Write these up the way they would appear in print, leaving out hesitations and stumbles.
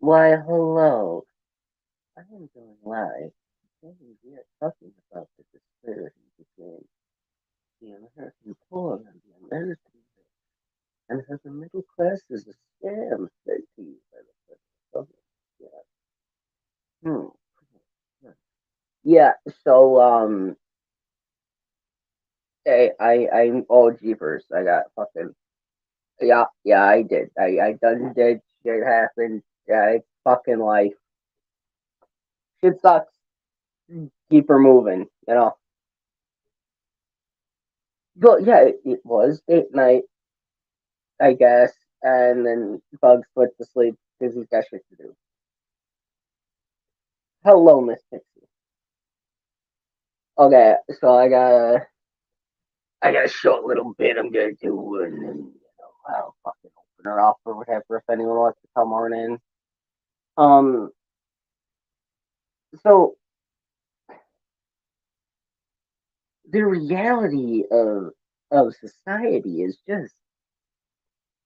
Why, hello. I am doing live. Today we are talking about the disparity between the American poor and the American rich, and how the middle class is a scam fed to you by the federal government. Yeah. Hmm. Yeah. So, oh, jeepers. I got fucking, yeah, I did. I done did. Shit happened. Yeah, it's fucking life. Shit sucks. Keep her moving, you know. But yeah, it was date night, I guess, and then Bugs put to sleep because he's got shit to do. Hello, Miss Pixie. Okay, so I got a short little bit I'm gonna do, and then I'll fucking open her up or whatever if anyone wants to come on in. Um, so the reality of society is just,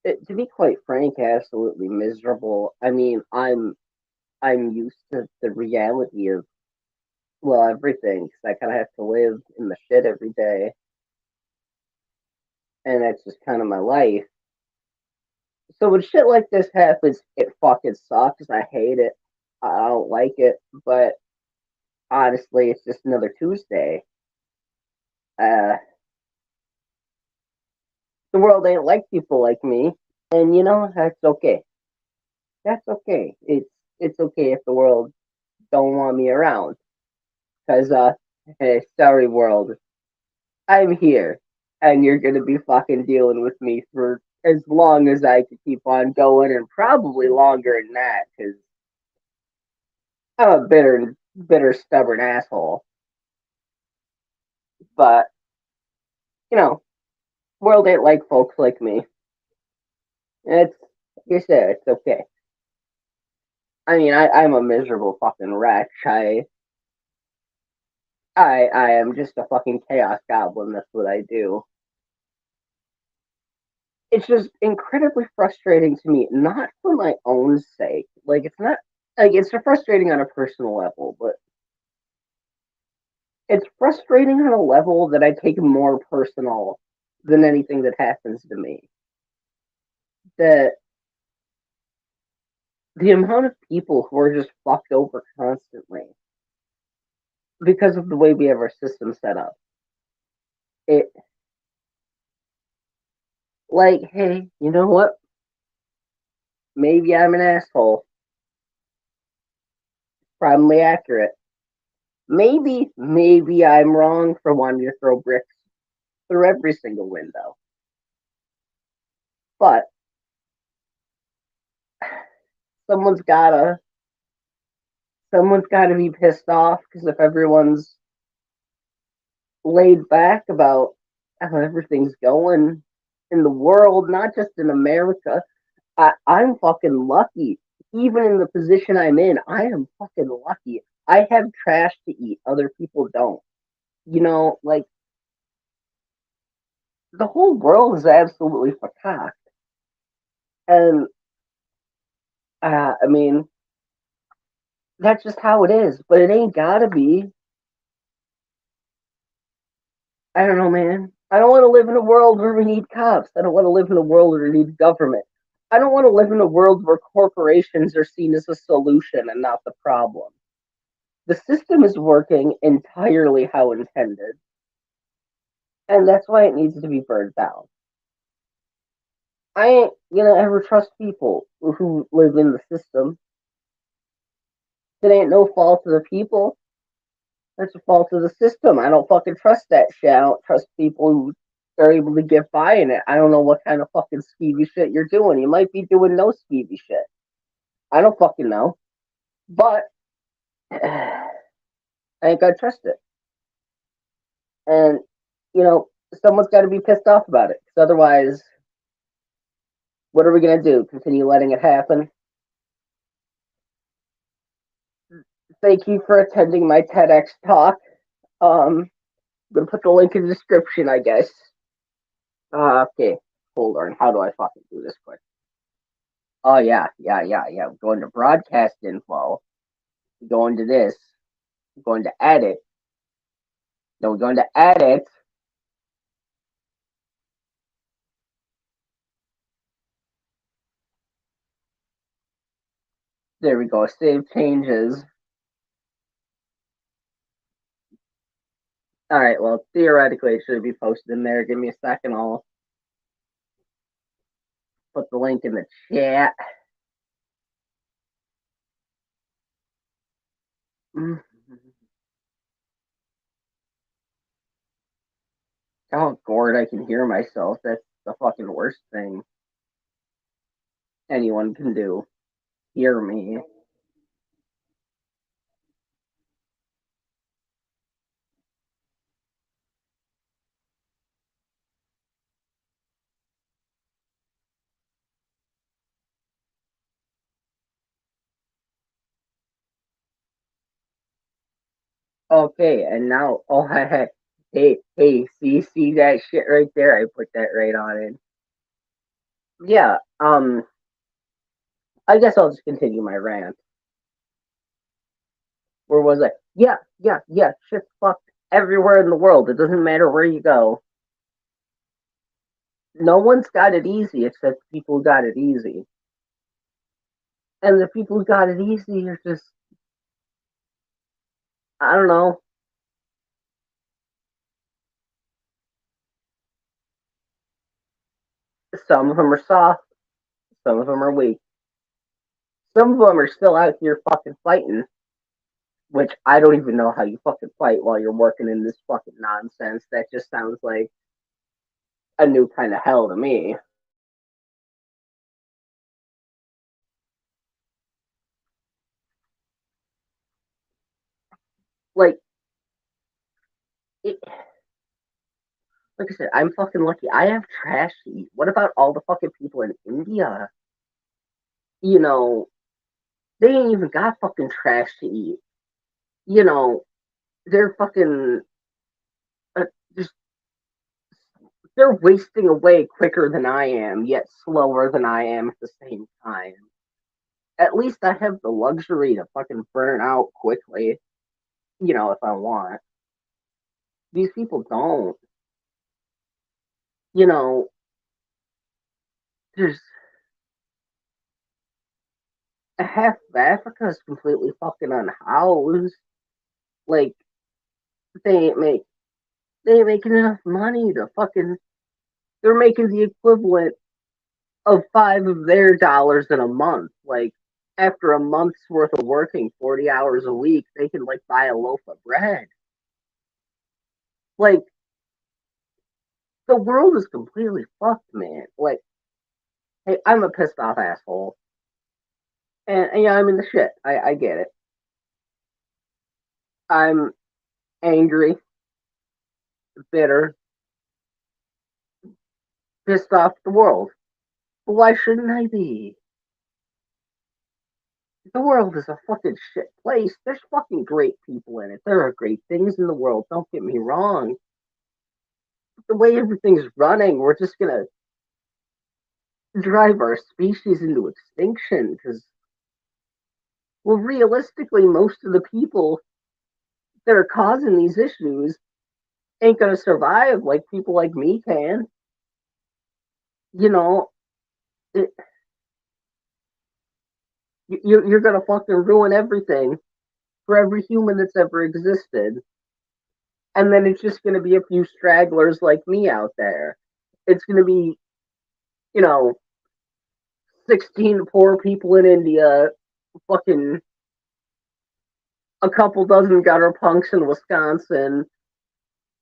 to be quite frank, absolutely miserable. I mean, I'm used to the reality of, well, everything, 'cause I kind of have to live in the shit every day, and that's just kind of my life. So when shit like this happens, it fucking sucks. I hate it. I don't like it, but honestly, it's just another Tuesday. Uh, the world ain't like people like me, and that's okay. That's okay. It's okay if the world don't want me around, cause hey, sorry world, I'm here, and you're gonna be fucking dealing with me for as long as I can keep on going, and probably longer than that, because I'm a bitter, stubborn asshole. But world ain't like folks like me. It's like I said, it's okay. I mean, I'm a miserable fucking wretch. I am just a fucking chaos goblin. That's what I do. It's just incredibly frustrating to me, not for my own sake. Like it's not like it's frustrating on a personal level, but it's frustrating on a level that I take more personal than anything that happens to me. That the amount of people who are just fucked over constantly because of the way we have our system set up. It like, hey, you know what? Maybe I'm an asshole. Probably accurate. Maybe I'm wrong for wanting to throw bricks through every single window. But someone's gotta someone's gotta be pissed off because if everyone's laid back about how everything's going in the world, not just in America, I'm fucking lucky. Even in the position I'm in, I am fucking lucky. I have trash to eat. Other people don't. Like the whole world is absolutely fucked. And I mean, that's just how it is. But it ain't gotta be. I don't know, man. I don't want to live in a world where we need cops. I don't want to live in a world where we need government. I don't want to live in a world where corporations are seen as a solution and not the problem. The system is working entirely how intended, and that's why it needs to be burned down. I ain't gonna ever trust people who live in the system. It ain't no fault of the people. That's a fault of the system. I don't fucking trust that shit. I don't trust people who are able to get by in it. I don't know what kind of fucking skeevy shit you're doing. You might be doing no skeevy shit. I don't fucking know. But I ain't gonna trust it. And, you know, someone's got to be pissed off about it. Because otherwise, what are we gonna do? Continue letting it happen? Thank you for attending my TEDx talk. I'm gonna put the link in the description, I guess. Okay, hold on. How do I fucking do this quick? Oh yeah. Going to broadcast info. Going to this. Going to edit. No, we're going to edit. There we go. Save changes. All right. Well, theoretically, it should be posted in there. Give me a second. I'll put the link in the chat. Mm. Oh, Gord, I can hear myself. That's the fucking worst thing anyone can do. Hear me. Okay, and now, oh, hey, see that shit right there? I put that right on it. Yeah, I guess I'll just continue my rant. Where was I? Yeah, shit's fucked everywhere in the world. It doesn't matter where you go. No one's got it easy except people who got it easy. And the people who got it easy are just, I don't know, some of them are soft, some of them are weak. Some of them are still out here fucking fighting, which I don't even know how you fucking fight while you're working in this fucking nonsense. That just sounds like a new kind of hell to me. Like, it, like I said, I'm fucking lucky. I have trash to eat. What about all the fucking people in India? You know, they ain't even got fucking trash to eat. You know, they're fucking just they're wasting away quicker than I am, yet slower than I am at the same time. At least I have the luxury to fucking burn out quickly, if I want. These people don't. You know, there's half of Africa is completely fucking unhoused. Like they ain't make they ain't making enough money to fucking. They're making the equivalent of five of their dollars in a month. Like after a month's worth of working 40 hours a week, they can like buy a loaf of bread. Like the world is completely fucked, man. Like, hey, I'm a pissed off asshole, and yeah, I'm in the shit. I get it. I'm angry, bitter, pissed off at the world. But why shouldn't I be? The world is a fucking shit place. There's fucking great people in it. There are great things in the world. Don't get me wrong. But the way everything's running, we're just gonna drive our species into extinction because, well, realistically, most of the people that are causing these issues ain't gonna survive like people like me can. You know, it, you're gonna fucking ruin everything for every human that's ever existed, and then it's just gonna be a few stragglers like me out there. It's gonna be, you know, 16 poor people in India, fucking a couple dozen gutter punks in Wisconsin,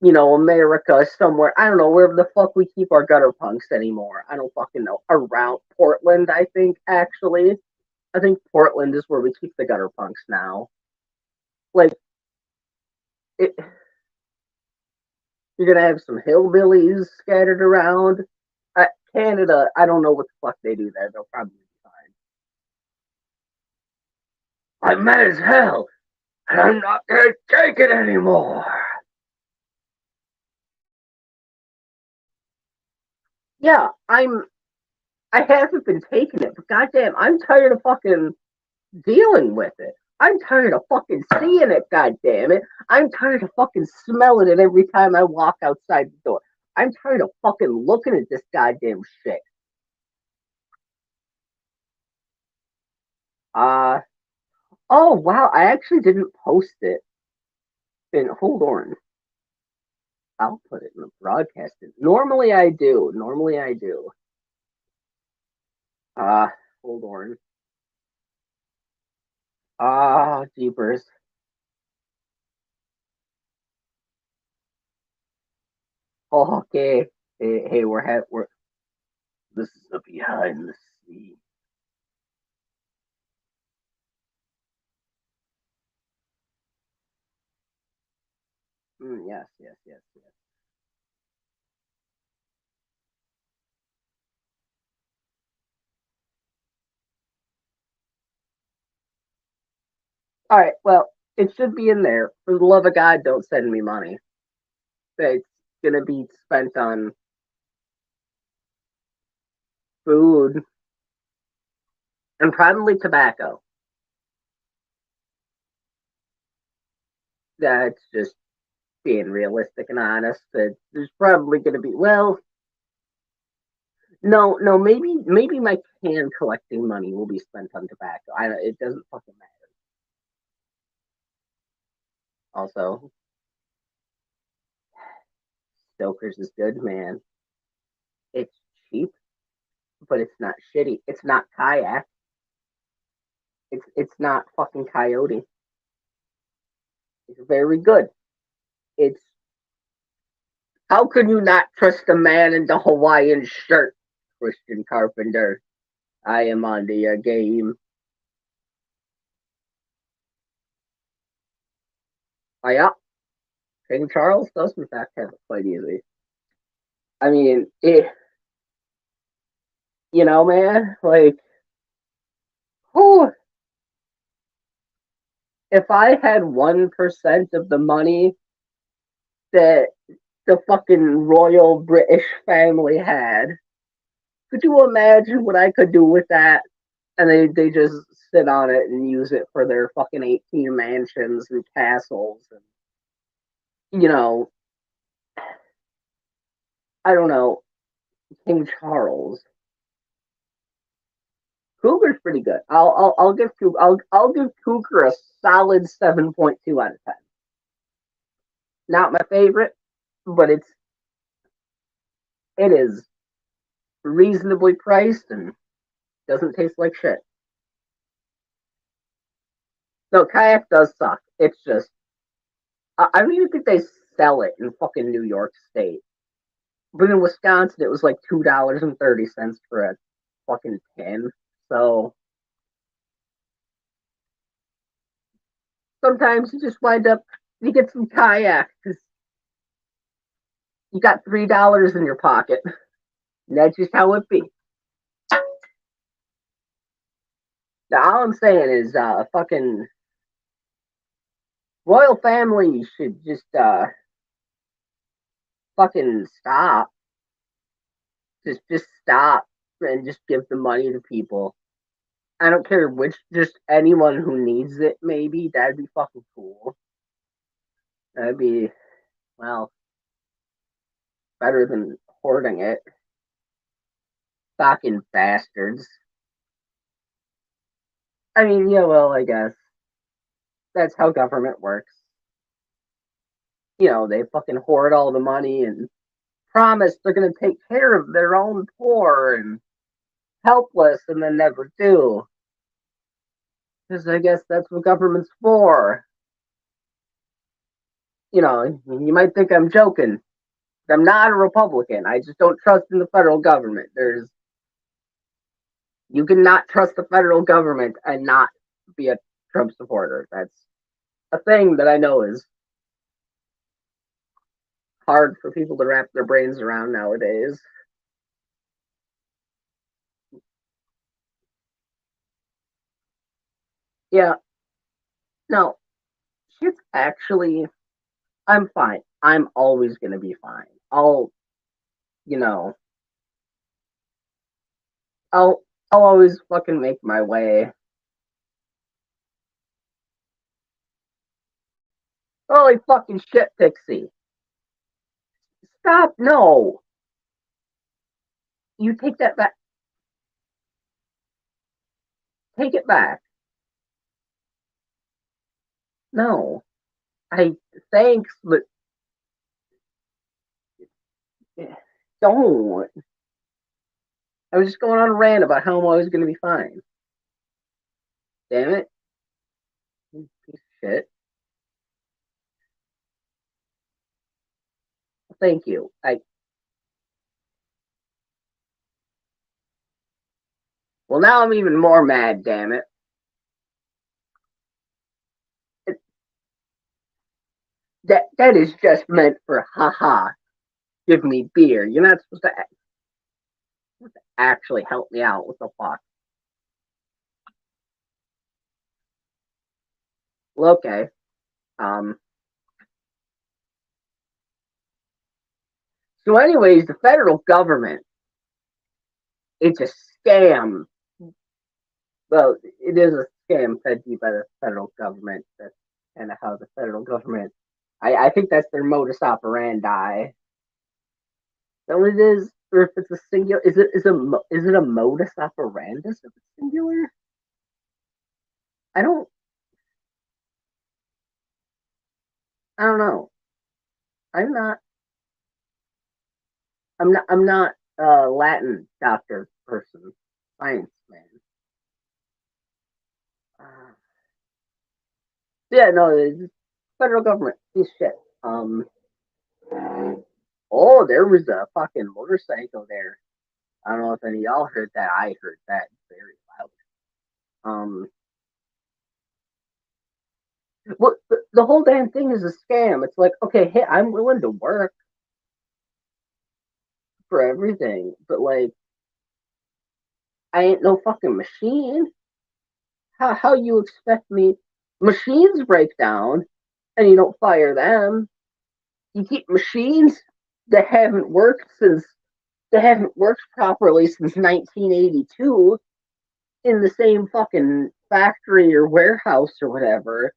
America somewhere. I don't know where the fuck we keep our gutter punks anymore. I don't fucking know. Around Portland, I think, actually. I think Portland is where we keep the gutter punks now. Like, it, you're gonna have some hillbillies scattered around. Canada, I don't know what the fuck they do there. They'll probably be fine. I'm mad as hell, and I'm not gonna take it anymore. Yeah, I haven't been taking it, but goddamn, I'm tired of fucking dealing with it. I'm tired of fucking seeing it, goddamn it. I'm tired of fucking smelling it every time I walk outside the door. I'm tired of fucking looking at this goddamn shit. Uh oh wow, I actually didn't post it. And hold on. I'll put it in the broadcast. Normally I do. Normally I do. Uh hold on. Ah, jeepers. Oh, okay. Hey, we're this is the behind the scenes. Yes, yes, yes, yes. All right. Well, it should be in there. For the love of God, don't send me money. It's gonna be spent on food and probably tobacco. That's just being realistic and honest. That there's probably gonna be no, no. Maybe my can collecting money will be spent on tobacco. It doesn't fucking matter. Also, Stoker's is good, man. It's cheap, but it's not shitty. It's not kayak. It's not fucking coyote. It's very good. It's how could you not trust a man in the Hawaiian shirt, Christian Carpenter? I am on the game. Yeah, King Charles does in fact have it quite easy. I mean, man, like, whew, if I had 1% of the money that the fucking royal British family had, could you imagine what I could do with that? And they just sit on it and use it for their fucking 18 mansions and castles and you know, I don't know, King Charles. Cougar's pretty good. I'll give Cougar a solid 7.2 out of 10. Not my favorite, but it is reasonably priced and doesn't taste like shit. No, kayak does suck. It's just I don't even think they sell it in fucking New York State. But in Wisconsin, it was like $2.30 for a fucking tin. So sometimes you just wind up you get some kayak because you got $3 in your pocket. And that's just how it be. Now, all I'm saying is, fucking royal family should just fucking stop. Just stop and just give the money to people. I don't care which, just anyone who needs it. Maybe that'd be fucking cool. That'd be well better than hoarding it. Fucking bastards. I mean, yeah, well, I guess that's how government works. They fucking hoard all the money and promise they're going to take care of their own poor and helpless and then never do. Because I guess that's what government's for. You might think I'm joking. I'm not a Republican. I just don't trust in the federal government. You cannot trust the federal government and not be a Trump supporter. That's a thing that I know is hard for people to wrap their brains around nowadays. Yeah, no, shit's actually, I'm fine. I'm always going to be fine. You know, I'll always fucking make my way. Holy fucking shit, Pixie. Stop, no. You take that back. Take it back. No. I thanks, but don't. I was just going on a rant about how I'm always gonna be fine. Damn it. Piece of shit. Thank you. Well, now I'm even more mad, damn it. That is just meant for haha. Give me beer. You're not supposed to actually help me out. What the fuck? Well, okay. Um. So, anyways, the federal government, it's a scam. Well, it is a scam fed to you by the federal government. That's kind of how the federal government. I think that's their modus operandi. So it is, or if it's a singular, is it a modus operandus if it's singular? I don't I don't know. I'm not I'm not a Latin doctor person, science man. Uh, yeah, no, the federal government piece of shit. Oh, there was a fucking motorcycle there. I don't know if any of y'all heard that. I heard that very loud. Um, well, the whole damn thing is a scam. It's like, okay, hey, I'm willing to work for everything, but like, I ain't no fucking machine. How you expect me? Machines break down, and you don't fire them. You keep machines that haven't worked properly since 1982 in the same fucking factory or warehouse or whatever,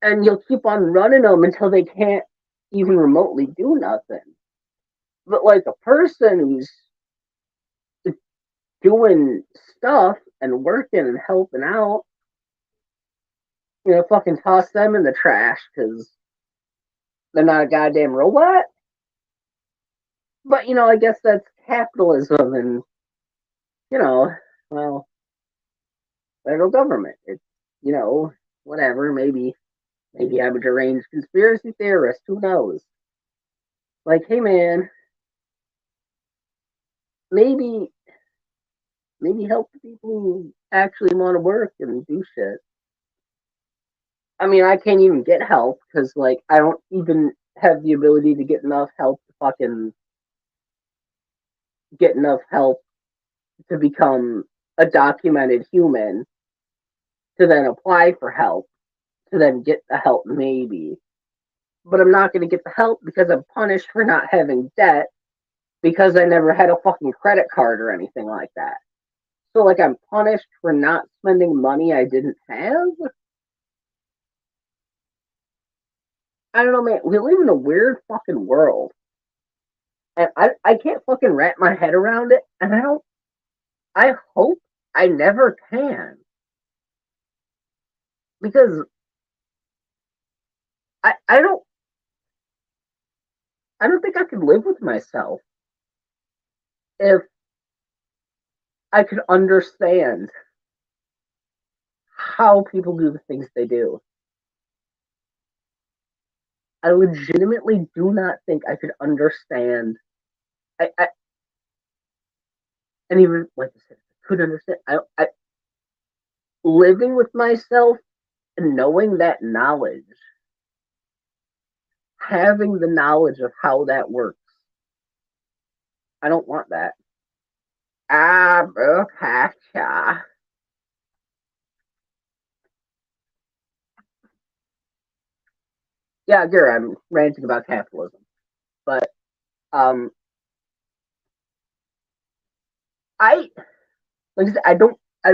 and you'll keep on running them until they can't even remotely do nothing. But like a person who's doing stuff and working and helping out, fucking toss them in the trash because they're not a goddamn robot. But I guess that's capitalism, and you know, well, federal government. It's you know, whatever. Maybe I'm a deranged conspiracy theorist. Who knows? Like, hey man, maybe maybe help the people who actually want to work and do shit. I mean, I can't even get help because like I don't even have the ability to get enough help to fucking get enough help to become a documented human to then apply for help to then get the help maybe. But I'm not going to get the help because I'm punished for not having debt because I never had a fucking credit card or anything like that. So like I'm punished for not spending money I didn't have. I don't know, man. We live in a weird fucking world, and I can't fucking wrap my head around it. And I don't. I hope I never can because I don't think I could live with myself if I could understand how people do the things they do. I legitimately do not think I could understand. I and even like I said, I could understand. Living with myself and knowing that knowledge, having the knowledge of how that works. I don't want that. Ah, Bokacha. Yeah, Gary, I'm ranting about capitalism, but um, I like I said, I don't. I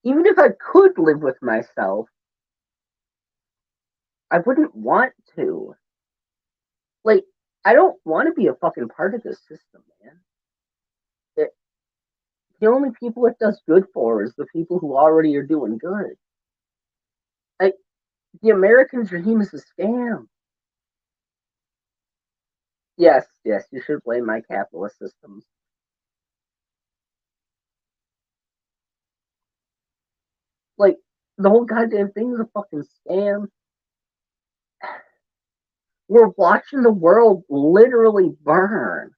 even if I could live with myself, I wouldn't want to. Like, I don't want to be a fucking part of this system, man. It, the only people it does good for is the people who already are doing good. Like, the American dream is a scam. Yes, yes, you should blame my capitalist systems. Like, the whole goddamn thing is a fucking scam. We're watching the world literally burn.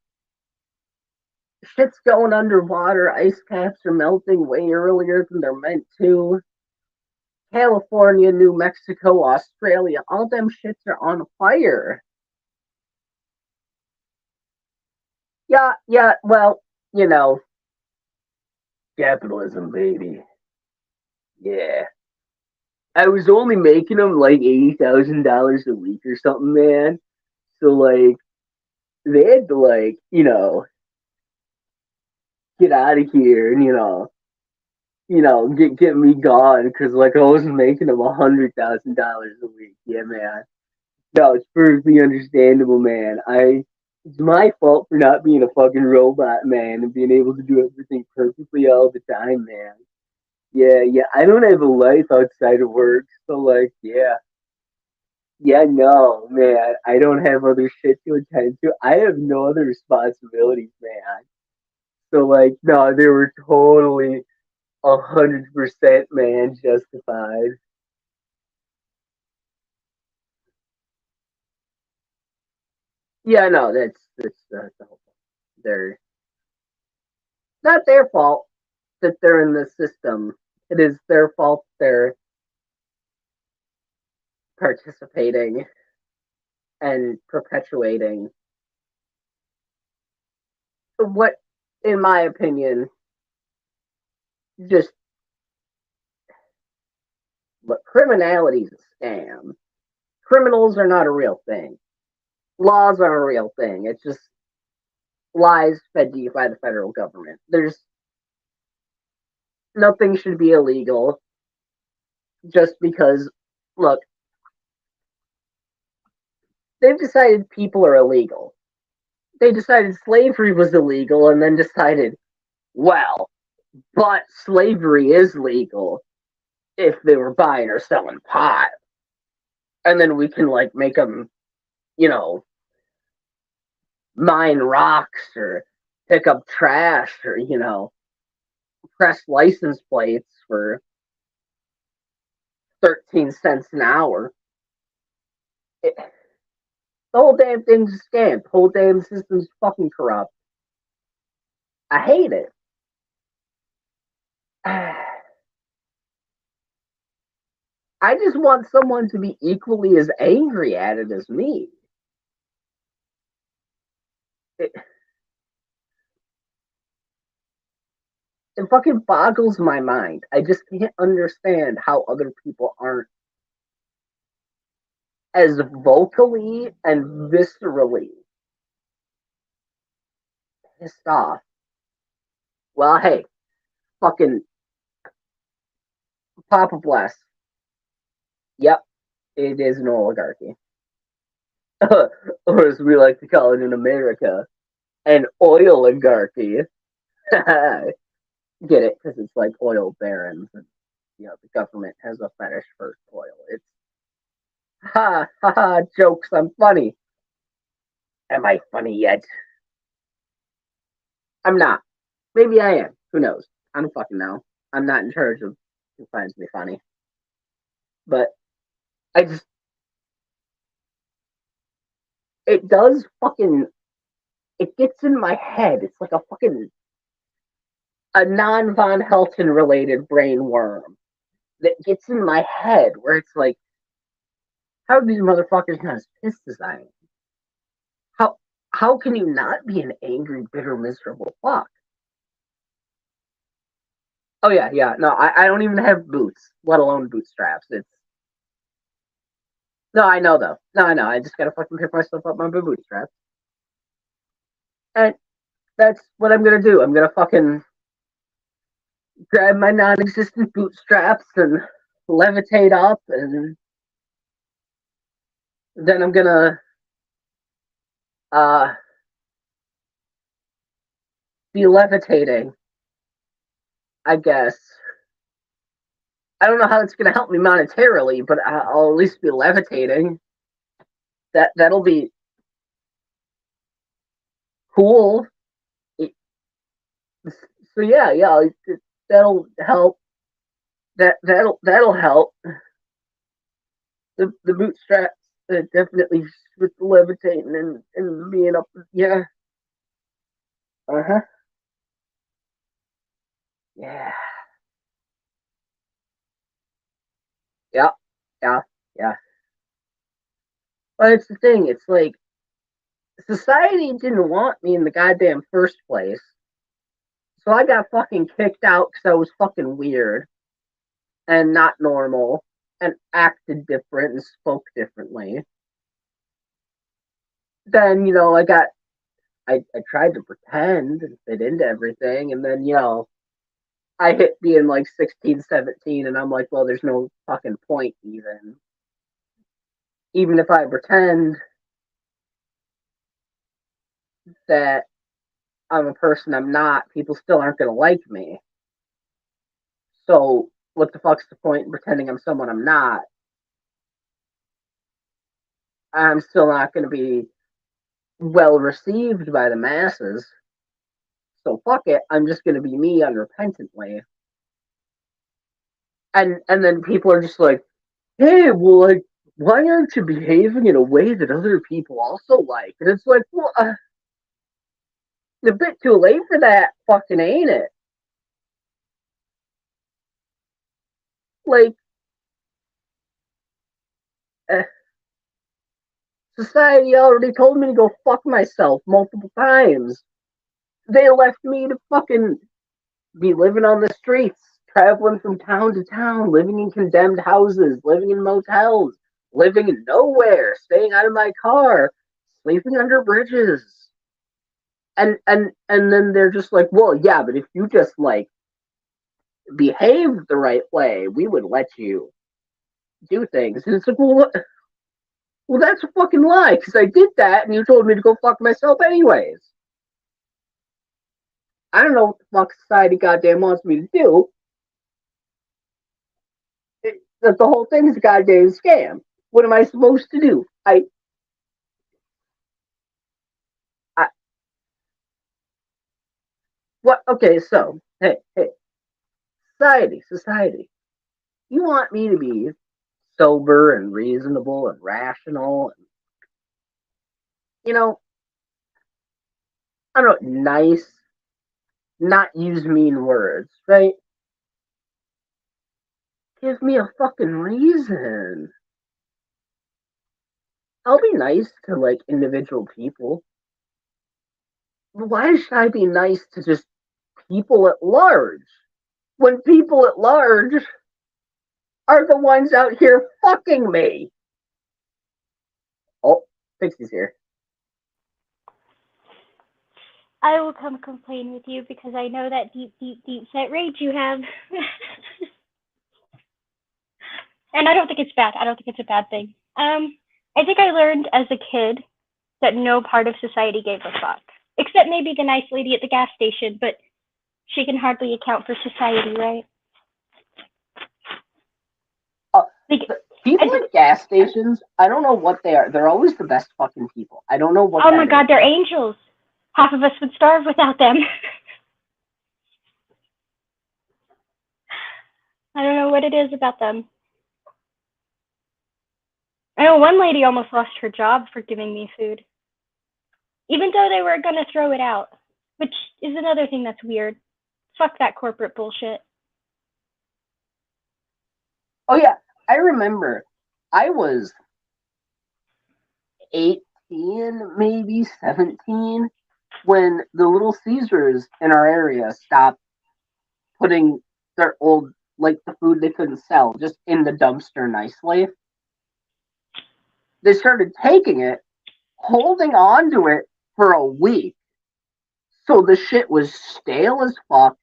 Shit's going underwater. Ice caps are melting way earlier than they're meant to. California, New Mexico, Australia, all them shits are on fire. Yeah, yeah, well, you know, capitalism, baby. Yeah. I was only making them like $80,000 a week or something, man. So, like, they had to, like, get out of here and, get me gone because, like, I wasn't making them $100,000 a week. Yeah, man. No, it's perfectly understandable, man. It's my fault for not being a fucking robot, man, and being able to do everything perfectly all the time, man. Yeah, yeah. I don't have a life outside of work, so like, yeah, yeah, no, man. I don't have other shit to attend to. I have no other responsibilities, man. So like, no, they were totally 100%, man, justified. Yeah, no, that's the whole thing. They're not their fault that they're in the system. It is their fault they're participating and perpetuating what, in my opinion, just look, criminality is a scam. Criminals are not a real thing. Laws aren't a real thing. It's just lies fed to you by the federal government. There's nothing should be illegal just because, look, they've decided people are illegal. They decided slavery was illegal and then decided, well, but slavery is legal if they were buying or selling pot. And then we can, like, make them, you know, mine rocks or pick up trash or, press license plates for 13 cents an hour. It, the whole damn thing's a scam. The whole damn system's fucking corrupt. I hate it. I just want someone to be equally as angry at it as me. It, it fucking boggles my mind. I just can't understand how other people aren't as vocally and viscerally pissed off. Well, hey, fucking Papa Bless. Yep, it is an oligarchy. Or as we like to call it in America, an oligarchy. Get it? Because it's like oil barons, and the government has a fetish for oil. It's ha ha ha jokes. I'm funny. Am I funny yet? I'm not. Maybe I am. Who knows? I don't fucking know. I'm not in charge of who finds me funny. But I just it does fucking it gets in my head. It's like a fucking a non Von Helton related brain worm that gets in my head where it's like, how are these motherfuckers not as pissed as I am? How how can you not be an angry, bitter, miserable fuck? Oh yeah, yeah. No, I don't even have boots, let alone bootstraps. It's no, I know though. No, I know. I just gotta fucking pick myself up my bootstraps. And That's what I'm gonna do. I'm gonna fucking grab my non-existent bootstraps and levitate up, and then I'm gonna uh be levitating, I guess. I don't know how it's gonna help me monetarily, but I'll at least be levitating. That'll be cool. So yeah, that'll help. That'll help. The bootstraps definitely with the levitating and being up. Yeah. Uh-huh. Yeah. Yeah. Yeah. Yeah. But it's the thing. It's like society didn't want me in the goddamn first place, so I got fucking kicked out because I was fucking weird and not normal and acted different and spoke differently. Then I tried to pretend and fit into everything, and then I hit being like 16, 17, and I'm like, well, there's no fucking point even if I pretend that I'm a person I'm not, people still aren't gonna like me. So what the fuck's the point in pretending I'm someone I'm not? I'm still not gonna be well received by the masses. So fuck it, I'm just gonna be me unrepentantly. And then people are just like, hey, well, like, why aren't you behaving in a way that other people also like? And it's like, well, it's a bit too late for that, fucking ain't it? Like, uh, society already told me to go fuck myself multiple times. They left me to fucking be living on the streets, traveling from town to town, living in condemned houses, living in motels, living in nowhere, staying out of my car, sleeping under bridges. And then they're just like, well, yeah, but if you just like behaved the right way, we would let you do things. And it's like, well, that's a fucking lie because I did that, and you told me to go fuck myself anyways. I don't know what the fuck society goddamn wants me to do. That the whole thing is a goddamn scam. What am I supposed to do? I what? Okay, so hey, society. You want me to be sober and reasonable and rational, and you know, I don't know, nice, not use mean words, right? Give me a fucking reason. I'll be nice to like individual people. Why should I be nice to just people at large? When people at large are the ones out here fucking me. Oh, Pixie's here. I will come complain with you because I know that deep, deep, deep set rage you have. And I don't think it's bad. I don't think it's a bad thing. I think I learned as a kid that no part of society gave a fuck, except maybe the nice lady at the gas station, but she can hardly account for society, right? Uh, Like, People at gas stations, I don't know what they are. They're always the best fucking people. I don't know what oh my that god, is. they're angels. Half of us would starve without them. I don't know what it is about them. I know one lady almost lost her job for giving me food, even though they were gonna throw it out, which is another thing that's weird. Fuck that corporate bullshit. Oh yeah, I remember. I was 18, maybe 17, when the Little Caesars in our area stopped putting their old, like the food they couldn't sell, just in the dumpster nicely. They started taking it, holding on to it for a week, So the shit was stale as fuck,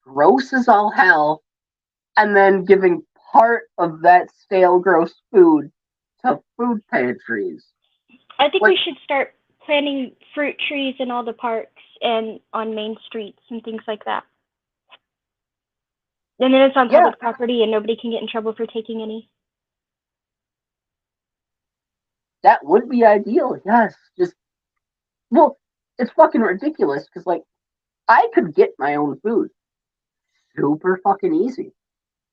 gross as all hell, and then giving part of that stale, gross food to food pantries. I think Like, we should start planting fruit trees in all the parks and on main streets and things like that. And then it's on yeah, public property and nobody can get in trouble for taking any. that would be ideal. Yes, just well, it's fucking ridiculous because like I could get my own food super fucking easy,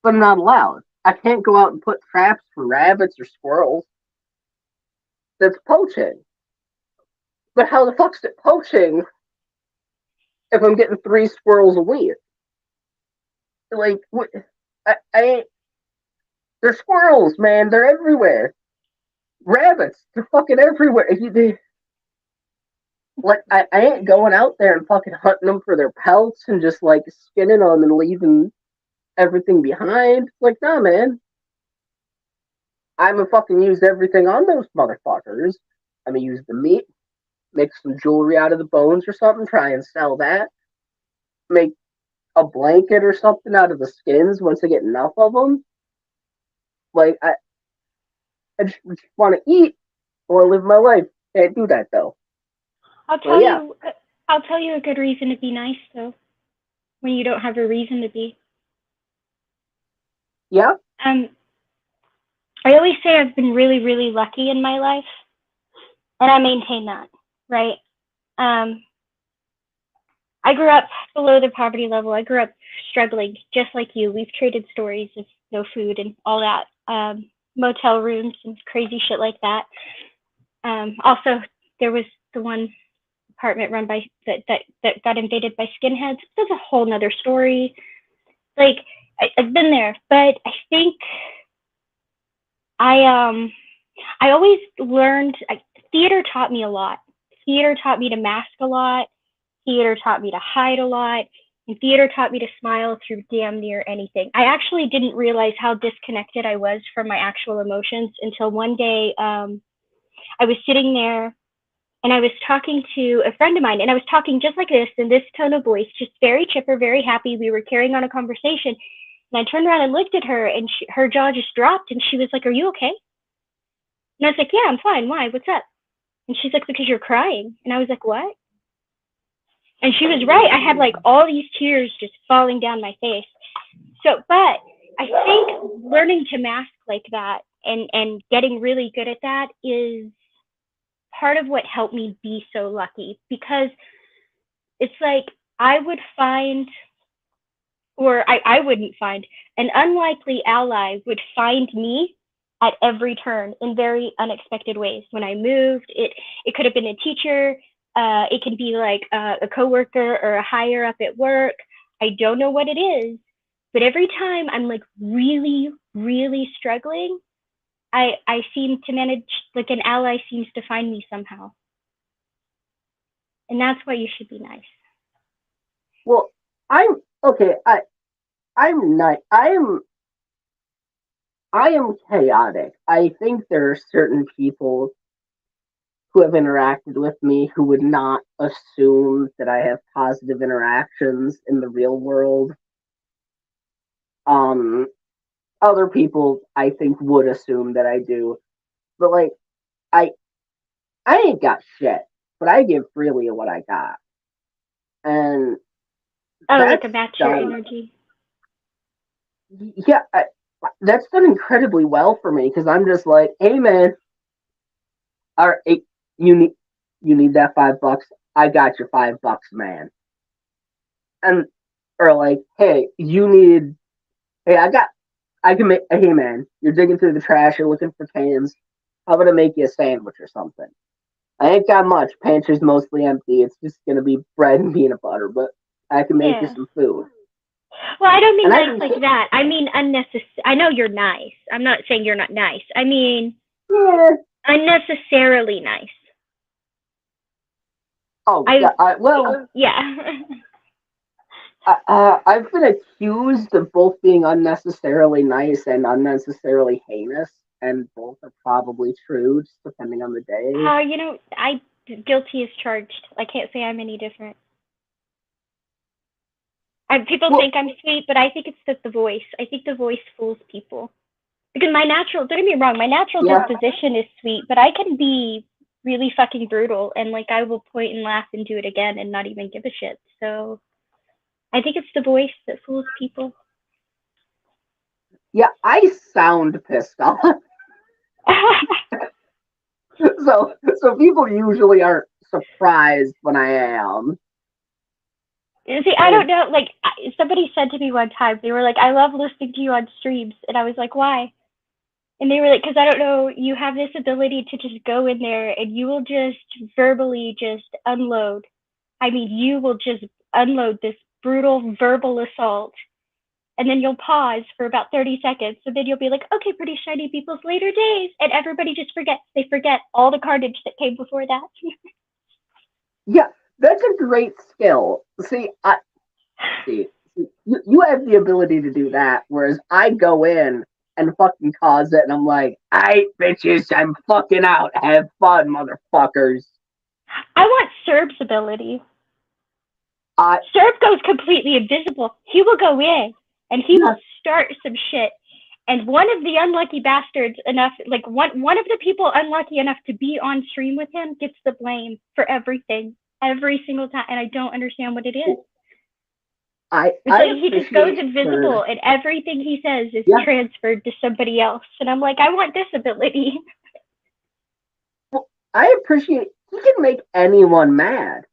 but I'm not allowed. I can't go out and put traps for rabbits or squirrels. That's poaching. But how the fuck's it poaching if I'm getting 3 squirrels a week? Like, what? I ain't. They're squirrels, man. They're everywhere. Rabbits, they're fucking everywhere. Like, I ain't going out there and fucking hunting them for their pelts and just like skinning them and leaving everything behind. Like, nah, man. I'm gonna fucking use everything on those motherfuckers. I'm gonna use the meat, make some jewelry out of the bones or something, try and sell that. Make a blanket or something out of the skins once I get enough of them. Like, I just want to eat or live my life. Can't do that though. I'll So tell yeah, you I'll tell you a good reason to be nice though, when you don't have a reason to be. yeah, Um I always say I've been really, really lucky in my life and I maintain that, right? Um I grew up below the poverty level. I grew up struggling, just like you. We've traded stories of no food and all that, motel rooms and crazy shit like that. Also, there was the one apartment run by that got invaded by skinheads. That's a whole nother story. Like I've been there, but I think I I always learned. Theater taught me a lot. Theater taught me to mask a lot. Theater taught me to hide a lot. And theater taught me to smile through damn near anything. I actually didn't realize how disconnected I was from my actual emotions until one day I was sitting there and I was talking to a friend of mine, and I was talking just like this in this tone of voice, just very chipper, very happy. We were carrying on a conversation, and I turned around and looked at her, and her jaw just dropped, and she was like, "Are you okay?" And I was like, "Yeah, I'm fine. Why? What's up?" And she's like, "Because you're crying." And I was like, "What?" And she was right. I had like all these tears just falling down my face. So, but I think learning to mask like that and getting really good at that is part of what helped me be so lucky, because it's like I would find, or I wouldn't find, an unlikely ally would find me at every turn in very unexpected ways. When I moved, it could have been a teacher, it could be like a coworker or a higher up at work. I don't know what it is, but every time I'm like really, really struggling, I seem to manage, like an ally seems to find me somehow, and that's why you should be nice. well, I'm okay. I'm not. I am chaotic. I think there are certain people who have interacted with me who would not assume that I have positive interactions in the real world. Um, Other people I think would assume that I do, but like I I ain't got shit, but I give freely of what I got, and Oh, like that's a match your done. energy. Yeah, that's done incredibly well for me because I'm just like, hey man, all right, you need you need that $5. I got your $5, man. And or like, hey, you need, hey, I can make, hey man, you're digging through the trash, you're looking for cans. How about I make you a sandwich or something? I ain't got much. Pantry's mostly empty. It's just gonna be bread and peanut butter, but I can make you Yeah. some food. Well, I don't mean And I've nice been, like that. I mean unnecessary. I know you're nice. I'm not saying you're not nice. I mean yeah. unnecessarily nice. Oh I yeah. Well, yeah. I've been accused of both being unnecessarily nice and unnecessarily heinous, and both are probably true, just depending on the day. You know, I guilty as charged. I can't say I'm any different. People Well, think I'm sweet, but I think it's the voice. I think the voice fools people. Because my natural, don't get me wrong, my natural yeah, disposition is sweet, but I can be really fucking brutal and like I will point and laugh and do it again and not even give a shit. So I think it's the voice that fools people. yeah, I sound pissed off. So people usually aren't surprised when I am. See, I And don't know. Like somebody said to me one time, they were like, "I love listening to you on streams," and I was like, "Why?" And they were like, "Because I don't know, you have this ability to just go in there and you will just verbally just unload. I mean, you will just unload this brutal verbal assault, and then you'll pause for about 30 seconds, and then you'll be like, okay, pretty shiny people's later days, and everybody just forgets. They forget all the carnage that came before that." yeah, that's a great skill. See, you have the ability to do that, whereas I go in and fucking cause it, and I'm like, "Aight, bitches, I'm fucking out. Have fun, motherfuckers." I want Serb's ability. I Serb goes completely invisible. He will go in and he will yeah, start some shit. And one of the unlucky bastards enough, like one of the people unlucky enough to be on stream with him gets the blame for everything every single time. And I don't understand what it is. It's I like he just goes appreciate invisible her. and everything he says is Yeah, transferred to somebody else. And I'm like, I want this ability. well, I appreciate he can make anyone mad,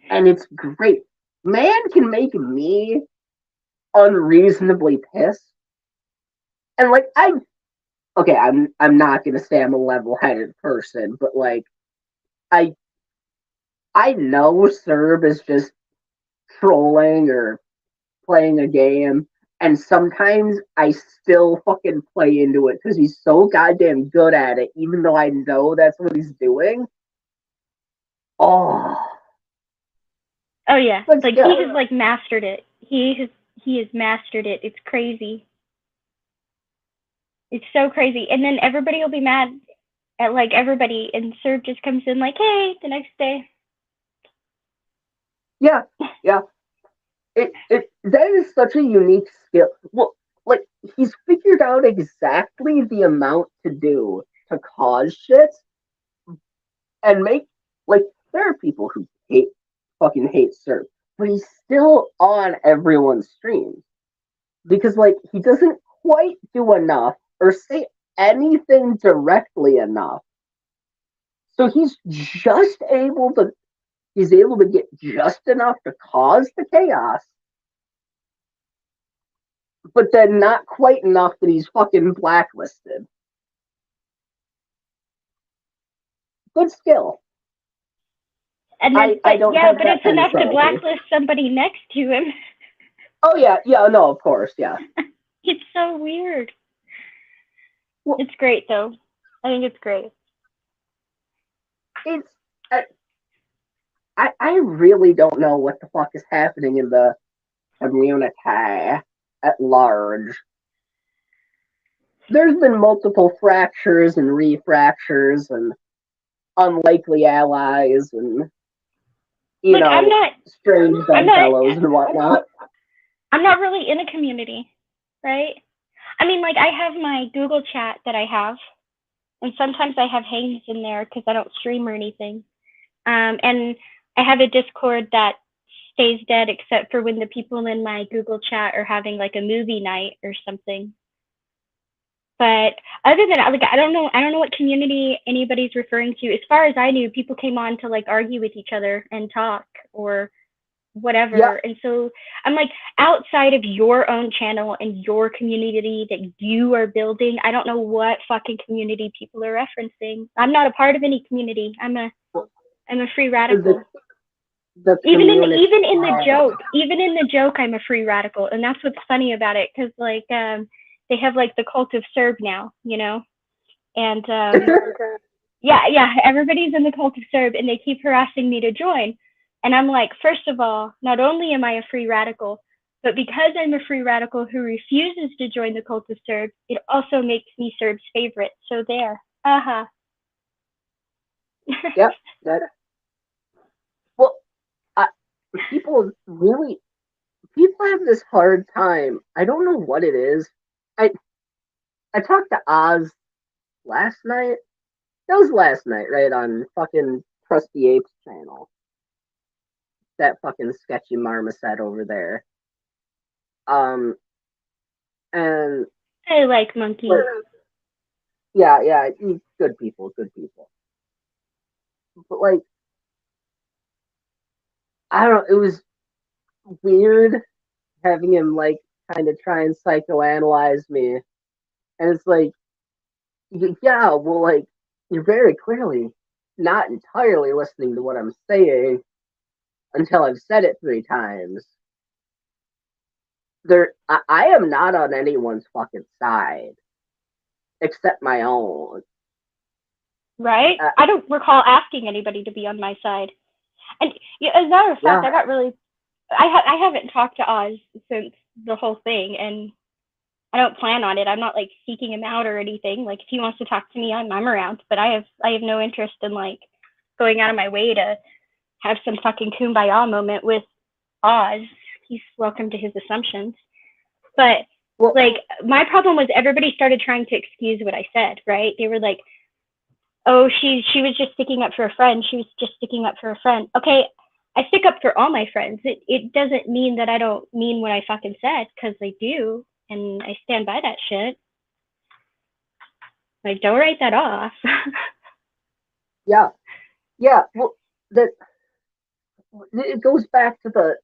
and it's great. Man can make me unreasonably pissed, and like I'm not gonna say I'm a level-headed person, but like I I know Serb is just trolling or playing a game, and sometimes I still fucking play into it because he's so goddamn good at it, even though I know that's what he's doing. Oh, Oh yeah, but like he still, has like mastered it. He has mastered it. It's crazy. It's so crazy. And then everybody will be mad at like everybody, and Serb just comes in like, hey, the next day. yeah, yeah. It that is such a unique skill. Well, like he's figured out exactly the amount to do to cause shit and make like there are people who hate Surf, but he's still on everyone's streams because like he doesn't quite do enough or say anything directly enough. So he's able to get just enough to cause the chaos, but then not quite enough that he's fucking blacklisted. Good skill. And then, I but don't yeah, have but that it's kind of enough to subtlety. blacklist somebody next to him. Oh yeah, yeah, no, of course, yeah. It's so weird. Well, It's great though. I think it's great. it's I really don't know what the fuck is happening in the community at large. There's been multiple fractures and refractures and unlikely allies and Look, I'm not. strange I'm not. bedfellows and whatnot. I'm not really in a community, right? I mean, like I have my Google chat that I have, and sometimes I have hangs in there because I don't stream or anything. And I have a Discord that stays dead except for when the people in my Google chat are having like a movie night or something. But other than that, like I don't know what community anybody's referring to. As far as I knew, people came on to like argue with each other and talk or Yeah, whatever. And so I'm like, outside of your own channel and your community that you are building, I don't know what fucking community people are referencing. I'm not a part of any community. I'm a free the radical. the Even in community. the joke, I'm a free radical, and that's what's funny about it because like they have like the cult of Serb now, and yeah, everybody's in the cult of Serb, and they keep harassing me to join, and I'm like, first of all, not only am I a free radical, but because I'm a free radical who refuses to join the cult of Serb, it also makes me Serb's favorite. So there, Yep. That well, I, people really people have this hard time. I don't know what it is. I I talked to Oz last night. That was last night, right, on fucking Trusty Apes channel. That fucking sketchy marmoset over there. Um, and I like monkeys. yeah, yeah, good people, good people. But like, I don't. It was weird having him like kind of try and psychoanalyze me, and it's like, yeah, well, like you're very clearly not entirely listening to what I'm saying until I've said it 3 times. I am not on anyone's fucking side except my own. Right? Uh, I don't recall asking anybody to be on my side. And yeah, as a matter of fact, yeah, I got really. I haven't talked to Oz since the whole thing, and I don't plan on it. I'm not like seeking him out or anything. Like if he wants to talk to me, I'm around. But I have no interest in like going out of my way to have some fucking kumbaya moment with Oz. He's welcome to his assumptions. But well, like my problem was everybody started trying to excuse what I said, right? They were like, "Oh, she was just sticking up for a friend. She was just sticking up for a friend." Okay, I stick up for all my friends. It doesn't mean that I don't mean what I fucking said, because I do, and I stand by that shit. Like, don't write that off. yeah, yeah. Well, that it goes back to the.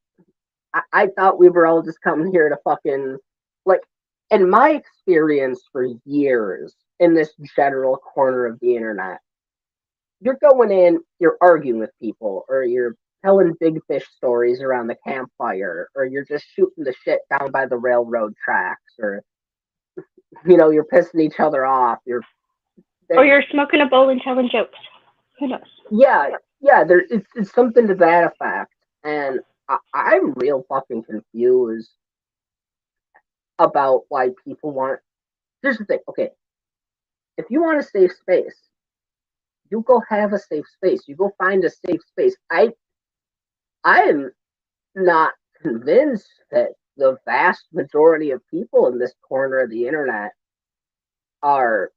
I thought we were all just coming here to fucking like. In my experience for years in this general corner of the internet, you're going in, you're arguing with people, or you're telling big fish stories around the campfire, or you're just shooting the shit down by the railroad tracks, or you're pissing each other off. Or you're smoking a bowl and telling jokes. Who knows? Yeah, yeah. It's something to that effect, and I'm real fucking confused about why people want. Here's the thing. Okay, if you want a safe space, you go have a safe space. You go find a safe space. I am not convinced that the vast majority of people in this corner of the internet are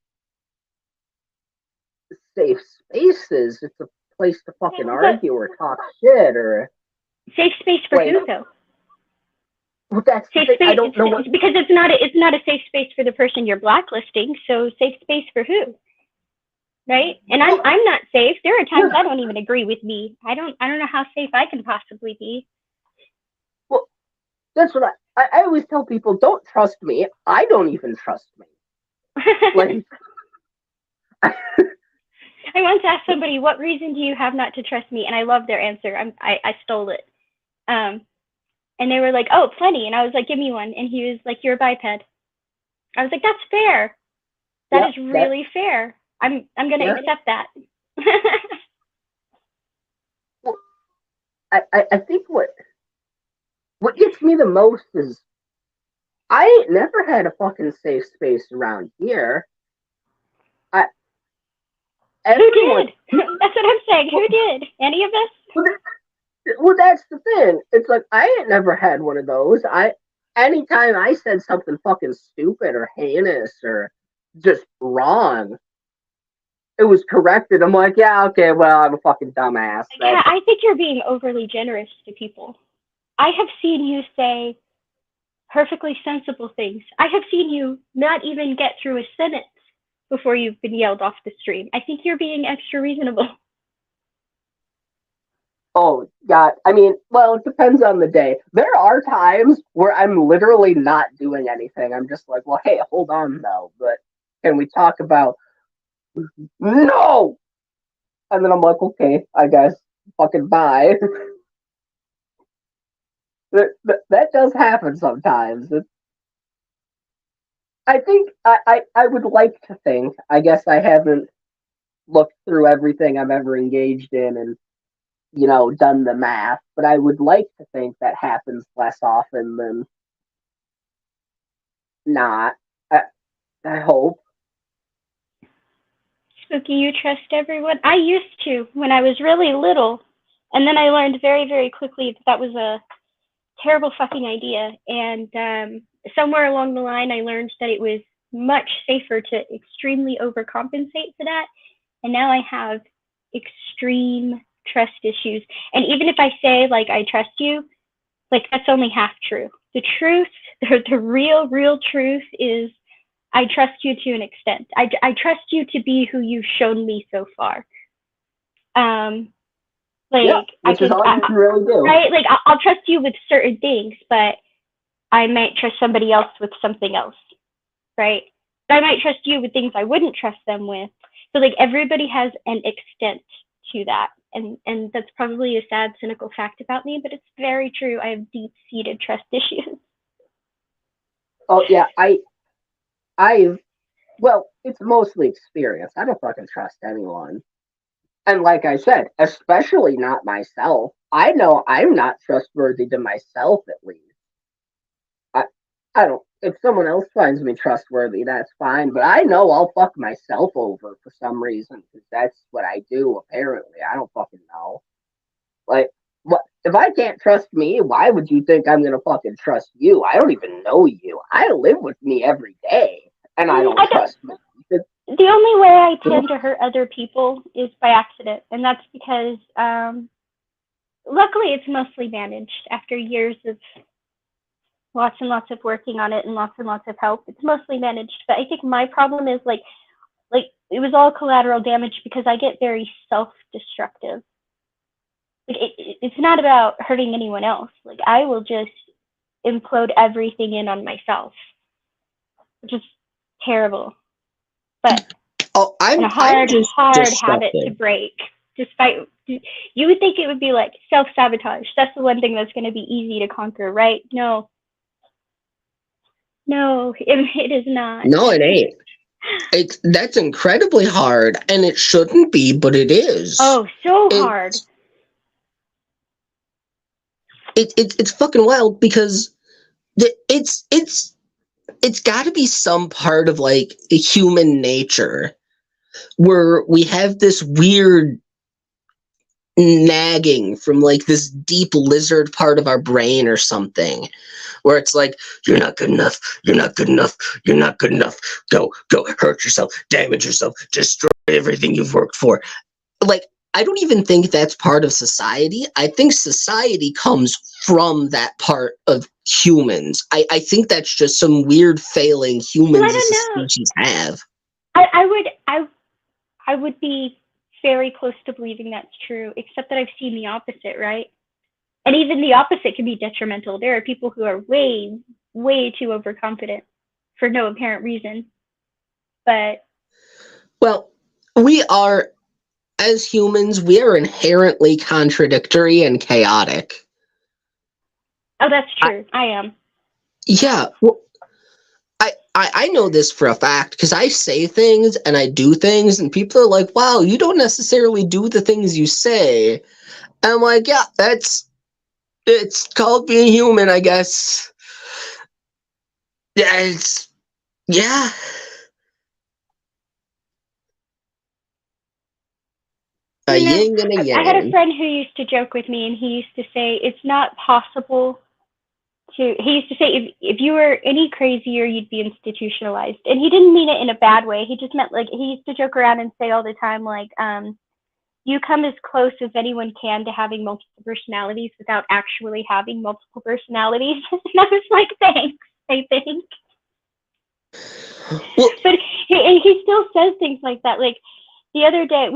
safe spaces. It's a place to fucking But argue or talk shit or safe space for like. who though? Well, that's the Safe thing. I space don't know what. because it's not a safe space for the person you're blacklisting. So safe space for who? Right? And I'm Well, I'm not safe. There are times yeah. I don't even agree with me. I don't know how safe I can possibly be. Well, that's what I always tell people. Don't trust me. I don't even trust me. Like, I once asked somebody, "What reason do you have not to trust me?" And I love their answer. I stole it. Um, and they were like, "Oh, plenty." And I was like, "Give me one." And he was like, "You're a biped." I was like, "That's fair. That yep, is that, really fair. I'm gonna yeah. accept that." Well, I think what gets me the most is I ain't never had a fucking safe space around here. I Who everyone. did? That's what I'm saying. Well, Who did? Any of us? well, well, that's the thing. It's like I ain't never had one of those. Anytime I said something fucking stupid or heinous or just wrong, it was corrected. I'm like, yeah, okay, well, I'm a fucking dumbass. Yeah, That's I think you're being overly generous to people. I have seen you say perfectly sensible things. I have seen you not even get through a sentence before you've been yelled off the stream. I think you're being extra reasonable. oh god. I mean, well, it depends on the day. There are times where I'm literally not doing anything. I'm just like, well, hey, hold on though, but can we talk about no? And then I'm like, okay, I guess, fucking bye. That does happen sometimes. I think I would like to think. I guess I haven't looked through everything I've ever engaged in and done the math, but I would like to think that happens less often than not. I, I hope. Spooky, you trust everyone? I used to when I was really little, and then I learned very, very quickly that that was a terrible fucking idea. And somewhere along the line, I learned that it was much safer to extremely overcompensate for that. And now I have extreme trust issues. And even if I say, like, I trust you, like, that's only half true. The truth, the real truth is I trust you to an extent. I trust you to be who you've shown me so far. Yeah, Like, which is all you can really do. right? Like, I'll trust you with certain things, but I might trust somebody else with something else, right? But I might trust you with things I wouldn't trust them with. So, like, everybody has an extent to that. And that's probably a sad, cynical fact about me, but it's very true. I have deep-seated trust issues. Oh yeah, well, it's mostly experience. I don't fucking trust anyone. And like I said, especially not myself. I know I'm not trustworthy to myself at least. I I don't if someone else finds me trustworthy, that's fine. But I know I'll fuck myself over for some reason because that's what I do. Apparently, I don't fucking know. Like, what if I can't trust me? Why would you think I'm gonna fucking trust you? I don't even know you. I live with me every day, and I don't I don't, trust me. It's- the only way I tend to hurt other people is by accident, and that's because luckily it's mostly managed after years of lots and lots of working on it and lots of help. It's mostly managed, but I think my problem is like it was all collateral damage because I get very self-destructive. Like it's not about hurting anyone else. Like I will just implode everything in on myself, which is terrible. But Oh, and a I'm just hard habit to destructive. break. Despite you would think it would be like self sabotage. That's the one thing that's going to be easy to conquer, right? No, no, it is not. No, it ain't. That's incredibly hard, and it shouldn't be, but it is. Oh, so hard. It's fucking wild because it's got to be some part of like human nature where we have this weird nagging from like this deep lizard part of our brain or something where it's like you're not good enough, you're not good enough, you're not good enough, go hurt yourself, damage yourself, destroy everything you've worked for. Like I don't even think that's part of society. I think society comes from that part of humans. I think that's just some weird failing Well, I humans as a don't know. species have. I would be very close to believing that's true, except that I've seen the opposite, right? And even the opposite can be detrimental. There are people who are way too overconfident for no apparent reason. But well, we are as humans, we are inherently contradictory and chaotic. oh, that's true. I am. Yeah, well, I know this for a fact because I say things and I do things, and people are like, wow, you don't necessarily do the things you say. And I'm like, yeah, it's called being human, I guess. Yeah, yeah. A You know, yin and a I had a yang. friend who used to joke with me, and he used to say, it's not possible he used to say if you were any crazier you'd be institutionalized, and he didn't mean it in a bad way. He just meant like he used to joke around and say all the time like you come as close as anyone can to having multiple personalities without actually having multiple personalities. And I was like, thanks, I think. Well, But he still says things like that. Like the other day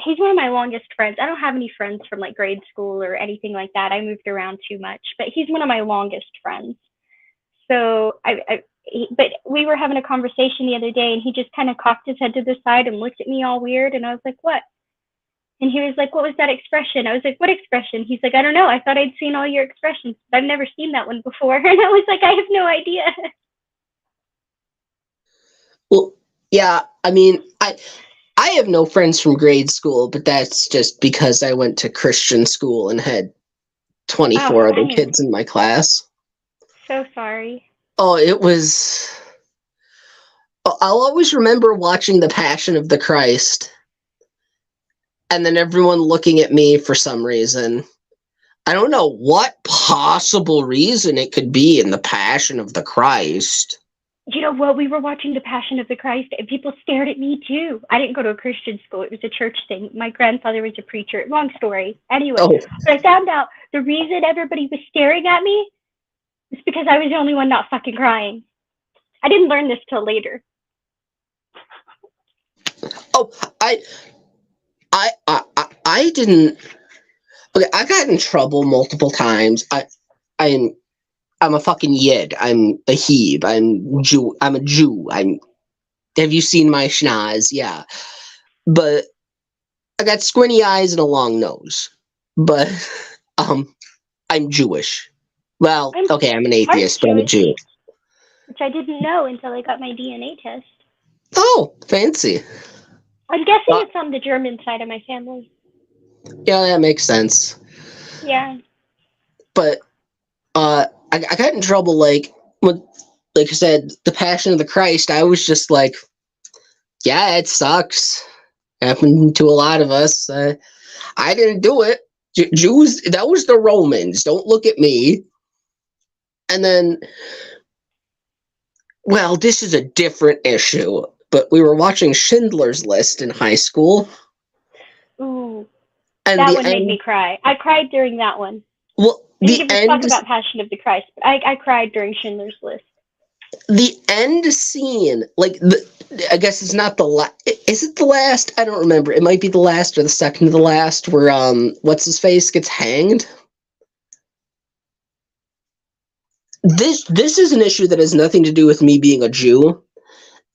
he's one of my longest friends. I don't have any friends from like grade school or anything like that. I moved around too much, but he's one of my longest friends. So but we were having a conversation the other day, and he just kind of cocked his head to the side and looked at me all weird, and I was like, what? And he was like, what was that expression? I was like, what expression? He's like, I don't know, I thought I'd seen all your expressions, but I've never seen that one before. And I was like, I have no idea. well, yeah. I mean, I have no friends from grade school, but that's just because I went to Christian school and had 24 other kids in my class. So sorry. Oh, it was. I'll always remember watching The Passion of the Christ, and then everyone looking at me for some reason. I don't know what possible reason it could be in the Passion of the Christ. You know what? We were watching The Passion of the Christ, and people stared at me too. I didn't go to a Christian school; it was a church thing. My grandfather was a preacher. Long story. Anyway, Oh, but I found out the reason everybody was staring at me is because I was the only one not fucking crying. I didn't learn this till later. oh, I didn't. Okay, I got in trouble multiple times. I'm a fucking yid. I'm a Heb. I'm Jew. I'm a Jew. Have you seen my schnoz? Yeah, but I got squinty eyes and a long nose. But I'm Jewish. Well, I'm okay, I'm an part atheist, but I'm a Jewish, Jew. which I didn't know until I got my DNA test. Oh, fancy. I'm guessing Uh, it's on the German side of my family. yeah, that makes sense. Yeah. But I got in trouble like when, like I said, the Passion of the Christ. I was just like, yeah, it sucks. Happened to a lot of us. I didn't do it. Jews, that was the Romans. Don't look at me. And then, well, this is a different issue. But we were watching Schindler's List in high school, Ooh, and that the one made me end. cry. I cried during that one. Well, We didn't the even talk end. about Passion of the Christ, but I cried during Schindler's List. The end scene, like I guess it's not the last. Is it the last? I don't remember. It might be the last or the second to the last, where what's his face gets hanged. This is an issue that has nothing to do with me being a Jew.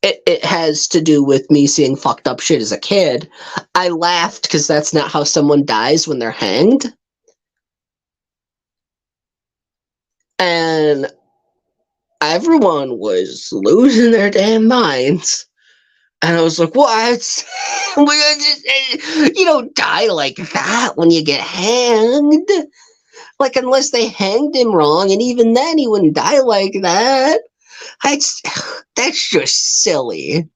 It has to do with me seeing fucked up shit as a kid. I laughed because that's not how someone dies when they're hanged. And everyone was losing their damn minds. And I was like, what? You don't die like that when you get hanged. Like, unless they hanged him wrong, and even then he wouldn't die like that. That's just silly.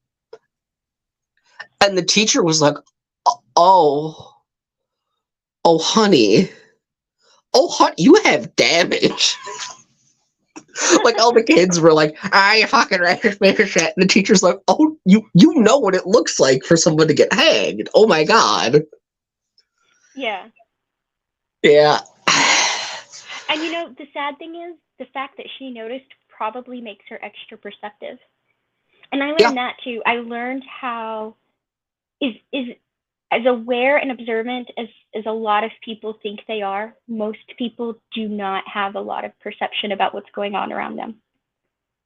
And the teacher was like, oh, oh, honey. Oh, honey, you have damage. Like, all the kids were like, you fucking racist piece of shit. And the teacher's like, oh, you know what it looks like for someone to get hanged. Oh, my God. Yeah. Yeah. And you know, the sad thing is, the fact that she noticed probably makes her extra perceptive. And I Yeah. learned that too. I learned how is as aware and observant as a lot of people think they are, most people do not have a lot of perception about what's going on around them.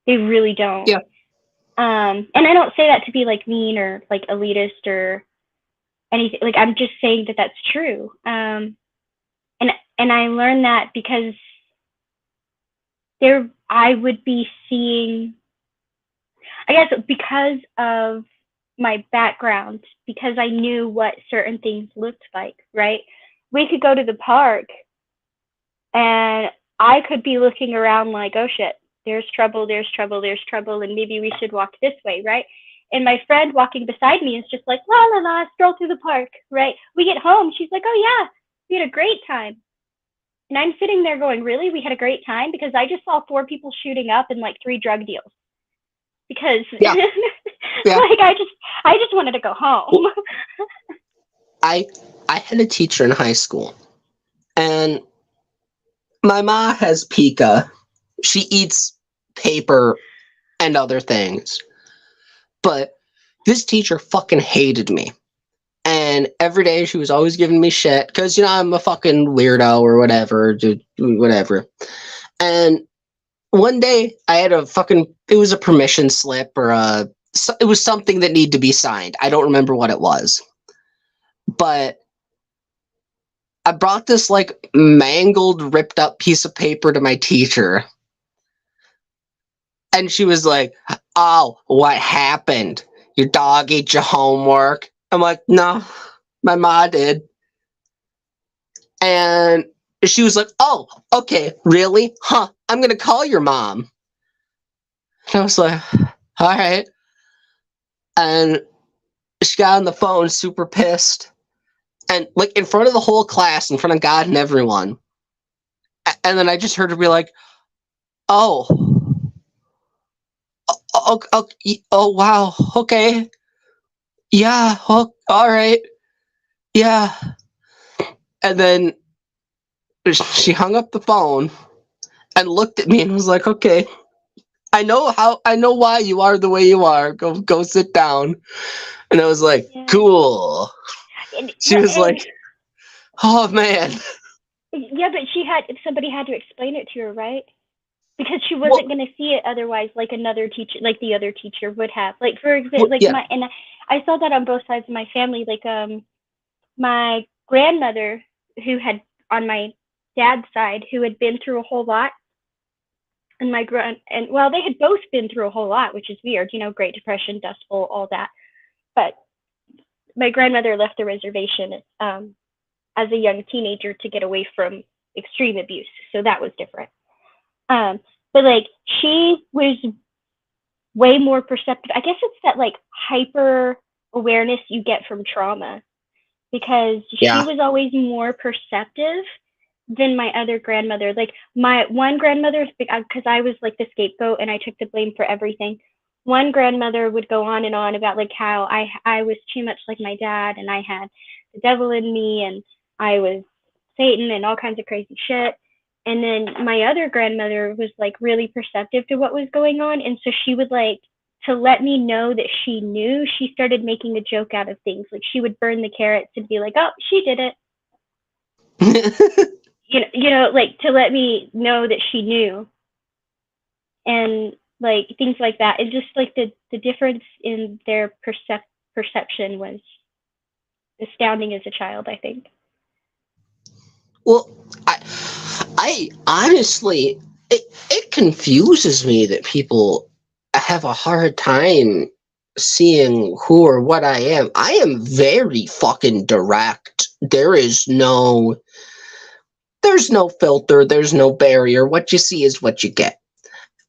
They really don't. Yeah. And I don't say that to be like mean or like elitist or anything. Like, I'm just saying that that's true. And I learned that because I would be seeing, I guess, because of my background, because I knew what certain things looked like, right? We could go to the park and I could be looking around like, oh shit, there's trouble, there's trouble, there's trouble, and maybe we should walk this way, right? And my friend walking beside me is just like, la la la, stroll through the park, right? We get home, she's like, oh yeah, we had a great time. And I'm sitting there going, really? We had a great time? Because I just saw 4 people shooting up and like 3 drug deals. Because Yeah. Yeah. like I just wanted to go home. I had a teacher in high school, and my ma has pica. She eats paper and other things. But this teacher fucking hated me. And every day she was always giving me shit because, I'm a fucking weirdo or whatever, whatever. And one day I had it was a permission slip or it was something that needed to be signed. I don't remember what it was. But I brought this like mangled, ripped up piece of paper to my teacher. And she was like, oh, what happened? Your dog ate your homework? I'm like, no, my ma did. And she was like, oh, okay, really? Huh, I'm going to call your mom. And I was like, all right. And she got on the phone super pissed. And like in front of the whole class, in front of God and everyone, And then I just heard her be like, "Oh, oh, wow, okay, yeah, oh, all right, yeah." And then she hung up the phone and looked at me and was like, "Okay, I know why you are the way you are. Go sit down." And I was like, Yeah. "Cool." She was like, "Oh man." Yeah, but somebody had to explain it to her, right? Because she Well, wasn't going to see it otherwise, like another teacher, like the other teacher would have. Like for example, well, like yeah, I saw that on both sides of my family. Like my grandmother, who had on my dad's side, who had been through a whole lot, and well, they had both been through a whole lot, which is weird, Great Depression, Dust Bowl, all that. But my grandmother left the reservation as a young teenager to get away from extreme abuse, so that was different. Um, but like she was way more perceptive. I guess it's that like hyper awareness you get from trauma, because she yeah, was always more perceptive than my other grandmother. Like my one grandmother, because I was like the scapegoat and I took the blame for everything. One grandmother would go on and on about like how I was too much like my dad and I had the devil in me and I was Satan and all kinds of crazy shit. And then my other grandmother was like really perceptive to what was going on, and so she would like to let me know that she knew. She started making a joke out of things. Like she would burn the carrots and be like, "Oh, she did it." Like to let me know that she knew, and like things like that. And just like the difference in their perception was astounding as a child, I think. well, I honestly, it confuses me that people have a hard time seeing who or what I am. I am very fucking direct. There's no filter, there's no barrier. What you see is what you get.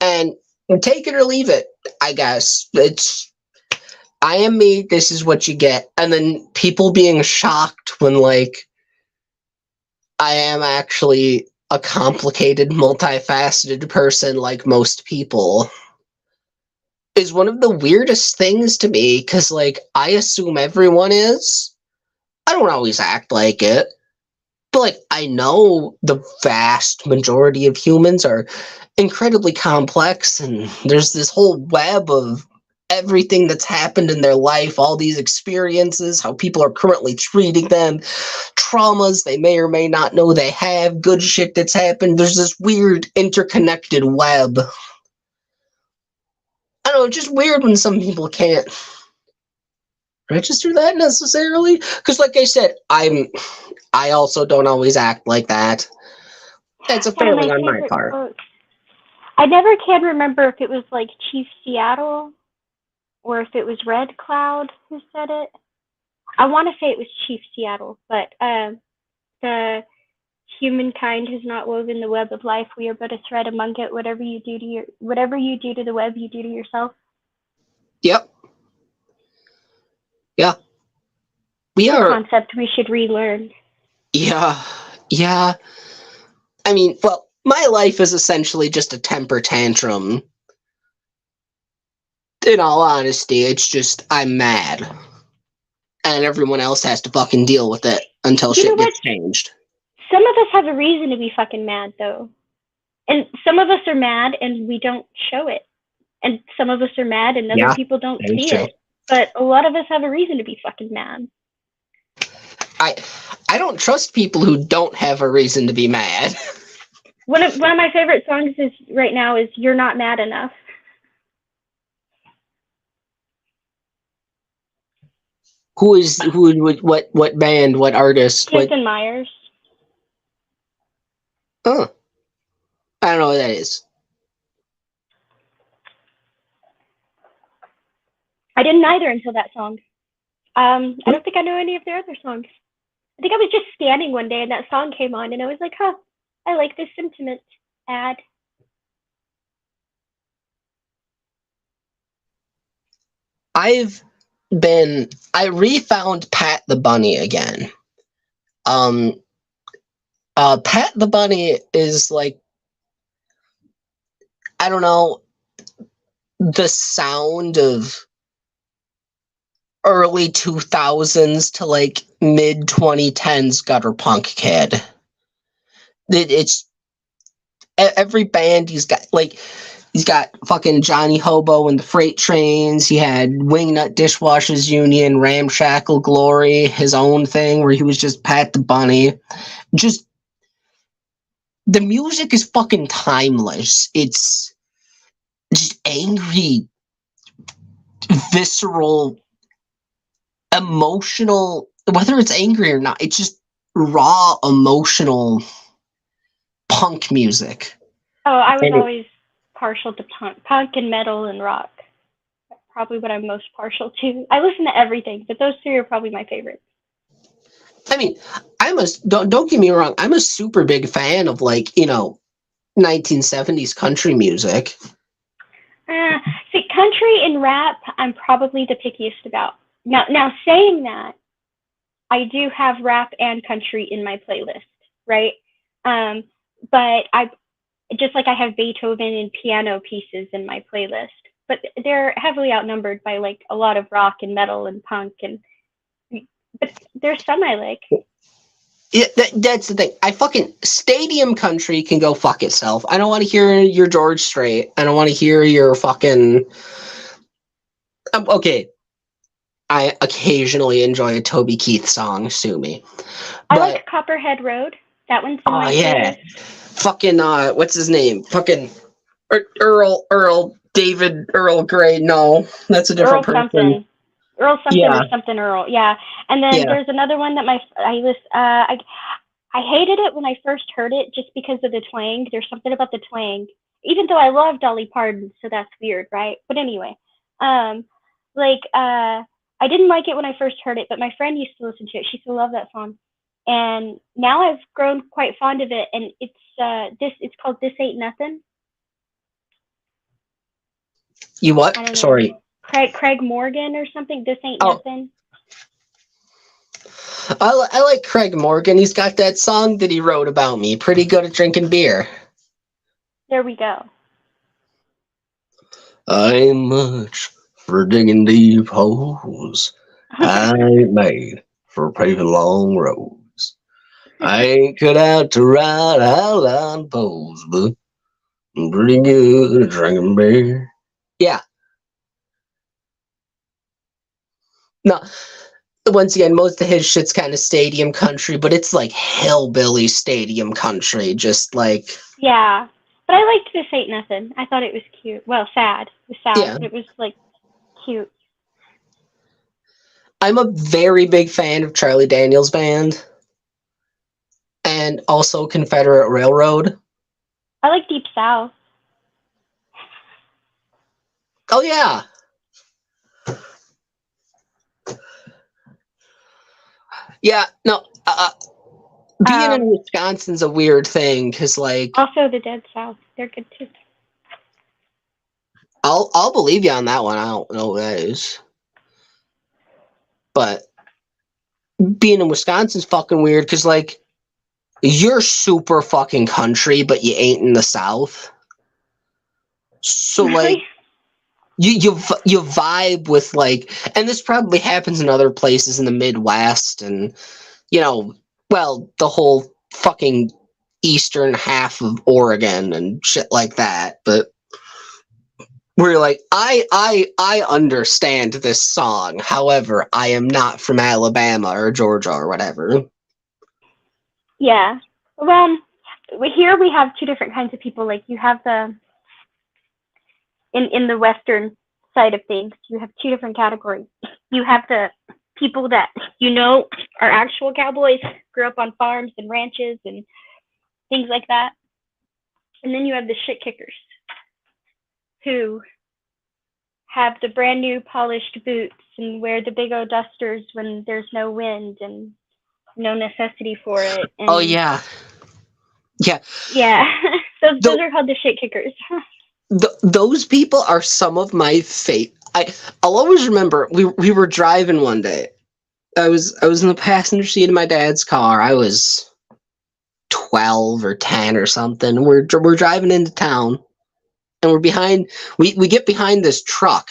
And take it or leave it, I guess. I am me, this is what you get. And then people being shocked when like I am actually a complicated, multifaceted person like most people is one of the weirdest things to me, because like I assume everyone is. I don't always act like it. But like I know the vast majority of humans are incredibly complex, and there's this whole web of everything that's happened in their life, all these experiences, how people are currently treating them, traumas they may or may not know they have, good shit that's happened. There's this weird interconnected web. I don't know, it's just weird when some people can't register that necessarily. Because like I said, I also don't always act like that. It's a One of my failing on my favorite part. quotes. I never can remember if it was like Chief Seattle or if it was Red Cloud who said it. I want to say it was Chief Seattle, but the humankind has not woven the web of life. We are but a thread among it. Whatever you do to the web, you do to yourself. Yep. Yeah. We It's a are. concept we should relearn. Yeah. Yeah. I mean, well, my life is essentially just a temper tantrum. In all honesty, it's just I'm mad. And everyone else has to fucking deal with it until You know shit what? gets changed. Some of us have a reason to be fucking mad, though. And some of us are mad and we don't show it. And some of us are mad and other Yeah, people don't that is see true. it. But a lot of us have a reason to be fucking mad. I I don't trust people who don't have a reason to be mad. One of my favorite songs is right now is "You're Not Mad Enough." What band, what artist, what Hampton Myers. huh. I don't know what that is. I didn't either until that song. I don't think I know any of their other songs. I think I was just scanning one day and that song came on and I was like, huh, I like this sentiment ad. I refound Pat the Bunny again. Um Pat the Bunny is like, I don't know, the sound of early 2000s to like mid 2010s gutter punk kid. It's every band he's got fucking Johnny Hobo and the Freight Trains. He had Wingnut Dishwashers Union, Ramshackle Glory, his own thing where he was just Pat the Bunny. Just the music is fucking timeless. It's just angry, visceral, emotional, whether it's angry or not, it's just raw emotional punk music. Oh, I was And always partial to punk and metal and rock. Probably what I'm most partial to. I listen to everything, but those three are probably my favorites. I mean, don't get me wrong, I'm a super big fan of 1970s country music. See, country and rap, I'm probably the pickiest about. Now saying that, I do have rap and country in my playlist, right? But I just like I have Beethoven and piano pieces in my playlist, but they're heavily outnumbered by like a lot of rock and metal and punk but there's some I like. Yeah, that's the thing. I fucking stadium country can go fuck itself. I don't want to hear your George Strait. I don't want to hear your fucking. Okay, I occasionally enjoy a Toby Keith song. Sue me. I like Copperhead Road. That one's in my playlist. Fucking what's his name? Fucking Earl David Earl Grey. No, that's a different Earl person. Something. Earl something or something Earl. Yeah. And then there's another one that I hated it when I first heard it just because of the twang. There's something about the twang. Even though I love Dolly Parton, so that's weird, right? But anyway, I didn't like it when I first heard it, but my friend used to listen to it. She still loved that song. And now I've grown quite fond of it, and it's called This Ain't Nothing. You what? Sorry. Craig Morgan or something. This Ain't Nothing. I like Craig Morgan. He's got that song that he wrote about me. Pretty good at drinking beer. There we go. I ain't much for digging deep holes. I ain't made for paving long roads. I ain't cut out to ride outline poles, but I'm pretty good at drinking beer. Yeah. No, once again, most of his shit's kind of stadium country, but it's like hillbilly stadium country, just like. Yeah, but I liked This Ain't Nothing. I thought it was cute. Well, sad. It was sad, Yeah. but it was like cute. I'm a very big fan of Charlie Daniels Band and also Confederate Railroad. I like Deep South. Oh, yeah. Yeah, no, being in Wisconsin's a weird thing because, like, also the Dead South, they're good too. I'll believe you on that one. I don't know what that is, but being in Wisconsin's fucking weird because, like, you're super fucking country, but you ain't in the South. So, really? like, you vibe with, like, and this probably happens in other places in the Midwest and, the whole fucking eastern half of Oregon and shit like that. But where you're like, I understand this song. However, I am not from Alabama or Georgia or whatever. Yeah. Well, here we have two different kinds of people. Like you have in the Western side of things, you have two different categories. You have the people that are actual cowboys, grew up on farms and ranches and things like that. And then you have the shit kickers who have the brand new polished boots and wear the big O dusters when there's no wind and no necessity for it. And oh, yeah. Yeah. Yeah. Those are called the shit kickers. Those people are some of my favorite. I'll always remember we were driving one day. I was in the passenger seat of my dad's car. I was 12 or 10 or something. We're driving into town, and we get behind this truck,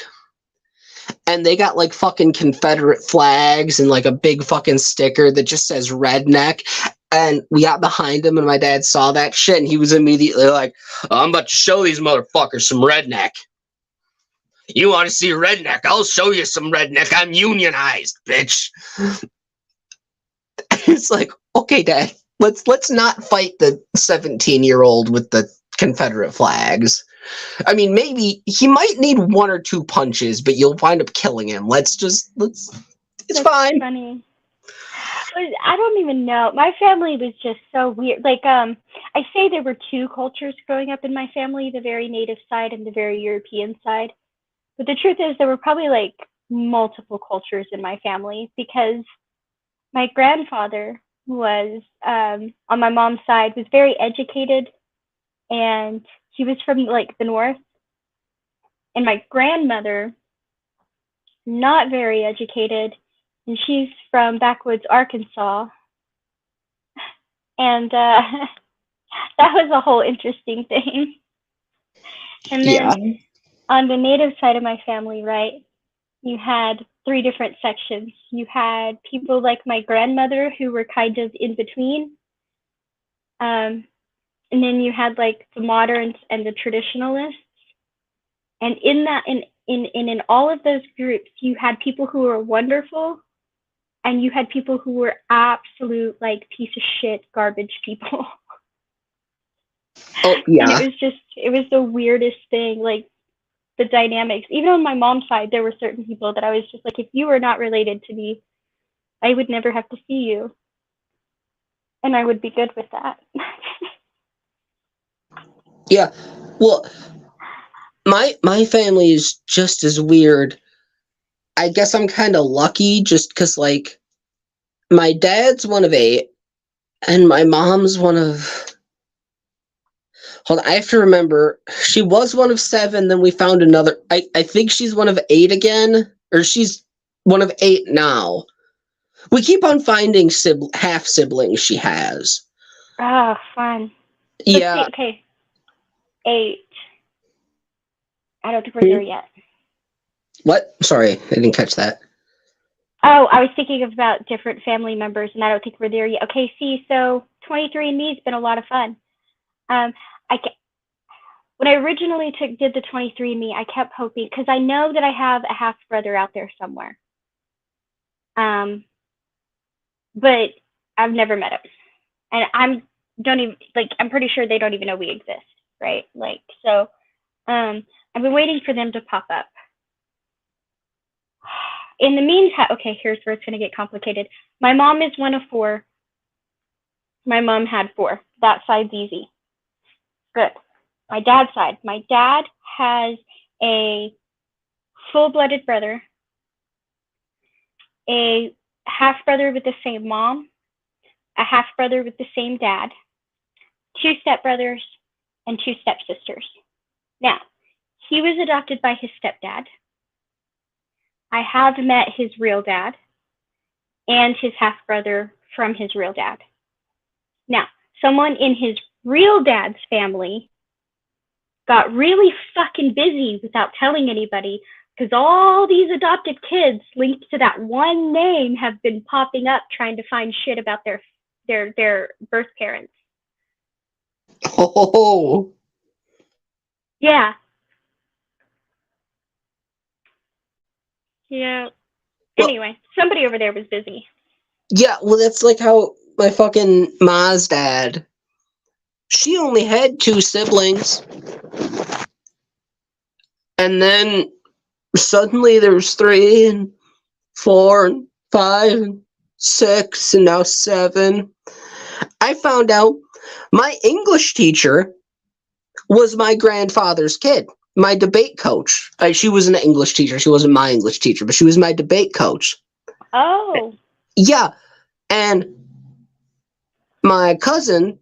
and they got like fucking Confederate flags and like a big fucking sticker that just says redneck. And we got behind him, and my dad saw that shit, and he was immediately like, I'm about to show these motherfuckers some redneck. You want to see redneck? I'll show you some redneck. I'm unionized, bitch. It's like, okay, Dad, let's not fight the 17-year-old with the Confederate flags. I mean, maybe he might need one or two punches, but you'll wind up killing him. It's That's fine. funny. I don't even know. My family was just so weird. Like, I say there were two cultures growing up in my family, the very native side and the very European side. But the truth is there were probably like multiple cultures in my family, because my grandfather was, on my mom's side, was very educated, and he was from like the north. And my grandmother, not very educated, and she's from backwoods Arkansas. And that was a whole interesting thing. And then on the native side of my family, right, you had three different sections. You had people like my grandmother who were kind of in between. And then you had like the moderns and the traditionalists. And in that, in all of those groups, you had people who were wonderful, and you had people who were absolute like piece of shit garbage people. Oh yeah. And it was the weirdest thing, like the dynamics. Even on my mom's side, there were certain people that I was just like, if you were not related to me, I would never have to see you. And I would be good with that. Yeah. Well, my family is just as weird. I guess I'm kind of lucky just because, like, my dad's one of 8, and my mom's one of... Hold on, I have to remember. She was one of 7, then we found another... I think she's one of 8 again, or she's one of 8 now. We keep on finding half-siblings she has. Oh, fun. Yeah. Okay. 8. I don't think we're there yet. What? Sorry, I didn't catch that. Oh, I was thinking about different family members, and I don't think we're there yet. Okay, see, so 23andMe has been a lot of fun. When I originally did the 23andMe, I kept hoping, because I know that I have a half brother out there somewhere. But I've never met him, and I'm pretty sure they don't even know we exist, right? Like, so, I've been waiting for them to pop up. In the meantime, okay, here's where it's going to get complicated. My mom is one of 4. My mom had 4. That side's easy. Good. My dad's side. My dad has a full-blooded brother, a half-brother with the same mom, a half-brother with the same dad, 2 stepbrothers, and 2 stepsisters. Now, he was adopted by his stepdad. I have met his real dad and his half-brother from his real dad. Now, someone in his real dad's family got really fucking busy without telling anybody, because all these adopted kids linked to that one name have been popping up trying to find shit about their birth parents. Oh. Yeah. Yeah. Anyway, somebody over there was busy. Yeah, well, that's like how my fucking Ma's dad, she only had 2 siblings. And then suddenly there's 3 and 4 and 5 and 6 and now 7. I found out my English teacher was my grandfather's kid, my debate coach. She was an English teacher. She wasn't my English teacher, but she was my debate coach. Oh. Yeah. And my cousin,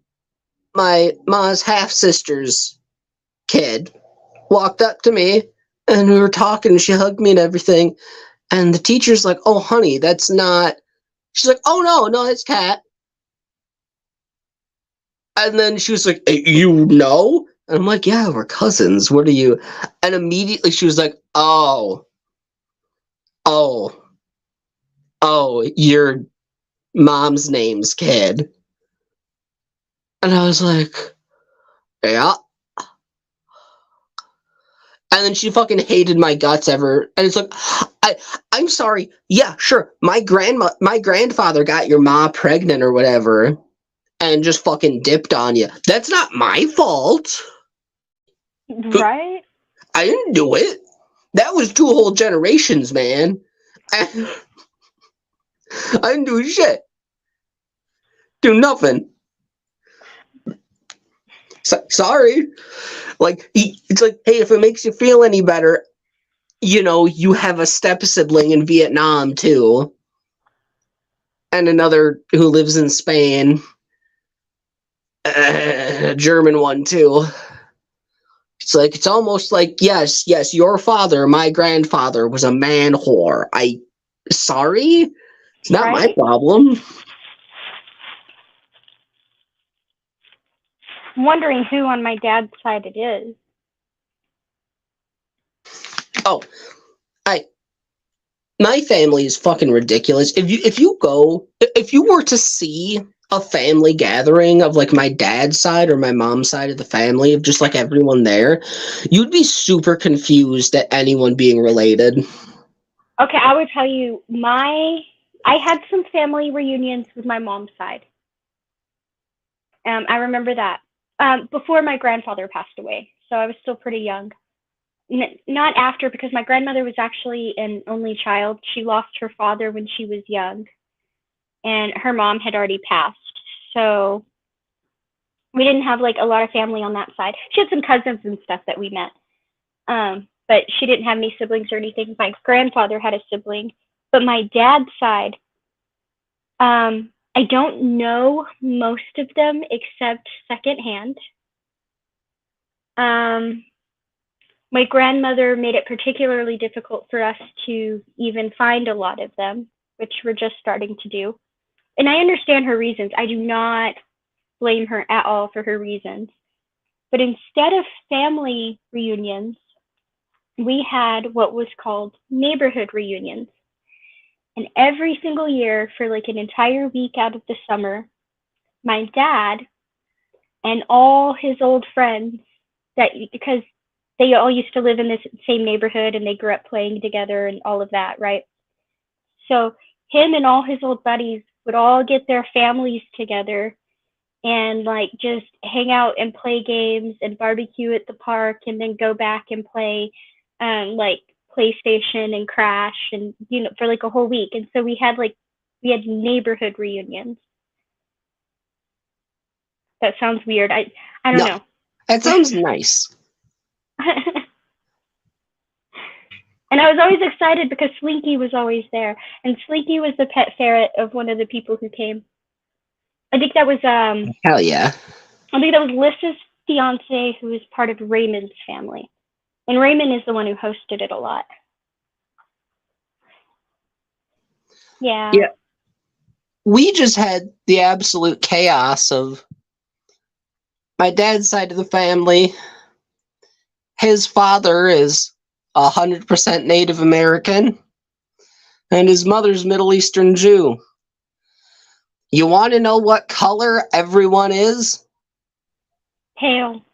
my Ma's half-sister's kid, walked up to me, and we were talking, and she hugged me and everything. And the teacher's like, oh, honey, that's not... She's like, oh, no, it's Kat. And then she was like, you know? And I'm like, yeah, we're cousins. What are you? And immediately she was like, oh, oh, oh, your mom's name's Kid. And I was like, yeah. And then she fucking hated my guts ever. And it's like, I'm sorry. Yeah, sure. My grandfather got your ma pregnant or whatever and just fucking dipped on you. That's not my fault. Right? I didn't do it. That was 2 whole generations, man. And I didn't do shit. Do nothing. Sorry. Like, it's like, hey, if it makes you feel any better, you know, you have a step sibling in Vietnam too, and another who lives in Spain, a German one too. It's like, it's almost like, yes, your father, my grandfather, was a man whore. Sorry, it's not my Right? problem. I'm wondering who on my dad's side it is. Oh, my family is fucking ridiculous. If you were to see a family gathering of like my dad's side or my mom's side of the family, of just like everyone there, you'd be super confused at anyone being related. Okay, I would tell you I had some family reunions with my mom's side. I remember that. Before my grandfather passed away, so I was still pretty young. Not after, because my grandmother was actually an only child. She lost her father when she was young, and her mom had already passed. So we didn't have like a lot of family on that side. She had some cousins and stuff that we met, but she didn't have any siblings or anything. My grandfather had a sibling, but my dad's side, I don't know most of them except secondhand. My grandmother made it particularly difficult for us to even find a lot of them, which we're just starting to do. And I understand her reasons. I do not blame her at all for her reasons. But instead of family reunions, we had what was called neighborhood reunions. And every single year for like an entire week out of the summer, my dad and all his old friends, that because they all used to live in this same neighborhood and they grew up playing together and all of that, right? So him and all his old buddies would all get their families together and like just hang out and play games and barbecue at the park and then go back and play like PlayStation and Crash and for like a whole week. And so we had neighborhood reunions. That sounds weird. I don't No, know. that sounds nice. And I was always excited because Slinky was always there. And Slinky was the pet ferret of one of the people who came. I think that was Hell yeah. Lys's fiance, who is part of Raymond's family. And Raymond is the one who hosted it a lot. Yeah. Yeah. We just had the absolute chaos of my dad's side of the family. His father is 100% Native American, and his mother's Middle Eastern Jew. You want to know what color everyone is? Pale.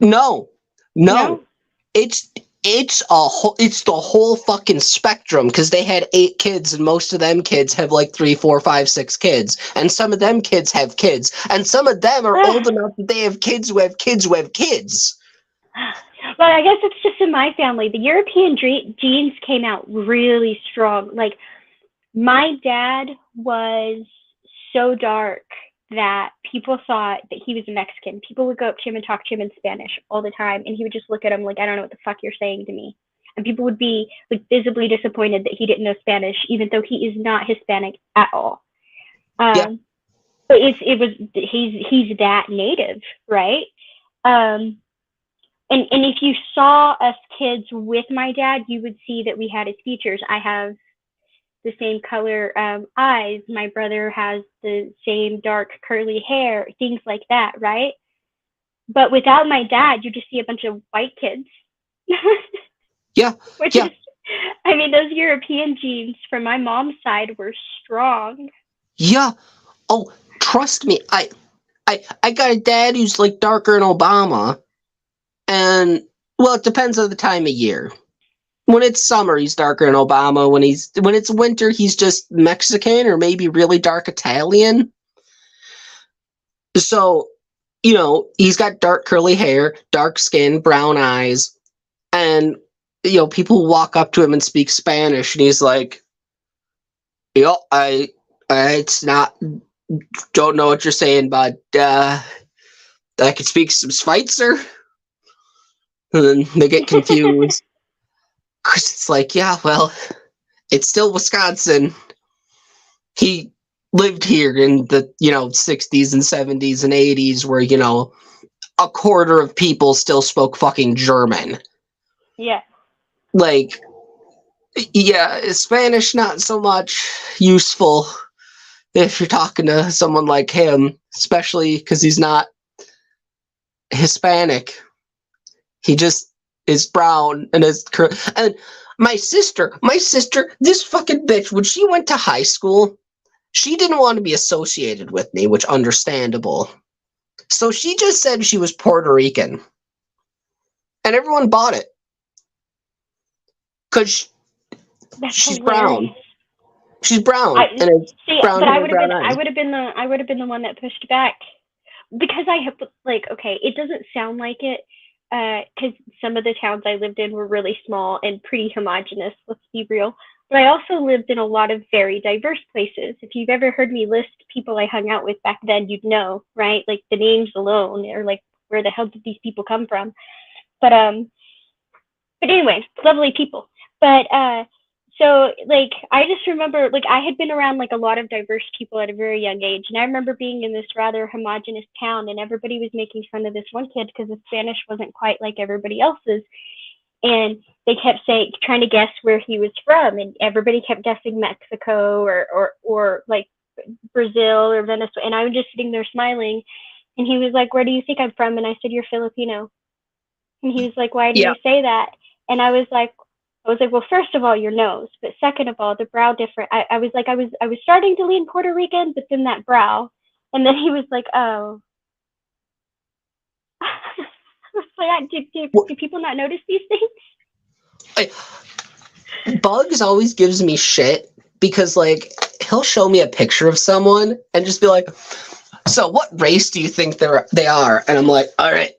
No. No? It's the whole fucking spectrum, because they had 8 kids and most of them kids have like 3, 4, 5, 6 kids, and some of them kids have kids, and some of them are old enough that they have kids who have kids who have kids. Well, I guess it's just in my family. The European genes came out really strong. Like, my dad was so dark that people thought that he was a Mexican. People would go up to him and talk to him in Spanish all the time, and he would just look at him like, I don't know what the fuck you're saying to me. And people would be like visibly disappointed that he didn't know Spanish, even though he is not Hispanic at all. Yeah. But he's that native, right? And if you saw us kids with my dad, you would see that we had his features. I have the same color eyes. My brother has the same dark curly hair, things like that, right? But without my dad, you just see a bunch of white kids. Yeah, Which yeah, is, I mean, those European genes from my mom's side were strong. yeah. Oh, trust me, I got a dad who's like darker than Obama, and well, it depends on the time of year. When it's summer, he's darker than Obama. When it's winter, he's just Mexican or maybe really dark Italian. So, he's got dark curly hair, dark skin, brown eyes, and people walk up to him and speak Spanish, and he's like, it's not, don't know what you're saying, but I could speak some Schweitzer." And then they get confused because it's like, yeah, well, it's still Wisconsin. He lived here in the 60s and 70s and 80s where a quarter of people still spoke fucking German. Yeah. Like, yeah, Spanish not so much useful if you're talking to someone like him, especially because he's not Hispanic. He just is brown and and my sister, this fucking bitch, when she went to high school, she didn't want to be associated with me, which understandable. So she just said she was Puerto Rican. And everyone bought it. Because she's brown. She's brown. And it's brown but hair, brown eyes. I would have been the one that pushed back. Because I have, like, okay, it doesn't sound like it, because some of the towns I lived in were really small and pretty homogenous, let's be real. But I also lived in a lot of very diverse places. If you've ever heard me list people I hung out with back then, you'd know, right? Like the names alone, or like where the hell did these people come from? But anyway, lovely people. But so like I just remember, like, I had been around like a lot of diverse people at a very young age, and I remember being in this rather homogenous town, and everybody was making fun of this one kid because his Spanish wasn't quite like everybody else's. And they kept trying to guess where he was from, and everybody kept guessing Mexico or like Brazil or Venezuela. And I was just sitting there smiling, and he was like, "Where do you think I'm from?" And I said, "You're Filipino." And he was like, "Why do you say that?" And I was like, "Well, first of all, your nose, but second of all, the brow different." I was like, I was starting to lean Puerto Rican, but then that brow, and then he was like, "Oh." Like, do people not notice these things? Bugs always gives me shit because, like, he'll show me a picture of someone and just be like, "So what race do you think they are?" And I'm like, "All right,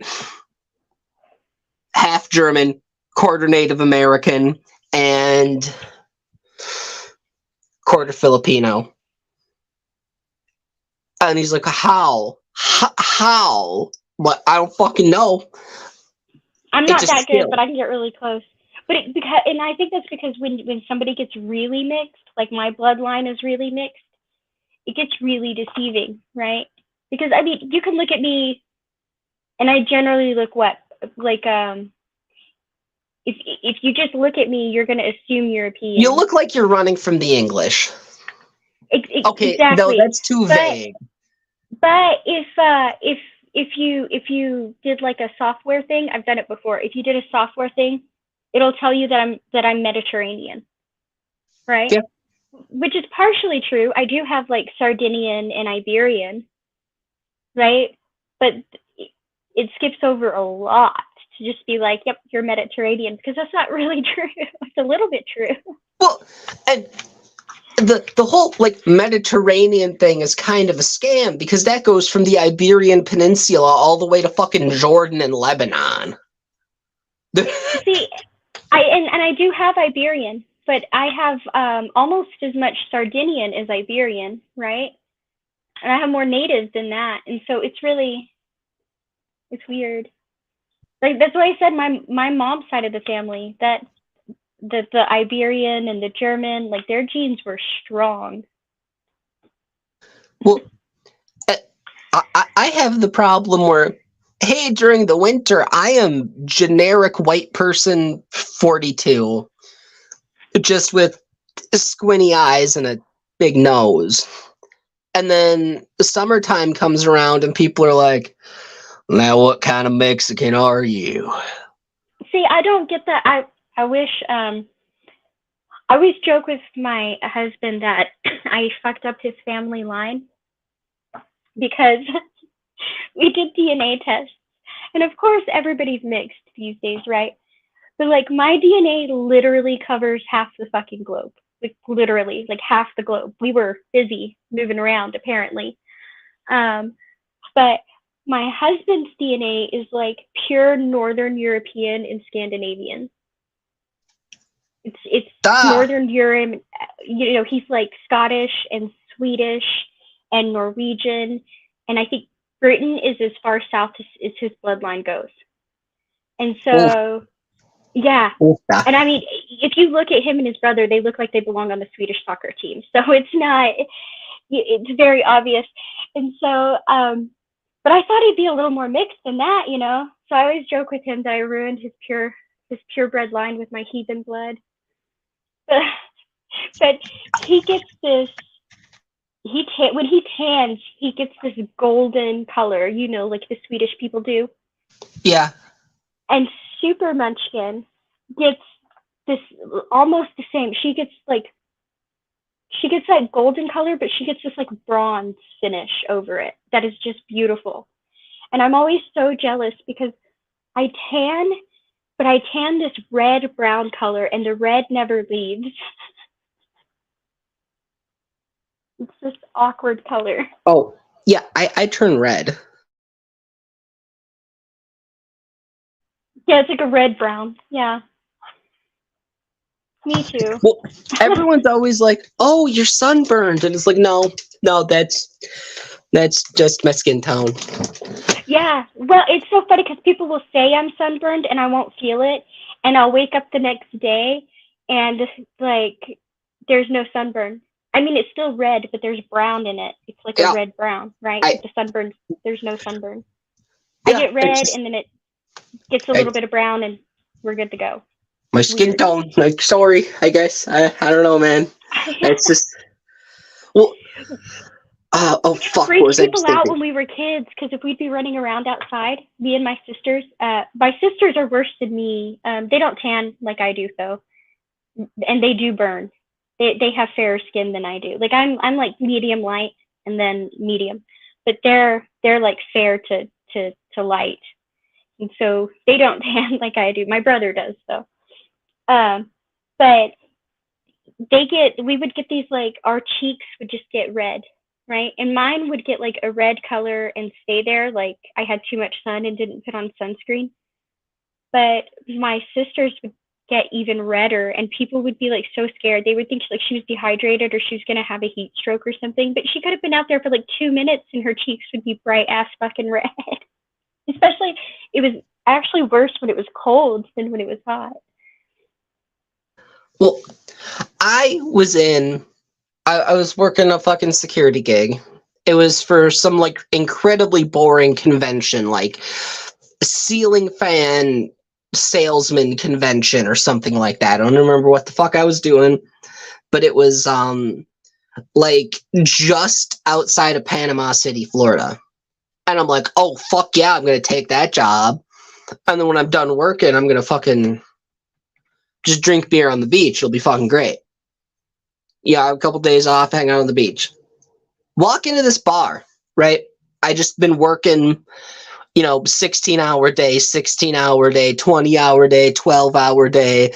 half German, quarter Native American, and quarter Filipino." And he's like, "How? How?" But I don't fucking know. I'm not that good, but I can get really close. But and I think that's because when somebody gets really mixed, like my bloodline is really mixed, it gets really deceiving, right? Because I mean, you can look at me, and I generally look like if you just look at me, you're gonna assume European. You look like you're running from the English. Okay, exactly. No, that's too vague. But if you did like a software thing, I've done it before. If you did a software thing, it'll tell you that I'm Mediterranean, right? Yeah. Which is partially true. I do have like Sardinian and Iberian, right? But it skips over a lot to just be like, "Yep, you're Mediterranean," because that's not really true. It's a little bit true. Well, and the whole like Mediterranean thing is kind of a scam because that goes from the Iberian Peninsula all the way to fucking Jordan and Lebanon. See, I do have Iberian, but I have almost as much Sardinian as Iberian, right? And I have more natives than that, and so it's weird. Like that's why I said my mom's side of the family, that the Iberian and the German, like their genes were strong. Well, I have the problem where, hey, during the winter, I am generic white person 42, just with squinty eyes and a big nose. And then the summertime comes around and people are like, now what kind of Mexican are you? See, I don't get that. I wish I always joke with my husband that I fucked up his family line because we did DNA tests. And of course everybody's mixed these days, right? But like my DNA literally covers half the fucking globe. Like literally, like half the globe. We were busy moving around apparently. But my husband's DNA is like pure Northern European and Scandinavian. It's Northern Europe. You know, he's like Scottish and Swedish and Norwegian, and I think Britain is as far south as his bloodline goes. And so, yeah. And I mean, if you look at him and his brother, they look like they belong on the Swedish soccer team. So it's very obvious. And so, but I thought he'd be a little more mixed than that, you know? So I always joke with him that I ruined his purebred line with my heathen blood. But he gets this, when he tans, he gets this golden color, you know, like the Swedish people do. Yeah. And Super Munchkin gets this almost the same. She gets that golden color, but she gets this like bronze finish over it that is just beautiful. And I'm always so jealous because I tan, but I tan this red brown color and the red never leaves. It's this awkward color. Oh, yeah, I turn red. Yeah, it's like a red brown. Yeah. Me too. Well, everyone's always like, "Oh, you're sunburned," and it's like, no, that's just my skin tone. Yeah, well, it's so funny because people will say I'm sunburned and I won't feel it, and I'll wake up the next day and like there's no sunburn. I mean, it's still red, but there's brown in it. It's like a red brown, right? The sunburn, there's no sunburn. I get red, and then it gets a little bit of brown, and we're good to go. My skin tone, like, sorry, I guess. I don't know, man. It's just, well, oh fuck. Freaked people out when we were kids, because if we'd be running around outside, me and my sisters are worse than me. They don't tan like I do, though, and they do burn. They have fairer skin than I do. Like I'm like medium light and then medium, but they're like fair to light, and so they don't tan like I do. My brother does though. But we would get these, like, our cheeks would just get red, right? And mine would get like a red color and stay there, like I had too much sun and didn't put on sunscreen. But my sisters would get even redder, and people would be like so scared. They would think like she was dehydrated or she was gonna have a heat stroke or something. But she could have been out there for like 2 minutes and her cheeks would be bright ass fucking red. Especially, it was actually worse when it was cold than when it was hot. Well, I was working a fucking security gig. It was for some like incredibly boring convention, like ceiling fan salesman convention or something like that. I don't remember what the fuck I was doing, but it was like just outside of Panama City, Florida. And I'm like, oh fuck yeah, I'm gonna take that job. And then when I'm done working, I'm gonna fucking just drink beer on the beach. It'll be fucking great. Yeah, I have a couple days off, hang out on the beach. Walk into this bar, right? I just been working, 16-hour day, 16-hour day, 20-hour day, 12-hour day,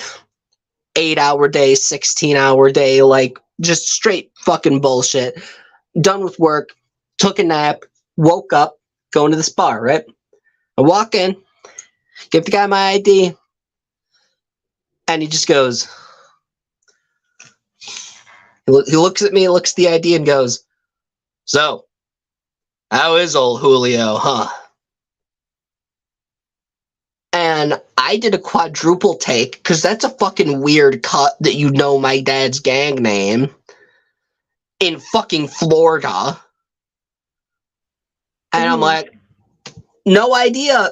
8-hour day, 16-hour day, like just straight fucking bullshit. Done with work, took a nap, woke up, going to this bar, right? I walk in, give the guy my ID, and he just goes, he looks at me, looks at the ID, and goes, so, how is old Julio, huh? And I did a quadruple take, because that's a fucking weird cut that my dad's gang name in fucking Florida. And I'm like, no idea.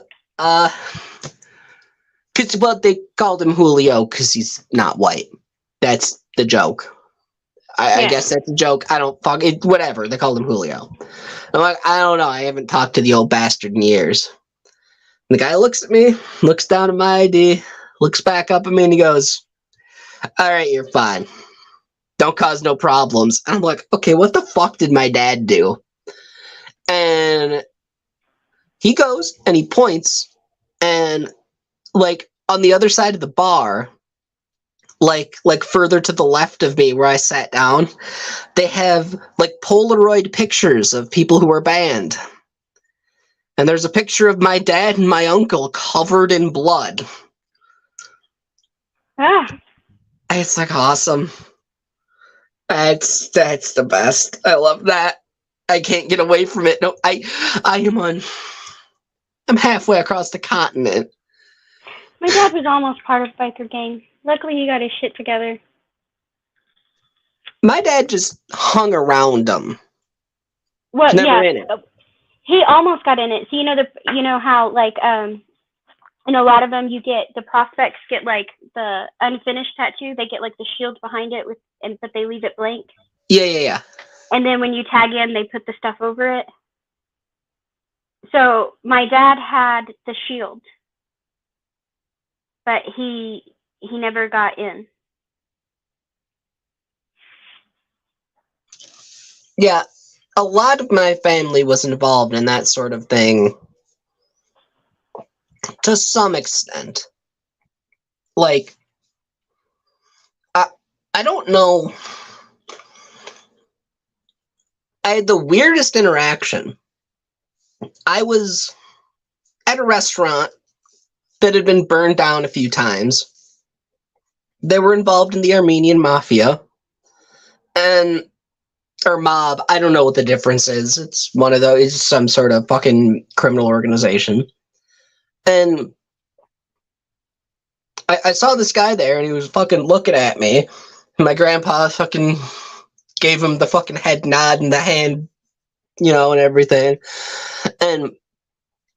Because, well, they called him Julio because he's not white. That's the joke. I guess that's a joke. I don't fuck it. Whatever. They called him Julio. I'm like, I don't know. I haven't talked to the old bastard in years. The guy looks at me, looks down at my ID, looks back up at me, and he goes, "All right, you're fine. Don't cause no problems." And I'm like, okay, what the fuck did my dad do? And he goes and he points, and like on the other side of the bar, like further to the left of me where I sat down, they have like Polaroid pictures of people who were banned. And there's a picture of my dad and my uncle covered in blood. Ah. It's like awesome. That's the best. I love that. I can't get away from it. No, I'm halfway across the continent. My dad was almost part of biker gang. Luckily, he got his shit together. My dad just hung around them. Well, Never in it. He almost got in it. So you know how like in a lot of them you get the prospects get like the unfinished tattoo. They get like the shield behind it but they leave it blank. Yeah. And then when you tag in, they put the stuff over it. So my dad had the shield, but he never got in. Yeah, a lot of my family was involved in that sort of thing to some extent. Like, I don't know. I had the weirdest interaction. I was at a restaurant that had been burned down a few times. They were involved in the Armenian mafia. Or mob. I don't know what the difference is. It's one of those, it's some sort of fucking criminal organization. And I saw this guy there, and he was fucking looking at me. My grandpa fucking gave him the fucking head nod and the hand, and everything. And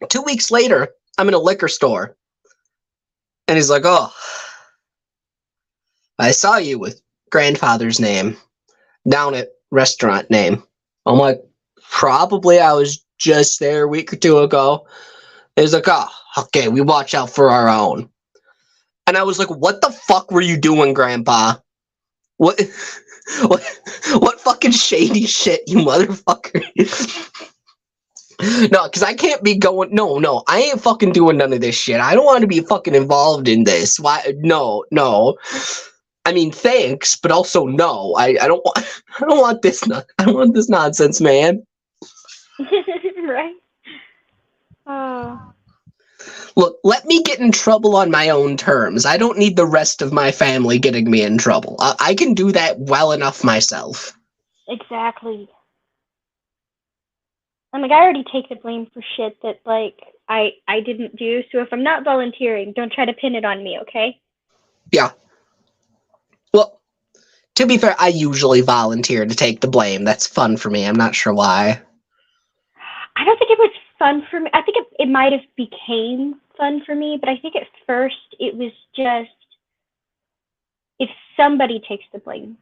2 weeks later, I'm in a liquor store. And he's like, "Oh, I saw you with grandfather's name down at restaurant name." I'm like, "Probably. I was just there a week or two ago." He's like, "Oh, okay, we watch out for our own." And I was like, "What the fuck were you doing, Grandpa? What what fucking shady shit, you motherfucker?" No, because I can't be going. No, I ain't fucking doing none of this shit. I don't want to be fucking involved in this. Why? No. I mean, thanks, but also no. I don't want. I don't want this. I don't want this nonsense, man. Right? Oh. Look, let me get in trouble on my own terms. I don't need the rest of my family getting me in trouble. I can do that well enough myself. Exactly. I'm like, I already take the blame for shit that like I didn't do. So if I'm not volunteering, don't try to pin it on me, okay? Yeah. Well, to be fair, I usually volunteer to take the blame. That's fun for me. I'm not sure why. I don't think it was fun for me. I think it might have became fun for me, but I think at first it was just if somebody takes the blame,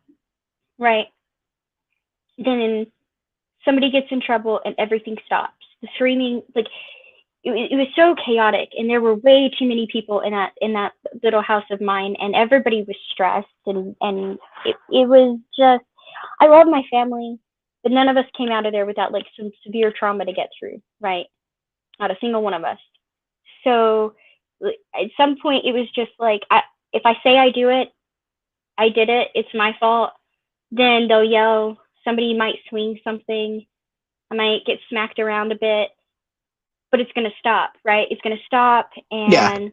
right? Then somebody gets in trouble and everything stops. The screaming, like it was so chaotic, and there were way too many people in that little house of mine, and everybody was stressed, and it was just. I love my family, but none of us came out of there without like some severe trauma to get through, right? Not a single one of us. So at some point, it was just like, if I say I do it, I did it. It's my fault. Then they'll yell. Somebody might swing something. I might get smacked around a bit, but it's going to stop, right? It's going to stop, and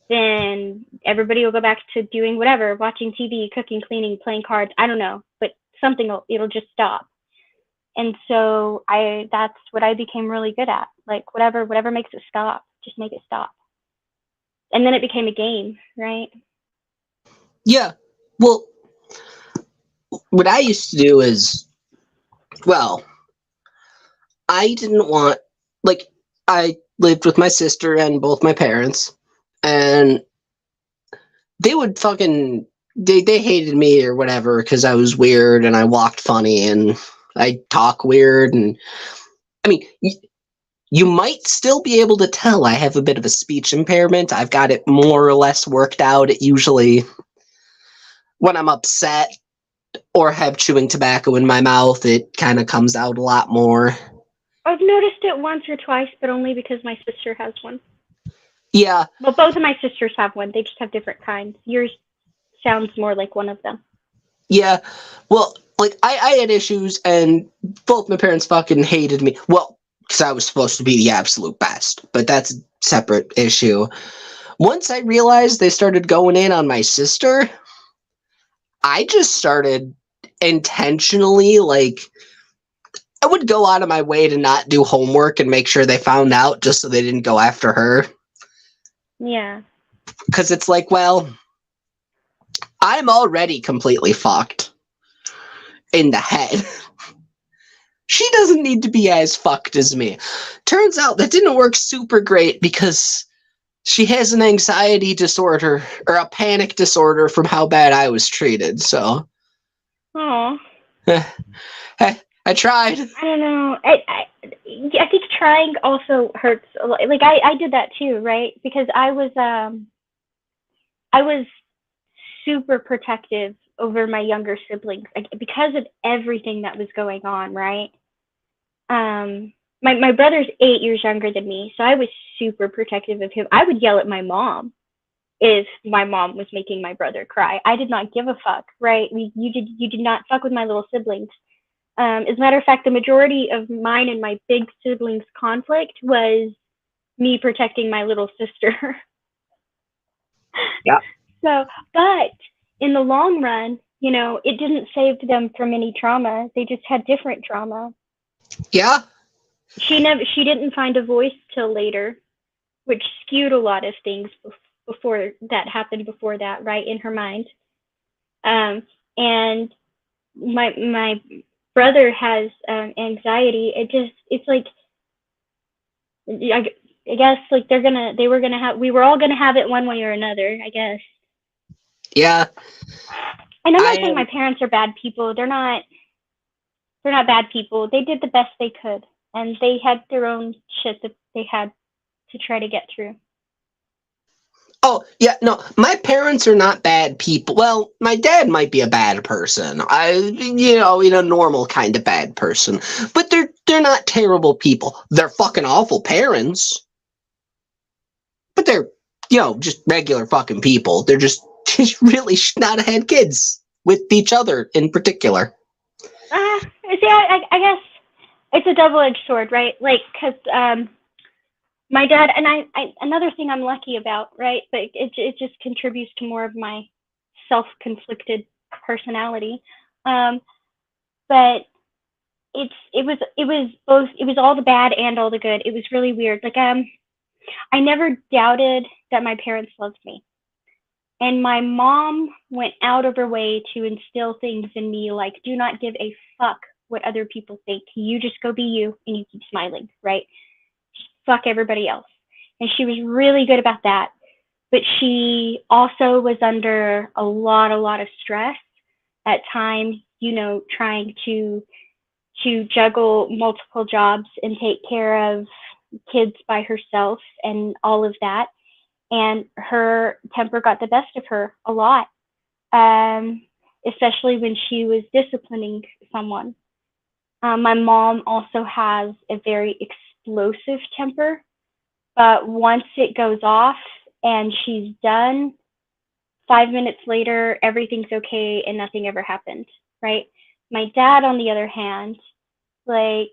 then everybody will go back to doing whatever, watching TV, cooking, cleaning, playing cards. I don't know, but it'll just stop. And so that's what I became really good at. Like whatever makes it stop, just make it stop. And then it became a game, right? Yeah. Well, what I used to do is, well, I didn't want, like, I lived with my sister and both my parents, and they would fucking they hated me or whatever because I was weird and I walked funny and I talk weird. And I mean, you might still be able to tell I have a bit of a speech impairment. I've got it more or less worked out. It usually, when I'm upset or have chewing tobacco in my mouth, it kind of comes out a lot more. I've noticed it once or twice, but only because my sister has one. Yeah, Well, both of my sisters have one. They just have different kinds. Yours sounds more like one of them. yeah. Well, like I had issues and both my parents fucking hated me. Well, because I was supposed to be the absolute best, but that's a separate issue. Once I realized they started going in on my sister, I just started intentionally, like, I would go out of my way to not do homework and make sure they found out just so they didn't go after her. Yeah. Because it's like, well, I'm already completely fucked in the head. She doesn't need to be as fucked as me. Turns out that didn't work super great because she has an anxiety disorder or a panic disorder from how bad I was treated. So, Oh. I tried. I don't know. I think trying also hurts a lot. Like I did that too, right? Because I was super protective over my younger siblings, like, because of everything that was going on, right? My brother's 8 years younger than me, so I was super protective of him. I would yell at my mom if my mom was making my brother cry. I did not give a fuck, right? You did not fuck with my little siblings. As a matter of fact, the majority of mine and my big siblings' conflict was me protecting my little sister. Yeah. So, but in the long run, it didn't save them from any trauma. They just had different trauma. Yeah. She didn't find a voice till later, which skewed a lot of things before that happened. Before that, right, in her mind. And my brother has anxiety. It's like, I guess, like we were all gonna have it one way or another, I guess. Yeah. And I'm not I saying my parents are bad people. They're not bad people. They did the best they could, and they had their own shit that they had to try to get through. Oh, yeah, no, my parents are not bad people. Well, my dad might be a bad person. In a normal kind of bad person. But they're not terrible people. They're fucking awful parents. But they're, just regular fucking people. They're just really not had kids with each other in particular. See, I guess it's a double-edged sword, right? Like, because my dad and I another thing I'm lucky about, right? But it just contributes to more of my self-conflicted personality. But it was all the bad and all the good. It was really weird. Like, I never doubted that my parents loved me. And my mom went out of her way to instill things in me like, do not give a fuck what other people think. You just go be you and you keep smiling, right? Fuck everybody else. And she was really good about that. But she also was under a lot of stress at times, trying to juggle multiple jobs and take care of kids by herself and all of that. And her temper got the best of her a lot, especially when she was disciplining someone. My mom also has a very explosive temper, but once it goes off and she's done, 5 minutes later, everything's okay and nothing ever happened, right? My dad, on the other hand, like,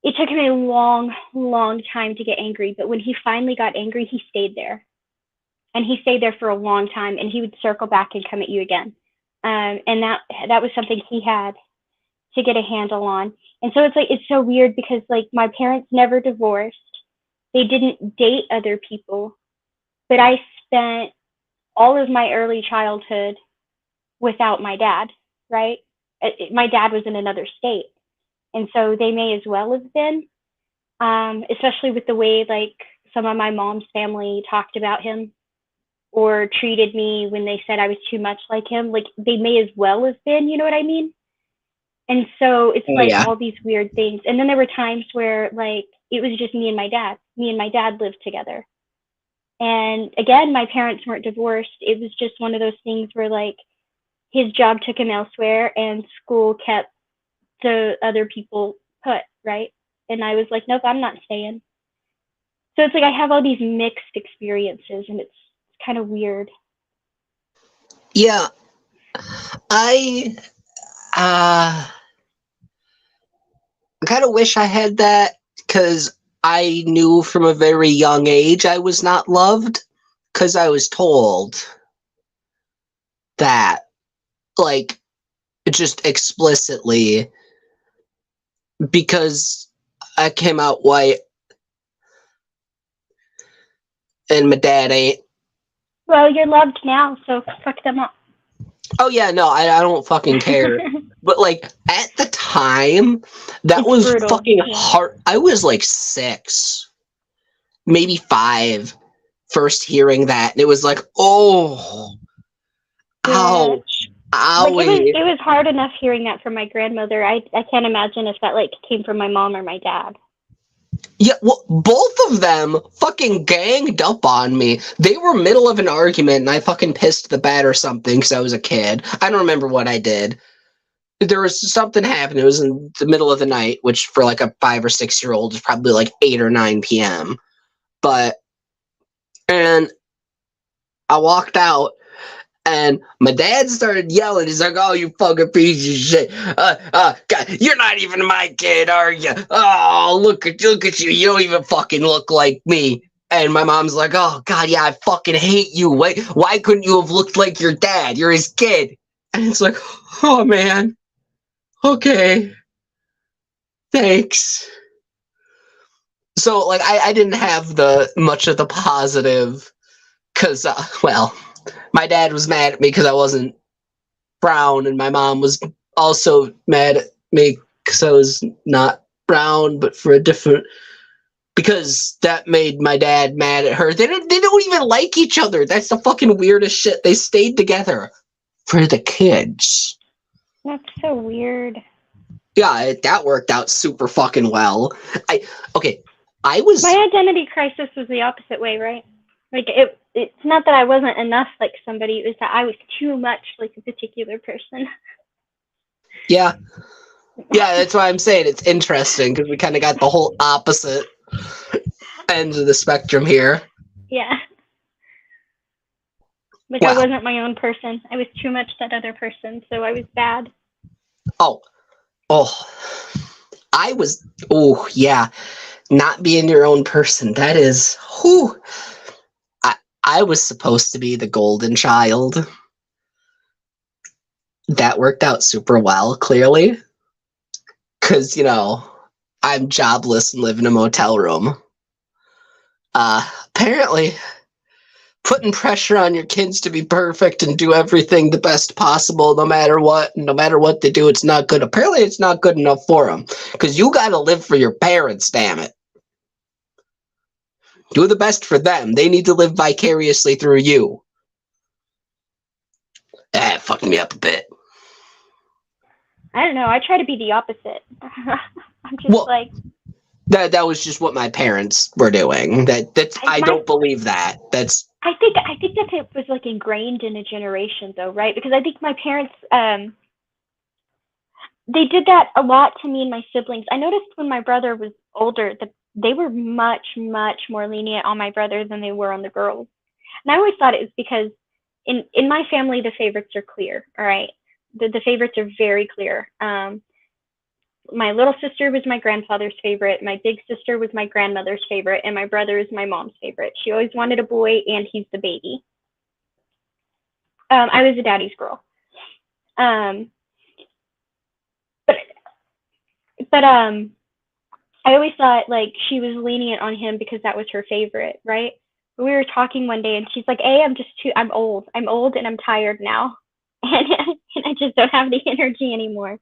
it took him a long time to get angry, but when he finally got angry, he stayed there. And he stayed there for a long time, and he would circle back and come at you again. And that was something he had to get a handle on. And so it's so weird because, like, my parents never divorced. They didn't date other people, but I spent all of my early childhood without my dad, right? My dad was in another state. And so they may as well have been, especially with the way, like, some of my mom's family talked about him, or treated me when they said I was too much like him. Like, they may as well have been, you know what I mean? And so it's Oh, like yeah. all these weird things. And then there were times where, like, it was just me and my dad. Me and my dad lived together. And again, my parents weren't divorced. It was just one of those things where, like, his job took him elsewhere and school kept the other people put, right? And I was like, nope, I'm not staying. So it's like I have all these mixed experiences, and it's kind of weird. Yeah. I kind of wish I had that, because I knew from a very young age I was not loved, because I was told that, like, just explicitly, because I came out white and my dad ain't. Well, you're loved now, so fuck them up. Oh yeah, no, I don't fucking care. But like at the time, that It's was brutal. fucking Yeah. hard. I was like 6, maybe 5, first hearing that, and it was like, oh, Yeah. ouch, Like, owie. it was hard enough hearing that from my grandmother. I can't imagine if that, like, came from my mom or my dad. Yeah, well, both of them fucking ganged up on me. They were middle of an argument, and I fucking pissed the bed or something because I was a kid. I don't remember what I did. There was something happened. It was in the middle of the night, which for like a 5 or 6 year old is probably like 8 or 9 p.m. And I walked out, and my dad started yelling. He's like, "Oh, you fucking piece of shit! God, you're not even my kid, are you? Oh, look at you! You don't even fucking look like me." And my mom's like, "Oh God, yeah, I fucking hate you. Why couldn't you have looked like your dad? You're his kid." And it's like, "Oh man, okay, thanks." So like, I didn't have the much of the positive, because well, my dad was mad at me because I wasn't brown, and my mom was also mad at me because I was not brown, but for a different, because that made my dad mad at her. They don't even like each other. That's the fucking weirdest shit. They stayed together for the kids. That's so weird. Yeah, that worked out super fucking well. I was My identity crisis was the opposite way, right? Like, it's not that I wasn't enough like somebody, it was that I was too much like a particular person. yeah. Yeah, that's why I'm saying it's interesting, because we kind of got the whole opposite ends of the spectrum here. Yeah. Like, I Well, wasn't my own person. I was too much that other person, so I was bad. oh, oh, oh, yeah, not being your own person. That is, whew. I was supposed to be the golden child. That worked out super well, clearly. Because, I'm jobless and live in a motel room. Apparently, putting pressure on your kids to be perfect and do everything the best possible, no matter what they do, it's not good. Apparently, it's not good enough for them. Because you got to live for your parents, damn it. Do the best for them. They need to live vicariously through you. That fucked me up a bit. I don't know. I try to be the opposite. I'm just Well, like, that was just what my parents were doing. I don't believe that. I think that it was like ingrained in a generation, though, right? Because I think my parents, they did that a lot to me and my siblings. I noticed when my brother was older that they were much, much more lenient on my brother than they were on the girls. And I always thought it was because in my family the favorites are clear. All right, the favorites are very clear. My little sister was my grandfather's favorite. My big sister was my grandmother's favorite, and my brother is my mom's favorite. She always wanted a boy, and he's the baby. I was a daddy's girl. Um, but I always thought like she was lenient on him because that was her favorite, right? We were talking one day, and she's like, "Hey, I'm old. I'm old, and I'm tired now, and I just don't have the energy anymore."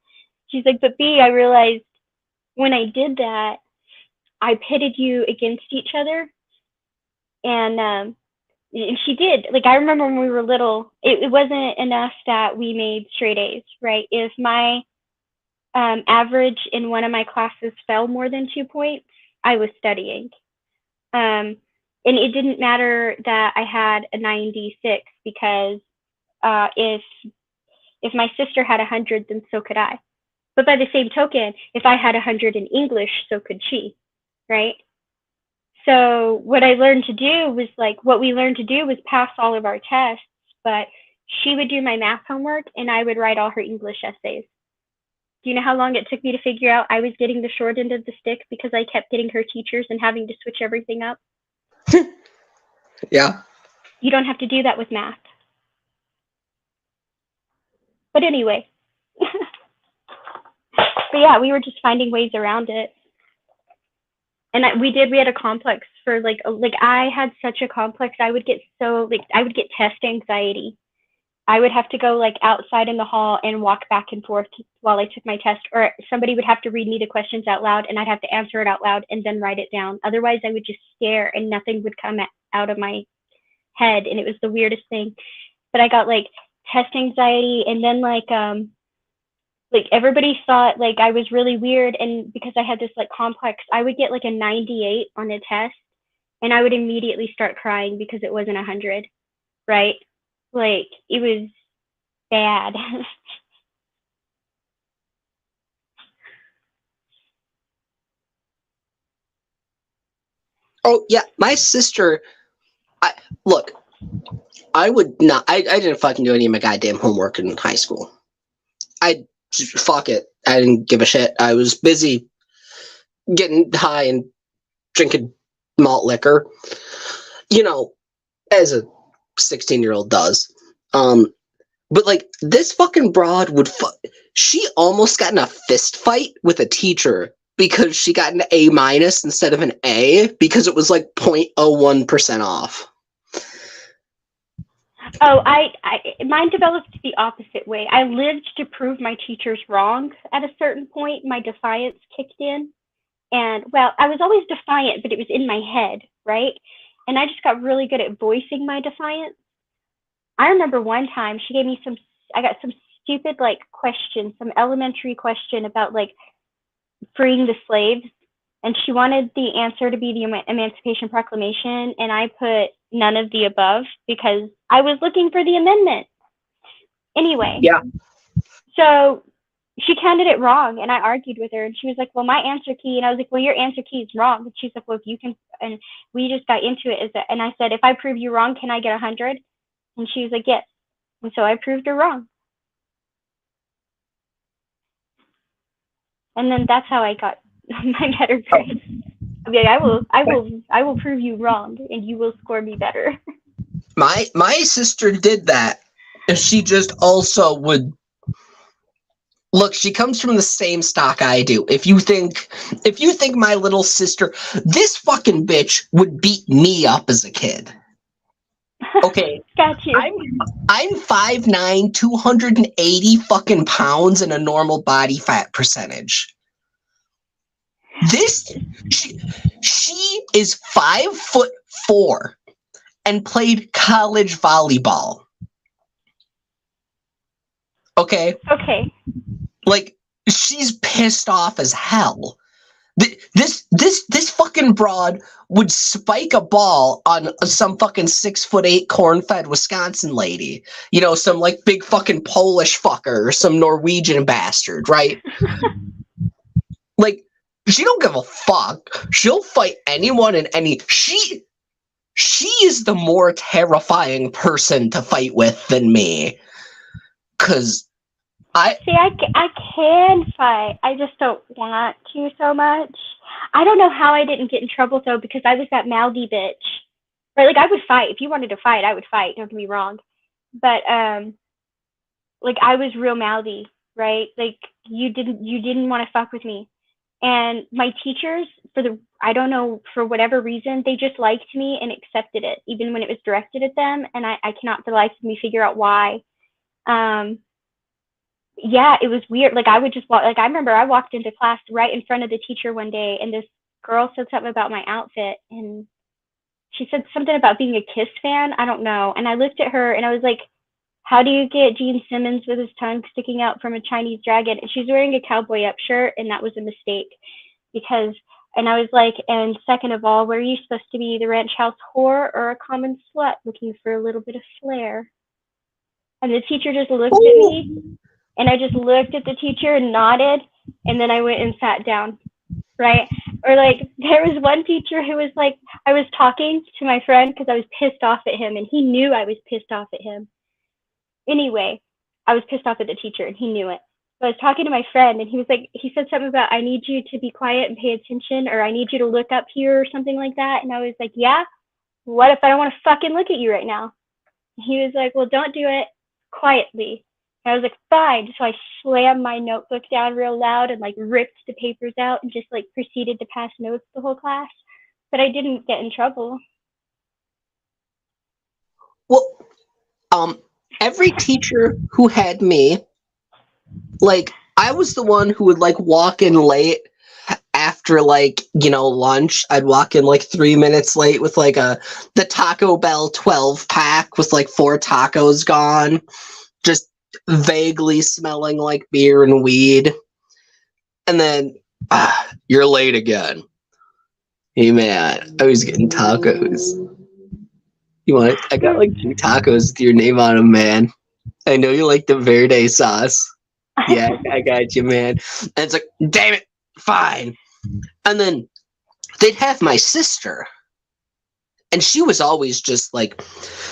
She's like, "But B, I realized when I did that, I pitted you against each other, and And she did. Like, I remember when we were little, it wasn't enough that we made straight A's, right? If my average in one of my classes fell more than 2 points, I was studying. And it didn't matter that I had a 96 because if my sister had 100, then so could I. But by the same token, if I had 100 in English, so could she, right? So what we learned to do was pass all of our tests, but she would do my math homework and I would write all her English essays. Do you know how long it took me to figure out I was getting the short end of the stick because I kept getting her teachers and having to switch everything up? Yeah. You don't have to do that with math. But anyway. But yeah, we were just finding ways around it. And we had a complex for I had such a complex. I would get test anxiety. I would have to go outside in the hall and walk back and forth while I took my test, or somebody would have to read me the questions out loud and I'd have to answer it out loud and then write it down. Otherwise I would just stare and nothing would come out of my head, and it was the weirdest thing. But I got test anxiety, and then everybody thought I was really weird, and because I had this complex, I would get a 98 on a test and I would immediately start crying because it wasn't 100, right? It was bad. Oh yeah, my sister. I didn't fucking do any of my goddamn homework in high school. Fuck it. I didn't give a shit. I was busy getting high and drinking malt liquor, as a 16-year-old does. But this fucking broad she almost got in a fist fight with a teacher because she got an A- instead of an A because it was 0.01% off. Oh, mine developed the opposite way. I lived to prove my teachers wrong. At a certain point, my defiance kicked in. And, well, I was always defiant, but it was in my head, right? And I just got really good at voicing my defiance. I remember one time she gave me I got some stupid, question, some elementary question about, freeing the slaves. And she wanted the answer to be the Emancipation Proclamation, and I put none of the above because I was looking for the amendment. Anyway. Yeah. So she counted it wrong, and I argued with her, and she was like, well, my answer key, and I was like, well, your answer key is wrong. And she's like, well, if you can, and we just got into it, and I said, if I prove you wrong, can I get 100? And she was like, yes. And so I proved her wrong. And then that's how I got my better grades. Okay, I will prove you wrong, and you will score me better. My sister did that, and she just also would. Look, she comes from the same stock I do. If you think my little sister, this fucking bitch would beat me up as a kid. Okay. Got you. I'm 5'9", 280 fucking pounds and a normal body fat percentage. She is 5'4" and played college volleyball. Okay. Okay. She's pissed off as hell. This fucking broad would spike a ball on some fucking 6'8" corn-fed Wisconsin lady. Some big fucking Polish fucker or some Norwegian bastard, right? She don't give a fuck. She'll fight anyone and any. She is the more terrifying person to fight with than me. 'Cause I can fight. I just don't want to so much. I don't know how I didn't get in trouble though, because I was that mouthy bitch. Right? I would fight. If you wanted to fight, I would fight. Don't get me wrong. But I was real mouthy, right? You didn't want to fuck with me. And my teachers, I don't know, for whatever reason, they just liked me and accepted it, even when it was directed at them. And I cannot for the life of me figure out why. Yeah, it was weird. I would just walk. I remember I walked into class right in front of the teacher one day, and this girl said something about my outfit, and she said something about being a Kiss fan. I don't know. And I looked at her and I was like, how do you get Gene Simmons with his tongue sticking out from a Chinese dragon? And she's wearing a cowboy up shirt, and that was a mistake because. And I was like, and second of all, were you supposed to be the ranch house whore or a common slut looking for a little bit of flair? And the teacher just looked at me, and I just looked at the teacher and nodded, and then I went and sat down, right? Or like, there was one teacher who was like, I was talking to my friend because I was pissed off at him, and he knew I was pissed off at him. Anyway, I was pissed off at the teacher, and he knew it. So I was talking to my friend, and he was like, he said something about, I need you to be quiet and pay attention, or I need you to look up here, or something like that. And I was like, yeah, what if I don't want to fucking look at you right now? And he was like, well, don't do it quietly. And I was like, fine. So I slammed my notebook down real loud and like ripped the papers out and just like proceeded to pass notes the whole class. But I didn't get in trouble. Well, every teacher who had me, like, I was the one who would like walk in late after like, lunch. I'd walk in like 3 minutes late with like the Taco Bell 12 pack with like 4 tacos gone, just vaguely smelling like beer and weed. And then you're late again. Hey man, I was getting tacos. You want it? I got like 2 tacos with your name on them, man. I know you like the verde sauce. Yeah, I got you, man. And it's like, damn it, fine. And then they'd have my sister. And she was always just like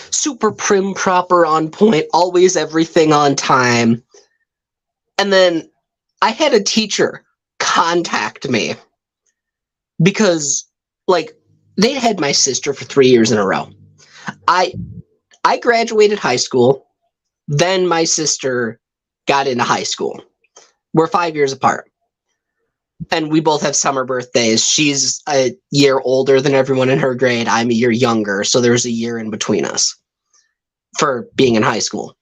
super prim, proper, on point, always everything on time. And then I had a teacher contact me because like they had my sister for 3 years in a row. I graduated high school, then my sister got into high school. We're 5 years apart. And we both have summer birthdays. She's a year older than everyone in her grade. I'm a year younger, so there's a year in between us for being in high school.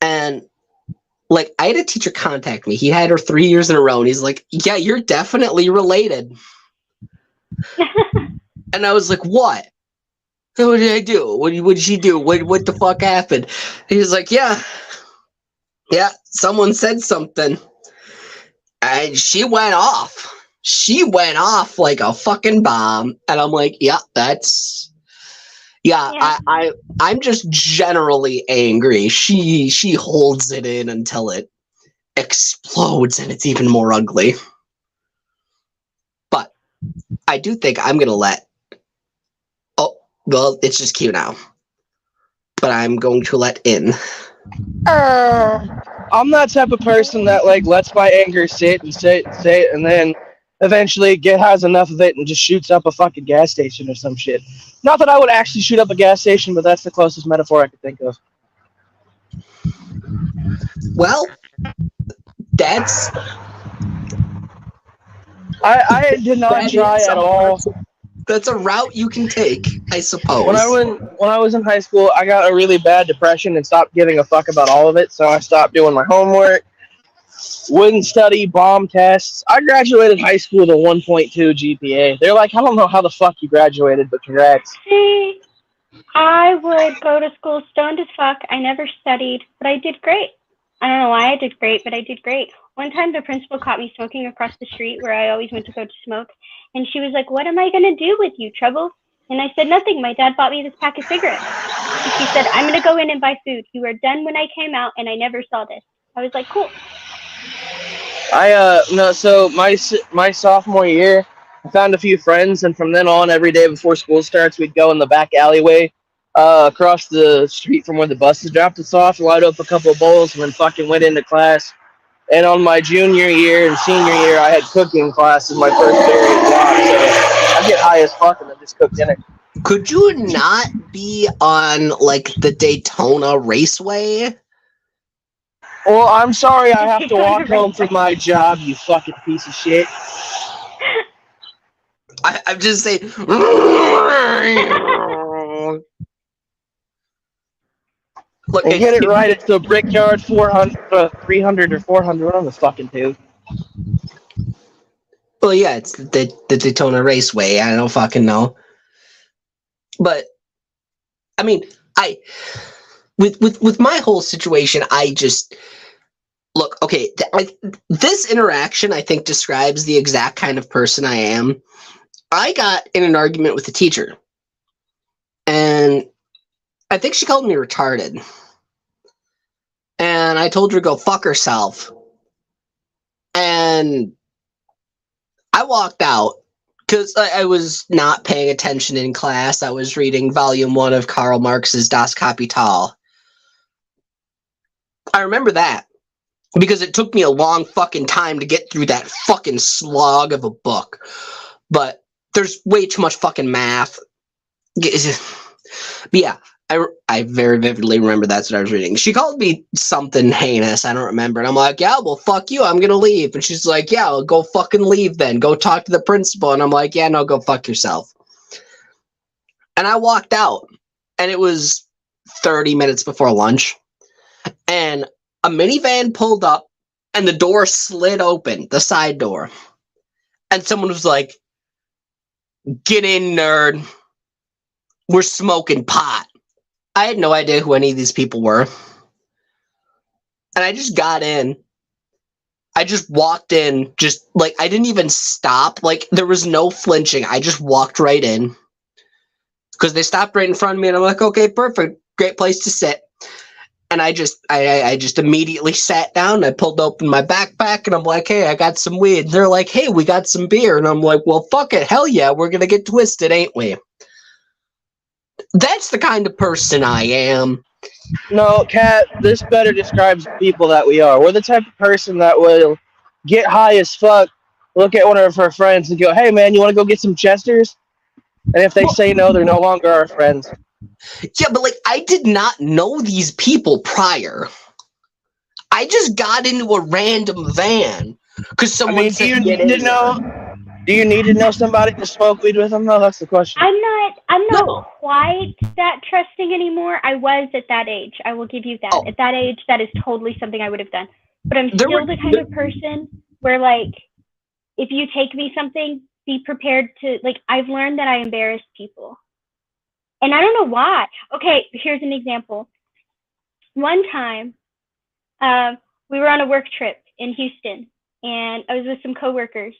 And like I had a teacher contact me. He had her 3 years in a row, and he's like, yeah, you're definitely related. And I was like, what? What did I do? What did she do? What the fuck happened? And he was like, yeah, someone said something. And she went off. She went off like a fucking bomb. And I'm like, yeah, that's... Yeah. I'm just generally angry. She holds it in until it explodes and it's even more ugly. But I do think I'm going to let... Oh, well, it's just cute now. But I'm going to let in... I'm that type of person that like lets my anger sit and sit, and then eventually has enough of it and just shoots up a fucking gas station or some shit. Not that I would actually shoot up a gas station, but that's the closest metaphor I could think of. Well, that's... I did not try at all. That's a route you can take, I suppose. When I was in high school, I got a really bad depression and stopped giving a fuck about all of it, so I stopped doing my homework, wouldn't study, bomb tests. I graduated high school with a 1.2 GPA. They're like, I don't know how the fuck you graduated, but congrats. See, I would go to school stoned as fuck. I never studied, but I did great. I don't know why I did great, but I did great. One time the principal caught me smoking across the street where I always went to go to smoke. And she was like, what am I going to do with you, Trouble? And I said, nothing. My dad bought me this pack of cigarettes. And she said, I'm going to go in and buy food. You were done when I came out, and I never saw this. I was like, cool. So my sophomore year, I found a few friends, and from then on, every day before school starts, we'd go in the back alleyway across the street from where the buses dropped us off, light up a couple of bowls, and then fucking went into class. And on my junior year and senior year, I had cooking classes my first period block, so I get high as fuck and then just cook dinner. Could you not be on, like, the Daytona Raceway? Well, I'm sorry I have to walk home from my job, you fucking piece of shit. I'm just saying... Look, and get it right, it's the Brickyard 400, 300 or 400, one of the fucking two. Well, yeah, it's the Daytona Raceway. I don't fucking know. But I mean, with my whole situation, I just look, okay, this interaction I think describes the exact kind of person I am. I got in an argument with a teacher, and I think she called me retarded. And I told her to go fuck herself. And I walked out because I was not paying attention in class. I was reading volume 1 of Karl Marx's Das Kapital. I remember that because it took me a long fucking time to get through that fucking slog of a book. But there's way too much fucking math. But yeah, I very vividly remember that's what I was reading. She called me something heinous. I don't remember. And I'm like, yeah, well, fuck you. I'm going to leave. And she's like, yeah, well, go fucking leave then. Go talk to the principal. And I'm like, yeah, no, go fuck yourself. And I walked out. And it was 30 minutes before lunch. And a minivan pulled up. And the door slid open, the side door. And someone was like, get in, nerd. We're smoking pot. I had no idea who any of these people were. And I just got in. I just walked in, just like, I didn't even stop. Like, there was no flinching. I just walked right in. Because they stopped right in front of me, and I'm like, okay, perfect. Great place to sit. And I just immediately sat down. I pulled open my backpack, and I'm like, hey, I got some weed. And they're like, hey, we got some beer. And I'm like, well, fuck it. Hell yeah, we're going to get twisted, ain't we? That's the kind of person I am. No, Kat, this better describes the people that we are. We're the type of person that will get high as fuck, look at one of her friends and go, hey, man, you want to go get some Chesters? And if they say no, they're no longer our friends. Yeah, but like, I did not know these people prior. I just got into a random van because someone said, do you need to know somebody to smoke weed with them? No, that's the question. I'm not quite that trusting anymore. I was at that age. I will give you that. Oh. At that age, that is totally something I would have done. But I'm still the kind of person where, like, if you take me something, be prepared to, like, I've learned that I embarrass people. And I don't know why. Okay, here's an example. One time, we were on a work trip in Houston, and I was with some coworkers.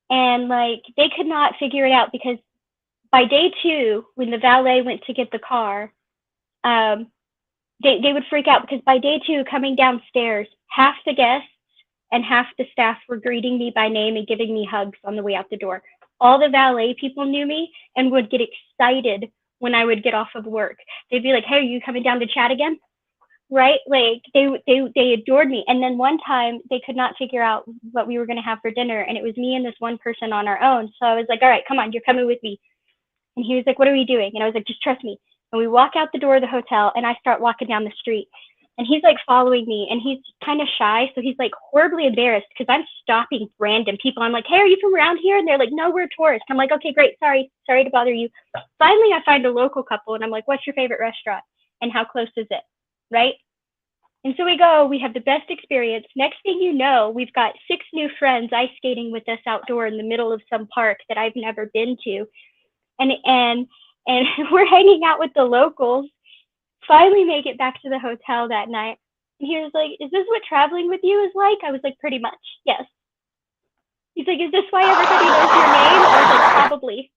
And, like, they could not figure it out because by day 2, when the valet went to get the car, they would freak out because by day 2, coming downstairs, half the guests and half the staff were greeting me by name and giving me hugs on the way out the door. All the valet people knew me and would get excited when I would get off of work. They'd be like, hey, are you coming down to chat again? Right? Like, they adored me. And then one time they could not figure out what we were going to have for dinner. And it was me and this one person on our own. So I was like, all right, come on, you're coming with me. And he was like, what are we doing? And I was like, just trust me. And we walk out the door of the hotel and I start walking down the street. And he's like following me and he's kind of shy. So he's like horribly embarrassed because I'm stopping random people. I'm like, hey, are you from around here? And they're like, no, we're tourists. I'm like, okay, great. Sorry to bother you. Finally, I find a local couple and I'm like, what's your favorite restaurant? And how close is it? Right? And so we go, we have the best experience. Next thing you know, we've got 6 new friends ice skating with us outdoor in the middle of some park that I've never been to. And we're hanging out with the locals. Finally make it back to the hotel that night. And he was like, is this what traveling with you is like? I was like, pretty much, yes. He's like, is this why everybody knows your name? I was like, probably.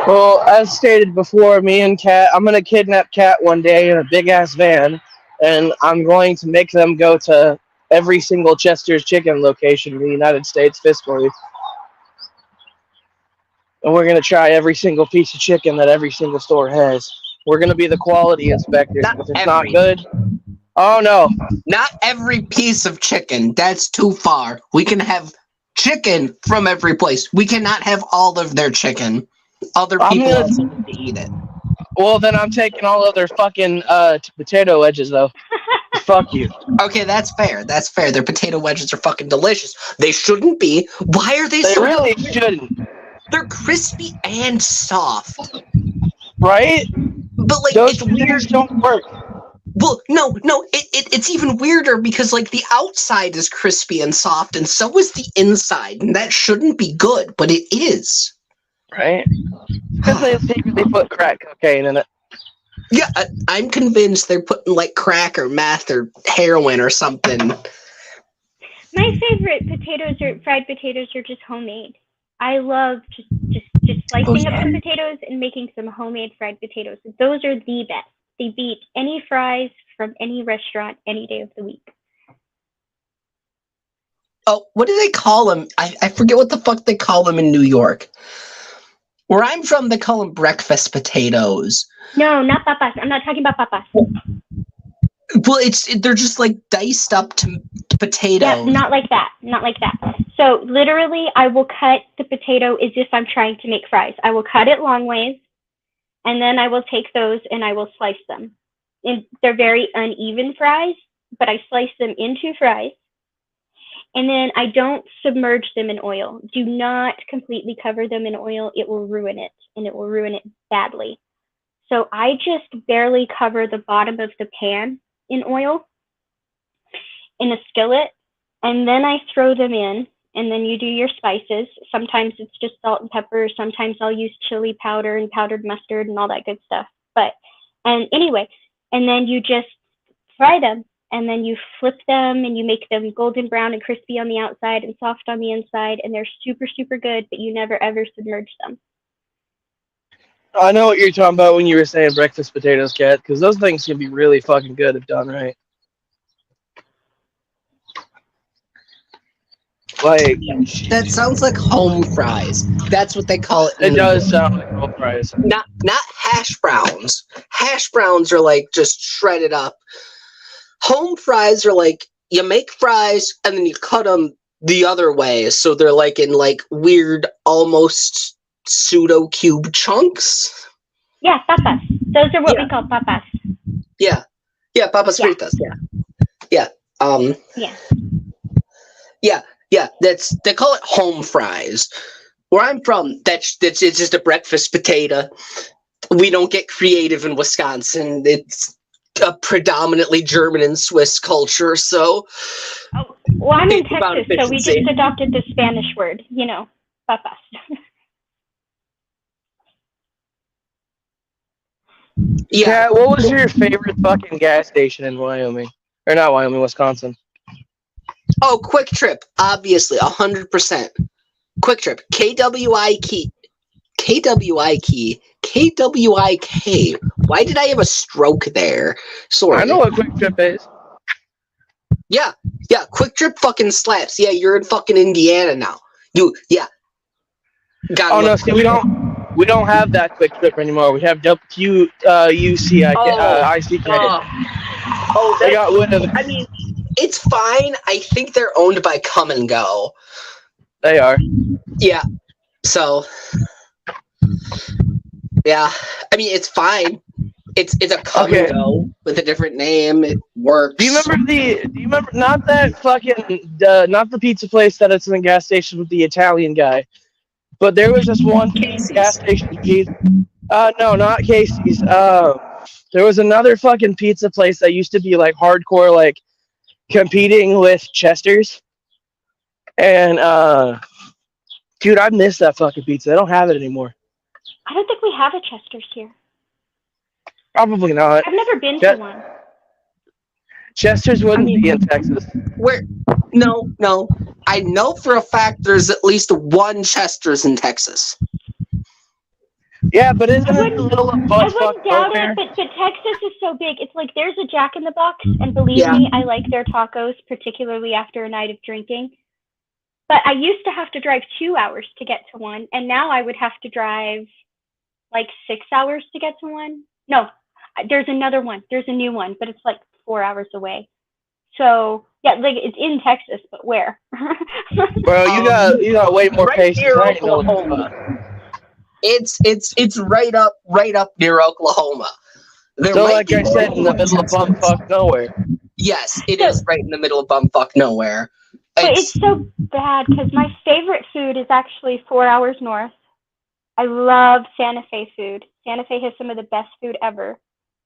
Well, as stated before, me and Kat, I'm going to kidnap Kat one day in a big-ass van, and I'm going to make them go to every single Chester's Chicken location in the United States fiscally. And we're going to try every single piece of chicken that every single store has. We're going to be the quality inspectors. If it's not good, oh no. Not every piece of chicken. That's too far. We can have chicken from every place. We cannot have all of their chicken. Other people also need to eat it. Well, then I'm taking all of their fucking potato wedges, though. Fuck you. Okay, that's fair. That's fair. Their potato wedges are fucking delicious. They shouldn't be. Why are they so really delicious? Shouldn't. They're crispy and soft. Right? But like, those it's weird. Don't work. Well, no, it's even weirder because like the outside is crispy and soft, and so is the inside, and that shouldn't be good, but it is. right? Because they secretly put crack cocaine in it. Yeah, I'm convinced they're putting like crack or meth or heroin or something. My favorite fried potatoes are just homemade. I love just slicing up some potatoes and making some homemade fried potatoes. Those are the best. They beat any fries from any restaurant any day of the week. Oh, what do they call them? I forget what the fuck they call them in New York. Where I'm from, they call them breakfast potatoes. No, not papas. I'm not talking about papas. Well, they're just like diced up to potatoes. Yeah, not like that. Not like that. So literally, I will cut the potato as if I'm trying to make fries. I will cut it long ways, and then I will take those and I will slice them. And they're very uneven fries, but I slice them into fries. And then I don't submerge them in oil. Do not completely cover them in oil. It will ruin it, and it will ruin it badly. So I just barely cover the bottom of the pan in oil in a skillet, and then I throw them in, and then you do your spices. Sometimes it's just salt and pepper. Sometimes I'll use chili powder and powdered mustard and all that good stuff. And anyway, and then you just fry them, and then you flip them, and you make them golden brown and crispy on the outside and soft on the inside, and they're super, super good, but you never, ever submerge them. I know what you're talking about when you were saying breakfast potatoes, Kat, because those things can be really fucking good if done right. Like, That sounds like home fries. That's what they call it. It does sound like home fries. Not hash browns. Hash browns are like just shredded up. Home fries are like you make fries and then you cut them the other way, so they're like in like weird, almost pseudo cube chunks. Yeah, papas. Those are what we call papas. Yeah, papas fritas. Yeah. Yeah. They call it home fries. Where I'm from, that's it's just a breakfast potato. We don't get creative in Wisconsin. It's a predominantly German and Swiss culture, so. Oh, well, I'm in Texas, so we just adopted the Spanish word, papas. Yeah, what was your favorite fucking gas station in Wyoming? Or not Wyoming, Wisconsin? Oh, Quick Trip, obviously, 100%. Quick Trip, KWIK. Why did I have a stroke there? Sorry. I know what Quick Trip is. Yeah, Quick Trip fucking slaps. Yeah, you're in fucking Indiana now. See, we don't have that Quick Trip anymore. We have UCIK. They got rid of it. I mean, it's fine. I think they're owned by Come and Go. They are. Yeah. So. Yeah. I mean, it's fine. It's a Come and Go with a different name. It works. Do you remember not that fucking not the pizza place that it's in the gas station with the Italian guy, but there was this one gas station. No, not Casey's. There was another fucking pizza place that used to be like hardcore, like competing with Chester's. And dude, I miss that fucking pizza. I don't have it anymore. I don't think we have a Chester's here. Probably not. I've never been to one. Chester's wouldn't be in Texas. Where? No. I know for a fact there's at least one Chester's in Texas. Yeah, but isn't it a little I wouldn't doubt it, but Texas is so big. It's like there's a Jack in the Box, and believe me, I like their tacos, particularly after a night of drinking. But I used to have to drive 2 hours to get to one, and now I would have to drive like 6 hours to get to one. No, there's another one. There's a new one, but it's like 4 hours away. So yeah, like it's in Texas, but where? Bro, you got way more patience. Near Oklahoma. It's right up near Oklahoma. So like I said, in the middle of bumfuck nowhere. Yes, it is right in the middle of bumfuck nowhere. But it's so bad because my favorite food is actually 4 hours north. I love Santa Fe food. Santa Fe has some of the best food ever.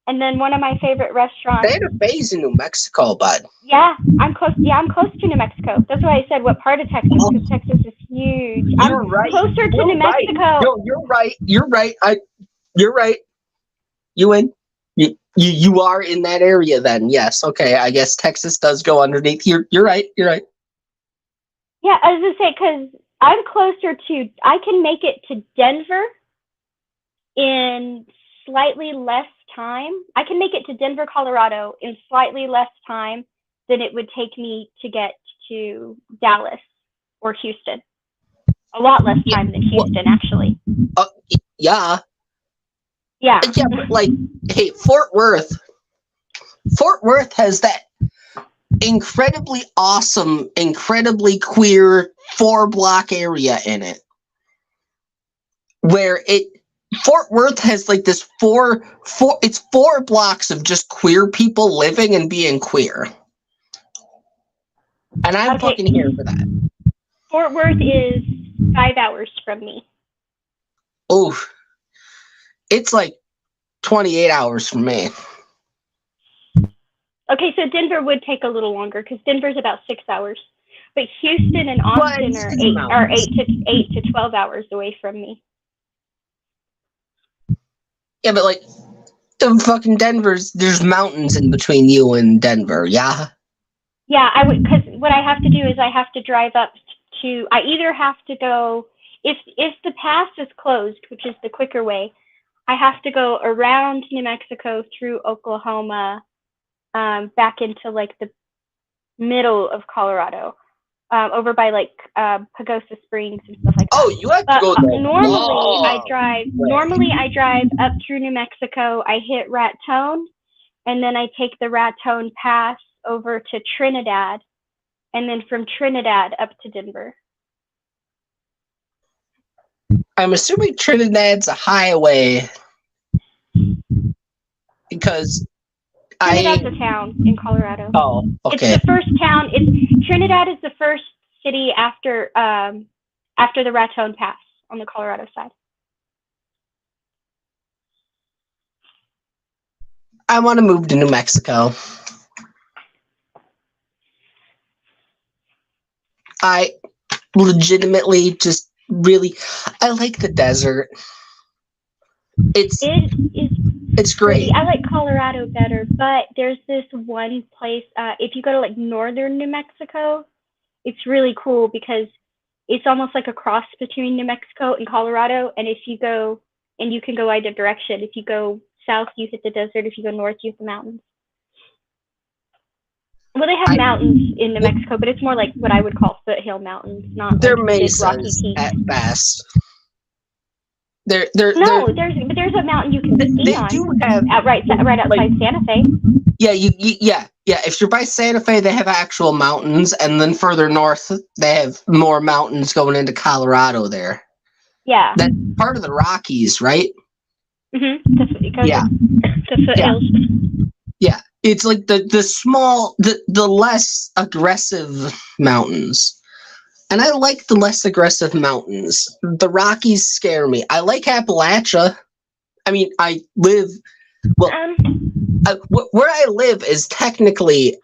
And then one of my favorite restaurants. Santa Fe's in New Mexico, bud. Yeah, I'm close. Yeah, I'm close to New Mexico. That's why I said what part of Texas, because Texas is huge. You're I'm right. closer to New Mexico. No, you're right. You're right. You're right. You win. You are in that area then. Yes. Okay. I guess Texas does go underneath. You're right. You're right. Yeah, I was gonna say because I'm closer to. I can make it to Denver in slightly less time. I can make it to Denver, Colorado in slightly less time than it would take me to get to Dallas or Houston. A lot less time than Houston, actually. Yeah. Yeah. Yeah, but like, hey, Fort Worth has that incredibly awesome, incredibly queer 4-block area in it. Where Fort Worth has like this it's 4 blocks of just queer people living and being queer. And I'm fucking here for that. Fort Worth is 5 hours from me. Oh, it's like 28 hours from me. Okay, so Denver would take a little longer because Denver's about 6 hours, but Houston and Austin are 8 to 12 hours away from me. Yeah, but like, fucking there's mountains in between you and Denver. Yeah. Yeah, I would, because what I have to do is I have to drive up to. I either have to go if the pass is closed, which is the quicker way. I have to go around New Mexico through Oklahoma, back into like the middle of Colorado, over by like Pagosa Springs and stuff like that. Oh, you have to go there. Normally I drive up through New Mexico. I hit Raton, and then I take the Raton Pass over to Trinidad, and then from Trinidad up to Denver. I'm assuming Trinidad's a highway because Trinidad's a town in Colorado. Oh, okay. It's the first town. Trinidad is the first city after the Raton Pass on the Colorado side. I want to move to New Mexico. I legitimately just really, I like the desert. It's great. I like Colorado better, but there's this one place, if you go to like northern New Mexico, it's really cool because it's almost like a cross between New Mexico and Colorado. And if you go, and you can go either direction. If you go south, you hit the desert. If you go north, you hit the mountains. Well, they have mountains in New Mexico, but it's more like what I would call foothill mountains, not they're like mesas rocky peaks. at best. There's a mountain you can ski on. Do have right outside like, Santa Fe. Yeah, yeah. If you're by Santa Fe, they have actual mountains, and then further north, they have more mountains going into Colorado. There. Yeah. That's part of the Rockies, right? Mm-hmm. That's what you call Yeah. The foothills. Yeah. It's like the small, the less aggressive mountains. And I like the less aggressive mountains. The Rockies scare me. I like Appalachia. I mean, I live... Well, where I live is technically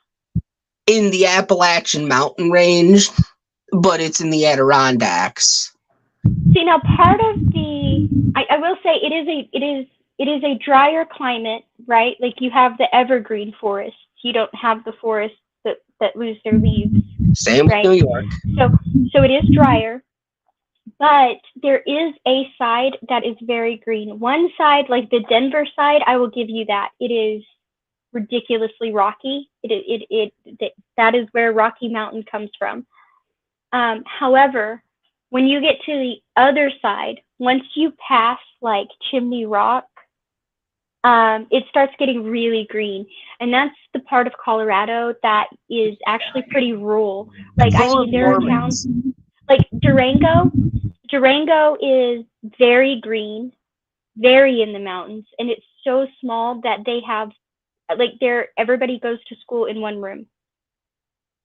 in the Appalachian mountain range, but it's in the Adirondacks. See, now part of the... I will say it is a drier climate, right? Like you have the evergreen forests. You don't have the forests that lose their leaves. Same with New York. So it is drier, but there is a side that is very green. One side, like the Denver side, I will give you that. It is ridiculously rocky. That is where Rocky Mountain comes from. However, when you get to the other side, once you pass like Chimney Rock, it starts getting really green. And that's the part of Colorado that is actually pretty rural. Like, I mean, there are towns like Durango. Durango is very green, very in the mountains. And it's so small that they have, like, everybody goes to school in one room.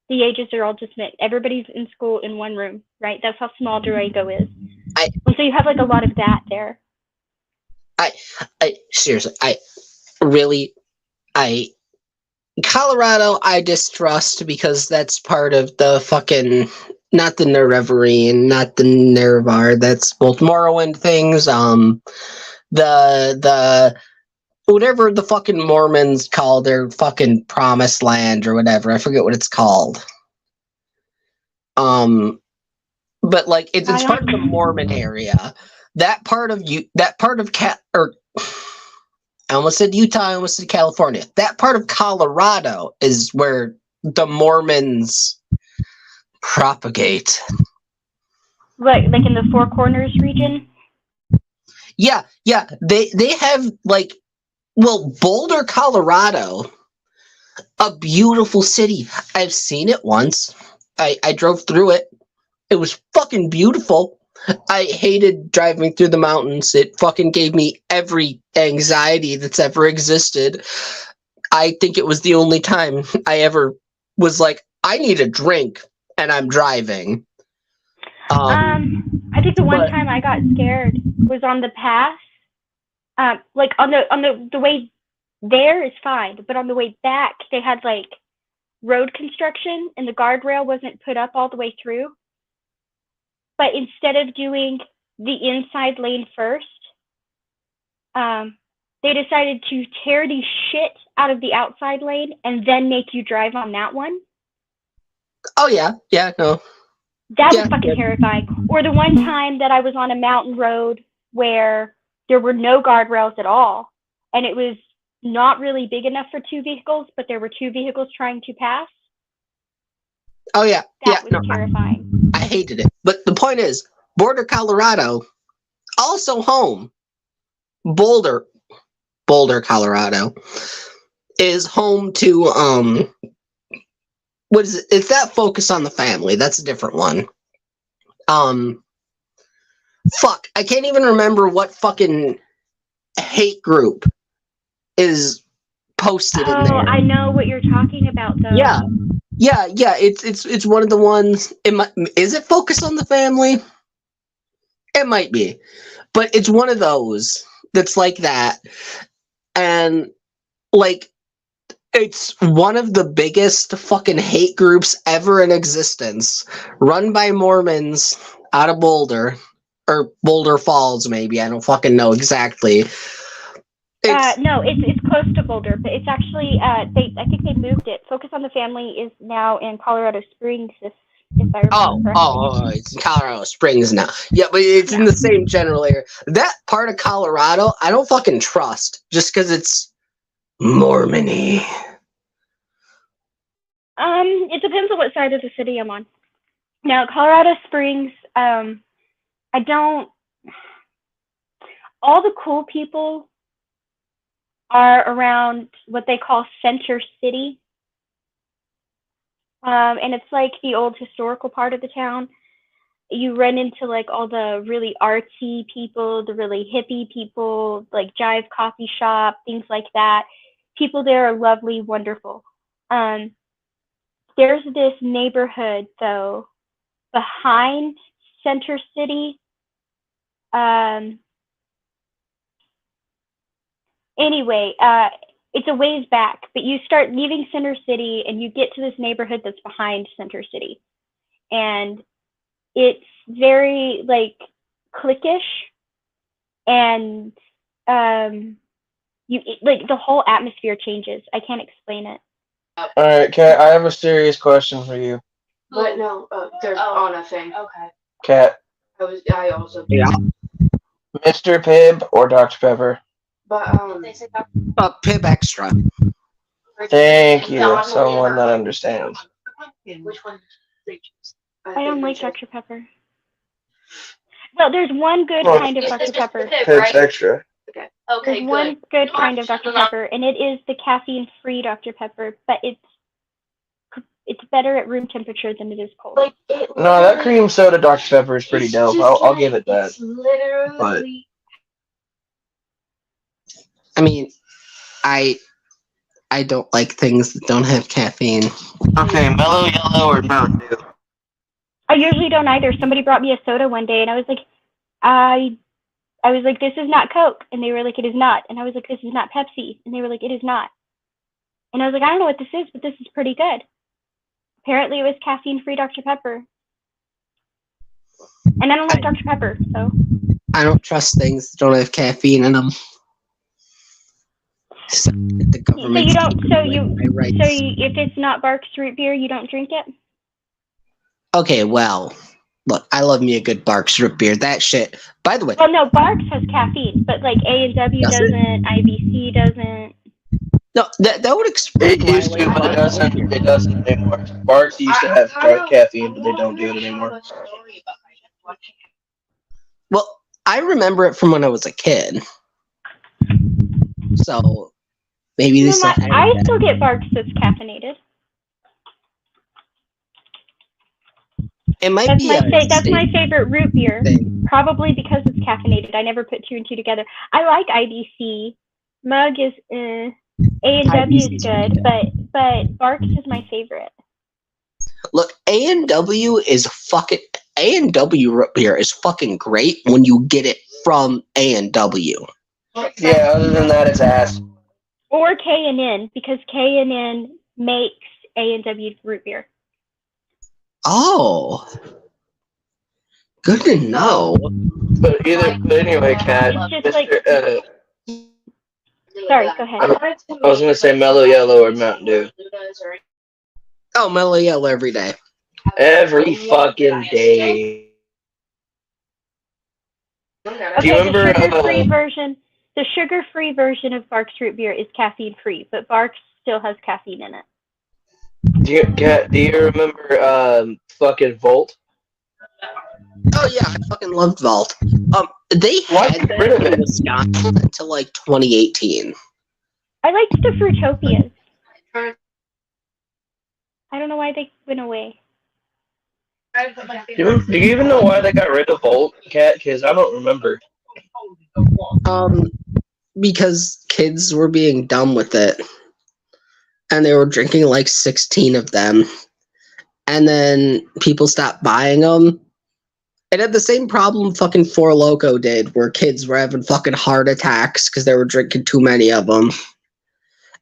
The ages are all just mixed. Everybody's in school in one room, right? That's how small Durango is. And so you have like a lot of that there. Seriously, really, Colorado, I distrust because that's part of the fucking not the Nerevarine, not the Nerevar. That's both Morrowind things. The whatever the fucking Mormons call their fucking promised land or whatever. I forget what it's called. But like it's part of the Mormon area. That part of or I almost said Utah, I almost said California. That part of Colorado is where the Mormons propagate. Right, like in the Four Corners region? Yeah. They have like Boulder, Colorado, a beautiful city. I've seen it once. I drove through it. It was fucking beautiful. I hated driving through the mountains. It fucking gave me every anxiety that's ever existed. I think it was the only time I ever was like, I need a drink and I'm driving. I think the one time I got scared was on the pass. Like on the way there is fine, but on the way back they had like road construction and the guardrail wasn't put up all the way through. But instead of doing the inside lane first, they decided to tear the shit out of the outside lane and then make you drive on that one. Oh yeah, no. That was fucking terrifying. Or the one time that I was on a mountain road where there were no guardrails at all, and it was not really big enough for two vehicles, but there were two vehicles trying to pass. Oh yeah, that was terrifying. I hated it. But the point is, Boulder, Colorado, also home. Boulder, Colorado, is home to what is it? It's that Focus on the Family. That's a different one. Fuck, I can't even remember what fucking hate group is posted in there. Oh, I know what you're talking about, though. Yeah. It's one of the ones. Is it Focus on the Family? It might be, but it's one of those that's like that, and like it's one of the biggest fucking hate groups ever in existence, run by Mormons out of Boulder or Boulder Falls, maybe. I don't fucking know exactly. No, it's close to Boulder, but it's actually I think they moved it. Focus on the Family is now in Colorado Springs, if I remember correctly. It's in Colorado Springs now. Yeah, but it's in the same general area. That part of Colorado, I don't fucking trust, just because it's Mormon-y. It depends on what side of the city I'm on. Now, Colorado Springs, all the cool people are around what they call Center City. And it's like the old historical part of the town. You run into like all the really artsy people, the really hippie people, like Jive Coffee Shop, things like that. People there are lovely, wonderful. There's this neighborhood, though, behind Center City. Anyway, it's a ways back, but you start leaving Center City and you get to this neighborhood that's behind Center City. And it's very like cliquish, and like the whole atmosphere changes. I can't explain it. All right, Kat, I have a serious question for you. But no, they're on a thing. Okay. Kat. I also. Yeah. Mr. Pibb or Dr. Pepper? But Pib Extra. Thank you. Someone that understands. Which one did they choose? I don't like Dr. Pepper. Well, there's one good kind of Dr. Pepper. Pibb's Extra. Okay. There's one good kind of Dr. Pepper, and it is the caffeine-free Dr. Pepper, but it's better at room temperature than it is cold. No, that cream soda Dr. Pepper is pretty dope. I'll give it that. It's literally. I mean, I don't like things that don't have caffeine. Okay, mellow yellow or Mountain Dew? I usually don't either. Somebody brought me a soda one day, and I was like, I I was like, this is not Coke. And they were like, it is not. And I was like, this is not Pepsi. And they were like, it is not. And I was like, I don't know what this is, but this is pretty good. Apparently it was caffeine-free Dr. Pepper. And I don't like Dr. Pepper, so. I don't trust things that don't have caffeine in them. So the government. If it's not Barks root beer, you don't drink it? Okay, well, look, I love me a good Barks root beer. That shit. By the way. Well, no, Barks has caffeine, but like A&W doesn't, IBC doesn't. No, that would explain. It used to, but it doesn't. It doesn't anymore. Barks used to have caffeine, but they don't do it anymore. Well, I remember it from when I was a kid. So maybe this. I still get Barks that's caffeinated. It might that's my favorite root beer, probably because it's caffeinated. I never put two and two together. I like IBC. Mug is A&W is good, but Barks is my favorite. Look, A&W root beer is fucking great when you get it from A&W. Yeah, other than that, it's ass. Or K&N, because K&N makes A&W root beer. Oh, good to know. But anyway, Kat. Sorry, go ahead. I was gonna say Mellow Yellow or Mountain Dew. Oh, Mellow Yellow every day. Every fucking day. Okay, do you remember the sugar-free version of Barks root beer is caffeine-free, but Barks still has caffeine in it. Do you remember fucking Volt? Oh yeah, I fucking loved Vault. They had that in Wisconsin until like 2018. I liked the Fruitopias. I don't know why they went away. Do you even know why they got rid of Volt, Kat? Because I don't remember. Because kids were being dumb with it. And they were drinking like 16 of them. And then people stopped buying them. It had the same problem fucking Four Loko did, where kids were having fucking heart attacks because they were drinking too many of them.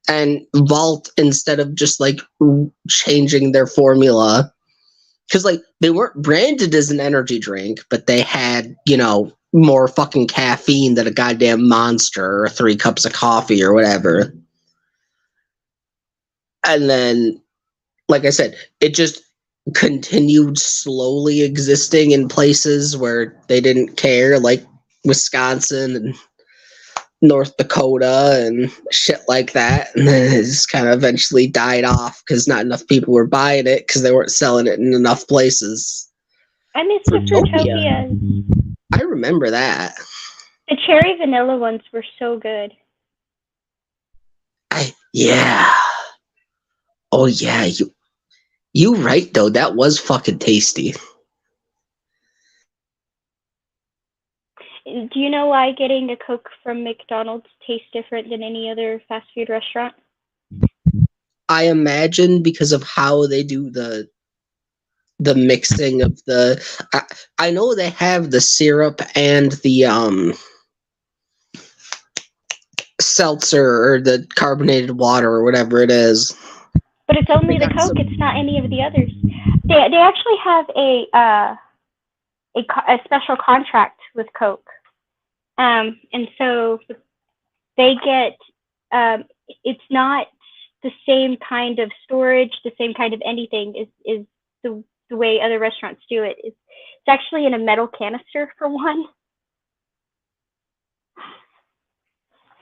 And Vault, instead of just like changing their formula, because like they weren't branded as an energy drink, but they had, more fucking caffeine than a goddamn Monster or 3 cups of coffee or whatever. And then, like I said, it just continued slowly existing in places where they didn't care, like Wisconsin and North Dakota and shit like that. And then it just kind of eventually died off because not enough people were buying it because they weren't selling it in enough places. I miss the Fruitopias. I remember that. The cherry vanilla ones were so good. Yeah. Oh yeah, you right though. That was fucking tasty. Do you know why getting a Coke from McDonald's tastes different than any other fast food restaurant? I imagine because of how they do the mixing of the. I know they have the syrup and the seltzer or the carbonated water or whatever it is. But it's only the Coke. It's not any of the others. They actually have a special contract with Coke, and so they get. It's not the same kind of storage, the same kind of anything is the way other restaurants do it. It's actually in a metal canister for one.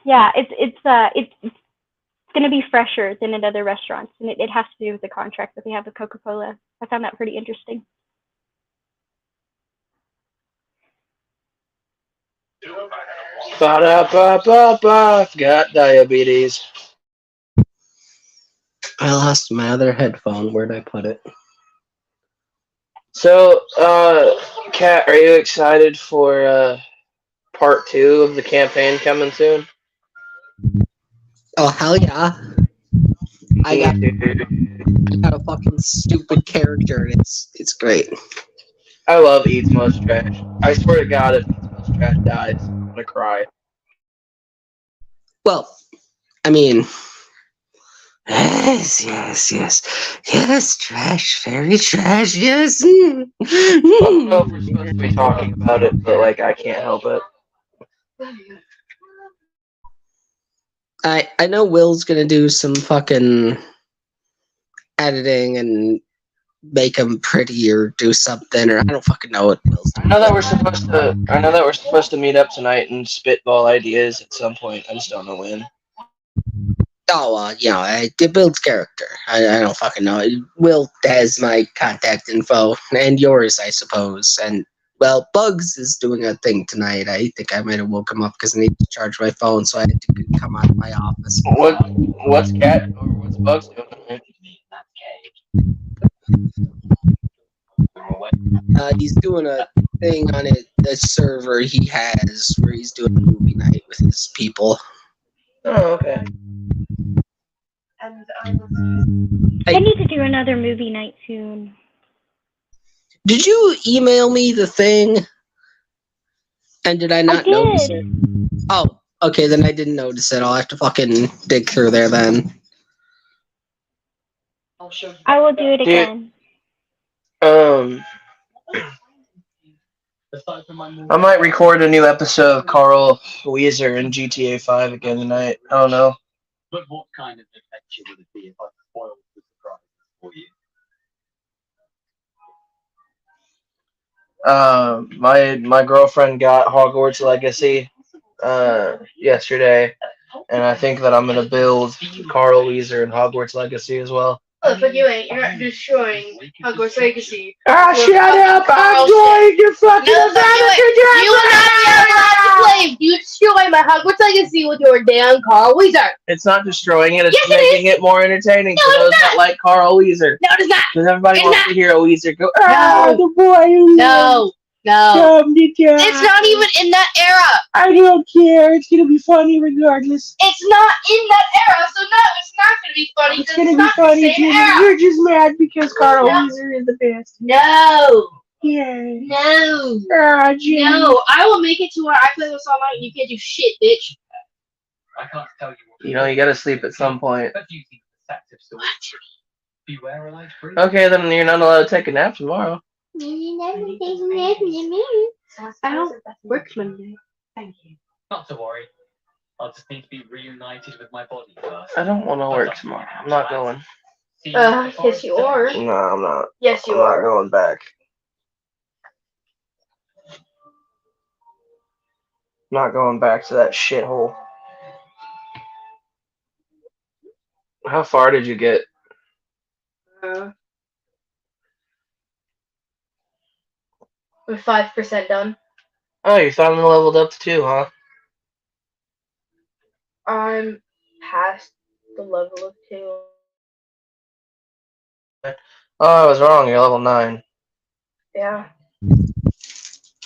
Yeah, it's going to be fresher than at other restaurants, and it has to do with the contract that they have with Coca-Cola. I found that pretty interesting. Got diabetes. I lost my other headphone. Where'd I put it? So, Kat, are you excited for part 2 of the campaign coming soon? Oh hell yeah! I got a fucking stupid character, and it's great. I love Eats Most Trash. I swear to God, if Eats Most Trash dies, gonna cry. Well, I mean, yes, trash, very trash, yes. I don't know if we're supposed to be talking about it, but like I can't help it. I know Will's gonna do some fucking editing and make them pretty or do something, or I don't fucking know what Will's I doing. know that we're supposed to meet up tonight and spitball ideas at some point. I just don't know when. Oh, it builds character. I don't fucking know. Will has my contact info and yours, I suppose. And well, Bugs is doing a thing tonight. I think I might have woke him up because I need to charge my phone, so I had to come out of my office. What's Cat or what's Bugs doing? He's doing a thing on a server he has where he's doing a movie night with his people. Oh, okay. I need to do another movie night soon. Did you email me the thing? And did I not notice it? Oh, okay, then I didn't notice it. I'll have to fucking dig through there then. I will do it again. I might record a new episode of Carl Weezer in GTA 5 again tonight. I don't know. But what kind of adventure would it be if I spoiled the surprise for you? My girlfriend got Hogwarts Legacy yesterday, and I think that I'm gonna build Carl Weezer in Hogwarts Legacy as well. Look, but you ain't. You're not destroying Hogwarts Legacy. Ah, shut up! I'm going to fucking You will not be allowed to play. You destroy my Hogwarts Legacy with your damn Carl Weezer. It's not destroying it. It's Yes, it making it more entertaining for No, those it's that not. like Carl Weezer. No, it is not. Because everybody It's wants not. to hear a Weezer go. No. The boy who No. It's not even in that era. I don't care. It's gonna be funny regardless. It's not in that era, so no, it's not going to be funny. It's gonna be not funny, the same Jimmy. era. You're just mad because Carl No. Weezer is the best. No. Yeah. No. Ah, Jimmy. No. I will make it to where I play this all night and you can't do shit, bitch. I can't tell you what. You know you gotta sleep at some point. But you think the deceptive still beware a light breeze. Okay, then you're not allowed to take a nap tomorrow. I don't work Monday. Thank you. Not to worry. I'll just need to be reunited with my body first. I don't want to work tomorrow. I'm not going. See you at the Yes, forest you are. today. No, I'm not. Yes, you I'm not are. going back. Not going back to that shithole. How far did you get? We're 5% done. Oh, you finally leveled up to 2, huh? I'm past the level of 2. Oh, I was wrong. You're level 9. Yeah.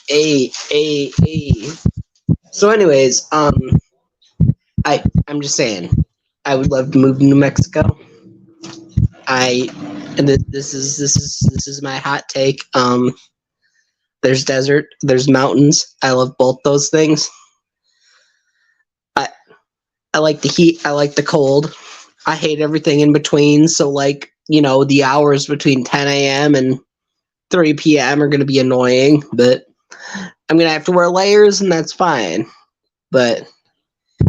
Hey. So, anyways, I'm just saying, I would love to move to New Mexico. This is my hot take. There's desert, there's mountains. I love both those things. I like the heat, I like the cold. I hate everything in between. So, like, the hours between 10 a.m. and 3 p.m. are going to be annoying, but I'm going to have to wear layers, and that's fine. But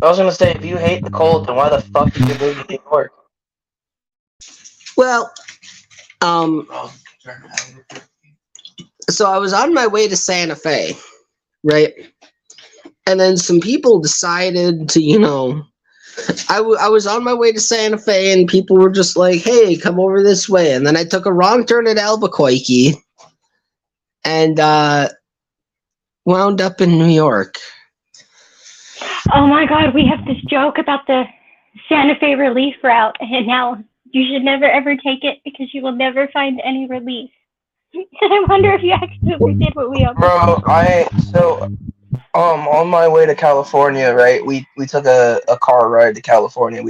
I was gonna say, if you hate the cold, then why the fuck did you move to New York? well, so I was on my way to Santa Fe, right? And then some people decided to, I was on my way to Santa Fe, and people were just like, hey, come over this way. And then I took a wrong turn at Albuquerque and wound up in New York. Oh my God, we have this joke about the Santa Fe relief route, and now you should never ever take it because you will never find any relief. I wonder if you actually did what we all did. Bro, on my way to California, right? We took a car ride to California.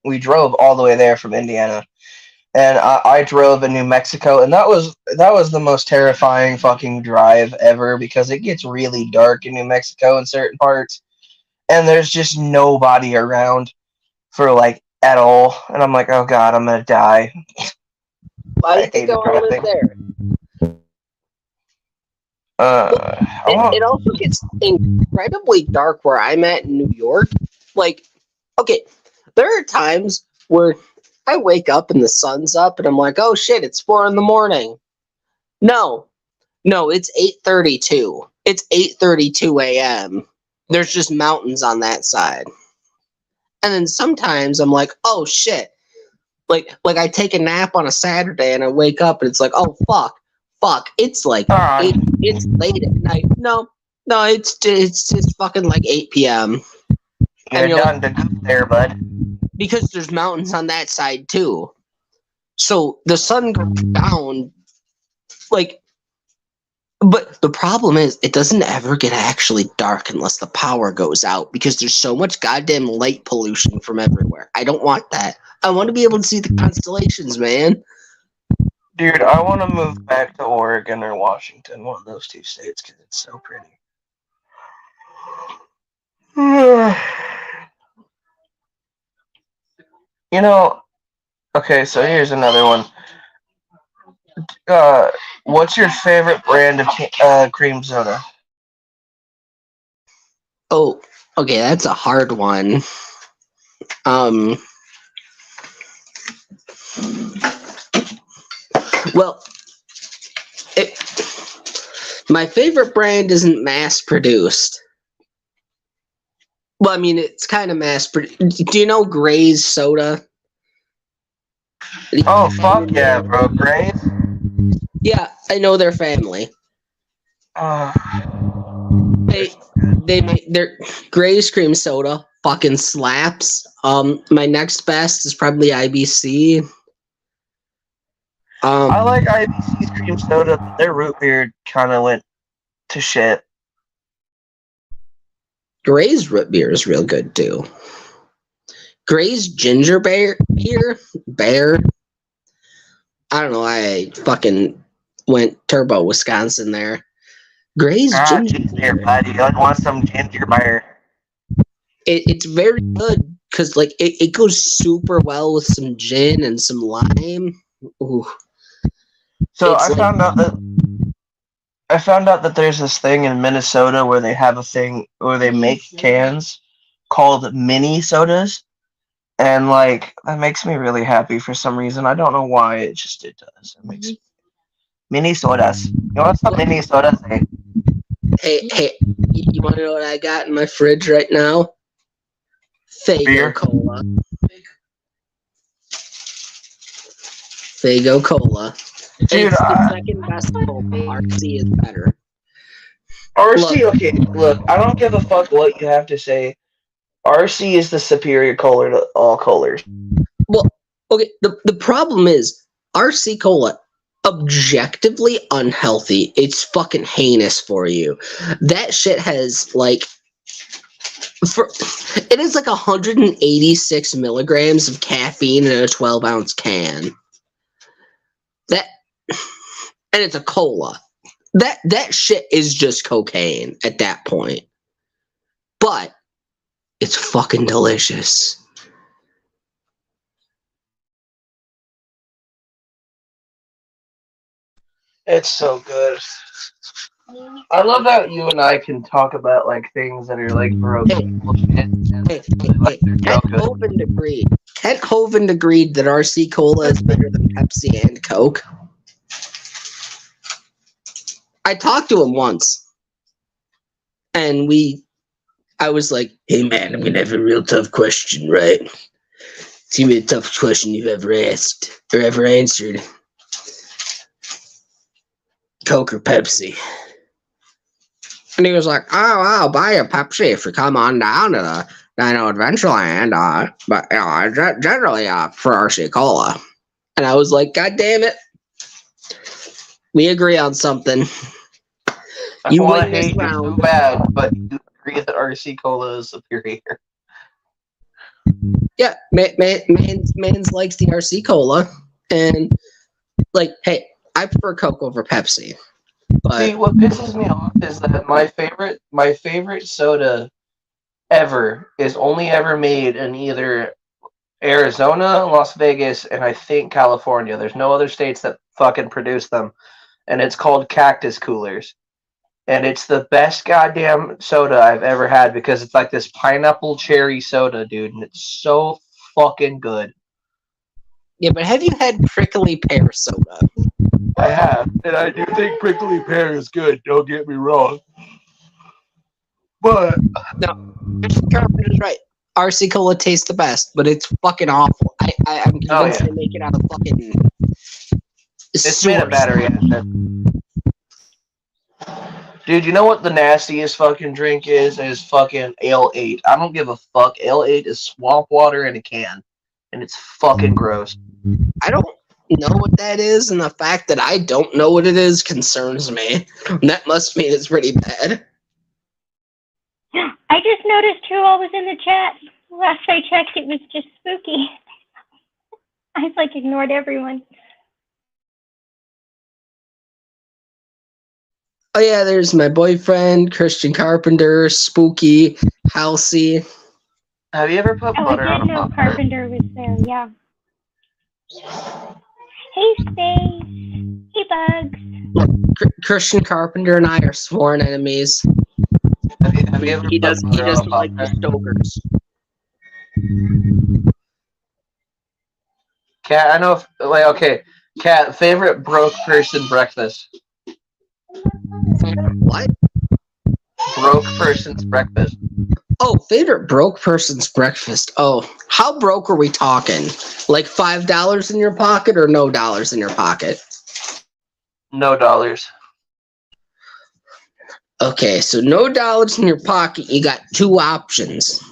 We drove all the way there from Indiana. And I drove in New Mexico, and that was the most terrifying fucking drive ever because it gets really dark in New Mexico in certain parts. and there's just nobody around for like at all, and I'm like, oh god, I'm gonna die. Why do I you think hate I want to live driving. there? I It also gets incredibly dark where I'm at in New York. Like, okay, there are times where I wake up and the sun's up and I'm like, oh shit, it's 4 in the morning. No, it's 8:32. It's 8:32 a.m. There's just mountains on that side. And then sometimes I'm like, oh shit. Like I take a nap on a Saturday and I wake up and it's like, oh fuck. It's like it's late at night. No, it's just fucking like 8 p.m. you're you're done to go there, bud. because there's mountains on that side too. So the sun goes down like, but the problem is it doesn't ever get actually dark unless the power goes out because there's so much goddamn light pollution from everywhere. I don't want that. I want to be able to see the constellations, man. Dude, I want to move back to Oregon or Washington, one of those two states, because it's so pretty. You know, okay, so here's another one. What's your favorite brand of cream soda? Oh, okay, that's a hard one. Well, my favorite brand isn't mass produced. Well, I mean, it's kind of mass produced. Do you know Gray's soda? Oh, fuck yeah, bro. Grace? Yeah, I know their family. They make their Gray's cream soda fucking slaps. My next best is probably IBC. I like IBC's cream soda, but their root beer kind of went to shit. Gray's root beer is real good too. Gray's ginger beer. I don't know. I fucking went turbo Wisconsin there. Gray's ginger beer, buddy. You want some ginger beer? It's very good because like it goes super well with some gin and some lime. Ooh. So I found out that there's this thing in Minnesota where they have a thing where they make cans called mini sodas, and like that makes me really happy for some reason. I don't know why. It does. It makes mini sodas. You want some mini sodas? Hey, you want to know what I got in my fridge right now? Fago Cola. Fago Cola. Dude, it's the second best Cola. RC is better. RC, okay, look, I don't give a fuck what you have to say. RC is the superior color to all colors. Well, okay, the problem is RC Cola, objectively unhealthy. It's fucking heinous for you. That shit has like it is like 186 milligrams of caffeine in a 12-ounce can. And it's a cola. That shit is just cocaine at that point. But it's fucking delicious. It's so good. I love how you and I can talk about like things that are like broken. Kent Hovind agreed that RC Cola is better than Pepsi and Coke. I talked to him once, and I was like, "Hey man, I'm gonna have a real tough question, right? It's gonna be the toughest question you've ever asked or ever answered. Coke or Pepsi?" And he was like, "Oh, I'll buy a Pepsi if you come on down to the Adventureland. But generally, for RC Cola." And I was like, "God damn it, we agree on something." You win this round. So bad, but you agree that RC Cola is superior. Yeah, man's likes the RC Cola, and like, hey, I prefer Coke over Pepsi. But see, what pisses me off is that my favorite soda ever is only ever made in either Arizona, Las Vegas, and I think California. There's no other states that fucking produce them. And it's called Cactus Coolers. And it's the best goddamn soda I've ever had because it's like this pineapple cherry soda, dude, and it's so fucking good. Yeah, but have you had prickly pear soda? I have, and I do think prickly pear is good. Don't get me wrong. But No, Christian Carpenter's right. RC Cola tastes the best, but it's fucking awful. I'm convinced they make it out of fucking. It's made of battery acid. Dude, you know what the nastiest fucking drink is? Is fucking Ale 8. I don't give a fuck. Ale 8 is swamp water in a can. And it's fucking gross. I don't know what that is, and the fact that I don't know what it is concerns me. That must mean it's pretty bad. I just noticed who all was in the chat. Last I checked, it was just Spooky. I like ignored everyone. Oh yeah, there's my boyfriend, Christian Carpenter, Spooky, Halsey. Have you ever put butter I on didn't a know Pop-Tart? Carpenter was there, yeah. Hey, Space. Hey, Bugs. Christian Carpenter and I are sworn enemies. Have you ever He put butter on a doesn't like the Pop-Tart? Stokers. Cat, I know if, like, okay. Cat, favorite broke person breakfast? What? Broke person's breakfast. Oh, favorite broke person's breakfast. Oh, how broke are we talking? Like $5 in your pocket or no dollars in your pocket? No dollars. Okay, so no dollars in your pocket. You got two options.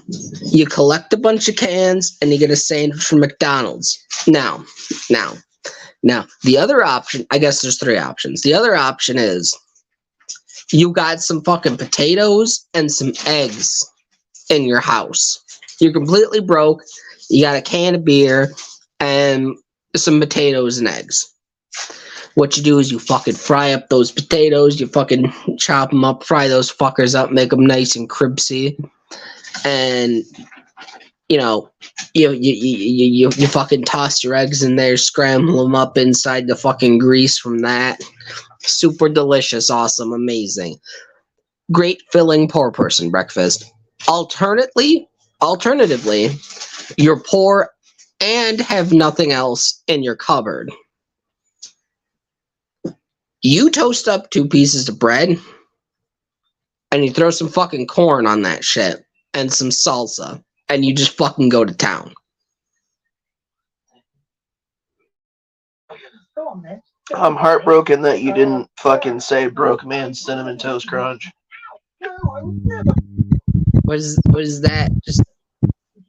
You collect a bunch of cans and you get a sandwich from McDonald's. Now, the other option, I guess there's three options. The other option is you got some fucking potatoes and some eggs in your house. You're completely broke. You got a can of beer and some potatoes and eggs. What you do is you fucking fry up those potatoes, you fucking chop them up, fry those fuckers up, make them nice and crispy, and you fucking toss your eggs in there, scramble them up inside the fucking grease from that. Super delicious, awesome, amazing. Great filling poor person breakfast. Alternatively, you're poor and have nothing else in your cupboard. You toast up 2 pieces of bread and you throw some fucking corn on that shit and some salsa and you just fucking go to town. I'm heartbroken that you didn't fucking say broke man cinnamon toast crunch. What is that? Just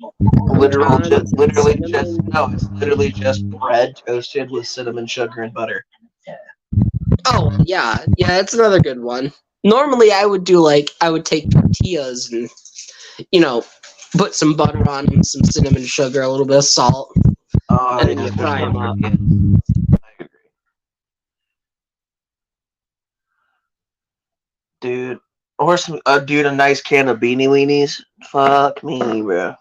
It's literally just bread toasted with cinnamon, sugar, and butter. oh yeah, that's another good one. Normally I would take tortillas and put some butter on them, some cinnamon sugar, a little bit of salt, and then you fry them up. I agree. Dude, or some a nice can of Beanie Weenies. Fuck me, bro.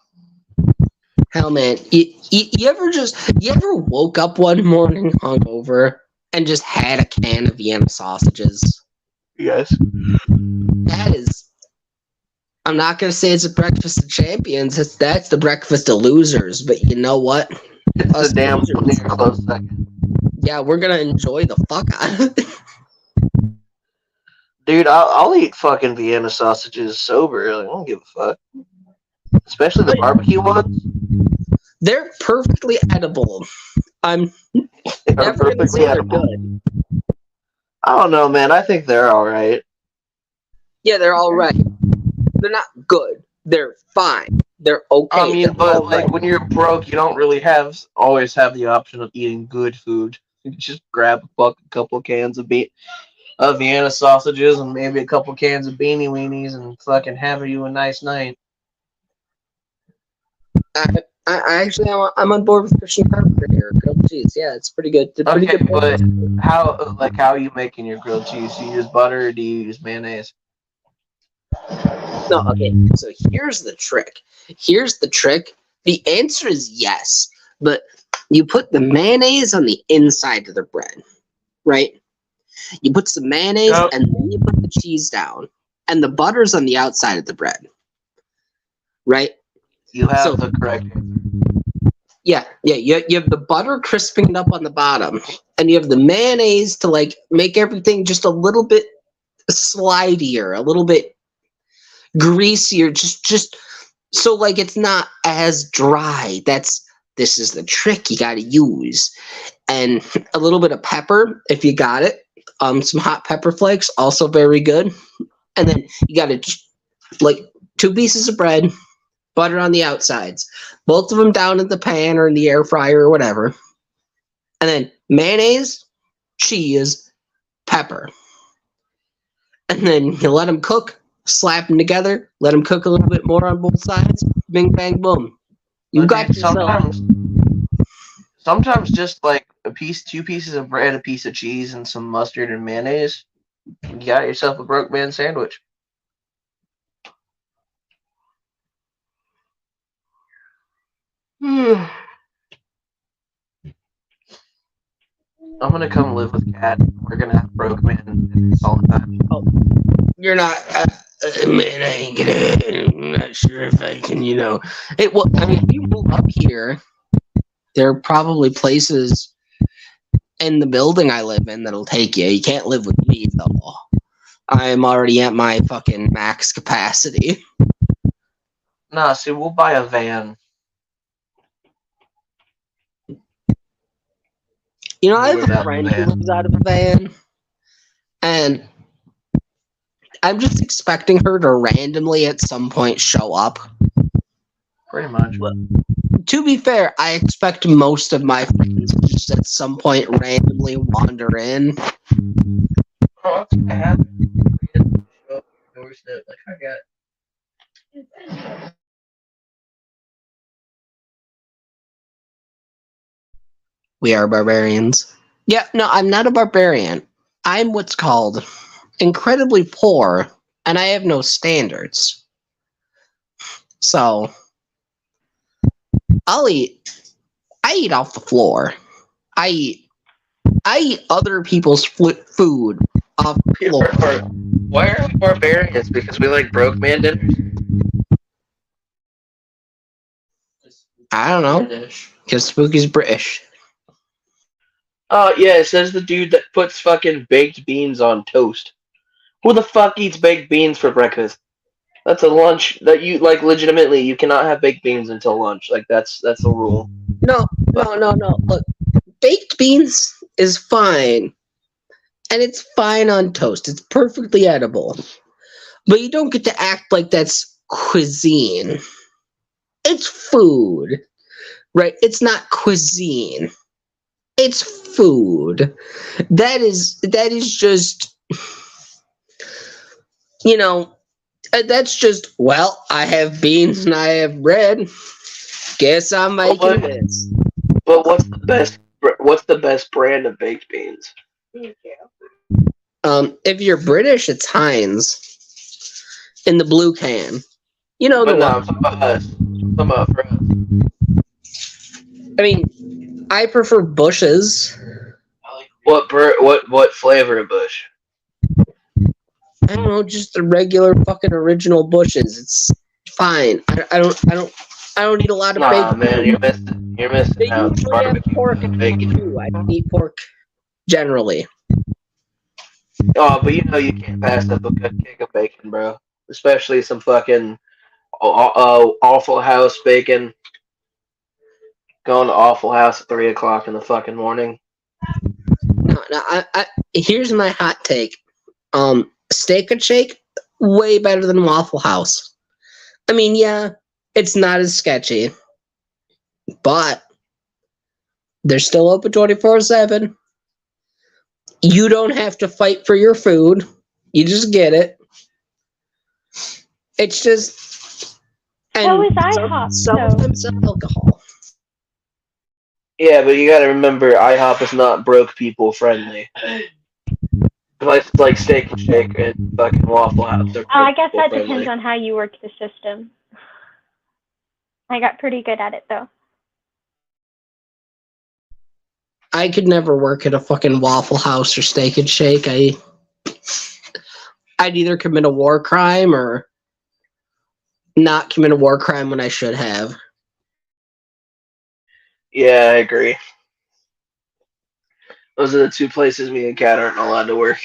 Hell, man, you ever woke up one morning hungover and just had a can of Vienna sausages? Yes. That is, I'm not gonna say it's a breakfast of champions. That's the breakfast of losers. But you know what? It's Us a damn losers, close second. yeah, we're gonna enjoy the fuck out of it. Dude, I'll eat fucking Vienna sausages sober. Like, I don't give a fuck. Especially the barbecue ones. They're perfectly edible. I'm They're never gonna perfectly say they're edible. good. I don't know, man. I think they're all right. Yeah, they're all right. They're not good. They're fine. They're okay. I mean, They're but all like right. when you're broke, you don't really always have the option of eating good food. You can just grab a couple cans of Vienna sausages and maybe a couple cans of Beanie Weenies and fucking have you a nice night. I'm on board with Christian Carpenter here. Grilled cheese, yeah, it's pretty good. It's pretty Okay, good. but how are you making your grilled cheese? Do you use butter or do you use mayonnaise? No, okay. So here's the trick. The answer is yes, but you put the mayonnaise on the inside of the bread, right? You put some mayonnaise Yep. and then you put the cheese down, and the butter's on the outside of the bread, right? You have So the correct answer. yeah. You have the butter crisping it up on the bottom, and you have the mayonnaise to like make everything just a little bit slidier, a little bit greasier, just so like it's not as dry. This is the trick you got to use, and a little bit of pepper if you got it. Some hot pepper flakes, also very good. And then you got to like 2 pieces of bread, butter on the outsides, both of them down in the pan or in the air fryer or whatever, and then mayonnaise, cheese, pepper, and then you let them cook. Slap them together. Let them cook a little bit more on both sides. Bing, bang, boom. You But got dude, yourself. sometimes just like 2 pieces of bread, a piece of cheese, and some mustard and mayonnaise, you got yourself a broke man sandwich. I'm gonna come live with Kat. We're gonna have broke man all the time. You're not. Man, I ain't gonna. I'm not sure if I can. Well, I mean, if you move up here, there are probably places in the building I live in that'll take you. You can't live with me though. I am already at my fucking max capacity. Nah, see, we'll buy a van. I have Live a out friend in a who van. lives out of a van, and I'm just expecting her to randomly at some point show up. Pretty much. To be fair, I expect most of my friends to just at some point randomly wander in. Oh, that's what I have. Show up at your doorstep like I got. We are barbarians. Yeah, no, I'm not a barbarian. I'm what's called incredibly poor, and I have no standards. So, I eat off the floor. I eat other people's food off the floor. Why are we barbarians? Because we like broke man dinners? I don't know. Because Spooky's British. Oh, yeah, it says the dude that puts fucking baked beans on toast. Who the fuck eats baked beans for breakfast? That's a lunch that you, like, legitimately, you cannot have baked beans until lunch. Like, that's a rule. No. Look, baked beans is fine. And it's fine on toast. It's perfectly edible. But you don't get to act like that's cuisine. It's food. Right? It's not cuisine. It's food. That is just that's just, well, I have beans and I have bread. Guess I'm making this. But what's the best brand of baked beans? If you're British, it's Heinz in the blue can. But no, I'm talking about us. I'm talking about for us. I mean, I prefer Bush's. What flavor of Bush? I don't know, just the regular fucking original Bush's. It's fine. I don't need a lot of bacon. Man, you're missing They out. usually have pork and bacon too. I don't eat pork generally. Oh, but you can't pass up a good kick of bacon, bro. Especially some fucking Awful House bacon. Going to Awful House at 3 o'clock in the fucking morning. No, here's my hot take. Steak and Shake, way better than Waffle House. I mean, yeah, it's not as sketchy, but they're still open 24/7. You don't have to fight for your food. You just get it. It's just... So is IHOP, some of them sell alcohol. Yeah, but you gotta remember, IHOP is not broke people friendly. like Steak and Shake and fucking Waffle House. I guess that depends on how you work the system. I got pretty good at it though. I could never work at a fucking Waffle House or Steak and Shake. I'd either commit a war crime or not commit a war crime when I should have. Yeah, I agree. Those are the two places me and Kat aren't allowed to work.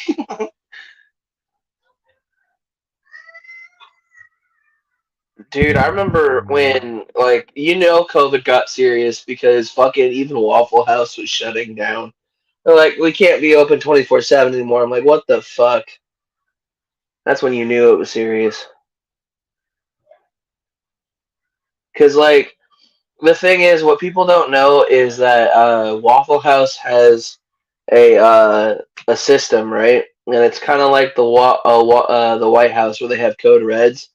Dude, I remember when, like, COVID got serious because fucking even Waffle House was shutting down. They're like, we can't be open 24/7 anymore. I'm like, what the fuck? That's when you knew it was serious. Because, like, the thing is, what people don't know is that Waffle House has a system, right? And it's kind of like the White House where they have code reds.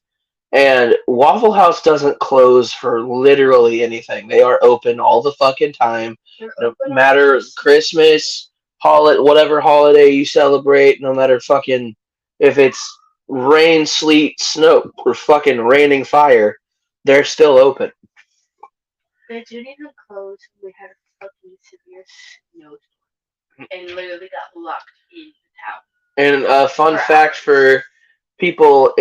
And Waffle House doesn't close for literally anything. They are open all the fucking time. No matter Christmas, whatever holiday you celebrate, no matter fucking if it's rain, sleet, snow, or fucking raining fire, they're still open. They didn't even close. We had a fucking severe snowstorm and literally got locked in the town. And a fun fact for people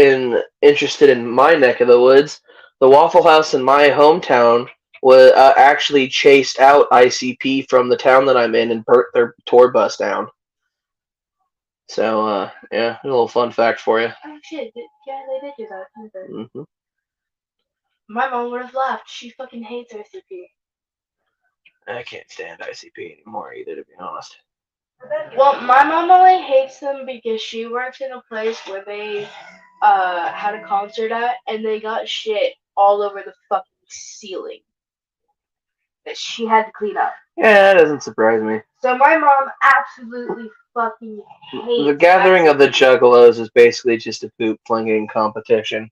interested in my neck of the woods, the Waffle House in my hometown was actually chased out ICP from the town that I'm in and burnt their tour bus down. So yeah, a little fun fact for you. Oh shit! Yeah, they did do that. Mm-hmm. My mom would have laughed. She fucking hates ICP. I can't stand ICP anymore either, to be honest. Well, my mom only hates them because she works in a place where they had a concert at and they got shit all over the fucking ceiling that she had to clean up. Yeah, that doesn't surprise me. So my mom absolutely fucking hates The gathering ICP. of the Juggalos is basically just a poop flinging competition.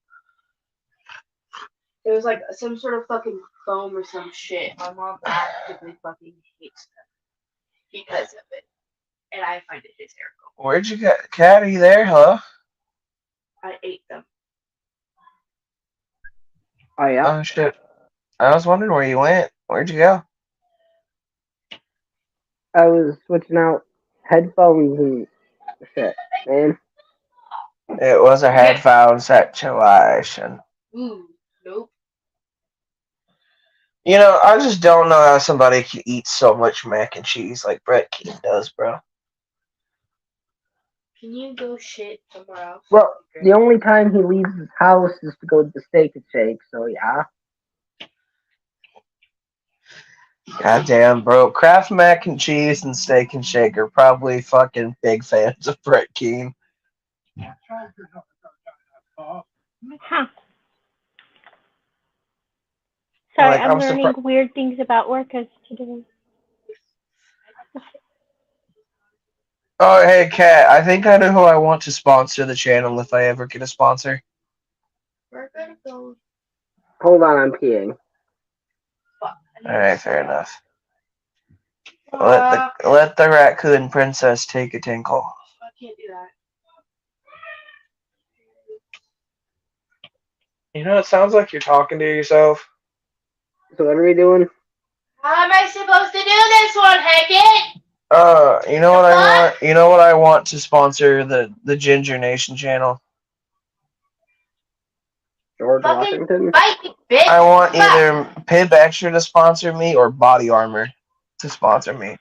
It was like some sort of fucking foam or some shit. My mom actively fucking hates them because of it. And I find it hysterical. Where'd you get? Cat, are you there? Hello? I ate them. Oh yeah. Oh shit. I was wondering where you went. Where'd you go? I was switching out headphones and shit, man. It was a headphone situation. Ooh, nope. You know, I just don't know how somebody can eat so much mac and cheese like Brett Keane does, bro. Can you go shit somewhere else? Well, the only time he leaves his house is to go to the Steak and Shake, so yeah. Goddamn, bro. Kraft mac and cheese and Steak and Shake are probably fucking big fans of Brett Keane. Huh. Sorry, Like, I'm I'm learning surprised. weird things about work as today. Oh, hey, Kat. I think I know who I want to sponsor the channel if I ever get a sponsor. We're gonna go. Hold on, I'm peeing. Alright, fair enough. Let the raccoon princess take a tinkle. I can't do that. You know, it sounds like you're talking to yourself. So what are we doing? How am I supposed to do this one, Hackett? You know what I want? You know what I want to sponsor the Ginger Nation channel? George Fucking Washington? bite me, bitch. I want Fuck. either Pib Extra to sponsor me or Body Armor to sponsor me.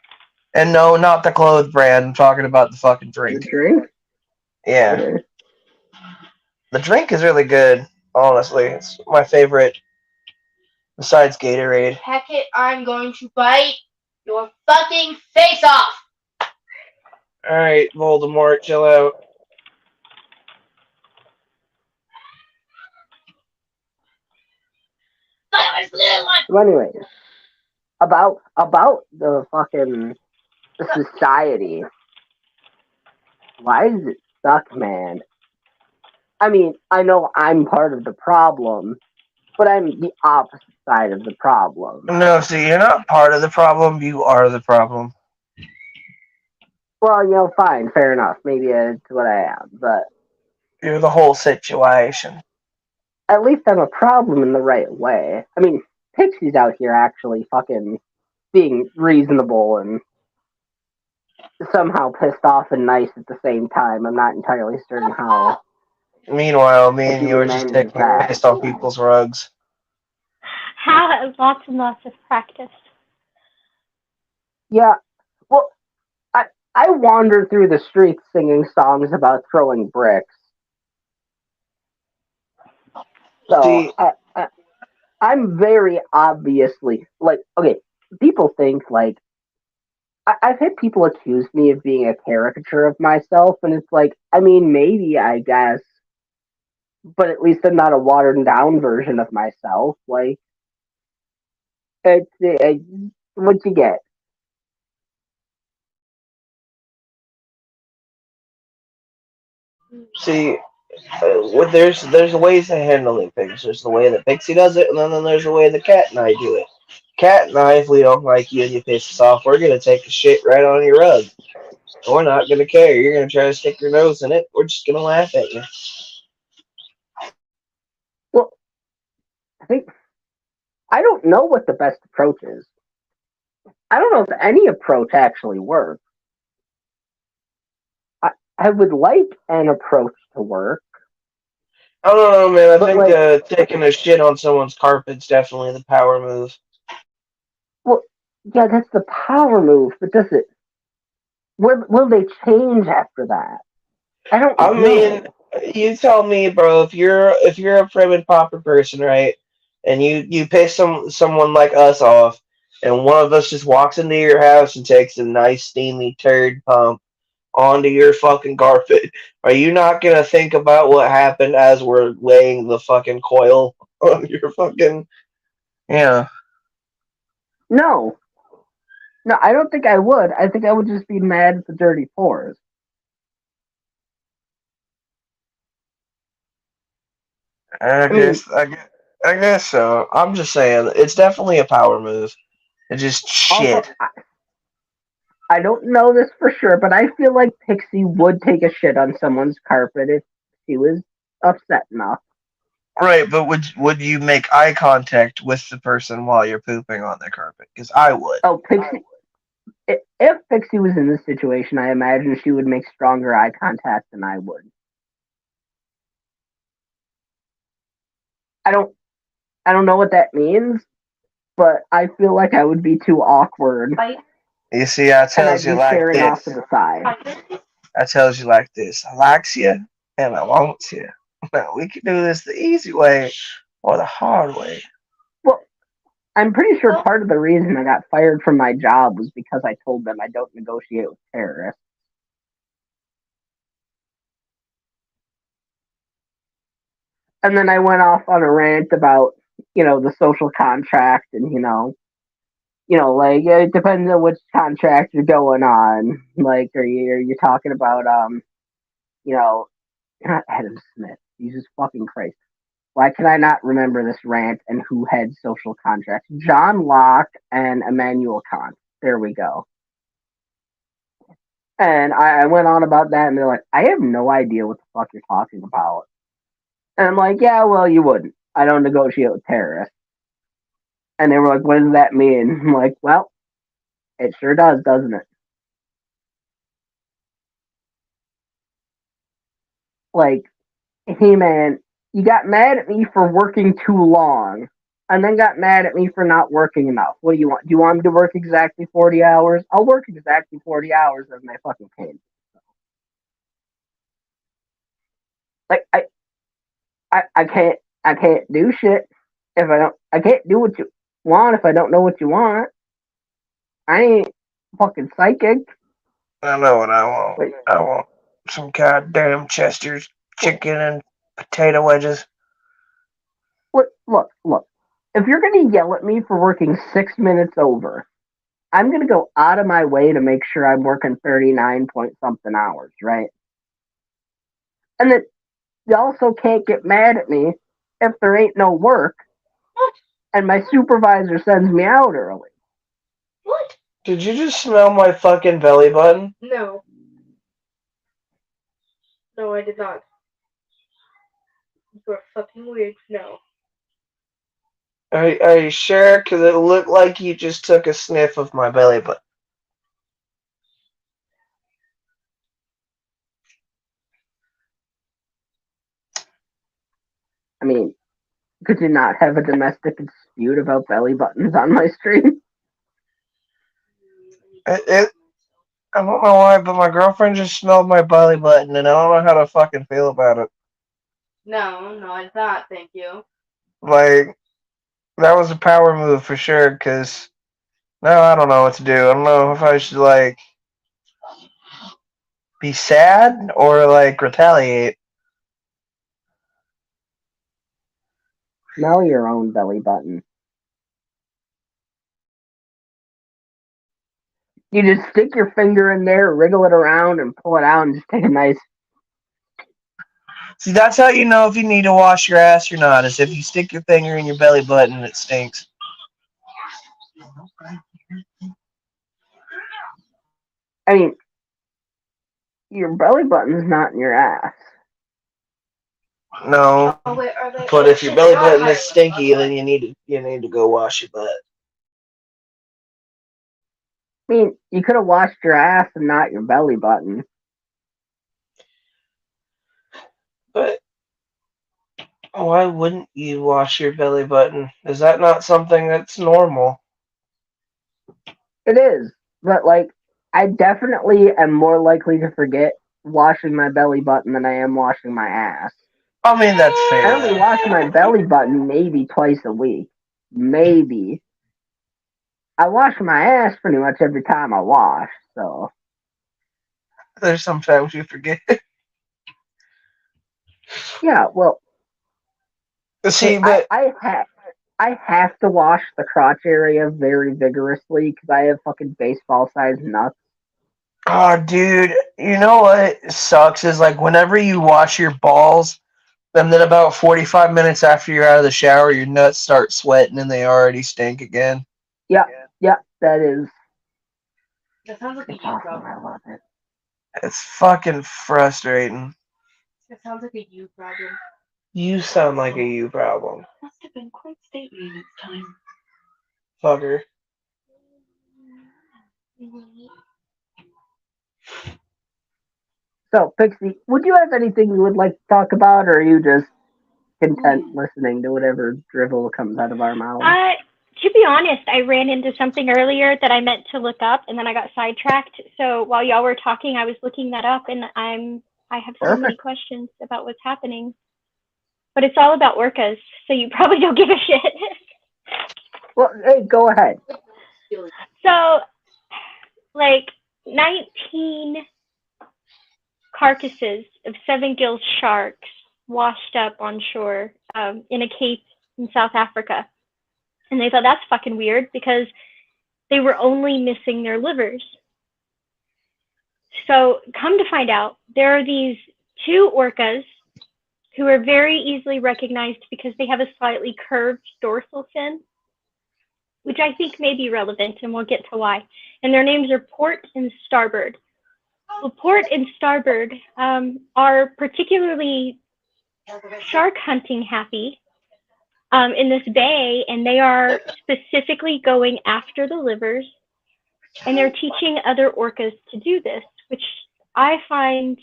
And no, not the clothes brand. I'm talking about the fucking The drink. drink? Yeah. Okay. The drink is really good, honestly. It's my favorite besides Gatorade. Hackett, I'm going to bite your fucking face off. Alright, Voldemort, chill out. So anyways, about the fucking society. Why does it suck, man? I mean, I know I'm part of the problem, but I'm the opposite side of the problem. No, see, you're not part of the problem, you are the problem. Well, fine, fair enough. Maybe it's what I am, but You're the whole situation. at least I'm a problem in the right way. I mean, Pixie's out here actually fucking being reasonable and somehow pissed off and nice at the same time. I'm not entirely certain how Meanwhile, me and she you are just manages taking that. piss on people's rugs. Have lots and lots of practice. Yeah, well, I I wander through the streets singing songs about throwing bricks. So See, I'm very obviously like okay. People think like I've had people accuse me of being a caricature of myself, and it's like I mean maybe I guess, but at least I'm not a watered down version of myself. Like it's what you get. see, there's ways to handling things. There's the way that Pixie does it, and then there's the way that Cat and I do it. Cat and I, if we don't like you and you piss us off, we're gonna take the shit right on your rug. We're not gonna care. You're gonna try to stick your nose in it. We're just gonna laugh at you. Well, I think I don't know what the best approach is. I don't know if any approach actually works. I, I would like an approach to work, I don't know, man. I but think like, taking a shit on someone's carpet's definitely the power move. well, yeah, that's the power move, but does it? Will they change after that? I I don't mean, know. you tell me, bro. If you're a prim and proper person, right, and you piss someone like us off, and one of us just walks into your house and takes a nice steamy turd pump onto your fucking carpet, are you not gonna think about what happened as we're laying the fucking coil on your fucking? Yeah. No, no, I don't think I would. I think I would just be mad at the dirty pores. I I mean, guess I guess, I guess so. I'm just saying it's definitely a power move. It's just also, shit. I don't know this for sure, but I feel like Pixie would take a shit on someone's carpet if she was upset enough. Right, but would you make eye contact with the person while you're pooping on the carpet? Because I would. Oh, Pixie. If Pixie was in this situation, I imagine she would make stronger eye contact than I would. I don't. I don't know what that means, but I feel like I would be too awkward, You see, I and tells I'd you be like staring off to this. the side. I tells you like this. I likes you and I wants you. Now we can do this the easy way or the hard way. Well, I'm pretty sure part of the reason I got fired from my job was because I told them I don't negotiate with terrorists. And then I went off on a rant about, the social contract and, like it depends on which contract you're going on. Like, are you talking about, you know, not Adam Smith. Jesus fucking Christ. Why can I not remember this rant and who had social contracts? John Locke and Immanuel Kant. There we go. And I went on about that, and they're like, I have no idea what the fuck you're talking about. And I'm like, yeah, well, you wouldn't. I don't negotiate with terrorists. And they were like, what does that mean? I'm like, well, it sure does, doesn't it? Like, hey man, you got mad at me for working too long, and then got mad at me for not working enough. What do you want? Do you want me to work exactly 40 hours? I'll work exactly 40 hours as my fucking paid. Like, I can't do shit if I can't do what you want if I don't know what you want. I ain't fucking psychic. I know what I want. Like, I want some goddamn Chester's chicken and potato wedges. look. If you're gonna yell at me for working 6 minutes over, I'm gonna go out of my way to make sure I'm working 39 point something hours, right? And then you also can't get mad at me if there ain't no work and my supervisor sends me out early. What? Did you just smell my fucking belly button? No. No, I did not. You're fucking weird. No. Are you sure? Because it looked like you just took a sniff of my belly button. I mean, could you not have a domestic dispute about belly buttons on my stream? I don't know why, but my girlfriend just smelled my belly button, and I don't know how to fucking feel about it. No, I did not. Thank you. Like, that was a power move for sure, because now I don't know what to do. I don't know if I should, like, be sad or, like, retaliate. Smell your own belly button. You just stick your finger in there, wriggle it around, and pull it out, and just take a nice. See, that's how you know if you need to wash your ass or not, is if you stick your finger in your belly button and it stinks. I mean, your belly button's not in your ass. No, Oh wait, are they? but Oh, if your shit, belly they are button higher is stinky, then you need to go wash your butt. I mean, you could have washed your ass and not your belly button. But why wouldn't you wash your belly button? Is that not something that's normal? It is, but like, I definitely am more likely to forget washing my belly button than I am washing my ass. I mean, that's I only fair. wash my belly button maybe twice a week. Maybe. I wash my ass pretty much every time I wash, so. There's sometimes you forget. Yeah, well, See, I, but I, ha- I have to wash the crotch area very vigorously because I have fucking baseball sized nuts. oh, dude, you know what sucks is like whenever you wash your balls, and then about 45 minutes after you're out of the shower, your nuts start sweating and they already stink again. Yeah, yeah, that is. That sounds like a It's you awesome. I problem. love it. It's fucking frustrating. That sounds like a you problem. You sound like a you problem, Must have been quite stately this time. fucker. So, Pixie, would you have anything you would like to talk about, or are you just content listening to whatever drivel comes out of our mouths? To be honest, I ran into something earlier that I meant to look up, and then I got sidetracked. So while y'all were talking, I was looking that up, and I have so many questions about what's happening. But it's all about orcas, so you probably don't give a shit. Well, hey, go ahead. So, like 19 carcasses of 7-gill sharks washed up on shore in a cape in South Africa. And they thought that's fucking weird because they were only missing their livers. So come to find out, there are these 2 orcas who are very easily recognized because they have a slightly curved dorsal fin, which I think may be relevant, and we'll get to why. And their names are Port and Starboard. Well, Port and Starboard are particularly shark hunting happy in this bay, and they are specifically going after the livers, and they're teaching other orcas to do this, which I find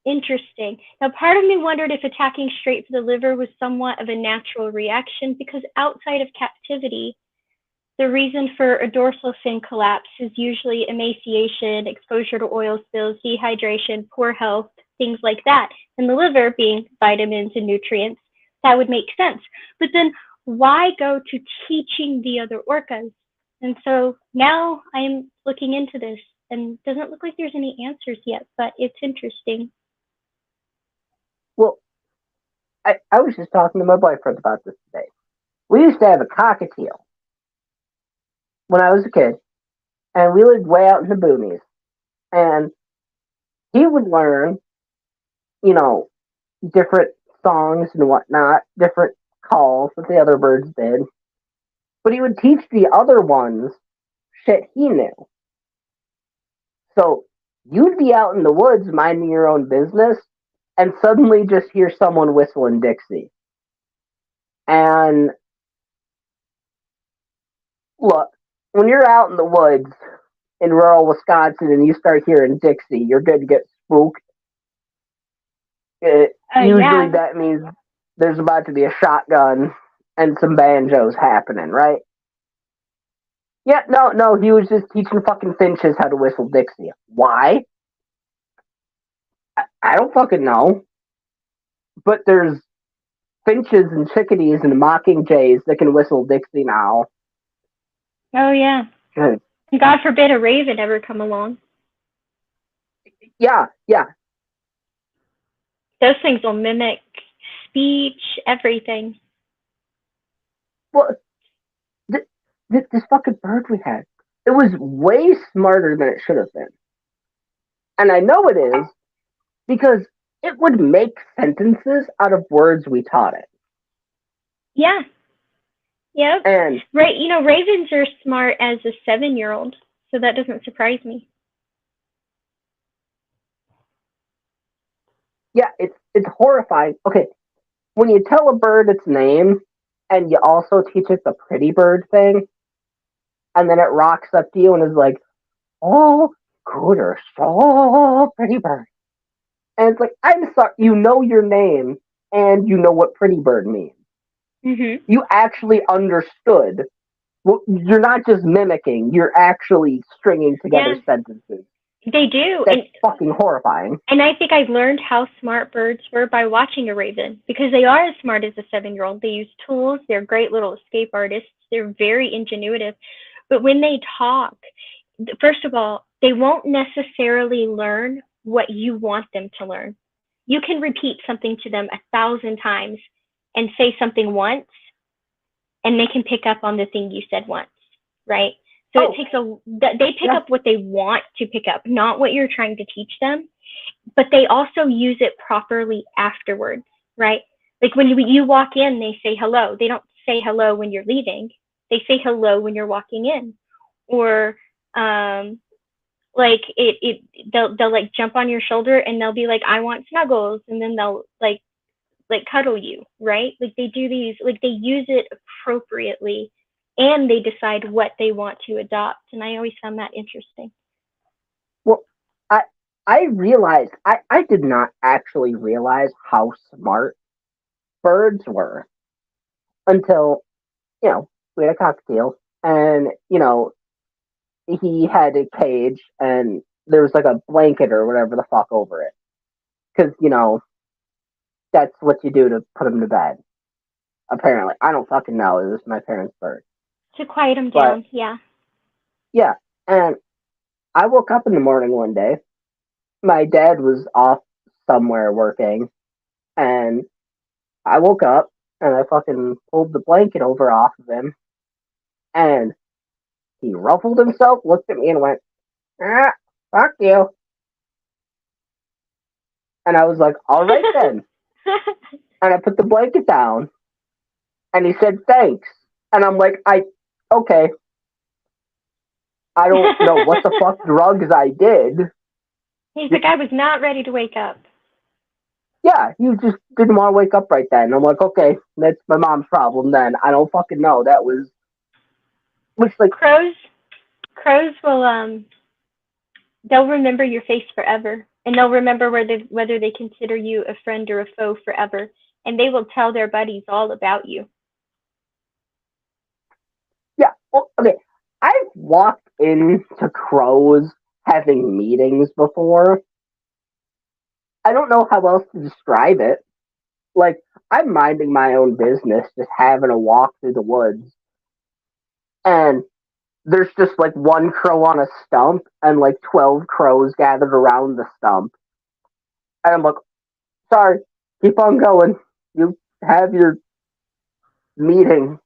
interesting. Now, part of me wondered if attacking straight for the liver was somewhat of a natural reaction, because outside of captivity, the reason for a dorsal fin collapse is usually emaciation, exposure to oil spills, dehydration, poor health, things like that. And the liver being vitamins and nutrients, that would make sense. But then why go to teaching the other orcas? And so now I'm looking into this, and it doesn't look like there's any answers yet, but it's interesting. Well, I was just talking to my boyfriend about this today. We used to have a cockatiel when I was a kid, and we lived way out in the boonies. And he would learn, you know, different songs and whatnot, different calls that the other birds did. But he would teach the other ones shit he knew. So you'd be out in the woods minding your own business, and suddenly just hear someone whistling Dixie. And look, when you're out in the woods in rural Wisconsin and you start hearing Dixie, you're good to get spooked. Usually Yeah. that means there's about to be a shotgun and some banjos happening, right? Yeah, no, he was just teaching fucking finches how to whistle Dixie. Why? I don't fucking know. But there's finches and chickadees and mockingjays that can whistle Dixie now. Oh, yeah. Good. God forbid a raven ever come along. Yeah. Those things will mimic speech, everything. Well, this fucking bird we had, it was way smarter than it should have been. And I know it is because it would make sentences out of words we taught it. Yeah. Yep. And Right. Ravens are smart as a 7-year-old, so that doesn't surprise me. yeah, it's horrifying. Okay, when you tell a bird its name and you also teach it the pretty bird thing, and then it rocks up to you and is like, "Oh, cooter, so pretty bird," and it's like, "I'm sorry, you know your name and you know what pretty bird means. Mhm. You actually understood. Well, you're not just mimicking; you're actually stringing together Yeah, sentences. they do, That's fucking horrifying." and I think I learned how smart birds were by watching a raven because they are as smart as a 7-year-old. They use tools. They're great little escape artists. They're very ingenuitive, but when they talk, first of all, they won't necessarily learn what you want them to learn. You can repeat something to them 1,000 times and say something once, and they can pick up on the thing you said once, right? So it takes they pick up what they want to pick up, not what you're trying to teach them, but they also use it properly afterwards, right? Like when you walk in, they say hello. They don't say hello when you're leaving. They say hello when you're walking in, or like they'll like jump on your shoulder and they'll be like, I want snuggles, and then they'll like cuddle you, right? Like they do these, like they use it appropriately, and they decide what they want to adopt, and I always found that interesting. Well, I realized I did not actually realize how smart birds were until we had a cocktail and he had a cage and there was like a blanket or whatever the fuck over it because that's what you do to put him to bed. Apparently, I don't fucking know. It was my parents' bird, To quiet them but down, yeah. yeah. And I woke up in the morning one day. My dad was off somewhere working, and I woke up and I fucking pulled the blanket over off of him, and he ruffled himself, looked at me, and went, "Ah, fuck you." And I was like, "All right then." And I put the blanket down, and he said, "Thanks." And I'm like, okay, I don't know what the fuck drugs I did. He's like, I was not ready to wake up. Yeah, he just didn't want to wake up right then. I'm like, okay, that's my mom's problem then. I don't fucking know. That was, which like, Crows will they'll remember your face forever, and they'll remember whether they consider you a friend or a foe forever, and they will tell their buddies all about you. yeah, well, okay. I've walked into crows having meetings before. I don't know how else to describe it. Like, I'm minding my own business, just having a walk through the woods, and there's just like one crow on a stump and like 12 crows gathered around the stump. And I'm like, sorry, keep on going. You have your meeting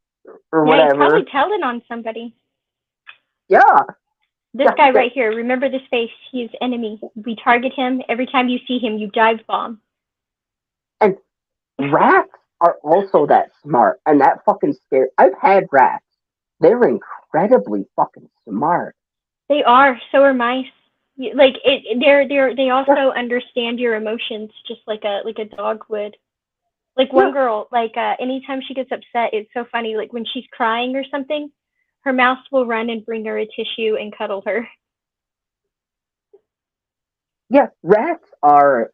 or Yeah, he's whatever. probably telling on somebody. Yeah. This guy right here, remember this face, he's enemy. We target him. Every time you see him, you dive bomb. And rats are also that smart and that fucking scary. I've had rats. They're incredibly fucking smart. They are. So are mice. Like they also understand your emotions just like a dog would. Like one girl, like anytime she gets upset, it's so funny. Like when she's crying or something, her mouse will run and bring her a tissue and cuddle her. Yeah, rats. I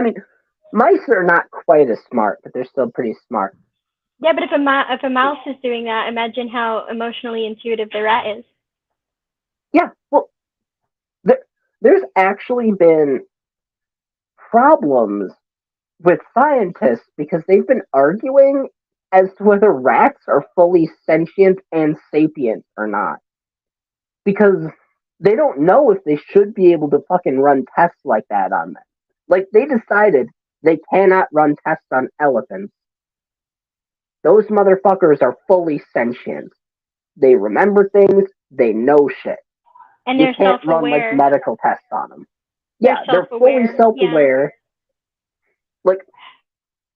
mean, mice are not quite as smart, but they're still pretty smart. Yeah, but if a mouse is doing that, imagine how emotionally intuitive the rat is. Yeah, well, there's actually been problems with scientists because they've been arguing as to whether rats are fully sentient and sapient or not. Because they don't know if they should be able to fucking run tests like that on them. Like, they decided they cannot run tests on elephants. Those motherfuckers are fully sentient. They remember things, they know shit. And You they're can't run like self-aware. medical tests on them. They're Yeah, they're fully self-aware. self-aware. Like,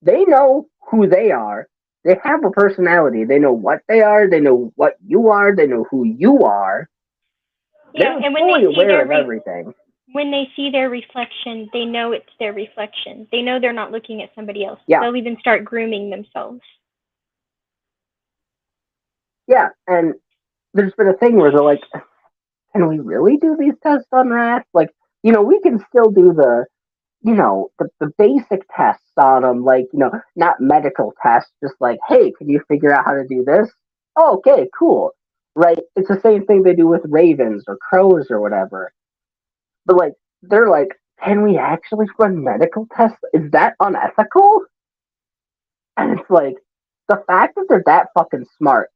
they know who they are. They have a personality. They know what they are. They know what you are. They know who you are. Yeah, They're and fully aware of everything. when they see their reflection, they know it's their reflection. They know they're not looking at somebody else. Yeah. They'll even start grooming themselves. Yeah, and there's been a thing where they're like, can we really do these tests on rats? Like, we can still do the basic tests on them, like, not medical tests, just like, hey, can you figure out how to do this? Oh, okay, cool. Right? It's the same thing they do with ravens or crows or whatever. But, like, they're like, can we actually run medical tests? Is that unethical? And it's like, the fact that they're that fucking smart,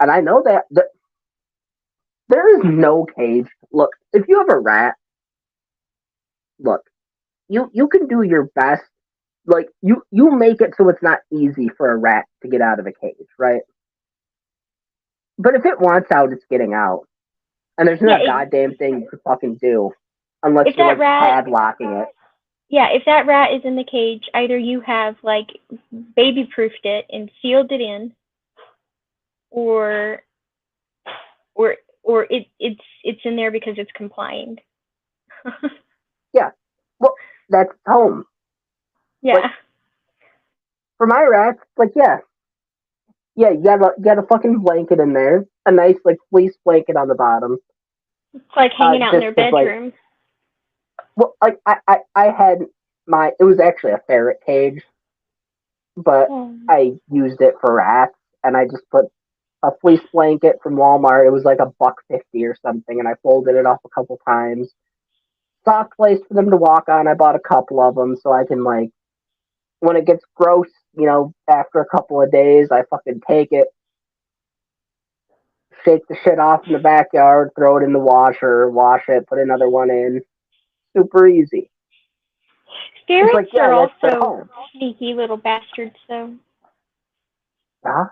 and I know that there is no cage. Look, if you have a rat, look, you can do your best. Like, you make it so it's not easy for a rat to get out of a cage, right? But if it wants out, it's getting out. And there's no goddamn thing you could fucking do unless If you're that like rat, padlocking it. yeah, if that rat is in the cage, either you have like baby-proofed it and sealed it in, or or it's in there because it's complying. Yeah. Well, that's home. Yeah. Like, for my rats, like, yeah, you got a fucking blanket in there, a nice like fleece blanket on the bottom. It's like hanging out in their bedroom. Like, well, like I had it was actually a ferret cage, but I used it for rats, and I just put a fleece blanket from Walmart. It was like $1.50 or something, and I folded it off a couple times. Soft place for them to walk on. I bought a couple of them so I can, like, when it gets gross, after a couple of days, I fucking take it, shake the shit off in the backyard, throw it in the washer, wash it, put another one in. Super easy. Ferrets like, yeah, are also also sneaky little bastards, though. Yeah.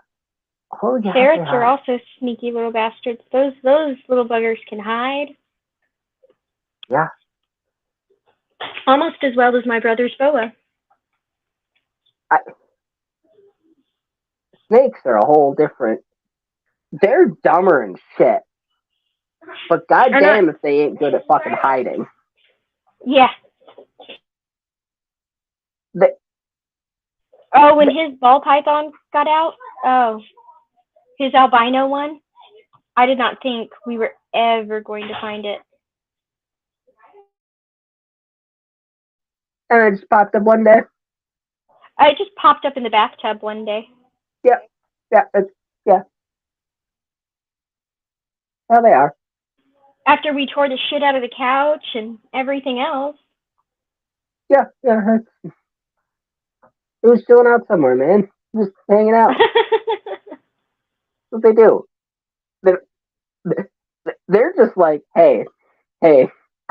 Oh yeah. Ferrets are also sneaky little bastards. Those little buggers can hide. Yeah. Almost as well as my brother's boa. Snakes are a whole different. They're dumber and shit. But goddamn if they ain't good at fucking hiding. Yeah. When his ball python got out, his albino one, I did not think we were ever going to find it. And it just popped up one day. It just popped up in the bathtub one day. Yeah. Yeah. Well, they are. After we tore the shit out of the couch and everything else. Yeah. It was chilling out somewhere, man. Just hanging out. That's what they do. They're just like, hey, I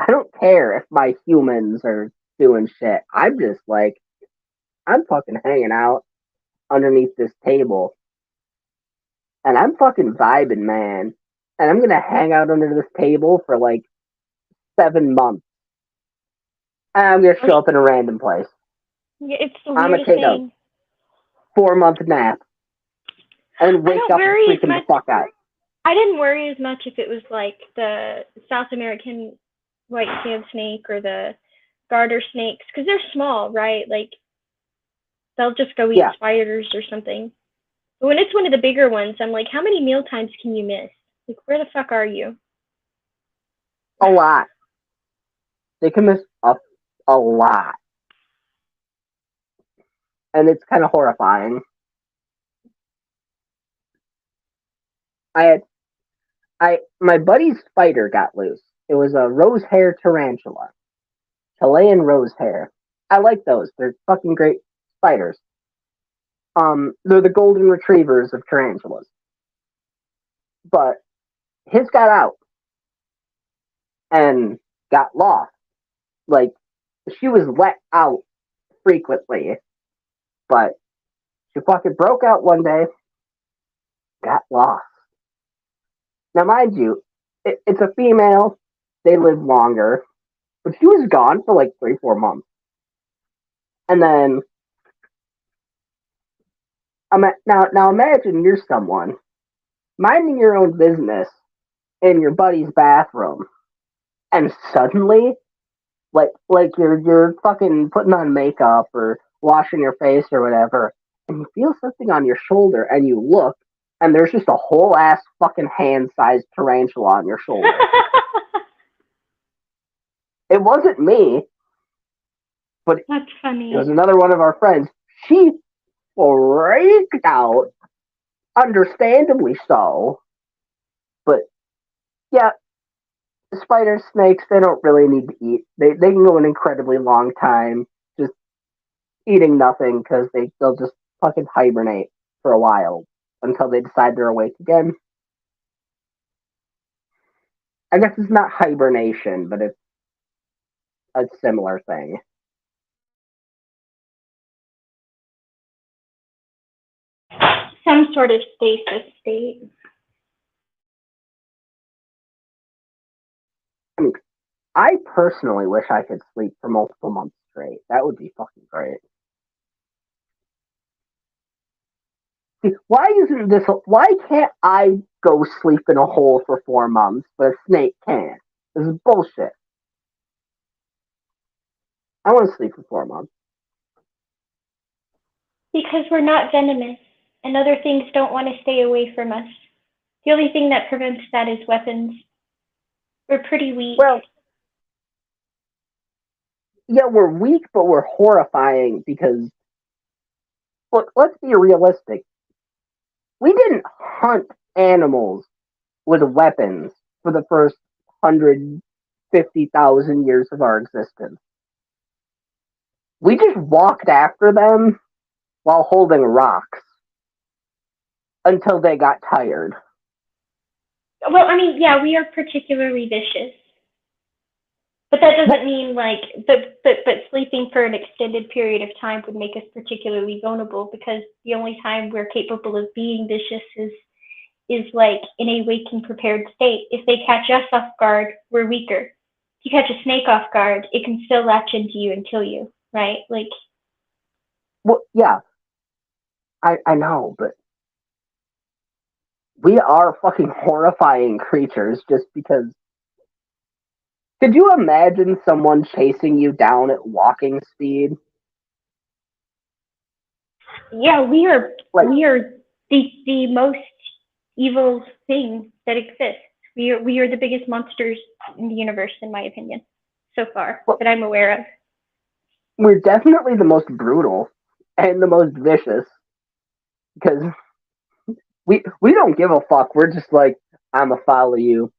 don't care if my humans are doing shit. I'm just like, I'm fucking hanging out underneath this table. And I'm fucking vibing, man. And I'm gonna hang out under this table for like 7 months. And I'm gonna show up in a random place. Yeah, it's the I'm weirdest gonna take thing. a 4-month nap. And wake up and freaking the fuck out. I didn't worry as much if it was like the South American white sand snake or the garter snakes, because they're small, right? Like, they'll just go eat Yeah. spiders or something. But when it's one of the bigger ones, I'm like, how many meal times can you miss? Like, where the fuck are you? A lot. They can miss a lot. And it's kind of horrifying. My buddy's spider got loose. It was a rose hair tarantula. Chilean rose hair. I like those. They're fucking great spiders. They're the golden retrievers of tarantulas. But his got out and got lost. Like, she was let out frequently, but she fucking broke out one day, got lost. Now, mind you, it's a female. They live longer, but she was gone for like 3-4 months. And then, now imagine you're someone minding your own business in your buddy's bathroom, and suddenly, like you're fucking putting on makeup or washing your face or whatever, and you feel something on your shoulder, and you look, and there's just a whole ass fucking hand-sized tarantula on your shoulder. It wasn't me, but That's funny. it was another one of our friends. She freaked out, understandably so. But yeah, spiders, snakes, they don't really need to eat. They can go an incredibly long time just eating nothing because they'll just fucking hibernate for a while until they decide they're awake again. I guess it's not hibernation, but it's a similar thing. Some sort of stasis state. I mean, I personally wish I could sleep for multiple months straight. That would be fucking great. See, why can't I go sleep in a hole for 4 months, but a snake can't? This is bullshit. I want to sleep for 4 months. Because we're not venomous, and other things don't want to stay away from us. The only thing that prevents that is weapons. We're pretty weak. Well, yeah, we're weak, but we're horrifying because, look, let's be realistic. We didn't hunt animals with weapons for the first 150,000 years of our existence. We just walked after them while holding rocks until they got tired. Well, I mean, yeah, we are particularly vicious. But that doesn't mean like, but sleeping for an extended period of time would make us particularly vulnerable, because the only time we're capable of being vicious is like in a wake and prepared state. If they catch us off guard, we're weaker. If you catch a snake off guard, it can still latch into you and kill you, right? Like, well, yeah, I know, but we are fucking horrifying creatures just because. Could you imagine someone chasing you down at walking speed? yeah, we are the most evil thing that exists. We are the biggest monsters in the universe, in my opinion, so far, that I'm aware of. We're definitely the most brutal and the most vicious, because we don't give a fuck. We're just like, I'ma follow you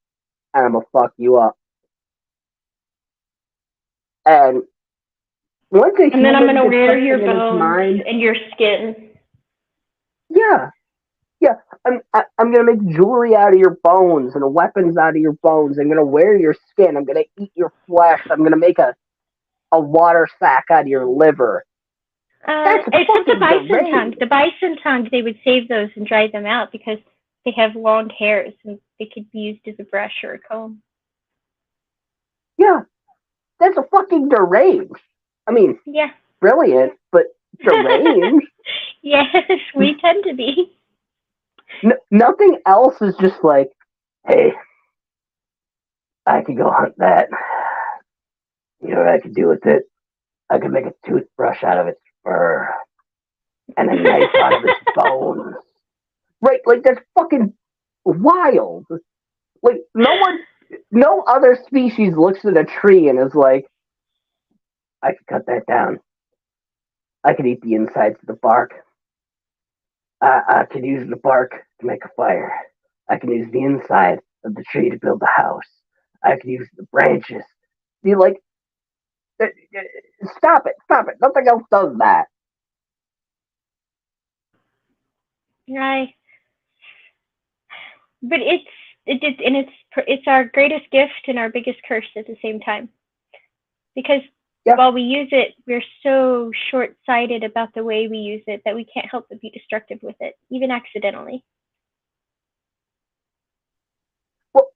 and I'ma fuck you up. And once a And then I'm human gonna gets wear your something in his bones mind, and your skin. yeah, I'm gonna make jewelry out of your bones and weapons out of your bones. I'm gonna wear your skin. I'm gonna eat your flesh. I'm gonna make a water sack out of your liver. That's Except the fucking bison deranged. tongue. The bison tongue, they would save those and dry them out because they have long hairs and they could be used as a brush or a comb. Yeah, that's a fucking deranged. I mean, Yeah. brilliant, but deranged. Yes, we tend to be. Nothing else is just like, hey, I could go hunt that. You know what I could do with it? I could make a toothbrush out of its fur and a knife out of its bones. Right, like that's fucking wild. Like no other species looks at a tree and is like, I could cut that down. I could eat the insides of the bark. I could use the bark to make a fire. I can use the inside of the tree to build a house. I can use the branches. You like, stop it, stop it. Nothing else does that. Right. But it's our greatest gift and our biggest curse at the same time. Because while we use it, we're so short-sighted about the way we use it that we can't help but be destructive with it, even accidentally. Well,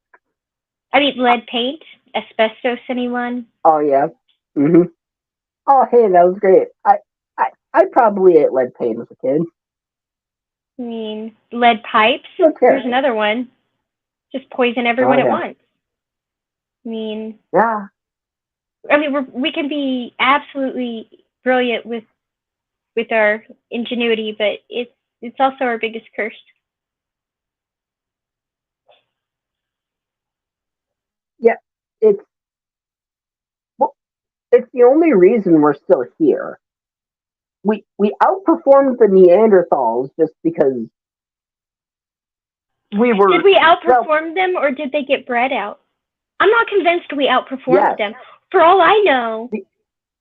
I mean, lead paint, asbestos, anyone? Oh yeah. Oh hey, that was great. I probably ate lead paint as a kid. I mean, lead pipes. Okay. There's another one. Just poison everyone at once. I mean, yeah. I mean, we can be absolutely brilliant with our ingenuity, but it's also our biggest curse. Yeah, it's the only reason we're still here. We outperformed the Neanderthals just because we were. Did we outperform them, or did they get bred out? I'm not convinced we outperformed them. For all I know,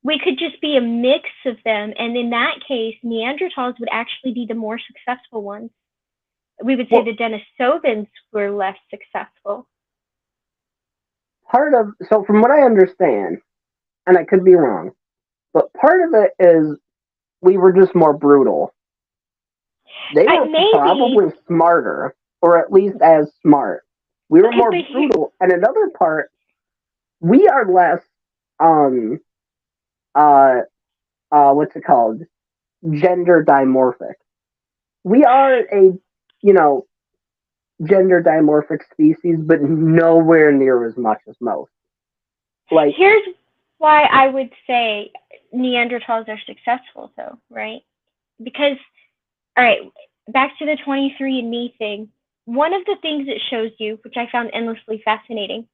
we could just be a mix of them, and in that case, Neanderthals would actually be the more successful ones. We would say the Denisovans were less successful. So from what I understand, and I could be wrong, but part of it is we were just more brutal. They were probably smarter, or at least as smart. We were more brutal. And another part, we are less, what's it called? Gender dimorphic. We are a, gender dimorphic species, but nowhere near as much as most. Like, here's why I would say Neanderthals are successful, though, right? Because, all right, back to the 23andMe thing. One of the things it shows you, which I found endlessly fascinating,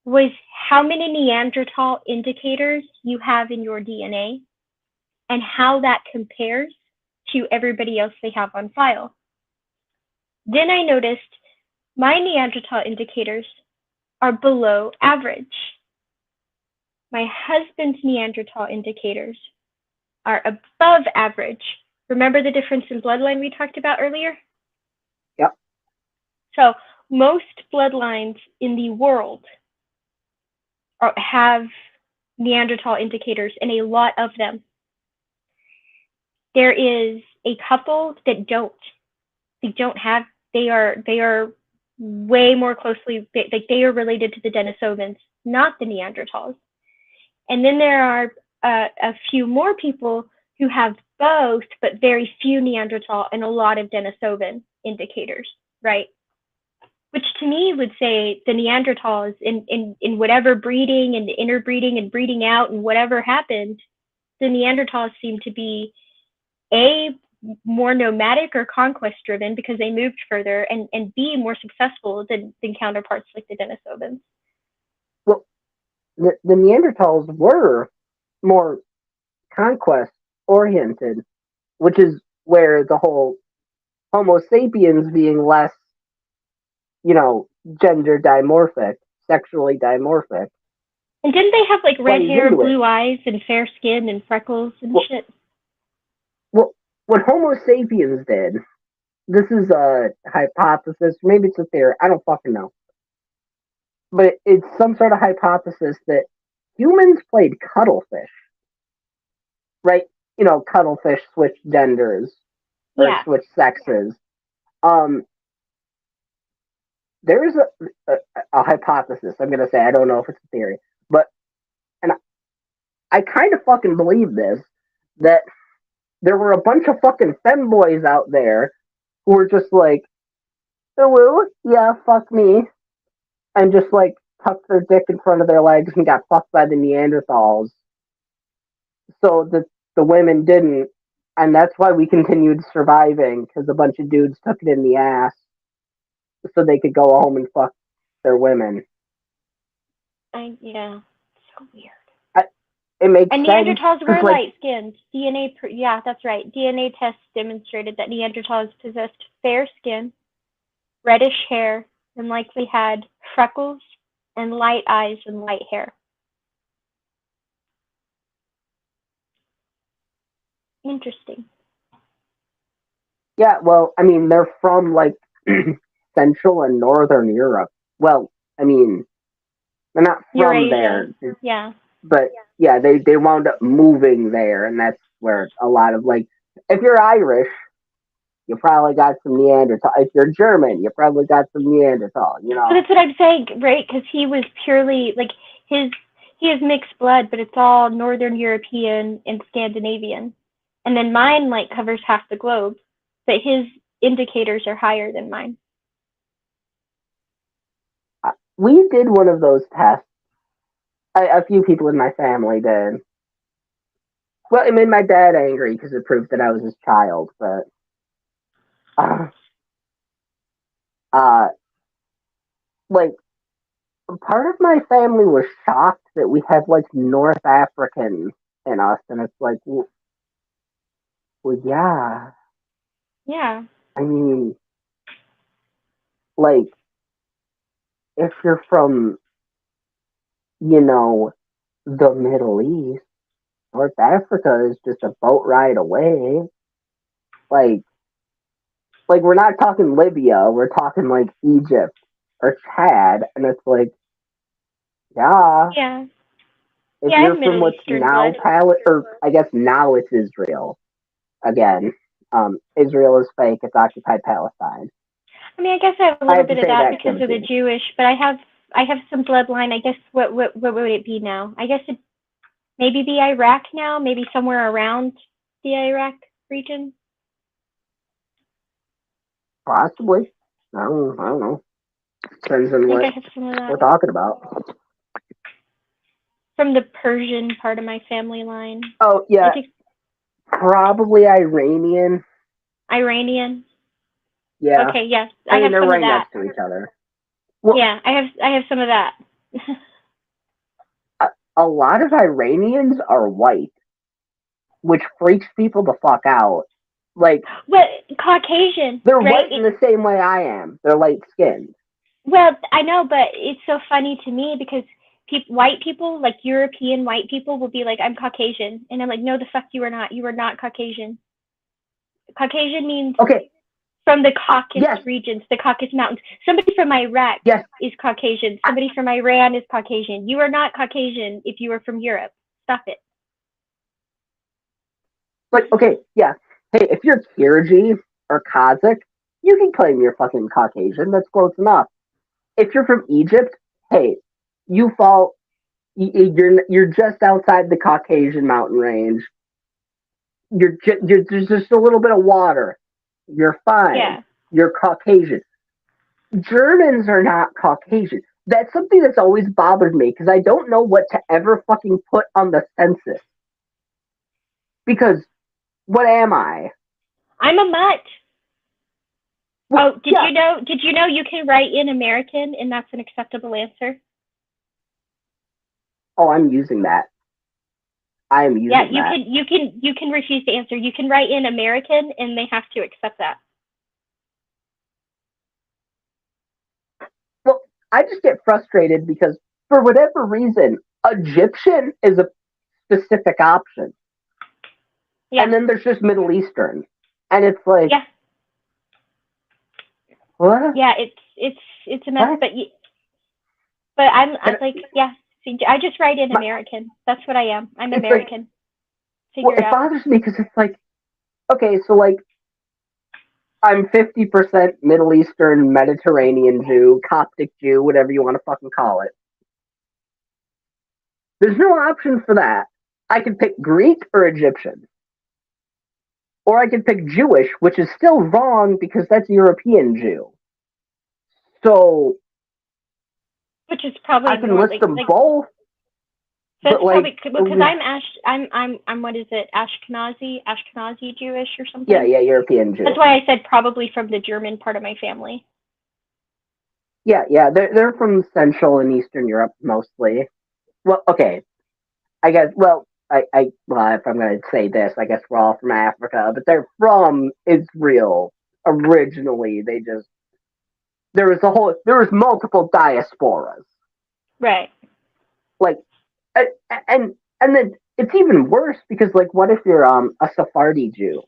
was how many Neanderthal indicators you have in your DNA and how that compares to everybody else they have on file. Then I noticed my Neanderthal indicators are below average. My husband's Neanderthal indicators are above average. Remember the difference in bloodline we talked about earlier? Yep. So most bloodlines in the world have Neanderthal indicators, and a lot of them. There is a couple that don't. They don't have. They are way more closely. They are related to the Denisovans, not the Neanderthals. And then there are a few more people who have both, but very few Neanderthal and a lot of Denisovan indicators, right? Which to me would say the Neanderthals in whatever breeding and interbreeding and breeding out and whatever happened, the Neanderthals seem to be more nomadic or conquest driven because they moved further, and B, more successful than counterparts like the Denisovans. Well, the Neanderthals were more conquest oriented, which is where the whole Homo sapiens being less, gender dimorphic, sexually dimorphic. And didn't they have like red hair, blue eyes, and fair skin and freckles and shit? Well, what Homo sapiens did, this is a hypothesis, maybe it's a theory, I don't fucking know. But it's some sort of hypothesis that humans played cuttlefish. Right? Cuttlefish switch genders or switch sexes. There is a hypothesis, I'm going to say, I don't know if it's a theory, but, and I kind of fucking believe this, that there were a bunch of fucking femboys out there who were just like, oh, yeah, fuck me, and just like tucked their dick in front of their legs and got fucked by the Neanderthals. So the women didn't, and that's why we continued surviving, because a bunch of dudes took it in the ass so they could go home and fuck their women. Yeah, so weird. It makes And sense. Neanderthals were like, light-skinned. Yeah, that's right. DNA tests demonstrated that Neanderthals possessed fair skin, reddish hair, and likely had freckles and light eyes and light hair. Interesting. Yeah, well, I mean, they're from like Central and Northern Europe. Well, I mean, they're not from Eurasia. there, Yeah. but yeah, they wound up moving there, and that's where a lot of like, if you're Irish, you probably got some Neanderthal. If you're German, you probably got some Neanderthal. You know, Well, that's what I'm saying, right? Because he was purely like he has mixed blood, but it's all Northern European and Scandinavian. And then mine like covers half the globe, but his indicators are higher than mine. we did one of those tests. A few people in my family did. Well, it made my dad angry because it proved that I was his child, but uh, like part of my family was shocked that we had like North African in us, and it's like, well yeah. Yeah. I mean, like, if you're from, you know, the Middle East, North Africa is just a boat ride away. Like we're not talking Libya, we're talking like Egypt or Chad, and it's like, yeah. Yeah. If Yeah, I you're have from Middle what's Eastern now blood. or I guess now it's Israel again. Israel is fake. It's occupied Palestine. I mean, I guess I have a I little have to bit of say that that, because of the Timothy. Jewish, but I have some bloodline. I guess what would it be now? I guess it maybe be Iraq now, maybe somewhere around the Iraq region. Possibly. I don't know. Depends on I think I what have some of we're that talking about. from the Persian part of my family line. Oh I yeah, think probably Iranian. Iranian. Yeah, Okay, yes, I I mean have they're some of right that. next to each other. Well, Yeah, I have some of that. a lot of Iranians are white, which freaks people the fuck out. Like, What Caucasian, they're right? white in the same way I am. They're light skinned. Well, I know, but it's so funny to me because white people, like European white people, will be like, "I'm Caucasian," and I'm like, "No, the fuck you are not. You are not Caucasian. Caucasian means Okay, from the Caucasus yes, regions, the Caucasus Mountains. Somebody from Iraq yes. is Caucasian. Somebody from Iran is Caucasian. You are not Caucasian if you are from Europe. Stop it." Like, okay, yeah. Hey, if you're Kyrgyz or Kazakh, you can claim you're fucking Caucasian. That's close enough. If you're from Egypt, hey, you fall. You're just outside the Caucasian mountain range. There's just a little bit of water. You're fine. Yeah. You're Caucasian. Germans are not Caucasian. That's something that's always bothered me because I don't know what to ever fucking put on the census. Because what am I? I'm a mutt. Well, Oh, did yeah. you know? Did you know you can write in American and that's an acceptable answer? Oh, I'm using that. I am using Yeah, that. you can refuse to answer. You can write in American and they have to accept that. Well, I just get frustrated because for whatever reason, Egyptian is a specific option. Yeah. And then there's just Middle Eastern. And it's like, Yeah. what? Yeah, it's a mess, What? but I'm And like, yeah. See, I just write in my, American. That's what I am. I'm it's American. like, Figure well, it it out. bothers me because it's like, okay, so like, I'm 50% Middle Eastern, Mediterranean Jew, Coptic Jew, whatever you want to fucking call it. There's no option for that. I could pick Greek or Egyptian. Or I could pick Jewish, which is still wrong because that's European Jew. So Which is probably I can more list them both. So it's but like, probably because I'm what is it, Ashkenazi Jewish or something? yeah, European Jew. That's why I said probably from the German part of my family. Yeah, they're from Central and Eastern Europe mostly. Well, okay, I guess. Well, well, if I'm going to say this, I guess we're all from Africa, but they're from Israel originally. There was multiple diasporas. Right. Like, and then it's even worse because, like, what if you're a Sephardi Jew?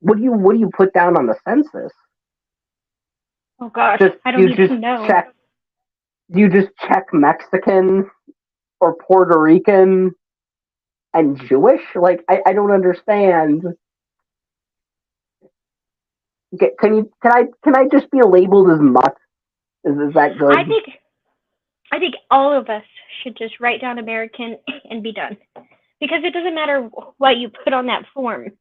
What do you put down on the census? Oh gosh, I don't even know. Do you just check Mexican or Puerto Rican and Jewish? Like, I don't understand. Can I just be labeled as mutt? Is that good? I think all of us should just write down American and be done. Because it doesn't matter what you put on that form.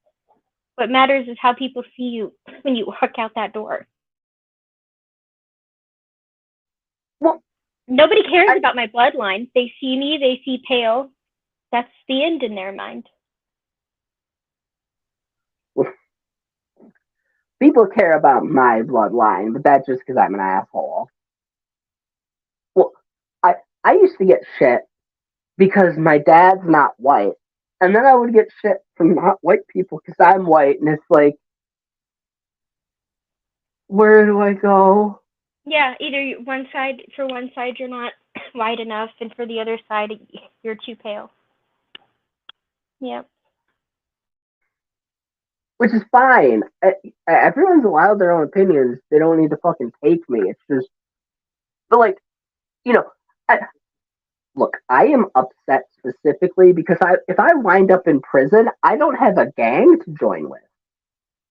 What matters is how people see you when you walk out that door. Well, nobody cares about my bloodline. They see me, they see pale. That's the end in their mind. People care about my bloodline, but that's just because I'm an asshole. Well, I used to get shit because my dad's not white, and then I would get shit from not white people because I'm white, and it's like, where do I go? Yeah, either one side you're not white enough, and for the other side you're too pale. Yeah. Which is fine. Everyone's allowed their own opinions. They don't need to fucking take me. It's just, but like, look, I am upset specifically because if I wind up in prison, I don't have a gang to join with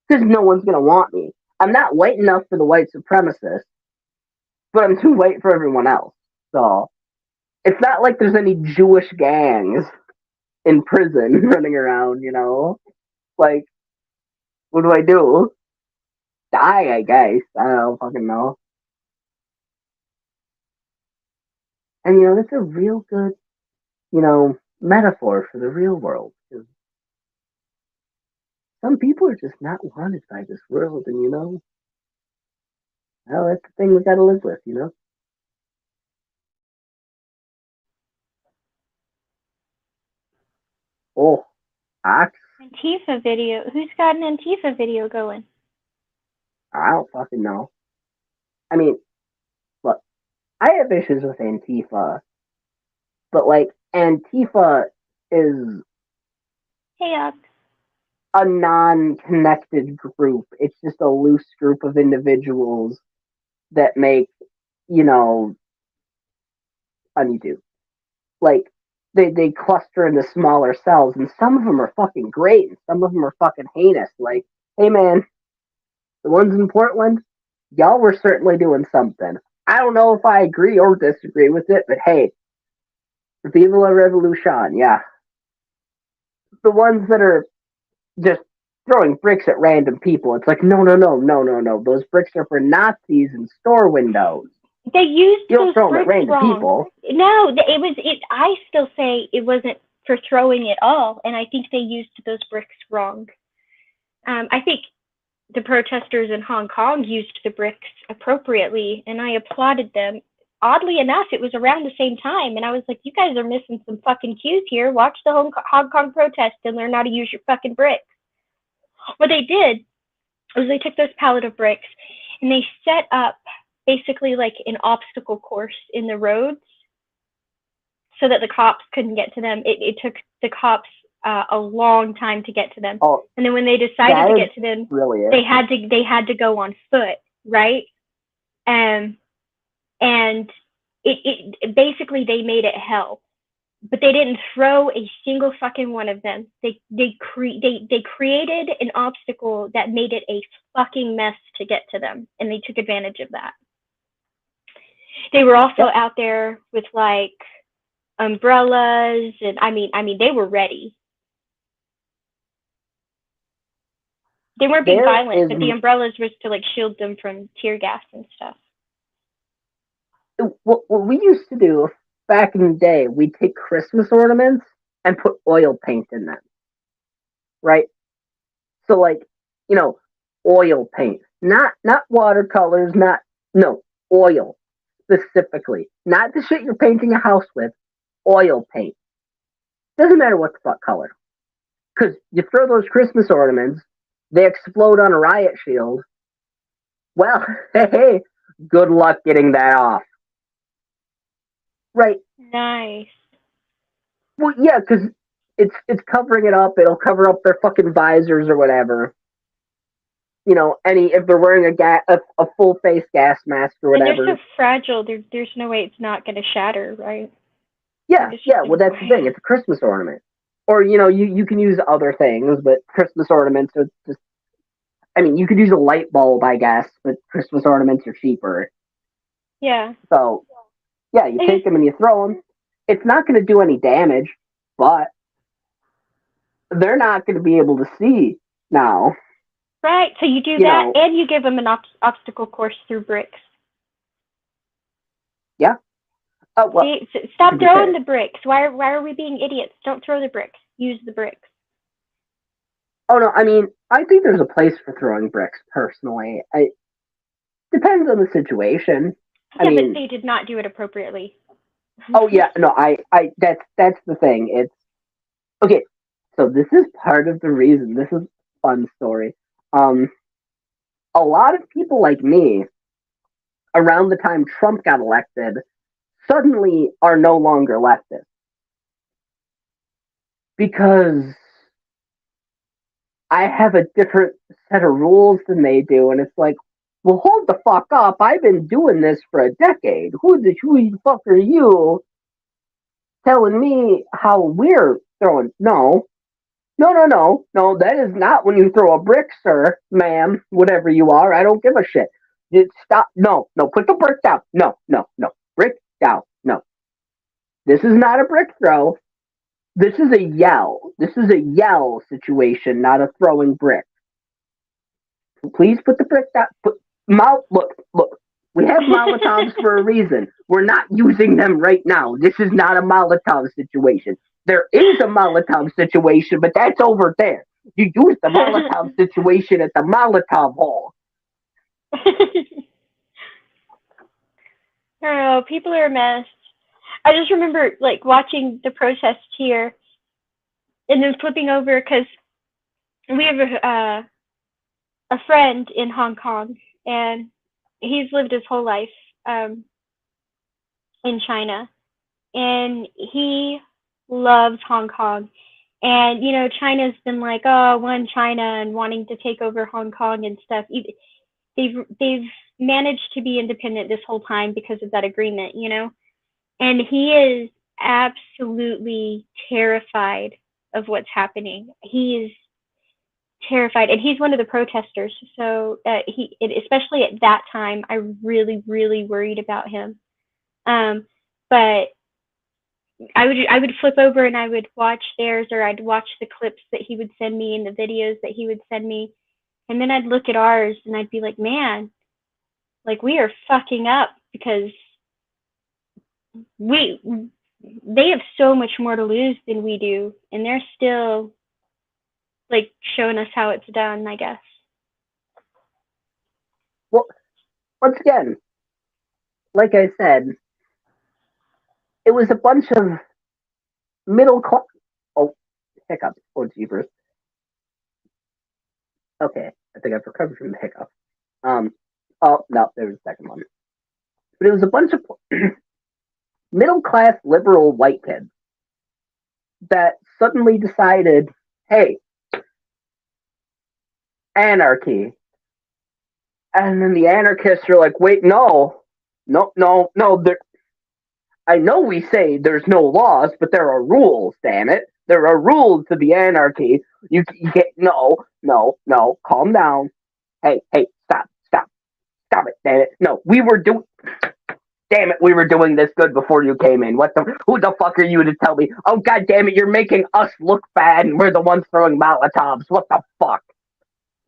because no one's gonna want me. I'm not white enough for the white supremacists, but I'm too white for everyone else. So it's not like there's any Jewish gangs in prison running around. Like, what do I do? Die, I guess. I don't fucking know. And that's a real good, metaphor for the real world. Some people are just not wanted by this world, and well, that's the thing we gotta live with. Oh, ox. Antifa video. Who's got an Antifa video going? I don't fucking know. I mean, look, I have issues with Antifa, but like Antifa is Hey, a non-connected group. It's just a loose group of individuals that make, honeydew. Like, they cluster into smaller cells, and some of them are fucking great, and some of them are fucking heinous. Like, hey man, the ones in Portland, y'all were certainly doing something. I don't know if I agree or disagree with it, but hey, Viva la Revolution, yeah. The ones that are just throwing bricks at random people, it's like, no. Those bricks are for Nazis and store windows. They used you don't those throw them bricks at random wrong. people. No, I still say it wasn't for throwing at all, and I think they used those bricks wrong. I think the protesters in Hong Kong used the bricks appropriately, and I applauded them. Oddly enough, it was around the same time, and I was like, you guys are missing some fucking cues here. Watch the Hong Kong protest and learn how to use your fucking bricks. What they did was they took those pallet of bricks and they set up basically like an obstacle course in the roads so that the cops couldn't get to them. It took the cops a long time to get to them. Oh, and then when they decided to get to them, brilliant. they had to go on foot, right? And it basically they made it hell. But they didn't throw a single fucking one of them. They created an obstacle that made it a fucking mess to get to them, and they took advantage of that. They were also out there with like umbrellas, and I mean they were ready. They weren't being violent, but the umbrellas was to like shield them from tear gas and stuff. what we used to do back in the day, we'd take Christmas ornaments and put oil paint in them, right? So like, you know, oil paint, not watercolors, not no oil specifically, not the shit you're painting a house with. Oil paint doesn't matter what the fuck color, because you throw those Christmas ornaments, they explode on a riot shield. Well, hey, good luck getting that off. Right. Nice. Well, yeah, because it's covering it up. It'll cover up their fucking visors or whatever. You know, any if they're wearing a full face gas mask or And whatever. they're so fragile. There's no way it's not going to shatter, right? Yeah, It's just yeah. Well, that's the thing. It's a Christmas ornament, or you know, you can use other things, but Christmas ornaments are just. I mean, you could use a light bulb, I guess, but Christmas ornaments are cheaper. Yeah. So, yeah, you take them and you throw them. It's not going to do any damage, but they're not going to be able to see now. Right. So you do that, and you give them an obstacle course through bricks. Yeah. Oh well. See, stop throwing the bricks. Why are we being idiots? Don't throw the bricks. Use the bricks. Oh no, I mean, I think there's a place for throwing bricks. Personally, it depends on the situation. Yeah, but they did not do it appropriately. Oh yeah, no, that's the thing. It's okay. So this is part of the reason. This is a fun story. A lot of people like me, around the time Trump got elected, suddenly are no longer leftists because I have a different set of rules than they do, and it's like, well, hold the fuck up. I've been doing this for a decade. Who the fuck are you telling me how we're throwing? No. That is not when you throw a brick, sir, ma'am, whatever you are. I don't give a shit. Stop. No, put the brick down. No. Brick down. No. This is not a brick throw. This is a yell. This is a yell situation, not a throwing brick. Please put the brick down. Look. We have Molotovs for a reason. We're not using them right now. This is not a Molotov situation. There is a Molotov situation, but that's over there. You use the Molotov situation at the Molotov hall. Oh, people are a mess. I just remember like watching the protest here, and then flipping over because we have a friend in Hong Kong, and he's lived his whole life in China, and he loves Hong Kong. And you know, China's been like, oh, one China, and wanting to take over Hong Kong and stuff. They've managed to be independent this whole time because of that agreement, you know. And he is absolutely terrified of what's happening. He is terrified, and he's one of the protesters. So especially at that time, I really, really worried about him. But I would flip over and I would watch theirs, or I'd watch the clips that he would send me and the videos that he would send me, and then I'd look at ours and I'd be like, man, like we are fucking up because they have so much more to lose than we do, and they're still like showing us how it's done, I guess. Well, once again, like I said, it was a bunch of middle class. Oh, hiccups. Oh, jeepers. Okay, I think I've recovered from the hiccup. Oh no, there was a second one. But it was a bunch of middle class liberal white kids that suddenly decided, hey, anarchy. And then the anarchists are like, wait, no. I know we say there's no laws, but there are rules, damn it. There are rules to the anarchy. You get, no, calm down. Hey, stop it, damn it. No, we were doing this good before you came in. Who the fuck are you to tell me? Oh, god damn it, you're making us look bad and we're the ones throwing Molotovs. What the fuck?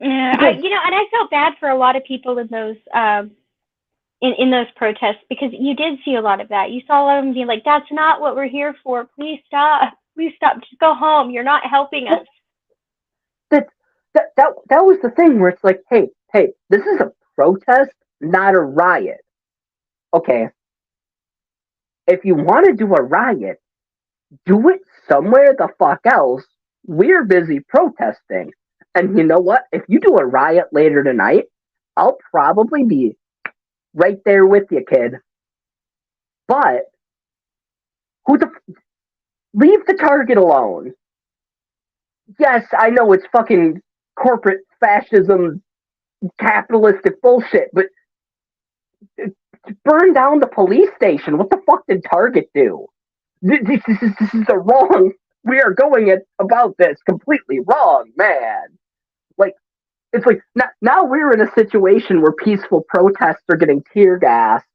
Yeah, and I felt bad for a lot of people in those in those protests, because you did see a lot of that. You saw a lot of them being like, "That's not what we're here for. Please stop. Please stop. Just go home. You're not helping us." That was the thing where it's like, hey, this is a protest, not a riot. Okay, if you want to do a riot, do it somewhere the fuck else. We're busy protesting. And you know what? If you do a riot later tonight, I'll probably be right there with you, kid. But leave the target alone. Yes, I know it's fucking corporate fascism, capitalistic bullshit, but burn down the police station. What the fuck did Target do? This is the wrong. We are going about this completely wrong, man. Like, it's like now we're in a situation where peaceful protests are getting tear gassed,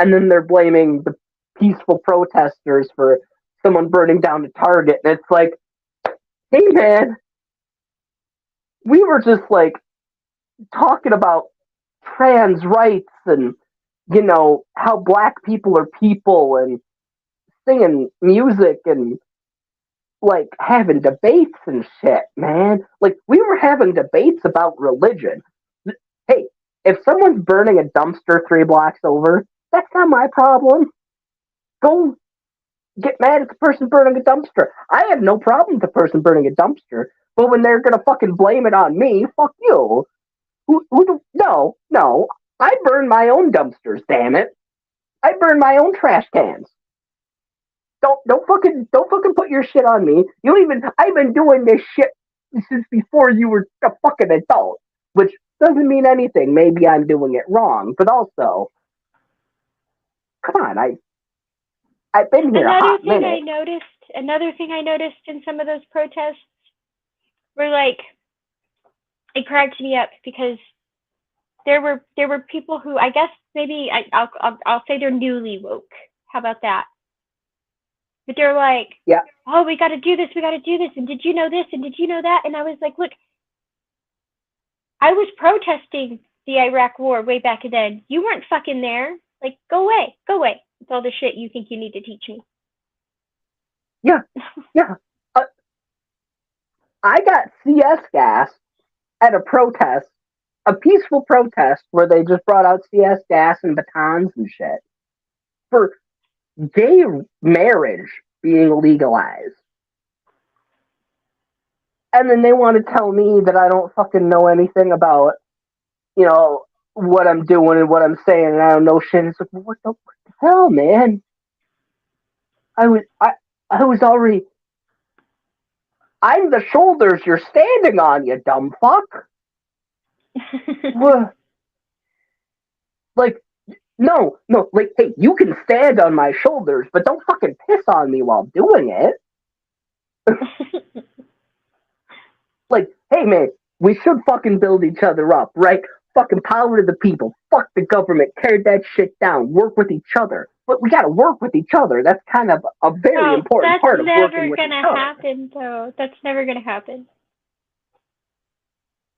and then they're blaming the peaceful protesters for someone burning down the Target. And it's like, hey, man, we were just like talking about trans rights and, you know, how black people are people and singing music and like having debates and shit, man. Like, we were having debates about religion. Hey, if someone's burning a dumpster 3 blocks over, that's not my problem. Go get mad at the person burning a dumpster. I have no problem with the person burning a dumpster, but when they're gonna fucking blame it on me, fuck you. No. I burn my own dumpsters, damn it. I burn my own trash cans. Don't fucking put your shit on me. I've been doing this shit since before you were a fucking adult, which doesn't mean anything. Maybe I'm doing it wrong, but also, come on, I've been here a hot minute. Another thing I noticed in some of those protests were like, it cracked me up because there were people who, I guess maybe I'll say they're newly woke. How about that? But they're like, yeah, oh, we got to do this, and did you know this, and did you know that? And I was like, look, I was protesting the Iraq War way back then. You weren't fucking there. Like, go away. It's all the shit you think you need to teach me. Yeah. I got CS gas at a protest, a peaceful protest where they just brought out CS gas and batons and shit for gay marriage being legalized. And then they want to tell me that I don't fucking know anything about, you know, what I'm doing and what I'm saying, and I don't know shit. It's like, what the hell, man? I was already. I'm the shoulders you're standing on, you dumb fuck. Like, no, like, hey, you can stand on my shoulders, but don't fucking piss on me while doing it. Like, hey, man, we should fucking build each other up, right? Fucking power to the people. Fuck the government. Tear that shit down. Work with each other. But we gotta work with each other. That's kind of a very important part of working with each other. That's never gonna happen, though. That's never gonna happen.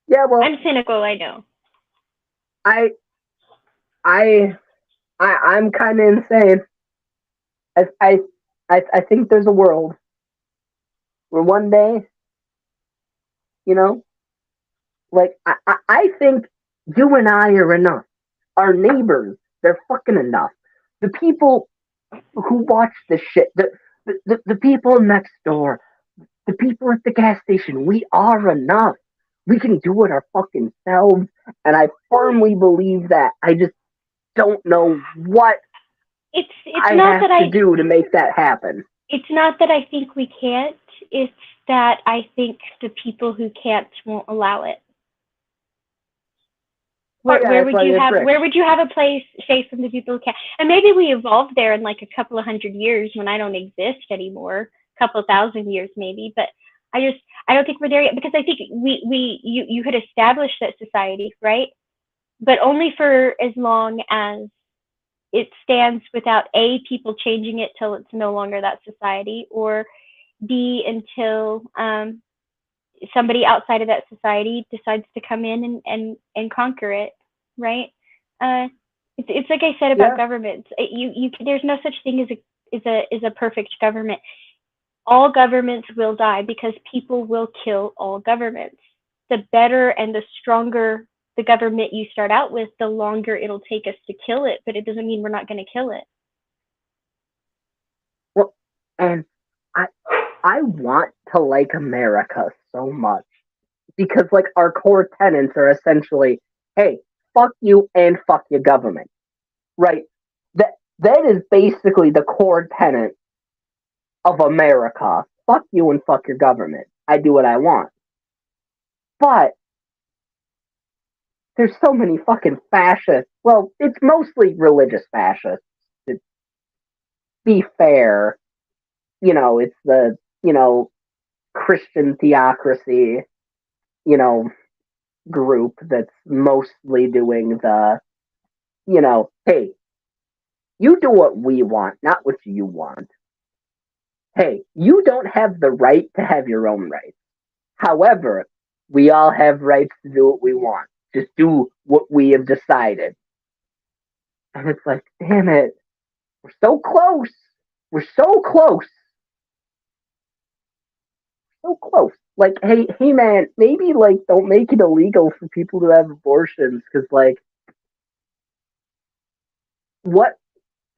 Yeah, well, I'm cynical, I know. I'm kind of insane. I think there's a world where one day, you know, like I think you and I are enough. Our neighbors, they're fucking enough. The people who watch this shit, the people next door, the people at the gas station, we are enough. We can do it our fucking selves, and I firmly believe that. I just don't know what it's I not have that to do to make that happen. It's not that I think we can't. It's that I think the people who can't won't allow it. Where would you have a place safe from the people who can't? And maybe we evolved there in like a couple of 100 years when I don't exist anymore, a couple of 1,000 years maybe. But I don't think we're there yet, because I think you had established that society, right? But only for as long as it stands without A, people changing it till it's no longer that society, or B, until somebody outside of that society decides to come in and conquer it, right? It's like I said about Yeah. governments. There's no such thing as a perfect government. All governments will die because people will kill all governments. The better and the stronger the government you start out with, the longer it'll take us to kill it. But it doesn't mean we're not going to kill it. Well, and I want to like America so much because like our core tenets are essentially, hey, fuck you and fuck your government, right? That is basically the core tenet of America. Fuck you and fuck your government. I do what I want. But there's so many fucking fascists. Well, it's mostly religious fascists. To be fair, it's the, Christian theocracy, group that's mostly doing the, hey, you do what we want, not what you want. Hey, you don't have the right to have your own rights. However, we all have rights to do what we want. Just do what we have decided. And it's like, damn it, we're so close. We're so close. So close. Like, hey, man, maybe like don't make it illegal for people to have abortions because, like, what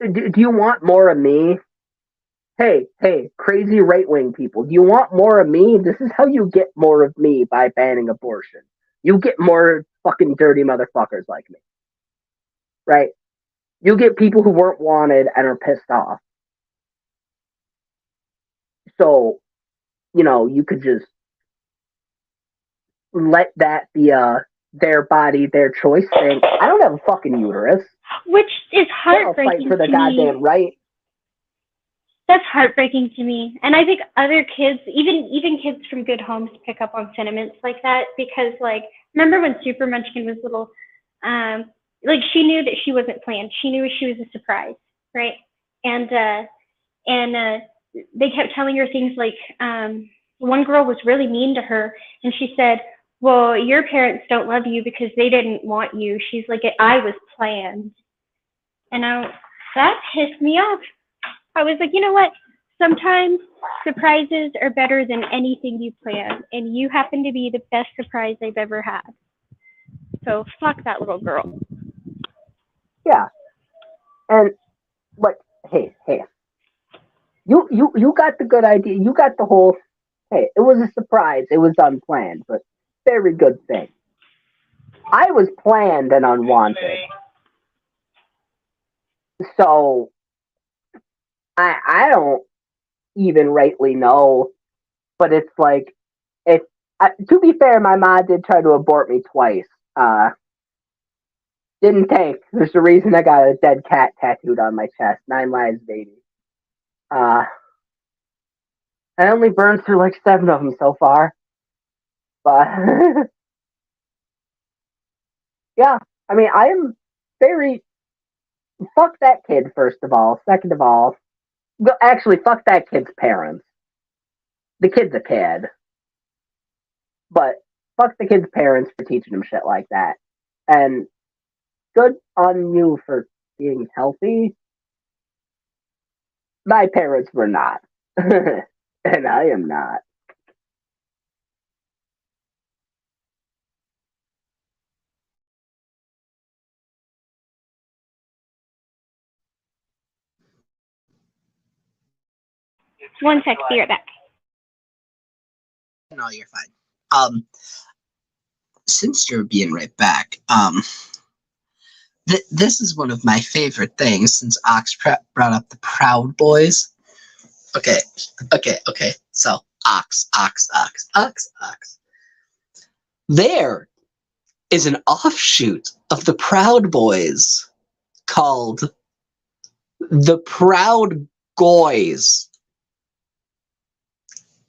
do you want more of me? Hey, crazy right wing people, do you want more of me? This is how you get more of me by banning abortion. You get more fucking dirty motherfuckers like me, right? You get people who weren't wanted and are pissed off. So, you could just let that be their body, their choice thing. I don't have a fucking uterus. Which is I'll fight heartbreaking for the to goddamn me. right. That's heartbreaking to me. And I think other kids, even kids from good homes, pick up on sentiments like that because, like, remember when Super Munchkin was little? Like, she knew that she wasn't planned. She knew she was a surprise, right? And they kept telling her things like, one girl was really mean to her, and she said, "Well, your parents don't love you because they didn't want you." She's like, "I was planned," and that pissed me off. I was like, you know what? Sometimes surprises are better than anything you plan, and you happen to be the best surprise I've ever had. So fuck that little girl. Yeah. And like, hey, you got the good idea. You got the whole. Hey, it was a surprise. It was unplanned, but very good thing. I was planned and unwanted, so I don't even rightly know. But it's like, if to be fair, my mom did try to abort me twice. Didn't take. There's a reason I got a dead cat tattooed on my chest. 9 lives, baby. I only burned through like 7 of them so far. But yeah, I mean, I am very. Fuck that kid, first of all. Second of all, well, actually, fuck that kid's parents. The kid's a kid. But fuck the kid's parents for teaching him shit like that. And good on you for being healthy. My parents were not. And I am not. One sec, be right back. No, you're fine. Since you're being right back, this is one of my favorite things since Ox brought up the Proud Boys. Okay. So Ox. There is an offshoot of the Proud Boys called the Proud Goys,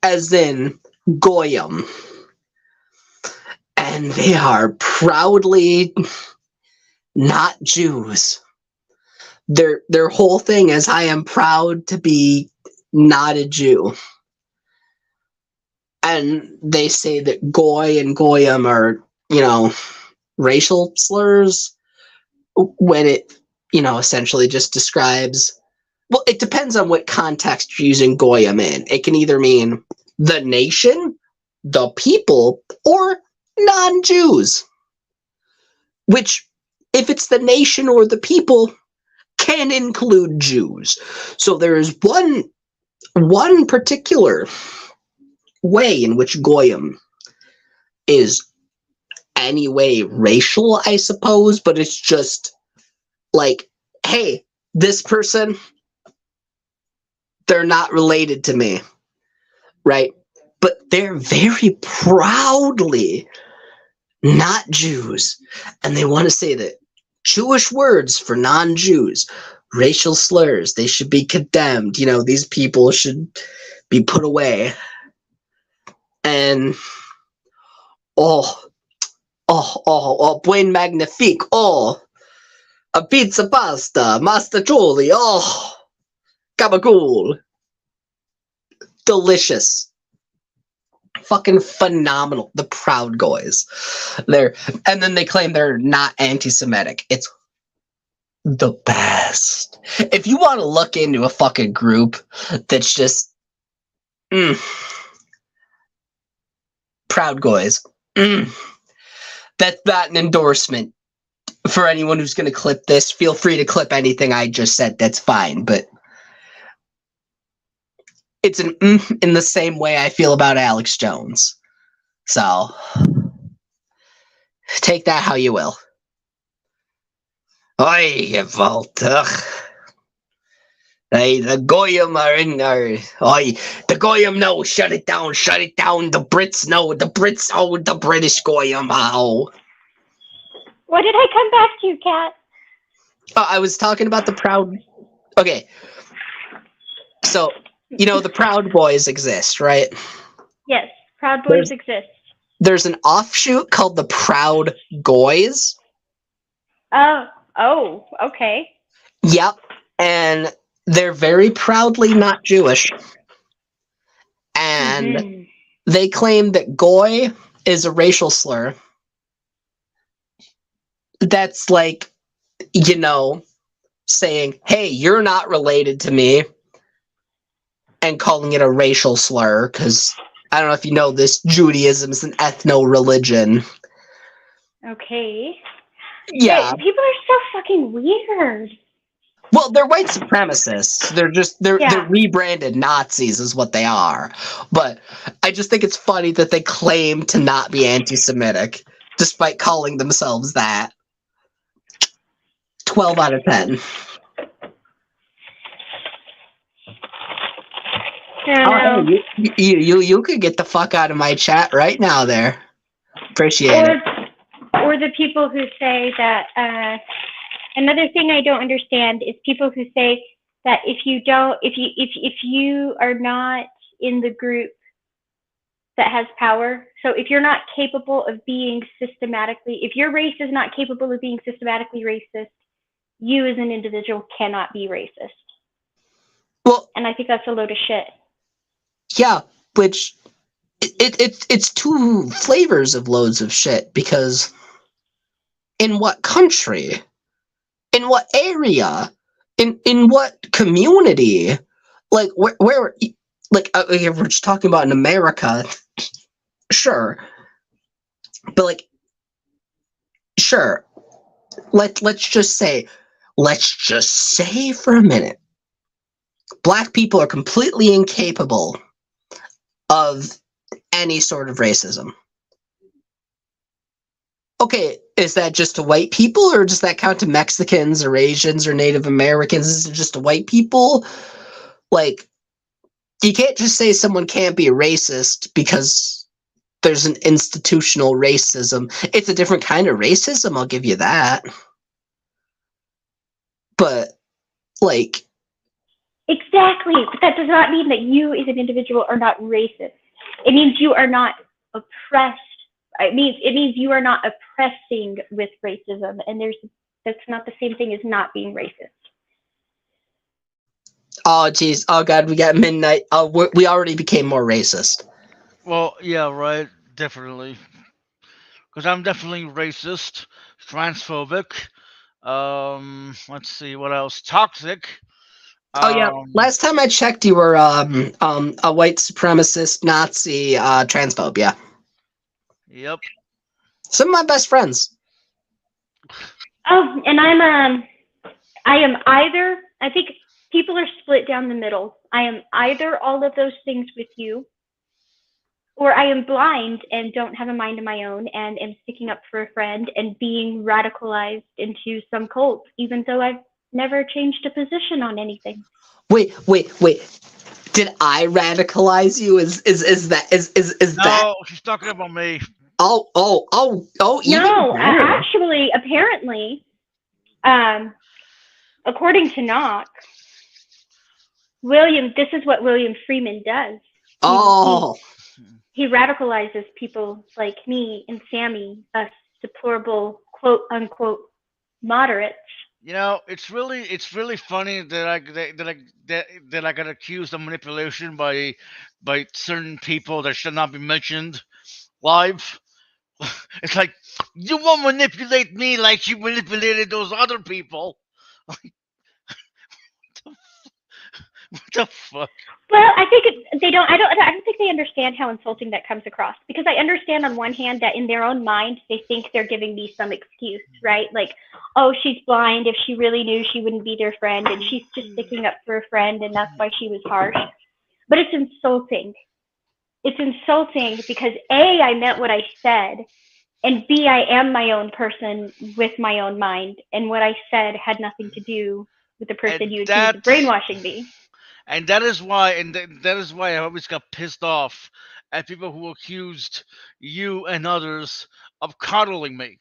as in Goyim. And they are proudly not Jews. Their whole thing is, I am proud to be not a Jew. And they say that Goy and Goyim are, racial slurs, when it essentially just describes. Well, it depends on what context you're using goyim in. It can either mean the nation, the people, or non-Jews. Which, if it's the nation or the people, can include Jews. So there is one particular way in which goyim is anyway racial, I suppose, but it's just like, hey, this person, they're not related to me, right? But they're very proudly not Jews, and they want to say that Jewish words for non-Jews, racial slurs, they should be condemned. These people should be put away. And buen magnifique, a pizza pasta, Master Julie, gabagool. Delicious. Fucking phenomenal. The Proud Boys. And then they claim they're not anti-Semitic. It's the best. If you want to look into a fucking group that's just Proud Boys. That's not an endorsement for anyone who's going to clip this. Feel free to clip anything I just said. That's fine. But it's an in the same way I feel about Alex Jones. So take that how you will. Oi, Walter. Hey, the Goyim are in there. Oi, the Goyim know. Shut it down. Shut it down. The Brits know. The Brits owe the British Goyim. How? What did I come back to, Kat? I was talking about the Proud. Okay. So, the Proud Boys exist, right? Yes, Proud Boys exist. There's an offshoot called the Proud Goys. Oh, okay. Yep. And they're very proudly not Jewish. And they claim that goy is a racial slur. That's like, saying, hey, you're not related to me, and calling it a racial slur, because I don't know if you know this, Judaism is an ethno-religion. Okay. Yeah. People are so fucking weird. Well, they're white supremacists. They're rebranded Nazis is what they are. But I just think it's funny that they claim to not be anti-Semitic, despite calling themselves that. 12 out of 10. You could get the fuck out of my chat right now there. Appreciate it. Or the people who say that, another thing I don't understand is people who say that if you are not in the group that has power, so if you're not capable of being if your race is not capable of being systematically racist, you as an individual cannot be racist. Well, and I think that's a load of shit. Yeah, which it's two flavors of loads of shit, because in what country, in what area, in what community, like where like if we're just talking about in America, sure, but like, sure, let's just say for a minute, Black people are completely incapable of any sort of racism. Okay, is that just to white people, or does that count to Mexicans or Asians or Native Americans? Is it just to white people? Like, you can't just say someone can't be a racist because there's an institutional racism. It's a different kind of racism, I'll give you that. But, like... Exactly, but that does not mean that you as an individual are not racist. It means you are not oppressed. It means you are not oppressing with racism, and that's not the same thing as not being racist. Oh, jeez. Oh, God, we got midnight. Oh, we already became more racist. Well, yeah, right. Definitely. Because I'm definitely racist, transphobic, Let's see what else. Toxic. Oh yeah. Um, Last time I checked, you were a white supremacist Nazi transphobe. Yeah. yep. Some of my best friends. Oh, and I am either. I think people are split down the middle. I am either all of those things with you, or I am blind and don't have a mind of my own and am sticking up for a friend and being radicalized into some cult, even though I've never changed a position on anything. Wait. Did I radicalize you? Is that? No, she's talking about me. Even No, better. actually, apparently, um, according to Knock, William, this is what William Freeman does. He Oh, he radicalizes people like me and Sammy, us deplorable quote unquote moderates. It's really funny that I got accused of manipulation by certain people that should not be mentioned live. It's like you won't manipulate me like you manipulated those other people. What the fuck? Well, I think they don't. I don't think they understand how insulting that comes across. Because I understand on one hand that in their own mind they think they're giving me some excuse, right? Like, oh, she's blind. If she really knew, she wouldn't be their friend, and she's just sticking up for a friend, and that's why she was harsh. But it's insulting. It's insulting because A, I meant what I said, and B, I am my own person with my own mind, and what I said had nothing to do with the person And you accused of that brainwashing me. and that is why I always got pissed off at people who accused you and others of coddling me.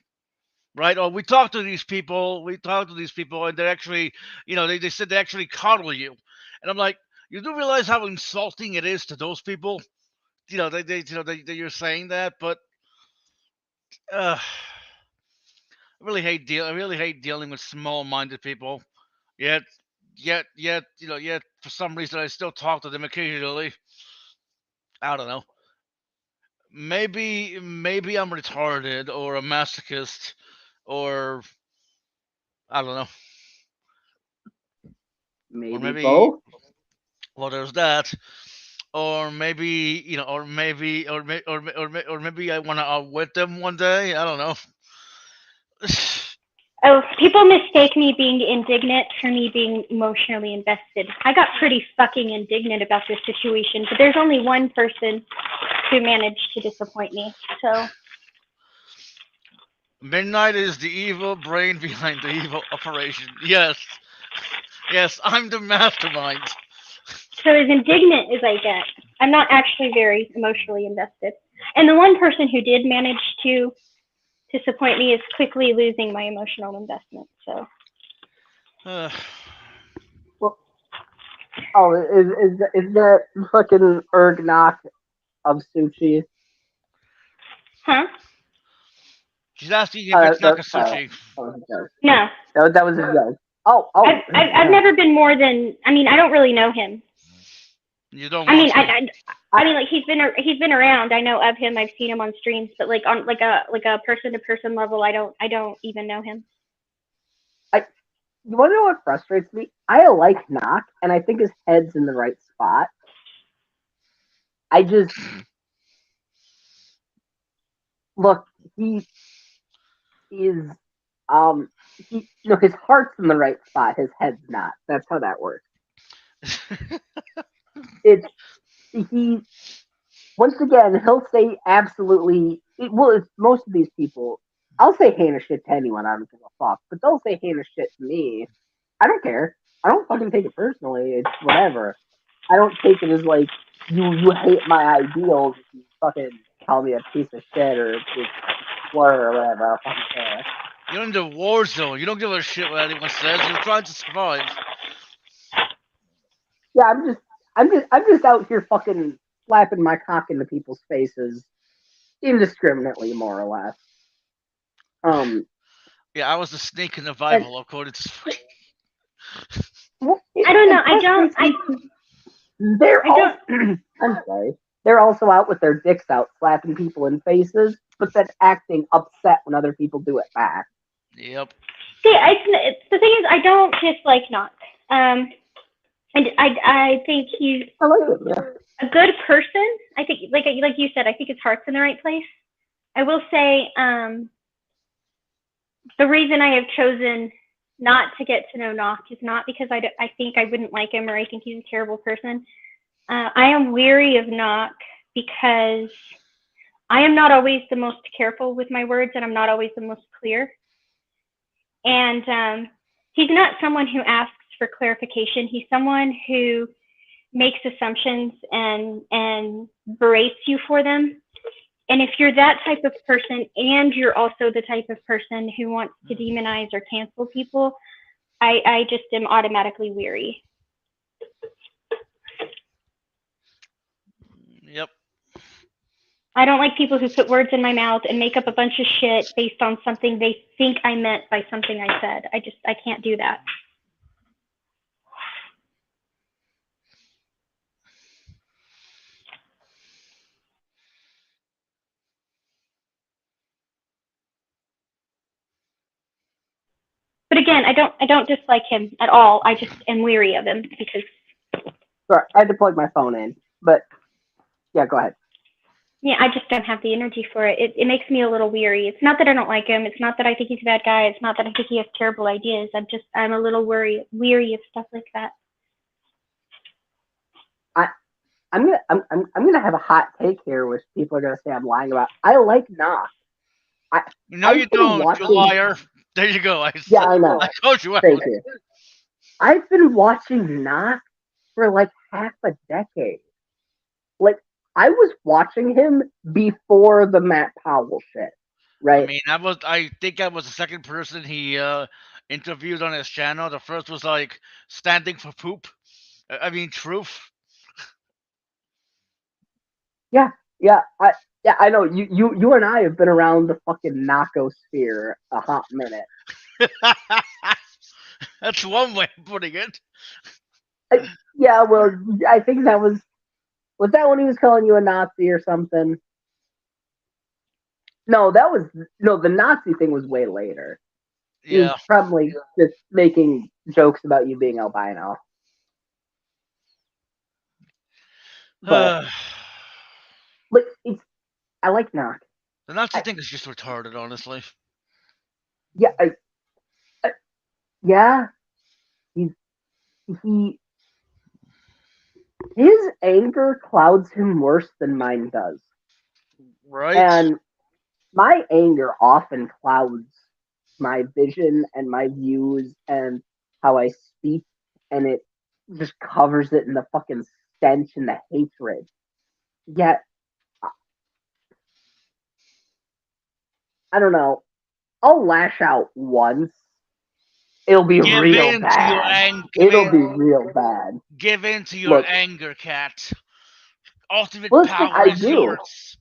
Right? Or we talked to these people, and they actually, they said they actually coddle you, and I'm like, you do realize how insulting it is to those people? You're saying that, but uh, I really hate dealing with small-minded people. Yet, yet, for some reason, I still talk to them occasionally. I don't know. Maybe I'm retarded or a masochist or I don't know. Or Maybe maybe both. well, there's that. Or maybe or maybe I want to outwit them one day. I don't know. Oh, people mistake me being indignant for me being emotionally invested. I got pretty fucking indignant about this situation, but there's only one person who managed to disappoint me. So, Midnight is the evil brain behind the evil operation. Yes, yes, I'm the mastermind. so as indignant as I get, I'm not actually very emotionally invested. And the one person who did manage to disappoint me is quickly losing my emotional investment. So, Uh, Well, oh, is that fucking Ergnock of sushi? huh? she's asking if it's Sorry, Nakasuchi. that was a joke. No, That was a joke. I've never been more than. I mean, I don't really know him. You don't I want mean, to. I mean, like he's been around. I know of him. I've seen him on streams, but like on like a person to person level, I don't even know him. You want to know what frustrates me? I like Knock, and I think his head's in the right spot. I just look. He is he his heart's in the right spot. His head's not. That's how that works. It's he once again he'll say absolutely. Well, it's most of these people. I'll say heinous shit to anyone. I don't give a fuck. But they'll say heinous shit to me. I don't care. I don't fucking take it personally. It's whatever. I don't take it as like you hate my ideals if you fucking call me a piece of shit or just slur or whatever. I don't fucking care. You're in the war zone. You don't give a shit what anyone says. You're trying to survive. Yeah, I'm just out here fucking slapping my cock into people's faces indiscriminately, more or less. Um, Yeah, I was the snake in the and Bible, according to. well, I don't know. it frustrates me. They're I all. don't. I'm sorry. They're also out with their dicks out, slapping people in faces, but then acting upset when other people do it back. Yep. See, the thing is, I don't dislike Knock. And I think he's I like him. Yeah. a good person. I think, like you said, I think his heart's in the right place. I will say, the reason I have chosen not to get to know Knock is not because I think I wouldn't like him or I think he's a terrible person. I am weary of Knock because I am not always the most careful with my words and I'm not always the most clear. And he's not someone who asks for clarification. He's someone who makes assumptions and berates you for them. And if you're that type of person and you're also the type of person who wants to demonize or cancel people, I just am automatically weary. Yep. I don't like people who put words in my mouth and make up a bunch of shit based on something they think I meant by something I said. I can't do that. But again, I don't dislike him at all. I just am weary of him because. Sorry, I had to plug my phone in, but yeah, go ahead. Yeah, I just don't have the energy for it. It makes me a little weary. It's not that I don't like him. It's not that I think he's a bad guy. It's not that I think he has terrible ideas. I'm a little weary of stuff like that. I'm gonna have a hot take here, which people are gonna say I'm lying about. I like Knock. No, you don't, you liar. There you go. Yeah, I know. I told you. Thank you. I've been watching Knock for like half a decade. Like, I was watching him before the Matt Powell shit, right? I mean, I think I was the second person he interviewed on his channel. The first was like standing for poop. I mean, truth. Yeah, I know. You and I have been around the fucking Knockosphere a hot minute. That's one way of putting it. Yeah, well, I think that was that when he was calling you a Nazi or something? No, the Nazi thing was way later. He was probably just making jokes about you being albino. But I like Knock. The Nazi thing is just retarded, honestly. Yeah, yeah. His anger clouds him worse than mine does. Right. And my anger often clouds my vision and my views and how I speak, and it just covers it in the fucking stench and the hatred. Yet, I don't know. I'll lash out once. It'll be real bad. It'll be real bad. Give in to your anger, cat. Ultimate power I is do. yours.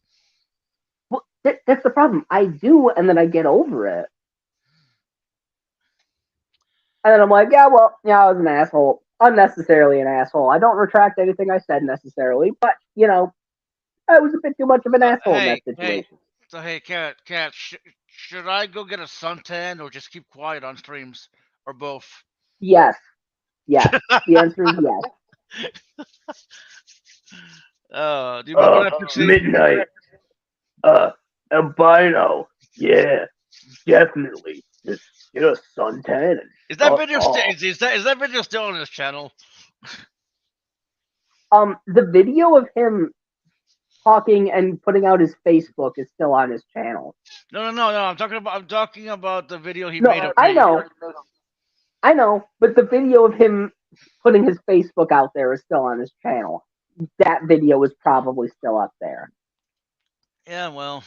Well, that's the problem. I do, and then I get over it. And then I'm like, yeah, well, yeah, I was an asshole. Unnecessarily an asshole. I don't retract anything I said necessarily, but, I was a bit too much of an asshole in that situation. Hey, cat, should I go get a suntan or just keep quiet on streams? Or both? Yes. The answer is yes. Do you remember that picture? Midnight. Albino. Yeah, definitely. Just get a suntan. Is that video is that video still on his channel? The video of him talking and putting out his Facebook is still on his channel. No. I'm talking about the video he made of me. I know, but the video of him putting his Facebook out there is still on his channel. That video is probably still up there. Yeah, well,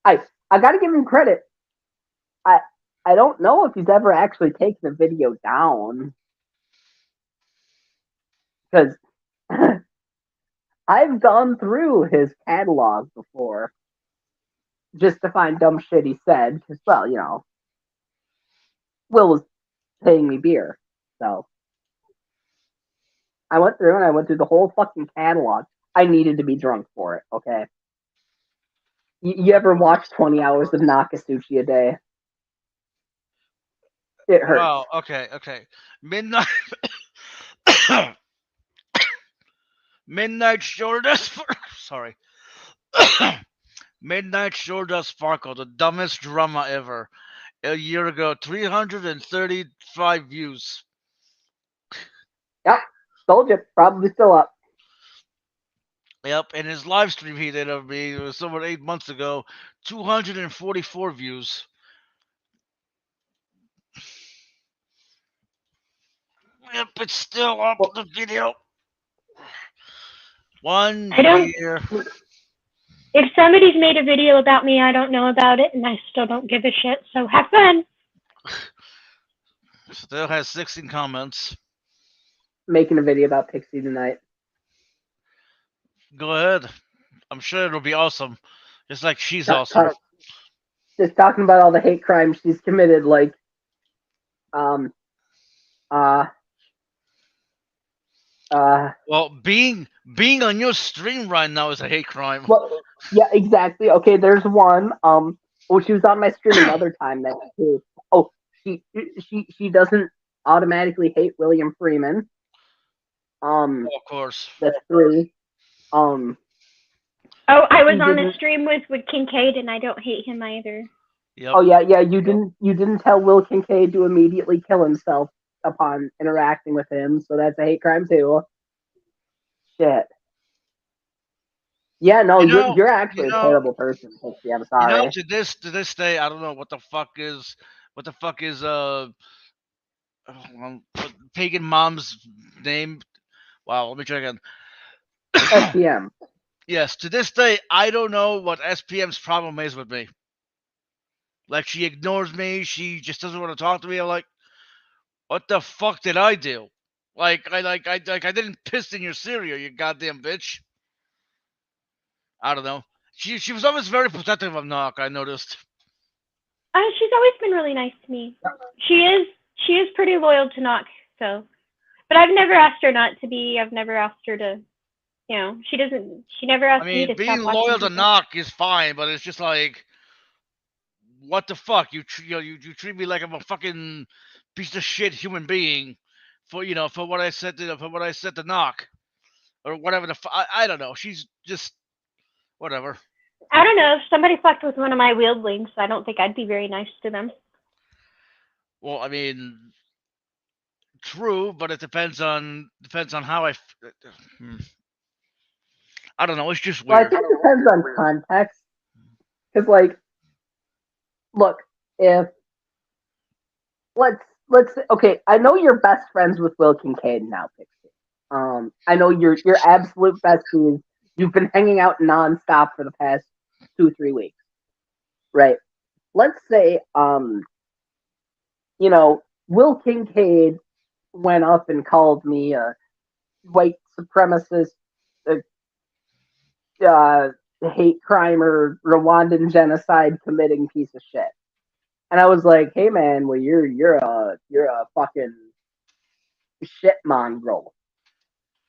I gotta give him credit. I don't know if he's ever actually taken the video down, because I've gone through his catalog before just to find dumb shit he said. Because, well, Will was paying me beer, so I went through the whole fucking catalog. I needed to be drunk for it. Okay. You ever watch 20 hours of Nakasuchi a day? It hurts. Well, okay. Midnight Midnight sure does sorry. Midnight sure does sparkle. The dumbest drama ever. A year ago, 335 views. Yep. Told you. Probably still up. Yep, and his live stream he did of me, it was over 8 months ago, 244 views. Yep, it's still up Well, the video. 1 I don't. year. If somebody's made a video about me, I don't know about it, and I still don't give a shit. So have fun. Still has 16 comments. making a video about Pixie tonight. Go ahead. I'm sure it'll be awesome. Just like she's Talk- awesome. talk- just talking about all the hate crimes she's committed, like, um, uh, Well, being on your stream right now is a hate crime. well, yeah, exactly. Okay, there's one. Oh, she was on my stream another time. That's two. Oh, she doesn't automatically hate William Freeman. Of course. That's three. Oh, I was She on a didn't. stream with Kincaid, and I don't hate him either. Yep. Oh yeah. You didn't tell Will Kincaid to immediately kill himself upon interacting with him, so that's a hate crime too. Shit. Yeah, no, You know, you're actually you a know, terrible person, Pixie. I'm sorry. to this day, I don't know what the fuck is pagan mom's name. Wow, let me try again. SPM. Yes, to this day, I don't know what SPM's problem is with me. Like, she ignores me. She just doesn't want to talk to me. I'm like, what the fuck did I do? I didn't piss in your cereal, you goddamn bitch. I don't know. She was always very protective of Knock. I noticed. She's always been really nice to me. She is pretty loyal to Knock, so. But I've never asked her not to be. I've never asked her to, she doesn't. She never I asked me mean, to being stop watching loyal to people. Knock is fine, but it's just like, what the fuck? You treat me like I'm a fucking piece of shit human being for for what I said to Knock or whatever I don't know. She's just whatever. I don't know. If somebody fucked with one of my wieldlings, I don't think I'd be very nice to them. Well, I mean, true, but it depends on how hmm. I don't know. It's just Well, I weird. think it depends on context. Because, like, look, if let's okay, I know you're best friends with Will Kincaid now, Pixie. I know you're absolute besties. You've been hanging out nonstop for the past 2-3 weeks, right? Let's say, Will Kincaid went up and called me a white supremacist, a hate crime or Rwandan genocide committing piece of shit. And I was like, hey man, well you're a fucking shit mongrel.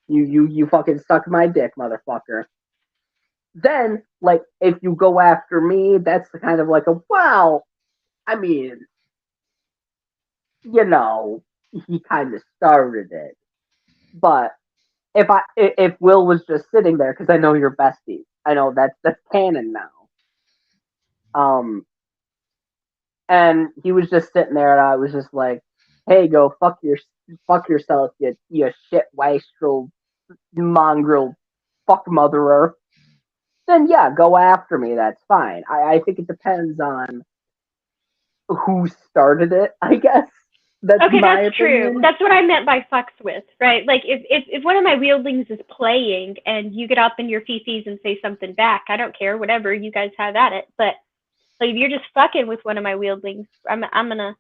You fucking suck my dick, motherfucker. Then, like, if you go after me, that's kind of like a wow. I mean, he kind of started it. But if Will was just sitting there, because I know you're besties, I know that's canon now. And he was just sitting there, and I was just like, "Hey, go fuck yourself, you shit wastrel mongrel fuck motherer." Then yeah, go after me. That's fine. I think it depends on who started it. I guess that's Okay, my that's true. opinion. That's what I meant by fucks with, right? Like, if one of my wieldlings is playing and you get up in your fifis and say something back, I don't care, whatever, you guys have at it. But, like, if you're just fucking with one of my wieldlings, I'm gonna.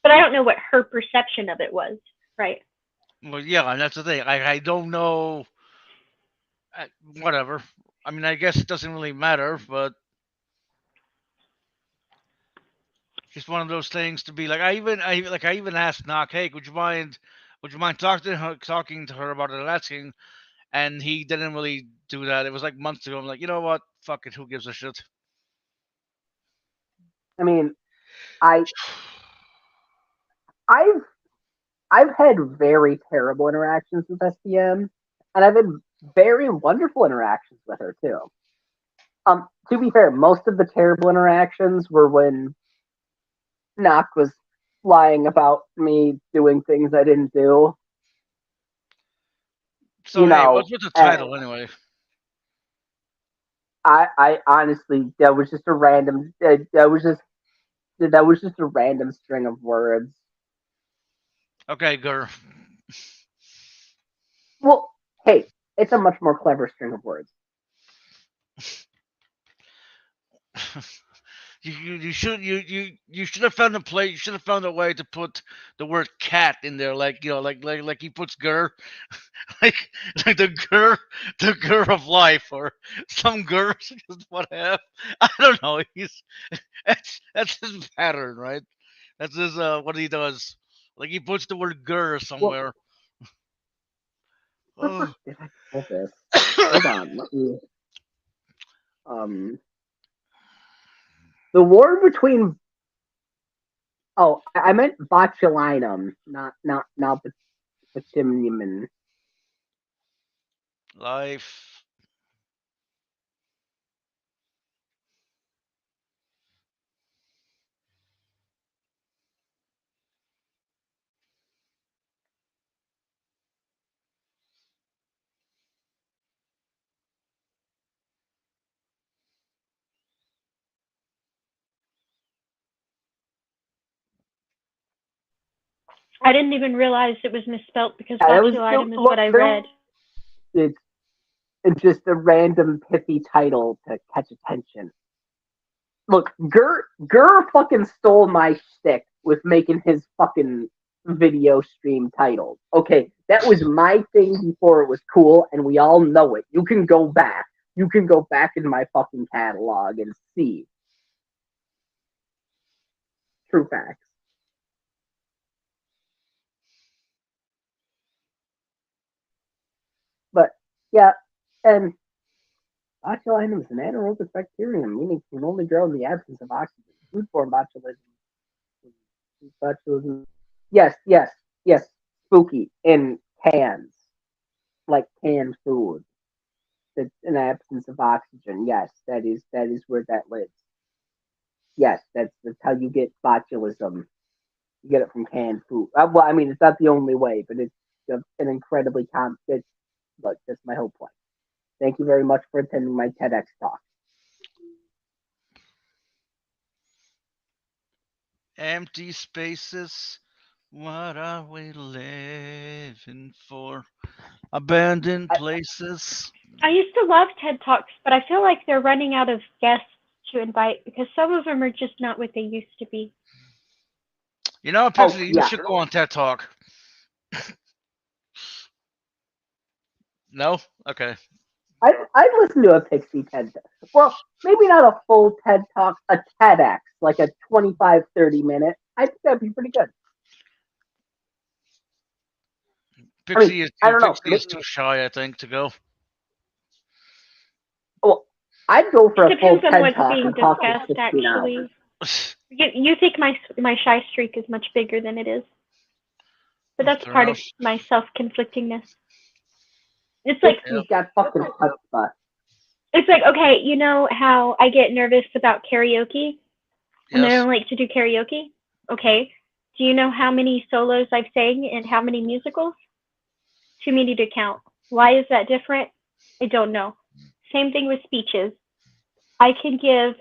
But I don't know what her perception of it was, right? Well, yeah, and that's the thing. I don't know. Whatever. I mean, I guess it doesn't really matter, but just one of those things to be like. I even asked Knock, hey, would you mind talking to her about it, asking, and he didn't really do that. It was like months ago. I'm like, you know what? Fuck it. Who gives a shit? I mean, I I've I've had very terrible interactions with SPM, and I've had very wonderful interactions with her too. To be fair, most of the terrible interactions were when Knock was lying about me doing things I didn't do. So You hey, know, what's with the and title anyway? I honestly that was just a random that was just a random string of words. Okay, girl. Well, hey, it's a much more clever string of words. You should have found a play. You should have found a way to put the word cat in there, like like he puts "gur," like like the gur of life, or some gur just what have. I don't know. That's his pattern, right? That's his what he does. Like he puts the word "gur" Well, somewhere. where the fuck Oh. did I pull this? Hold on, let me. Um, the war between I meant botulinum, not Botuminum. Life. I didn't even realize it was misspelt because Yeah, that was botulinum is what look I there. read. It's just a random pithy title to catch attention. Look, Gur fucking stole my shtick with making his fucking video stream titled. Okay, that was my thing before it was cool, and we all know it. You can go back. You can go back in my fucking catalog and see. True facts. But yeah, and botulinum is an anaerobic bacterium, meaning it can only grow in the absence of oxygen. Food-borne botulism. Yes, yes, yes. Spooky in cans, like canned food. That's an absence of oxygen. Yes, that is where that lives. Yes, that's how you get botulism. You get it from canned food. Well, I mean, it's not the only way, but it's an incredibly It's, look, that's my whole point. Thank you very much for attending my TEDx talk. Empty spaces. What are we living for? Abandoned I, places. I used to love TED Talks, but I feel like they're running out of guests to invite because some of them are just not what they used to be. You know, oh Pixie, you yeah, should go on TED Talk. No? Okay. I'd listen to a Pixie TED. Well, maybe not a full TED talk, a TEDx, like a 25-30 minute. I think that'd be pretty good. I mean, I don't know. Pixie is too shy, I think, to go. Well, I'd go for It a full depends on TED what's talk being and talk for discussed, 16 hours. actually. You think my shy streak is much bigger than it is, but that's Fair part of enough. my self-conflictingness. It's like Yep. Pixie's got fucking chutzpah. it's like okay, you know how I get nervous about karaoke and I Yes. don't like to do karaoke? Okay. Do you know how many solos I've sang and how many musicals? Too many to count. Why is that different? I don't know. Same thing with speeches. I can give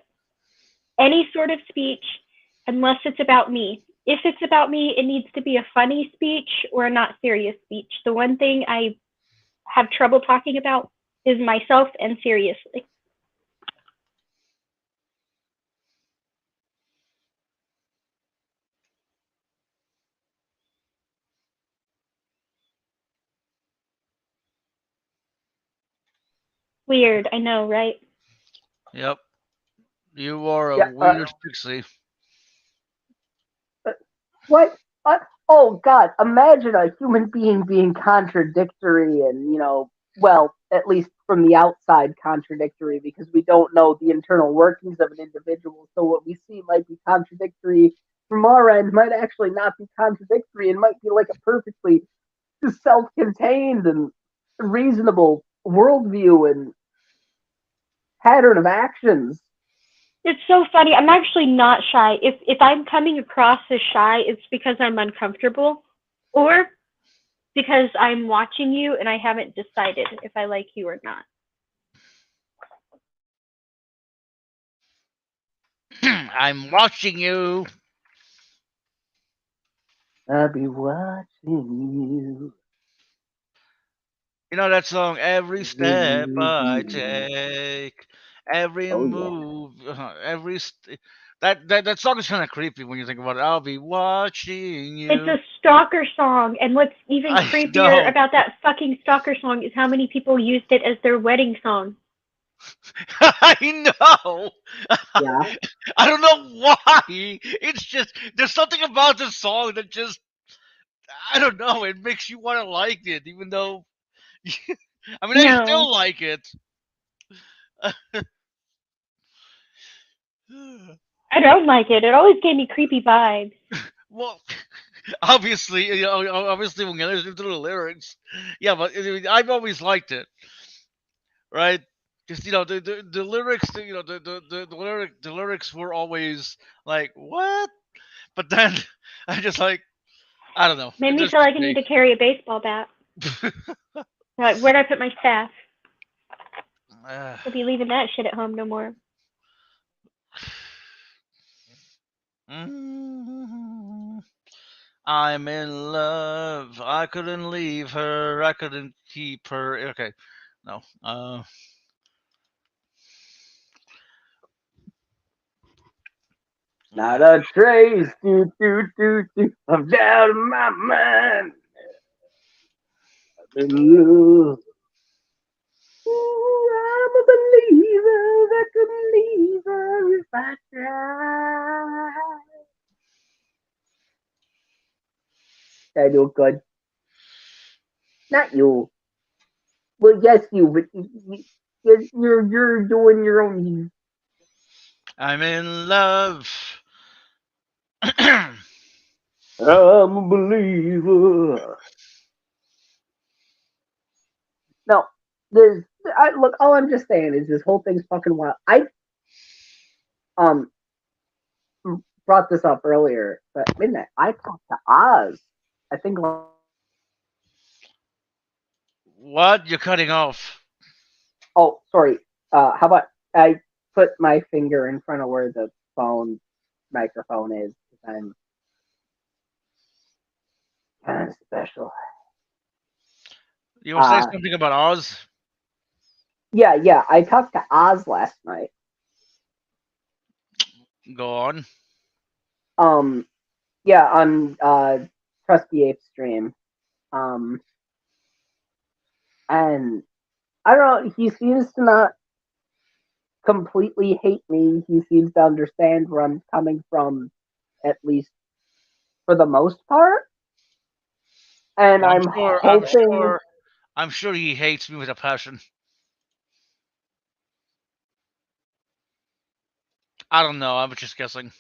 any sort of speech unless it's about me. If it's about me, it needs to be a funny speech or a not serious speech. The one thing I have trouble talking about is myself and seriously. Weird, I know, right? Yep. You are a Yeah. weird Pixie. Uh, what? Oh God! Imagine a human being being contradictory, and well, at least from the outside, contradictory because we don't know the internal workings of an individual. So what we see might be contradictory from our end might actually not be contradictory and might be like a perfectly self-contained and reasonable worldview and pattern of actions. It's so funny. I'm actually not shy. If I'm coming across as shy, it's because I'm uncomfortable, or because I'm watching you and I haven't decided if I like you or not. I'm watching you. I'll be watching you. You know that song, Every Step I Oh Take, Every yeah. Move, that song is kind of creepy when you think about it. I'll be watching It's you. a stalker song, and what's even I creepier know. about that fucking stalker song is how many people used it as their wedding song. I know. Yeah. I don't know why. It's just there's something about the song that just I don't know. It makes you want to like it, even though I mean I No, still like it. I don't like it. It always gave me creepy vibes. Well, obviously, obviously when you listen to the lyrics, yeah, but I mean, I've always liked it, right? Just the lyrics, the lyrics were always like what, but then I just like I don't know. Made me That's feel just like I need me. to carry a baseball bat. Like, where'd I put my staff? Uh, I'll be leaving that shit at home no more. mm, I'm in love. I couldn't leave her. I couldn't keep her. Okay, no. Not a trace of doubt in my mind. I'm in love. Ooh, I'm a believer that could leave her if I tried. I do good. Not you. Well, yes, you, but you're doing your own. I'm in love. I'm a believer. No, there's. Look, all I'm just saying is this whole thing's fucking wild. I um brought this up earlier, but midnight. I talked to Oz. I think. What? You're cutting off. Oh, sorry. How about I put my finger in front of where the phone microphone is? 'Cause I'm kind of special. You were saying Uh, something about Oz? yeah. I talked to Oz last night. Go on. Um, yeah, on Trusty Ape stream. Um, and I don't know. He seems to not completely hate me. He seems to understand where I'm coming from, at least for the most part. And Well, I'm hoping. I'm sure he hates me with a passion. I don't know. I'm just guessing.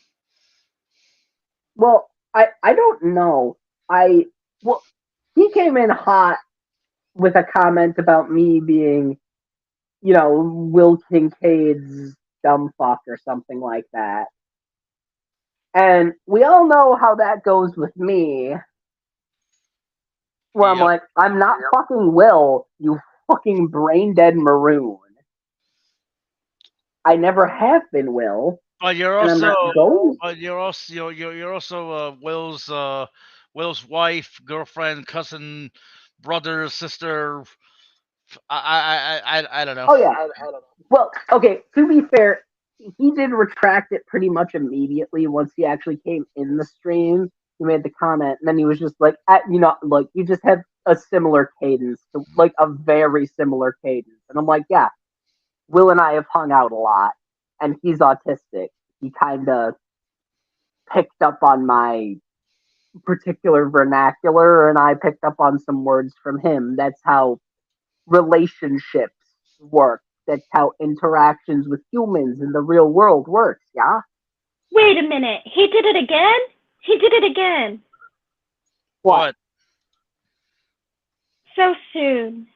Well, I don't know. I well, he came in hot with a comment about me being, Will Kincaid's dumb fuck or something like that. And we all know how that goes with me, where I'm Yep. like, I'm not fucking Will, you fucking brain dead maroon. I never have been Will, But you're and I'm also, not going. you're also Will's wife, girlfriend, cousin, brother, sister. I don't know. Oh yeah. Well, okay. To be fair, he did retract it pretty much immediately once he actually came in the stream. He made the comment, and then he was just like, like you just have a similar cadence, like a very similar cadence." And I'm like, "Yeah, Will and I have hung out a lot, and he's autistic. He kind of picked up on my particular vernacular, and I picked up on some words from him. That's how relationships work. That's how interactions with humans in the real world works, yeah? Wait a minute. He did it again? He did it again. What? So soon.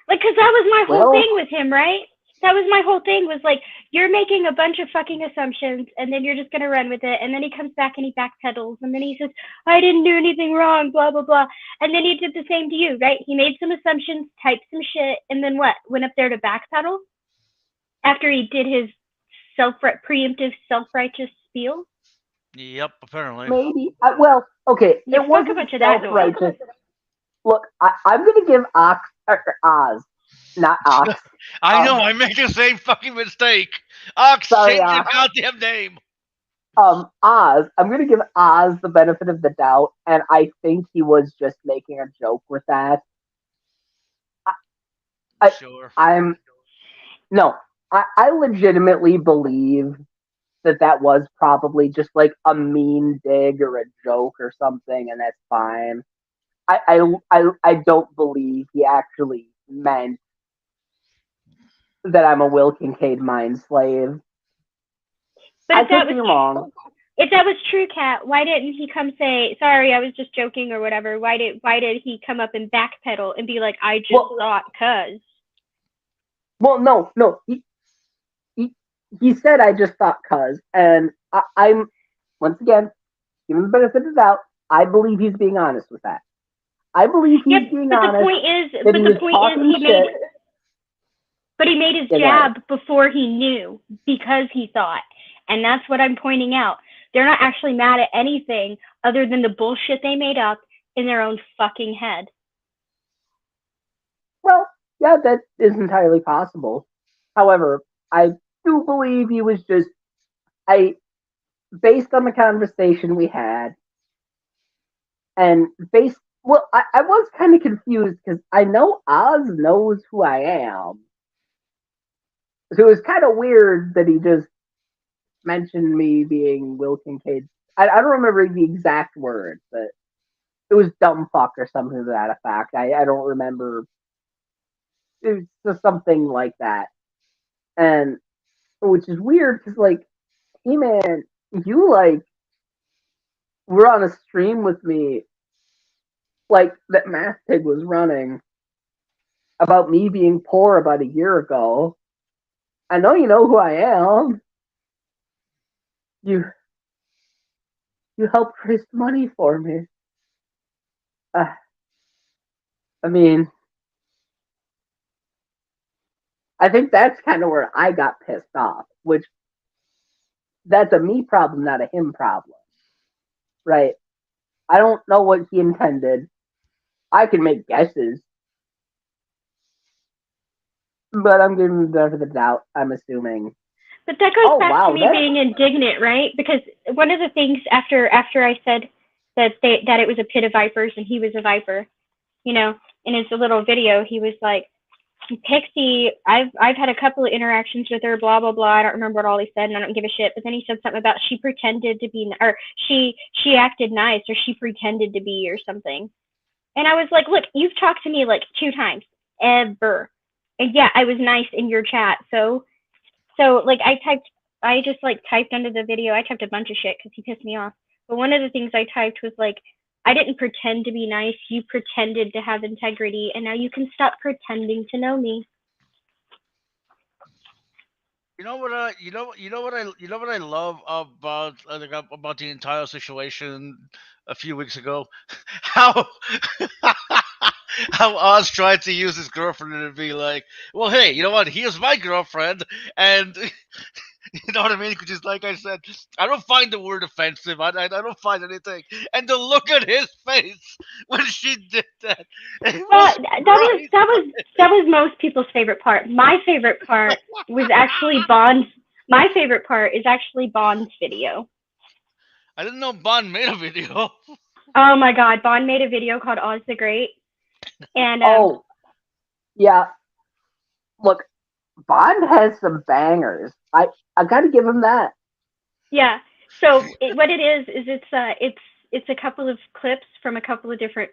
Like, cause that was my whole Well, thing with him, right? That was my whole thing, was like, you're making a bunch of fucking assumptions, and then you're just gonna run with it, and then he comes back and he backpedals, and then he says, I didn't do anything wrong, blah, blah, blah. And then he did the same to you, right? He made some assumptions, typed some shit, and then what? Went up there to backpedal? After he did his preemptive self-righteous spiel? Yep, apparently. maybe. Well, okay. You It fuck a wasn't bunch of that noise. self-righteous. Look, I'm gonna give Oz, not Ox. I know, I make the same fucking mistake. Ox, Sorry, change your Ox. goddamn name. Oz. I'm gonna give Oz the benefit of the doubt, and I think he was just making a joke with that. I- Sure. I'm no. I legitimately believe that was probably just like a mean dig or a joke or something, and that's fine. I don't believe he actually meant that I'm a Will Kincaid mind slave. But I if that could be was wrong. if that was true, Kat, why didn't he come say, sorry, I was just joking or whatever? Why did he come up and backpedal and be like, I just thought cuz? Well, no. He said I just thought cuz, and I'm once again giving the benefit of the doubt. I believe he's being honest with that. I believe he's being but honest. the point is, that he was talking shit. But he made his jab before he knew, because he thought. And that's what I'm pointing out. They're not actually mad at anything other than the bullshit they made up in their own fucking head. Well, yeah, that is entirely possible. However, I do believe he was just based on the conversation we had, and I was kind of confused because I know Oz knows who I am. So it was kind of weird that he just mentioned me being Will Kincaid. I don't remember the exact words, but it was dumb fuck or something to that effect. I don't remember. It was just something like that. And which is weird because, like, hey man, you like were on a stream with me, like that Math Pig was running about me being poor about a year ago. I know you know who I am. You helped raise money for me. I mean, I think that's kind of where I got pissed off, which that's a me problem, not a him problem, right? I don't know what he intended. I can make guesses, but I'm giving the benefit of the doubt. I'm assuming. But that goes back to me being indignant, right? Because one of the things after I said that it was a pit of vipers and he was a viper, you know, in his little video, he was like, Pixie, I've had a couple of interactions with her, blah blah blah. I don't remember what all he said, and I don't give a shit. But then he said something about she pretended to be, or she acted nice, or she pretended to be, or something. And I was like, look, you've talked to me like 2 times ever, and yeah, I was nice in your chat. So like I just like typed under the video. I typed a bunch of shit because he pissed me off. But one of the things I typed was like, I didn't pretend to be nice. You pretended to have integrity, and now you can stop pretending to know me. You know what? You know what I love about the entire situation a few weeks ago, how how Oz tried to use his girlfriend to be like, well, hey, you know what? Here's my girlfriend, and you know what I mean? Just like I said, I don't find the word offensive. I don't find anything. And the look at his face when she did that. Well, that was most people's favorite part. My favorite part was actually Bond's. My favorite part is actually Bond's video. I didn't know Bond made a video. Oh my God, Bond made a video called Oz the Great, and oh yeah, look, Bond has some bangers. I got to give him that. Yeah. So what it is it's a couple of clips from a couple of different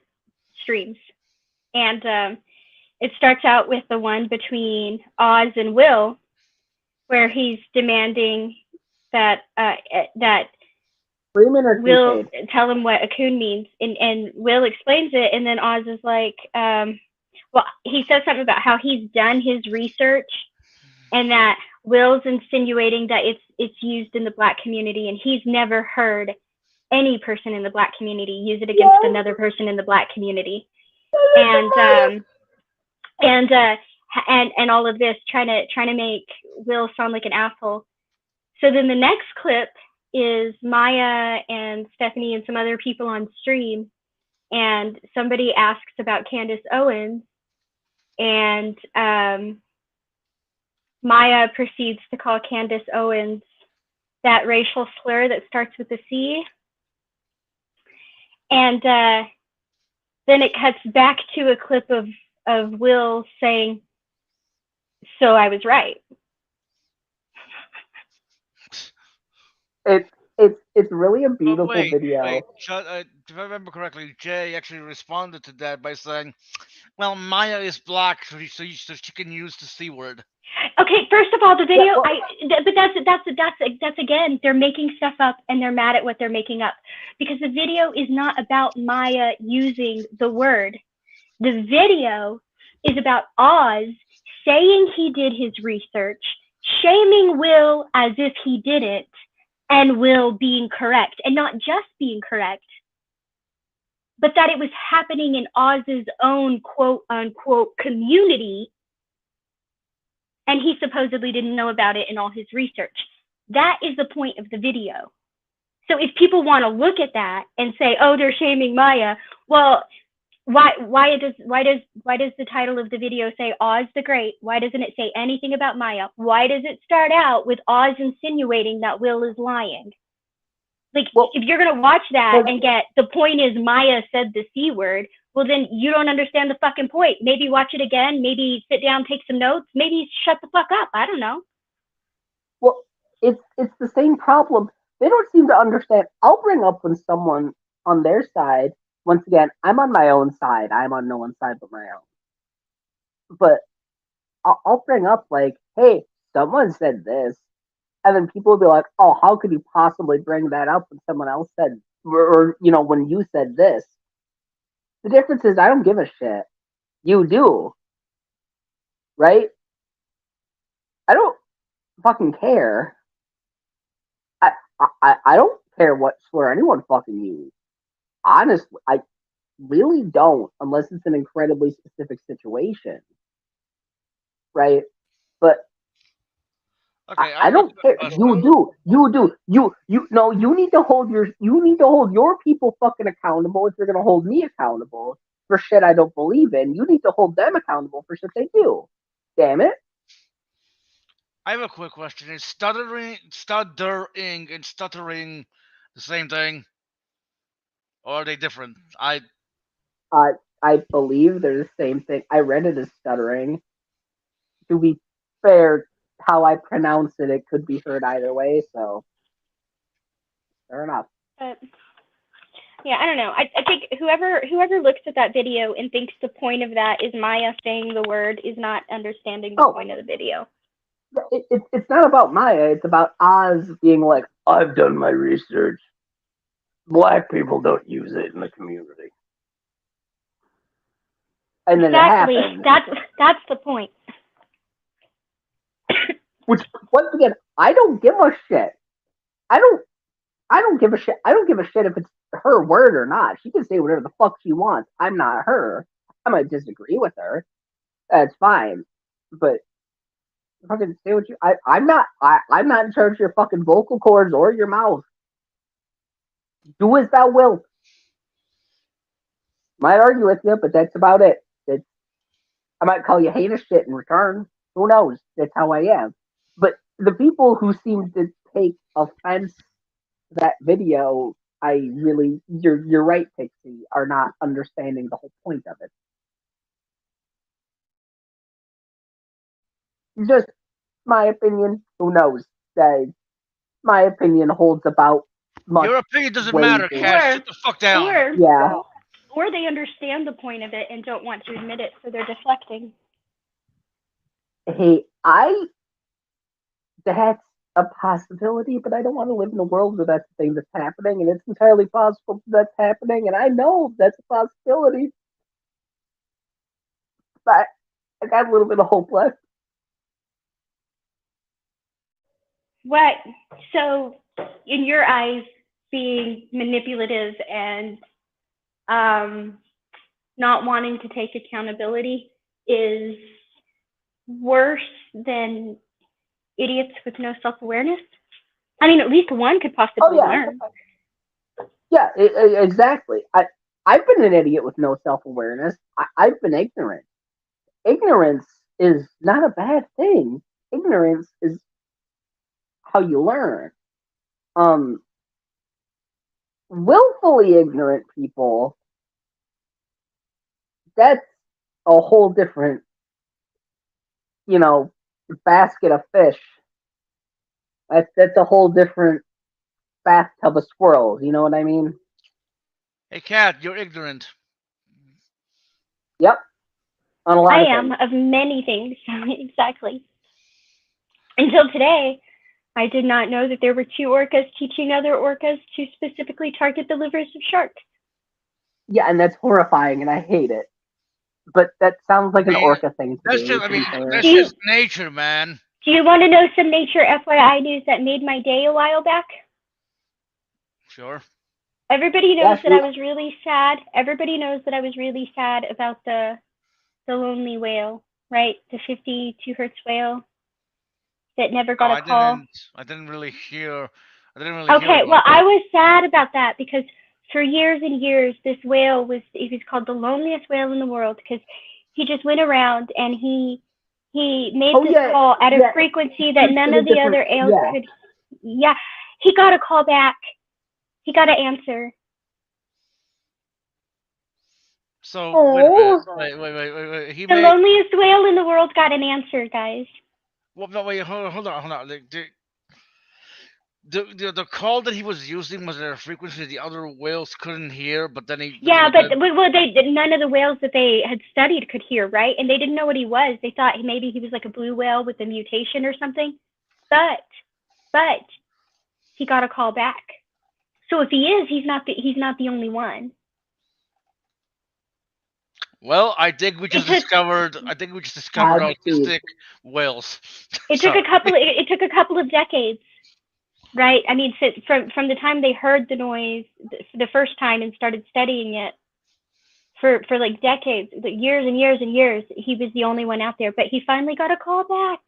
streams, and it starts out with the one between Oz and Will, where he's demanding that Freeman or Will Kincaid? tell him what a coon means, and Will explains it, and then Oz is like, well, he says something about how he's done his research, and that Will's insinuating that it's used in the black community, and he's never heard any person in the black community use it against another person in the black community, and and all of this trying to make Will sound like an asshole. So then the next clip is Maya and Stephanie and some other people on stream, and somebody asks about Candace Owens, and Maya proceeds to call Candace Owens that racial slur that starts with a C, and then it cuts back to a clip of Will saying, "So I was right." It's really a But beautiful video. if I remember correctly, Jay actually responded to that by saying, "Well, Maya is black, so she can use the C word." Okay, first of all, the Yeah, video, well, but that's again, they're making stuff up and they're mad at what they're making up, because the video is not about Maya using the word. The video is about Oz saying he did his research, shaming Will as if he didn't, and Will being correct, and not just being correct, but that it was happening in Oz's own quote unquote community, and he supposedly didn't know about it in all his research. That is the point of the video. So if people want to look at that and say, "Oh, they're shaming Maya," well, why does the title of the video say Oz the Great? Why doesn't it say anything about Maya? Why does it start out with Oz insinuating that Will is lying? Like, well, if you're gonna watch that well, and get the point is Maya said the C word, well then you don't understand the fucking point. Maybe watch it again, maybe sit down, take some notes, maybe shut the fuck up. I don't know. well, it's the same problem. They don't seem to understand. I'll bring up when someone on their side. Once again, I'm on my own side. I'm on no one's side but my own. But I'll bring up like, hey, someone said this, and then people will be like, oh, how could you possibly bring that up when someone else said, or when you said this? The difference is I don't give a shit. You do, right? I don't fucking care. I I don't care what swear anyone fucking used. Honestly, I really don't, unless it's an incredibly specific situation, right? But Okay, I I have a don't quick care. question. You do. You no. You need to hold your people fucking accountable if you're gonna hold me accountable for shit I don't believe in. You need to hold them accountable for shit they do. Damn it. I have a quick question. Is stuttering and stuttering the same thing, or are they different? I I believe they're the same thing. I read it as stuttering. To be fair, how I pronounce it, it could be heard either way. So fair enough. But yeah, I don't know. I think whoever looks at that video and thinks the point of that is Maya saying the word is not understanding the Oh, point of the video. it's not about Maya. It's about Oz being like, I've done my research. Black people don't use it in the community. And then it Exactly. happened. That's the point. Which once again, I don't give a shit. I don't I don't give a shit. I don't give a shit if it's her word or not. She can say whatever the fuck she wants. I'm not her. I might disagree with her. That's fine. But fucking say what you I'm not in charge of your fucking vocal cords or your mouth. Do as thou wilt. Might argue with you, but that's about it. I might call you heinous shit in return. Who knows? That's how I am. But the people who seem to take offense to that video, I really, you're right, Pixie, are not understanding the whole point of it. Just my opinion. Who knows? My opinion holds about much Your opinion doesn't way matter, more. Cash. Sit the fuck down. Yeah. Or they understand the point of it and don't want to admit it, so they're deflecting. Hey, that's a possibility, but I don't want to live in a world where that's the thing that's happening, and it's entirely possible that's happening, and I know that's a possibility, but I got a little bit of hope left. What? So, in your eyes, being manipulative and um, not wanting to take accountability is worse than idiots with no self awareness? I mean, at least one could Oh possibly yeah, learn. yeah, exactly. I've been an idiot with no self awareness. I've been ignorant. Ignorance is not a bad thing. Ignorance is how you learn. Um, Willfully ignorant people, that's a whole different, you know, basket of fish. That's a whole different bathtub of squirrels. You know what I mean? Hey, Cat, you're ignorant. Yep, on a I lot of am things. of many things, exactly. Until today, I did not know that there were two orcas teaching other orcas to specifically target the livers of sharks. Yeah, and that's horrifying, and I hate it. But that sounds like I an mean, orca thing to do. I To be mean, fair. that's just nature, man. Do you want to know some nature FYI news that made my day a while back? Sure. Everybody Yeah, knows that I shoot. was really sad. Everybody knows that I was really sad about the lonely whale, right? The 52 hertz whale that never No, got a call. I didn't really hear. I didn't really hear Okay, about well, that. I was sad about that because for years and years, this whale he was called the loneliest whale in the world because he just went around and he made Oh this yeah, call at a yeah. frequency that Speaks none in a of the different. other ales Yeah. could. Yeah, he got a call back. He got an answer. So wait a minute. Oh. Wait. He The made. loneliest whale in the world got an answer, guys. Well, no, wait. Hold on. The call that he was using was at a frequency the other whales couldn't hear, Yeah, but but then well, they none of the whales that they had studied could hear, right? And they didn't know what he was. They thought maybe he was like a blue whale with a mutation or something. But but he got a call back. So if he is, he's not the only one. well, It took I think we just discovered Godspeed. autistic whales. it took Sorry. took a couple of decades, right? I mean, from the time they heard the noise the first time and started studying it for like decades, years and years and years, he was the only one out there. But he finally got a call back,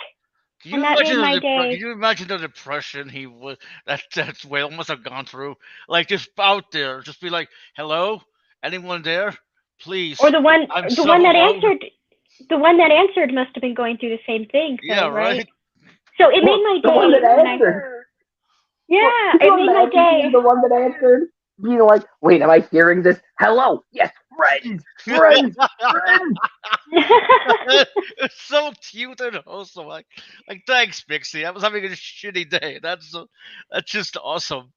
and that made my Can day. you imagine the depression he was that whale must have gone through? Like just out there, just be like, "Hello, anyone there? Or Please, the one I'm the so one that alone." answered the one that answered must have been going through the same thing, Yeah, though, right? right. So it made Well, my the one that day when I answered. Well, yeah, can it you made my imagine being day. the one that answered? Being like, wait, am I hearing this? Hello, yes, friends, friends, friends. It's so cute and wholesome. Like thanks, Pixie. I was having a shitty day. That's just awesome.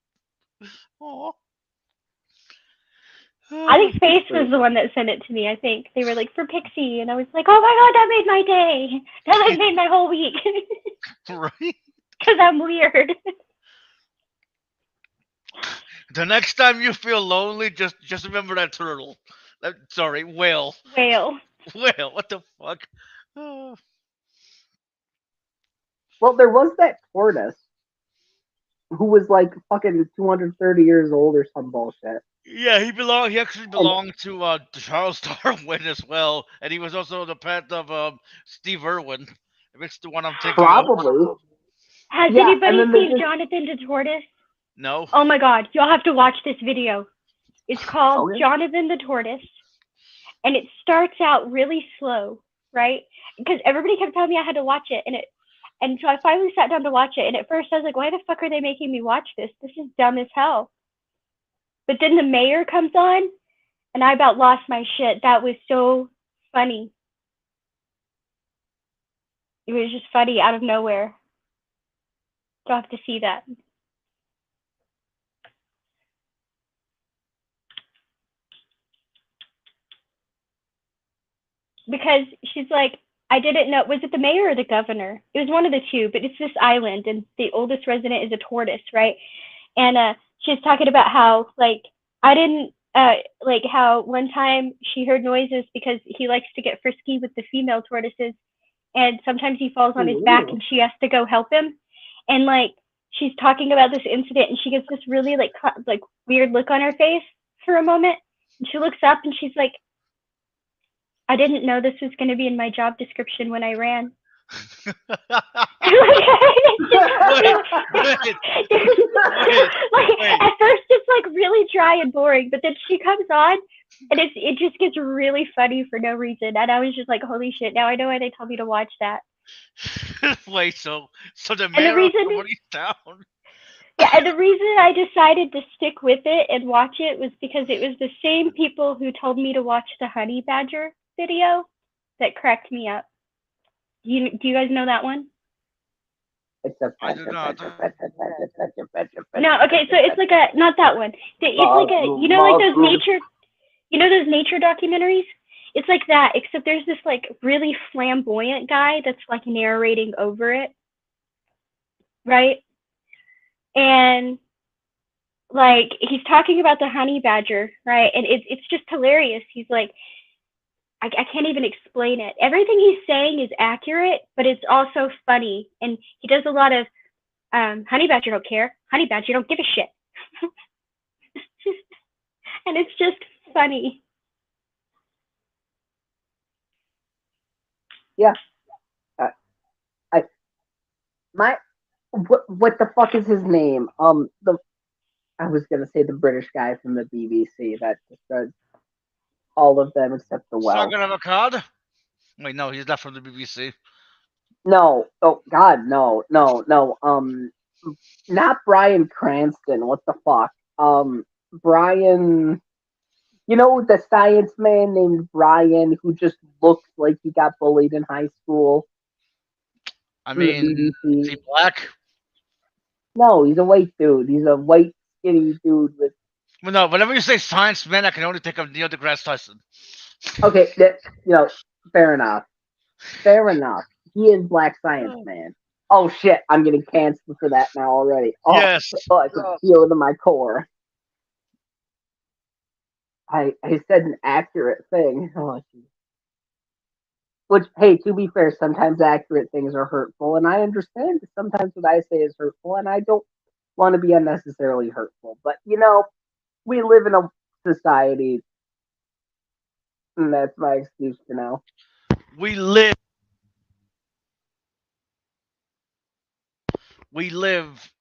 Aw. I think It's Space was sweet. the one that sent it to me. I think they were like for Pixie, and I was like, oh my god, that made my day. That made my whole week Right. because I'm weird. The next time you feel lonely, just remember that turtle. Sorry, whale. Whale. Whale. What the fuck? Oh. Well, there was that tortoise who was like fucking 230 years old or some bullshit. Yeah, he actually And belonged to Charles Darwin as well, and he was also the pet of Steve Irwin. If it's the one I'm thinking of. probably, Has yeah, and anybody then there's seen this. Jonathan the Tortoise? No. Oh my god, y'all have to watch this video. It's called Okay. Jonathan the Tortoise, and it starts out really slow, right? Because everybody kept telling me I had to watch it, and so I finally sat down to watch it. And at first I was like, why the fuck are they making me watch this? This is dumb as hell. But then the mayor comes on, and I about lost my shit. That was so funny. It was just funny out of nowhere. You'll have to see that. Because she's like, I didn't know, was it the mayor or the governor? It was one of the two, but it's this island, and the oldest resident is a tortoise, right? And she was talking about how, like, I didn't, like, how one time she heard noises because he likes to get frisky with the female tortoises, and sometimes he falls on his back, and she has to go help him. And, like, she's talking about this incident, and she gets this really, like weird look on her face for a moment, and she looks up, and she's like, I didn't know this was going to be in my job description when I ran. Wait, at first it's like really dry and boring, but then she comes on and it just gets really funny for no reason. And I was just like, holy shit, now I know why they tell me to watch that. Wait, so the And the mayor of reason, somebody's town? yeah, and the reason I decided to stick with it and watch it was because it was the same people who told me to watch the honey badger video that cracked me up. Do you guys know that one? I do not. No, okay, so it's like a, not that one. It's like a, you know, like those nature documentaries? It's like that, except there's this like really flamboyant guy that's like narrating over it, right? And like he's talking about the honey badger, right? And it's just hilarious. He's like, I can't even explain it. Everything he's saying is accurate, but it's also funny. And he does a lot of, honey badger don't care. Honey badger don't give a shit. And it's just funny. Yeah. What the fuck is his name? I was gonna say the British guy from the BBC that just does all of them except the Welsh. Sucking avocado? Wait, no, he's not from the BBC. No, oh God, no. Not Bryan Cranston. What the fuck? Brian. You know the science man named Brian who just looks like he got bullied in high school. I mean, is he black? No, he's a white dude. He's a white skinny dude with. Well, no. Whenever you say science man, I can only think of Neil deGrasse Tyson. Okay, fair enough. Fair enough. He is Black Science Man. Oh shit, I'm getting canceled for that now already. Oh, Yes. I can feel it in my core. I said an accurate thing. Oh, geez. Which, hey, to be fair, sometimes accurate things are hurtful, and I understand that sometimes what I say is hurtful, and I don't want to be unnecessarily hurtful. But, we live in a society, and that's my excuse for now. We live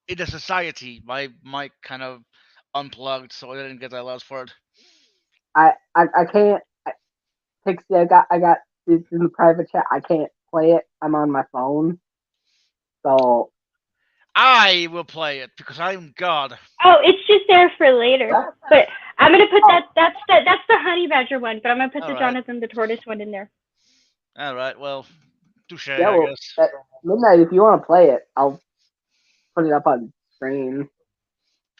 in a society. My mic kind of unplugged, so I didn't get that last word. I can't. Pixie, I got this in the private chat. I can't play it. I'm on my phone. So I will play it because I'm God. Oh, it's just there for later. But I'm gonna put that's the honey badger one, but I'm gonna put the Jonathan the tortoise one in there. All right. Well, touche. yeah, I guess. At midnight, if you want to play it, I'll put it up on screen.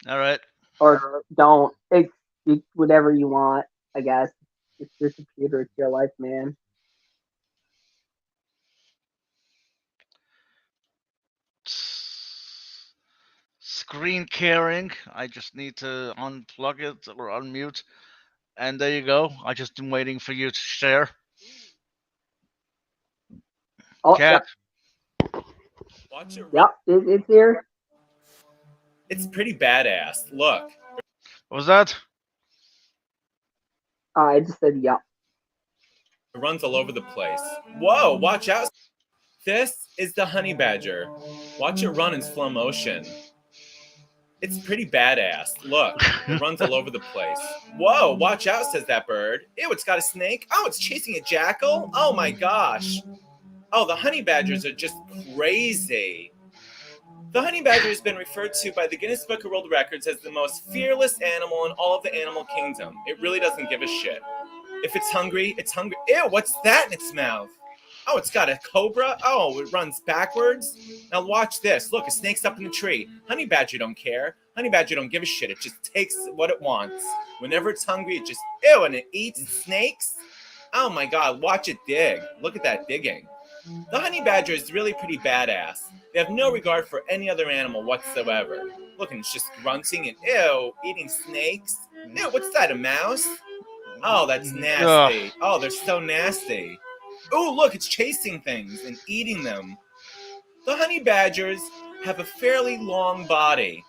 All right. Or don't. It's whatever you want. I guess it's your computer. It's your life, man. Screen caring. I just need to unplug it or unmute. And there you go. I just been waiting for you to share. Oh, Cat. Watch it. Yep, it's here. It's pretty badass. Look. What was that? I just said yep. It runs all over the place. Whoa, watch out. This is the honey badger. Watch it run in slow motion. It's pretty badass. Look, it runs all over the place. Whoa, watch out, says that bird. Ew, it's got a snake. Oh, it's chasing a jackal. Oh my gosh. Oh, the honey badgers are just crazy. The honey badger has been referred to by the Guinness Book of World Records as the most fearless animal in all of the animal kingdom. It really doesn't give a shit. If it's hungry, it's hungry. Ew, what's that in its mouth? Oh, it's got a cobra. Oh, it runs backwards. Now watch this. Look, a snake's up in the tree. Honey badger don't care. Honey badger don't give a shit. It just takes what it wants. Whenever it's hungry, it just, ew, and it eats snakes. Oh my God, watch it dig. Look at that digging. The honey badger is really pretty badass. They have no regard for any other animal whatsoever. Look, and it's just grunting and ew, eating snakes. Ew, what's that, a mouse? Oh, that's nasty. Ugh. Oh, they're so nasty. Oh, look, it's chasing things and eating them. The honey badgers have a fairly long body,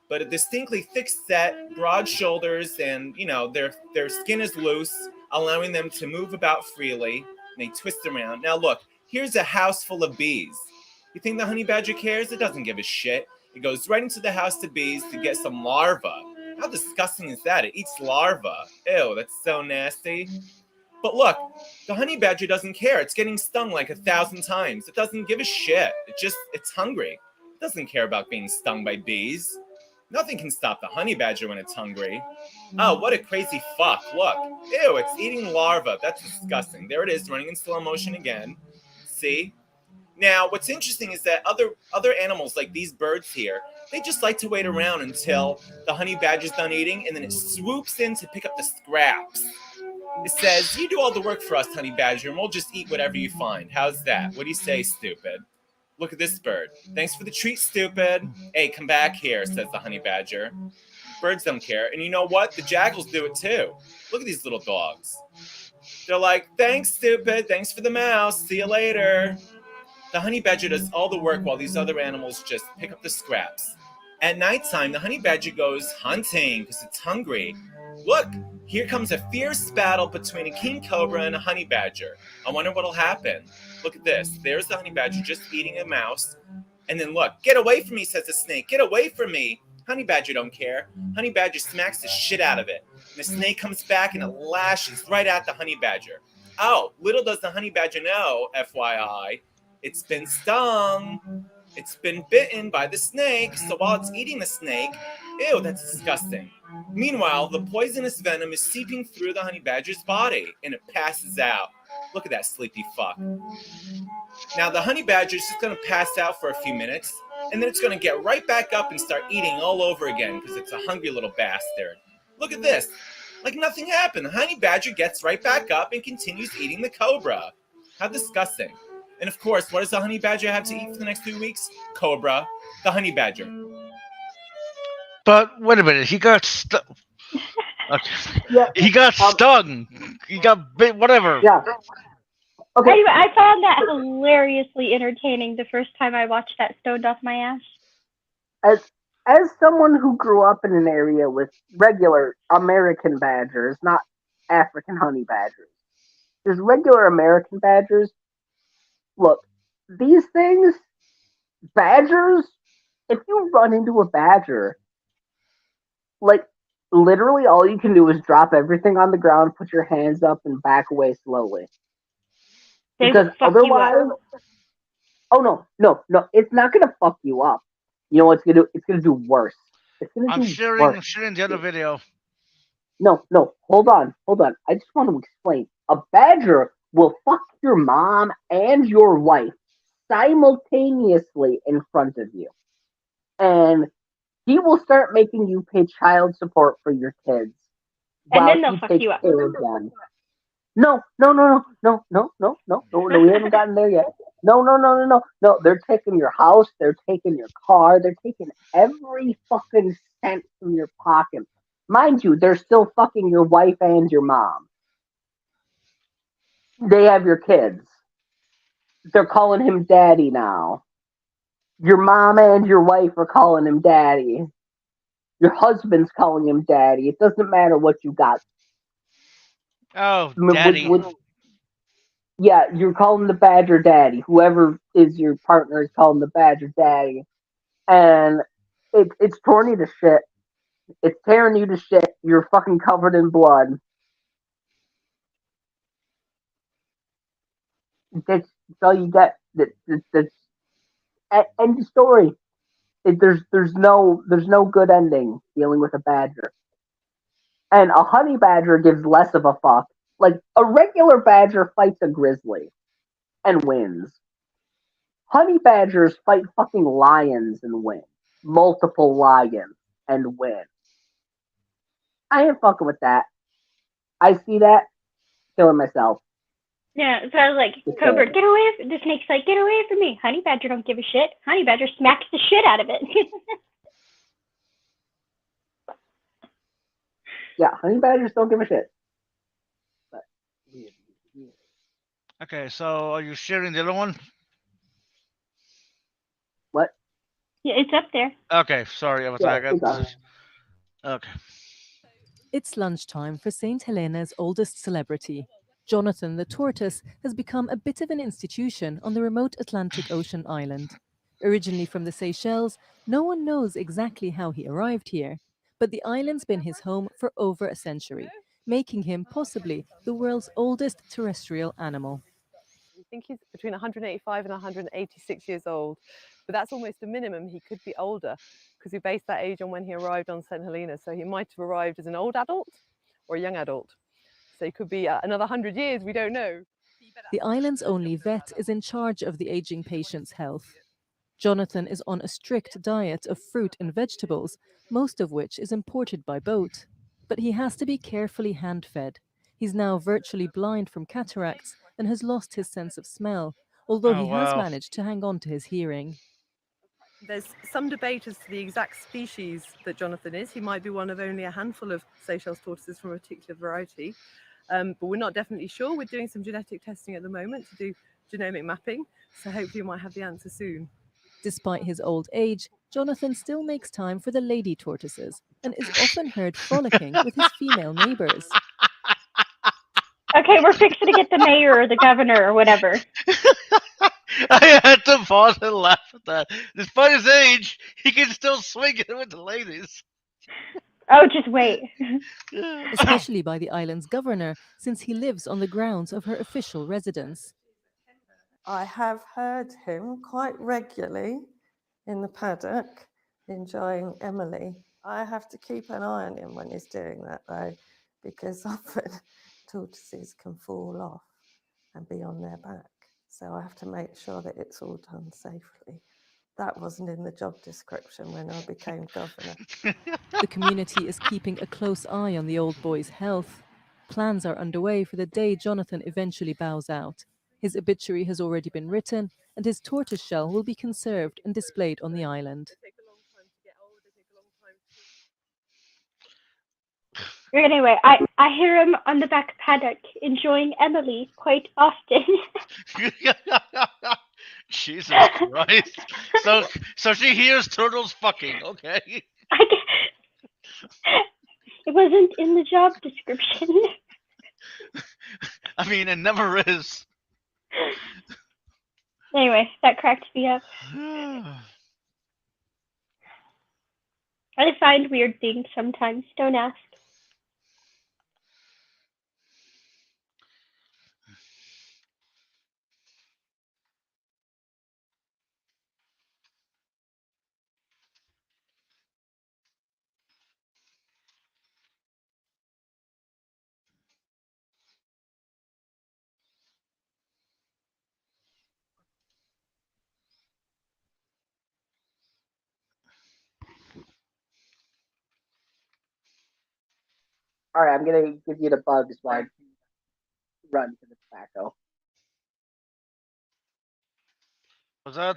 but a distinctly thick set, broad shoulders, and their skin is loose, allowing them to move about freely. And they twist around. Now look, here's a house full of bees. You think the honey badger cares? It doesn't give a shit. It goes right into the house of bees to get some larvae. How disgusting is that? It eats larvae. Ew, that's so nasty. But look, the honey badger doesn't care. It's getting stung like 1,000 times. It doesn't give a shit. It's hungry. It doesn't care about being stung by bees. Nothing can stop the honey badger when it's hungry. Oh, what a crazy fuck. Look. Ew, it's eating larvae. That's disgusting. There it is, running in slow motion again. See? Now, what's interesting is that other animals like these birds here, they just like to wait around until the honey badger's done eating, and then it swoops in to pick up the scraps. It says, you do all the work for us, honey badger, and we'll just eat whatever you find. How's that? What do you say, stupid? Look at this bird. Thanks for the treat, stupid. Hey, come back here, says the honey badger. Birds don't care. And you know what? The jackals do it too. Look at these little dogs. They're like, thanks, stupid. Thanks for the mouse. See you later. The honey badger does all the work while these other animals just pick up the scraps. At nighttime, the honey badger goes hunting because it's hungry. Look, here comes a fierce battle between a king cobra and a honey badger. I wonder what'll happen. Look at this. There's the honey badger just eating a mouse. And then look, get away from me, says the snake. Get away from me. Honey badger don't care. Honey badger smacks the shit out of it. And the snake comes back and it lashes right at the honey badger. Oh, little does the honey badger know, FYI, it's been stung. It's been bitten by the snake, so while it's eating the snake, ew, that's disgusting. Meanwhile, the poisonous venom is seeping through the honey badger's body, and it passes out. Look at that sleepy fuck. Now, the honey badger is just going to pass out for a few minutes, and then it's going to get right back up and start eating all over again, because it's a hungry little bastard. Look at this. Like nothing happened. The honey badger gets right back up and continues eating the cobra. How disgusting. And of course, what does the honey badger have to eat for the next 2 weeks? Cobra. The honey badger. But wait a minute, he got stuck. Yeah. He got stung. He got bit. Whatever. Yeah. Okay. Anyway, I found that hilariously entertaining the first time I watched that stoned off my ass. As someone who grew up in an area with regular American badgers, not African honey badgers, there's regular American badgers. Look, these things, badgers, if you run into a badger, like, literally all you can do is drop everything on the ground, put your hands up, and back away slowly. Because otherwise, oh no, it's not gonna fuck you up. You know what it's gonna do? It's gonna do worse. It's gonna I'm do sharing worse. the other video. No, hold on. I just want to explain. A badger will fuck your mom and your wife simultaneously in front of you. And he will start making you pay child support for your kids. And then while they'll he fuck takes you up. care of them. No, we haven't gotten there yet. No, they're taking your house, they're taking your car, they're taking every fucking cent from your pocket. Mind you, they're still fucking your wife and your mom. They have your kids. They're calling him daddy now. Your mom and your wife are calling him daddy. Your husband's calling him daddy. It doesn't matter what you got. Oh, daddy. Yeah, you're calling the badger daddy. Whoever is your partner is calling the badger daddy. And it's torn you to shit. It's tearing you to shit. You're fucking covered in blood. That's all you get. That's end of story. There's no good ending dealing with a badger. And a honey badger gives less of a fuck. Like, a regular badger fights a grizzly and wins. Honey badgers fight fucking lions and win. Multiple lions and win. I ain't fucking with that. I see that, killing myself. Yeah, so I was like, Cobra, get away! The snake's like, get away from me! Honey Badger don't give a shit. Honey Badger smacks the shit out of it. Yeah, honey badgers don't give a shit. But, Okay, so are you sharing the other one? what? Yeah, it's up there. Okay, sorry, I was Yeah, I got it's on. okay. It's lunchtime for St. Helena's oldest celebrity. Jonathan the tortoise has become a bit of an institution on the remote Atlantic Ocean island. Originally from the Seychelles, no one knows exactly how he arrived here, but the island's been his home for over a century, making him possibly the world's oldest terrestrial animal. We think he's between 185 and 186 years old, but that's almost a minimum. He could be older because we based that age on when he arrived on St. Helena. So he might have arrived as an old adult or a young adult. So he could be another 100 years, we don't know. The island's only vet is in charge of the aging patient's health. Jonathan is on a strict diet of fruit and vegetables, most of which is imported by boat. But he has to be carefully hand-fed. He's now virtually blind from cataracts and has lost his sense of smell, although Oh he has wow. managed to hang on to his hearing. There's some debate as to the exact species that Jonathan is. He might be one of only a handful of Seychelles tortoises from a particular variety, but we're not definitely sure. We're doing some genetic testing at the moment to do genomic mapping, so hopefully we might have the answer soon. Despite his old age, Jonathan still makes time for the lady tortoises and is often heard frolicking with his female neighbors. Okay, we're fixing to get the mayor or the governor or whatever. I had to pause and laugh at that. Despite his age, he can still swing it with the ladies. Oh, just wait. Especially by the island's governor, since he lives on the grounds of her official residence. I have heard him quite regularly in the paddock enjoying Emily. I have to keep an eye on him when he's doing that though, because often tortoises can fall off and be on their back. So I have to make sure that it's all done safely. That wasn't in the job description when I became governor. The community is keeping a close eye on the old boy's health. Plans are underway for the day Jonathan eventually bows out. His obituary has already been written, and his tortoise shell will be conserved and displayed on the island. Anyway, I hear him on the back paddock enjoying Emily quite often. Jesus Christ. So she hears turtles fucking, okay. It wasn't in the job description. I mean, it never is. Anyway, that cracked me up. I find weird things sometimes. Don't ask. All right, I'm gonna give you the bugs while I run to the tobacco. What's that?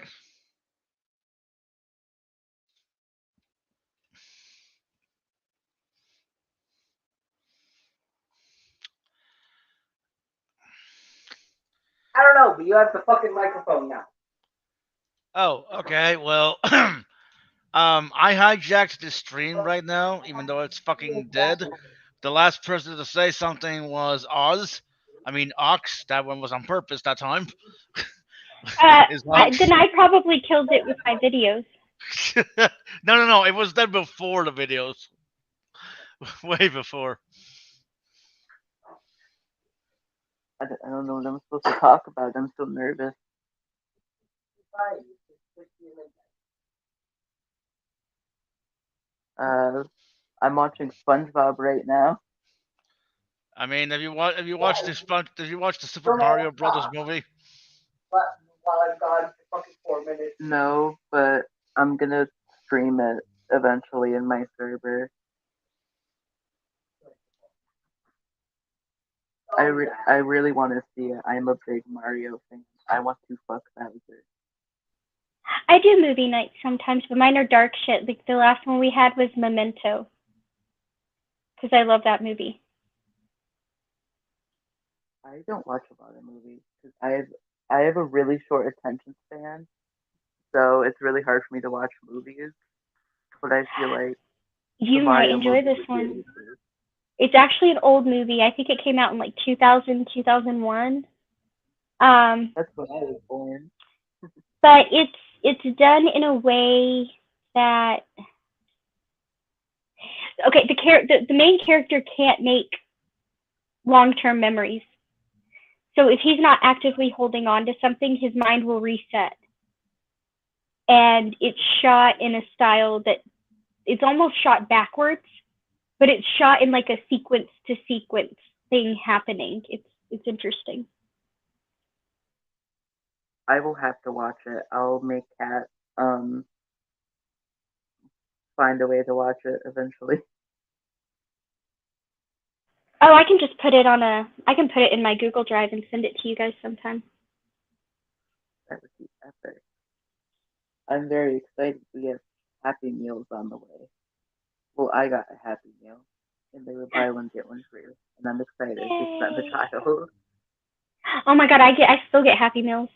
I don't know, but you have the fucking microphone now. Oh, okay. Well, I hijacked this stream right now, even though it's fucking dead. The last person to say something was Oz. I mean, Ox. That one was on purpose that time. Then I probably killed it with my videos. No. It was done before the videos. Way before. I don't know what I'm supposed to talk about. I'm so nervous. I'm watching SpongeBob right now. I mean, have you watched the Super Mario Brothers movie? While I'm gone for fucking 4 minutes. No, but I'm gonna stream it eventually in my server. I really want to see it. I'm a big Mario fan. I want to fuck Bowser. I do movie nights sometimes, but mine are dark shit. Like the last one we had was Memento, because I love that movie. I don't watch a lot of movies because I have a really short attention span, so it's really hard for me to watch movies. But I feel like the You might Mario enjoy movie this would be one. amazing. It's actually an old movie. I think it came out in like 2000, 2001. That's when I was born. But it's done in a way that okay, the main character can't make long-term memories. So if he's not actively holding on to something, his mind will reset. And it's shot in a style that it's almost shot backwards, but it's shot in like a sequence to sequence thing happening. It's interesting. I will have to watch it. I'll make Kat um find a way to watch it eventually. Oh, I can just put it on I can put it in my Google Drive and send it to you guys sometime. That would be epic. I'm very excited. We have Happy Meals on the way. Well, I got a Happy Meal, and they were buy one get one free, and I'm excited. It's not the child. Oh my god, I still get Happy Meals.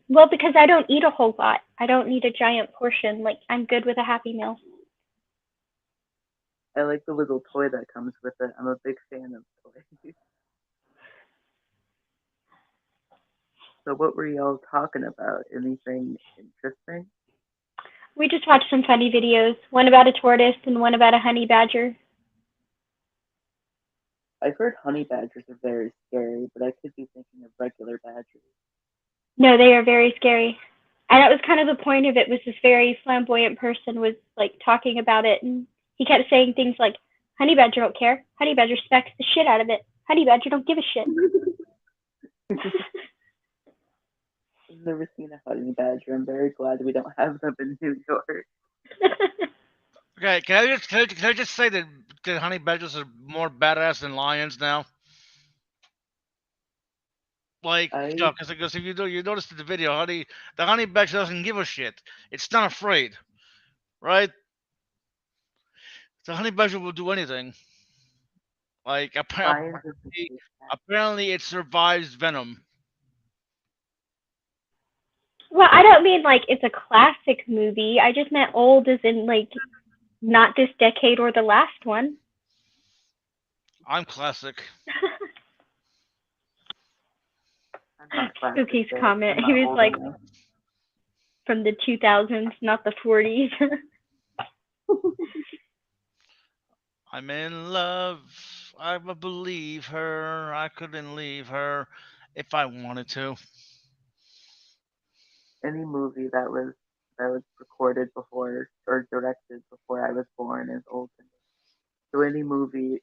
Well, because I don't eat a whole lot. I don't need a giant portion. Like I'm good with a Happy Meal. I like the little toy that comes with it. I'm a big fan of toys. So, what were y'all talking about? Anything interesting? We just watched some funny videos. One about a tortoise and one about a honey badger. I've heard honey badgers are very scary, but I could be thinking of regular badgers. No, they are very scary. And that was kind of the point of it. Was this very flamboyant person was like talking about it, and he kept saying things like, "Honey badger don't care. Honey badger smacks the shit out of it. Honey badger don't give a shit." I've never seen a honey badger. I'm very glad we don't have them in New York. Okay, can I just say that honey badgers are more badass than lions now? Like, I because if you notice in the video, the honey badger doesn't give a shit. It's not afraid, right? The honey badger will do anything. Like lions is the big cat. apparently it survives venom. Well, I don't mean like it's a classic movie. I just meant old as in like not this decade or the last one. I'm classic. I'm not classic. Spooky's Though. comment. I'm He not was old like enough. from the 2000s, not the 40s. I'm in love. I believe her. I couldn't leave her if I wanted to. Any movie that was recorded before or directed before I was born is old to me. So any movie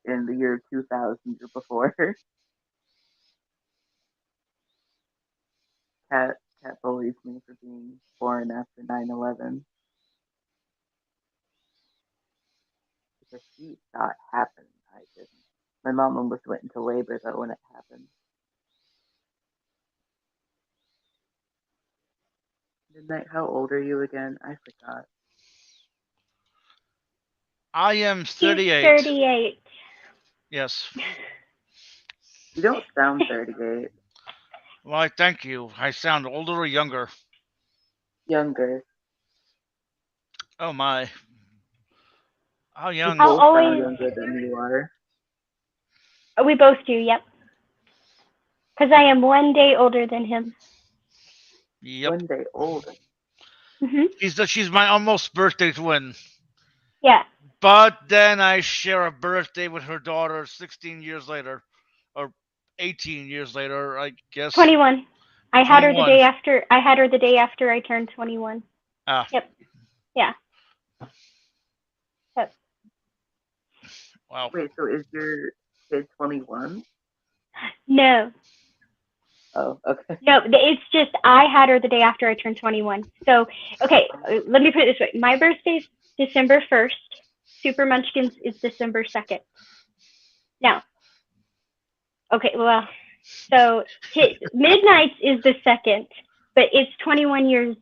in the year 2000 or before, Cat bullies me for being born after 9/11 because she saw it happen. I didn't. My mom almost went into labor though when it happened. Midnight, how old are you again? I forgot. I am He's 38. 38. Yes. You don't sound 38. Why, thank you. I sound older or younger. Younger. Oh my. How You young? I'll both sound always. younger than you are. We both do. Yep. Because I am 1 day older than him. Yep. One day older. She's my almost birthday twin. Yeah. But then I share a birthday with her daughter 16 years later. Or 18 years later, I guess. 21. I had her the 21. day after. I had her the day after I turned 21. Ah. Yep. Yeah. Yep. Wow. Wait, so is your kid 21? No. Oh, okay. No, it's just I had her the day after I turned 21. So, okay, let me put it this way. My birthday's December 1st. Super Munchkins is December 2nd. Now, Okay, well, so Midnight's is the second, but it's 21 years.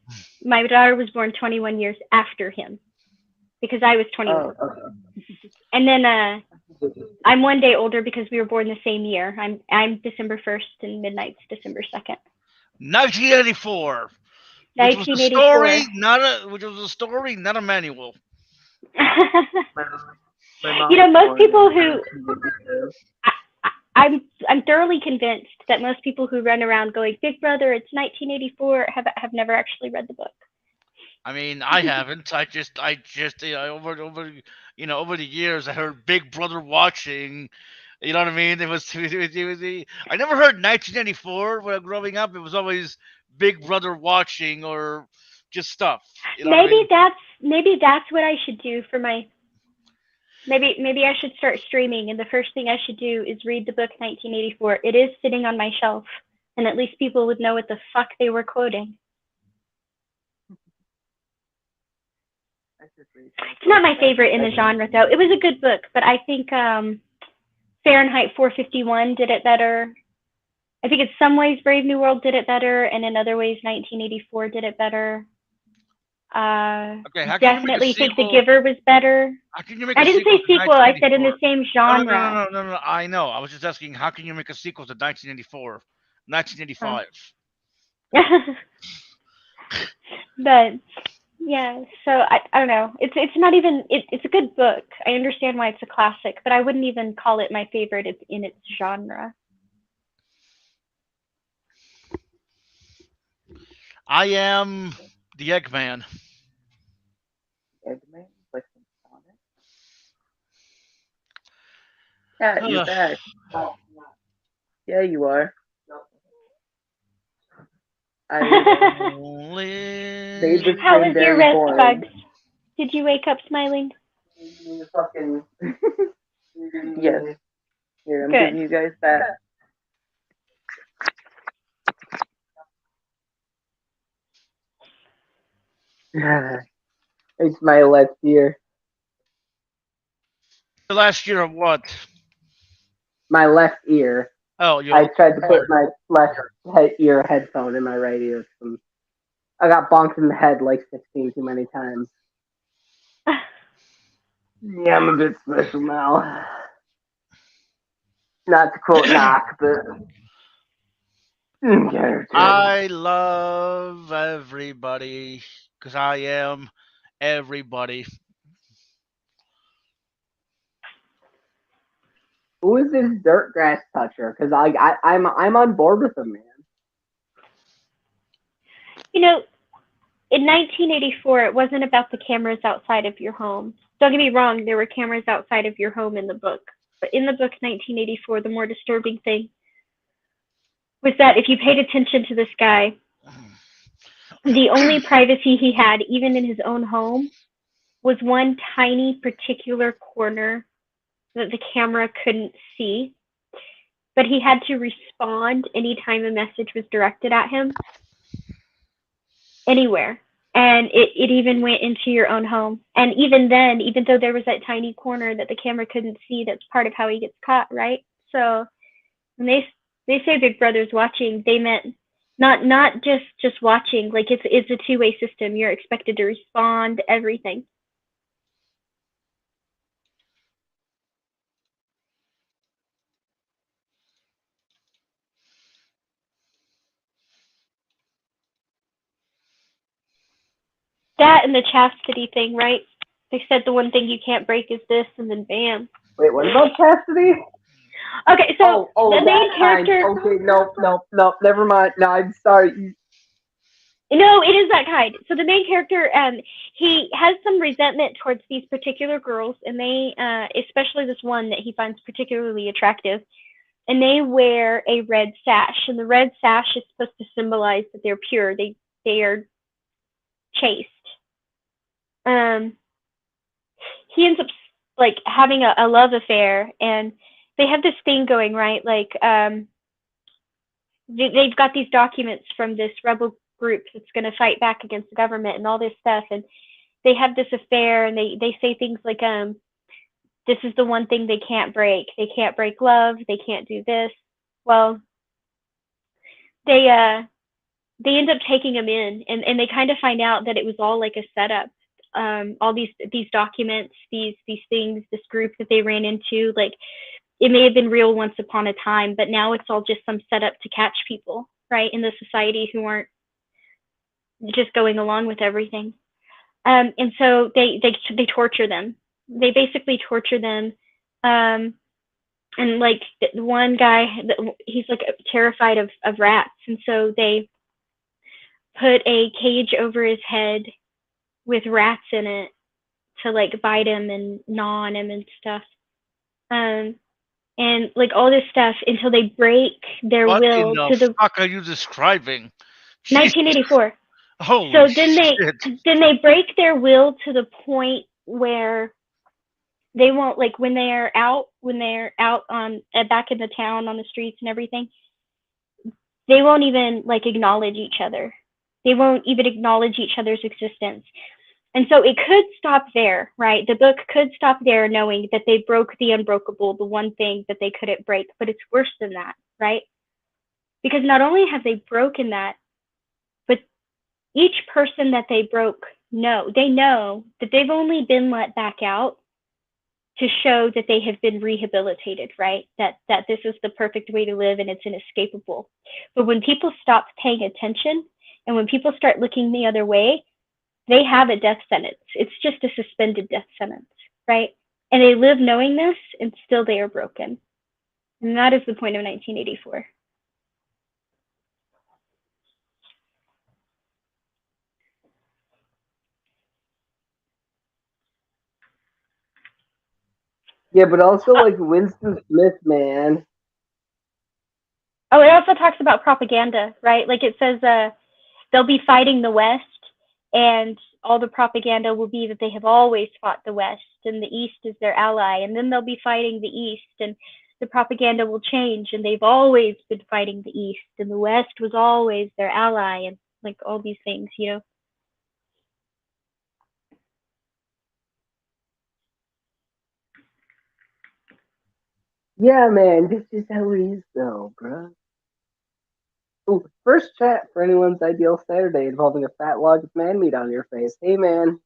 My daughter was born 21 years after him because I was 21. Oh, okay. And then I'm one day older because we were born the same year. I'm December 1st and Midnight's December 2nd. 1984, which was a 1984. story, not a manual. You know, most people who I'm thoroughly convinced that most people who run around going Big Brother, it's 1984, have never actually read the book. I mean, I haven't. I just over the years, I heard Big Brother watching. You know what I mean? I never heard 1984 when growing up. It was always Big Brother watching or just stuff. You know what I mean? Maybe that's what I should do for my. Maybe I should start streaming, and the first thing I should do is read the book 1984. It is sitting on my shelf, and at least people would know what the fuck they were quoting. It's not my favorite in the genre, though. It was a good book, but I think Fahrenheit 451 did it better. I think in some ways Brave New World did it better, and in other ways 1984 did it better. Okay, how can you make a Definitely think The sequel? Giver was better. How can you make I a didn't say sequel to sequel. I said in the 1984? same No, genre. no. I know. I was just asking, how can you make a sequel to 1984, 1985? But yeah, so I don't know. It's not even it's a good book. I understand why it's a classic, but I wouldn't even call it my favorite in its genre. I am the Eggman. Eggman? Like some Sonic? Cat, you're back. Yeah, you are. I made the How stream was your very rest, boring. Bugs? Did you wake up smiling? Fucking Yes. Here, I'm Good. giving you guys that. it's my left ear. The last year of what? My left ear. Oh, you. I tried to put my left ear headphone in my right ear. I got bonked in the head like 16 too many times. Yeah, I'm a bit special now. Not to quote Knock, but I love everybody because I am everybody. who is this dirt grass toucher? Because I'm on board with him, man. You know, in 1984, it wasn't about the cameras outside of your home. Don't get me wrong, there were cameras outside of your home in the book. But in the book 1984, the more disturbing thing was that if you paid attention to this guy, the only privacy he had, even in his own home, was one tiny particular corner that the camera couldn't see. But he had to respond anytime a message was directed at him, anywhere. And it even went into your own home. And even then, even though there was that tiny corner that the camera couldn't see, that's part of how he gets caught, right? So when they say Big Brother's watching, they meant not just watching. Like it's a two-way system. You're expected to respond to everything. That and the chastity thing, right? They said the one thing you can't break is this, and then bam. Wait, what about chastity? Okay, so the main character. Kind. Okay, no, never mind. No, I'm sorry. No, it is that kind. So the main character, he has some resentment towards these particular girls, and they, especially this one that he finds particularly attractive, and they wear a red sash, and the red sash is supposed to symbolize that they're pure. They are chaste. He ends up like having a love affair, and they have this thing going, right? Like they've got these documents from this rebel group that's going to fight back against the government and all this stuff, and they have this affair, and they say things like this is the one thing they can't break. They can't break love. They can't do this. Well, they they end up taking him in, and they kind of find out that it was all like a setup. All these documents, these things, this group that they ran into, like it may have been real once upon a time, but now it's all just some setup to catch people, right, in the society who aren't just going along with everything. And so they torture them. They basically torture them. Um, and like the one guy, he's like terrified of rats, and so they put a cage over his head with rats in it to like bite him and gnaw on him and stuff. Um, and like all this stuff until they break their What in will the to the fuck are you describing? Jesus. 1984. Holy So shit. then they break their will to the point where they won't, like when they're out on back in the town on the streets and everything, they won't even like acknowledge each other. They won't even acknowledge each other's existence. And so it could stop there, right? The book could stop there knowing that they broke the unbreakable, the one thing that they couldn't break, but it's worse than that, right? Because not only have they broken that, but each person that they broke they know that they've only been let back out to show that they have been rehabilitated, right? That this is the perfect way to live and it's inescapable. But when people stop paying attention and when people start looking the other way, they have a death sentence. It's just a suspended death sentence, right? And they live knowing this and still they are broken. And that is the point of 1984. Yeah, but also like Winston Smith, man. Oh, it also talks about propaganda, right? Like it says they'll be fighting the West, and all the propaganda will be that they have always fought the West, and the East is their ally, and then they'll be fighting the East, and the propaganda will change, and they've always been fighting the East, and the West was always their ally, and like all these things, you know. Yeah, man, this is how it is, though, bro. Ooh, first chat for anyone's ideal Saturday involving a fat log of man meat on your face. Hey, man,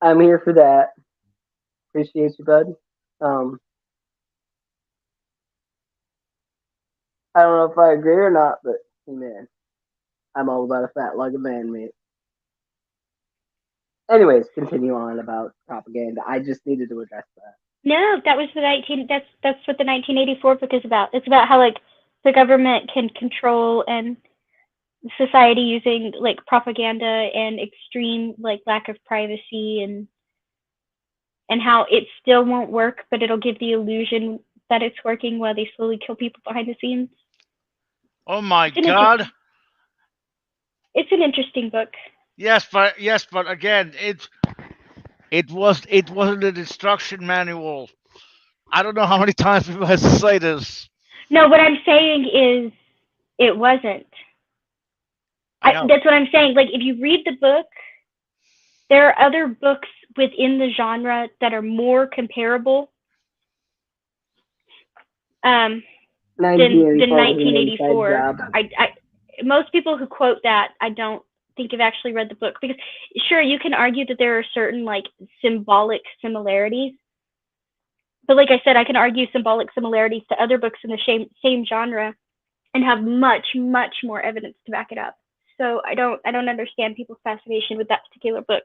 I'm here for that. Appreciate you, bud. Um, I don't know if I agree or not, but hey, man, I'm all about a fat log of man meat. Anyways, continue on about propaganda. I just needed to address that. No, that was the 19. That's what the 1984 book is about. It's about how like the government can control and society using like propaganda and extreme like lack of privacy and how it still won't work, but it'll give the illusion that it's working while they slowly kill people behind the scenes. Oh my It's an god. interesting. It's an interesting book. Yes, but again, it wasn't a instruction manual. I don't know how many times people have to say this. No, what I'm saying is it wasn't. I know. That's what I'm saying. Like if you read the book, there are other books within the genre that are more comparable um, than 1984 was an inside 1984. job. Most people who quote that I don't think have actually read the book because sure you can argue that there are certain like symbolic similarities, but like I said, I can argue symbolic similarities to other books in the same genre and have much more evidence to back it up. So I don't understand people's fascination with that particular book.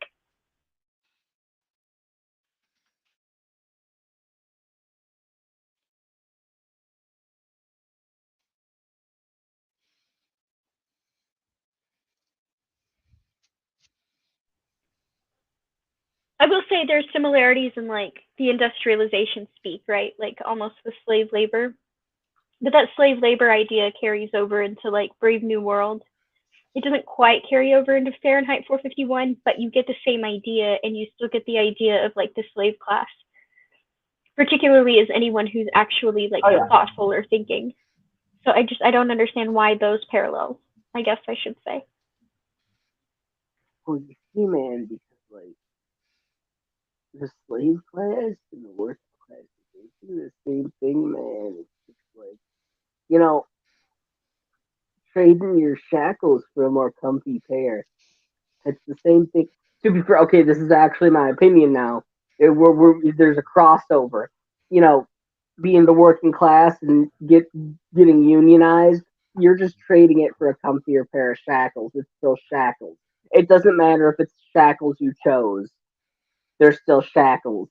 I will say there's similarities in like the industrialization speak, right? Like almost the slave labor. But that slave labor idea carries over into like Brave New World. It doesn't quite carry over into Fahrenheit 451, but you get the same idea and you still get the idea of like the slave class, particularly as anyone who's actually like Oh yeah, thoughtful or thinking. So I don't understand why those parallels, I guess I should say. well, you see, man, because like the slave class and the working class, they do the same thing, man. It's just like You know, trading your shackles for a more comfy pair. It's the same thing. To be fair, okay, this is actually my opinion now. There's a crossover. You know, being the working class and getting unionized, you're just trading it for a comfier pair of shackles. It's still shackles. It doesn't matter if it's shackles you chose. They're still shackles.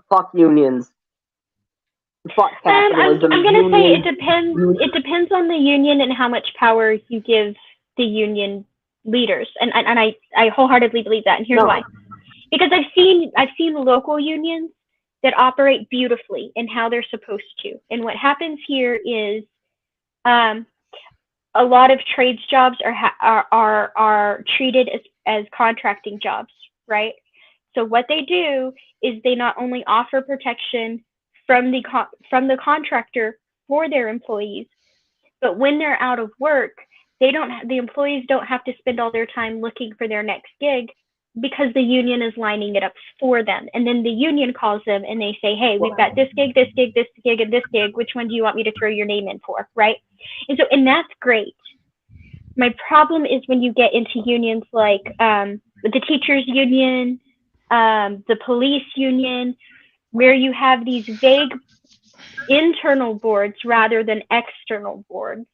Fuck unions. Fuck capitalism. I'm gonna say it Unions. depends. It depends on the union and how much power you give the union leaders, and I wholeheartedly believe that. And here's No. why: because I've seen local unions that operate beautifully in how they're supposed to. And what happens here is, um, a lot of trades jobs are treated as contracting jobs, right? So what they do is they not only offer protection from the contractor for their employees, but when they're out of work, the employees don't have to spend all their time looking for their next gig because the union is lining it up for them. And then the union calls them and they say, hey, we've got this gig, this gig, this gig, and this gig. Which one do you want me to throw your name in for, right? And that's great. My problem is when you get into unions like the teachers union, the police union, where you have these vague internal boards rather than external boards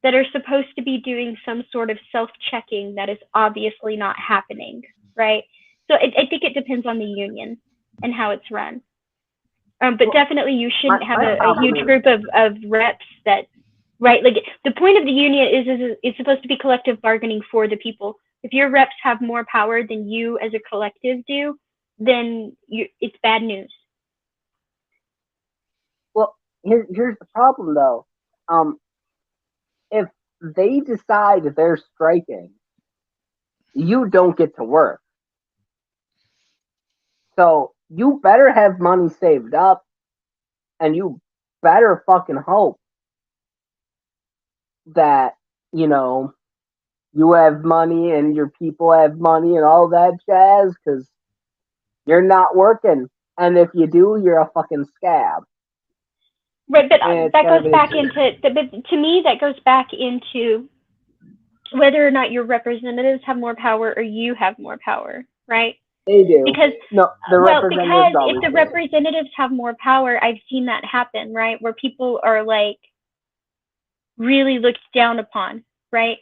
that are supposed to be doing some sort of self-checking that is obviously not happening, right? So I think it depends on the union and how it's run. But definitely you shouldn't have a huge group of reps that, right? Like the point of the union is it's supposed to be collective bargaining for the people. If your reps have more power than you as a collective do, then it's bad news. Well, here's the problem though. If they decide they're striking, you don't get to work. So you better have money saved up, and you better fucking hope that, you know, you have money and your people have money and all that jazz, because you're not working. And if you do, you're a fucking scab. Right, but that goes back into, but to me, that goes back into whether or not your representatives have more power or you have more power, right? They do. Because no, because if the representatives have more power, I've seen that happen, right? Where people are like really looked down upon, right?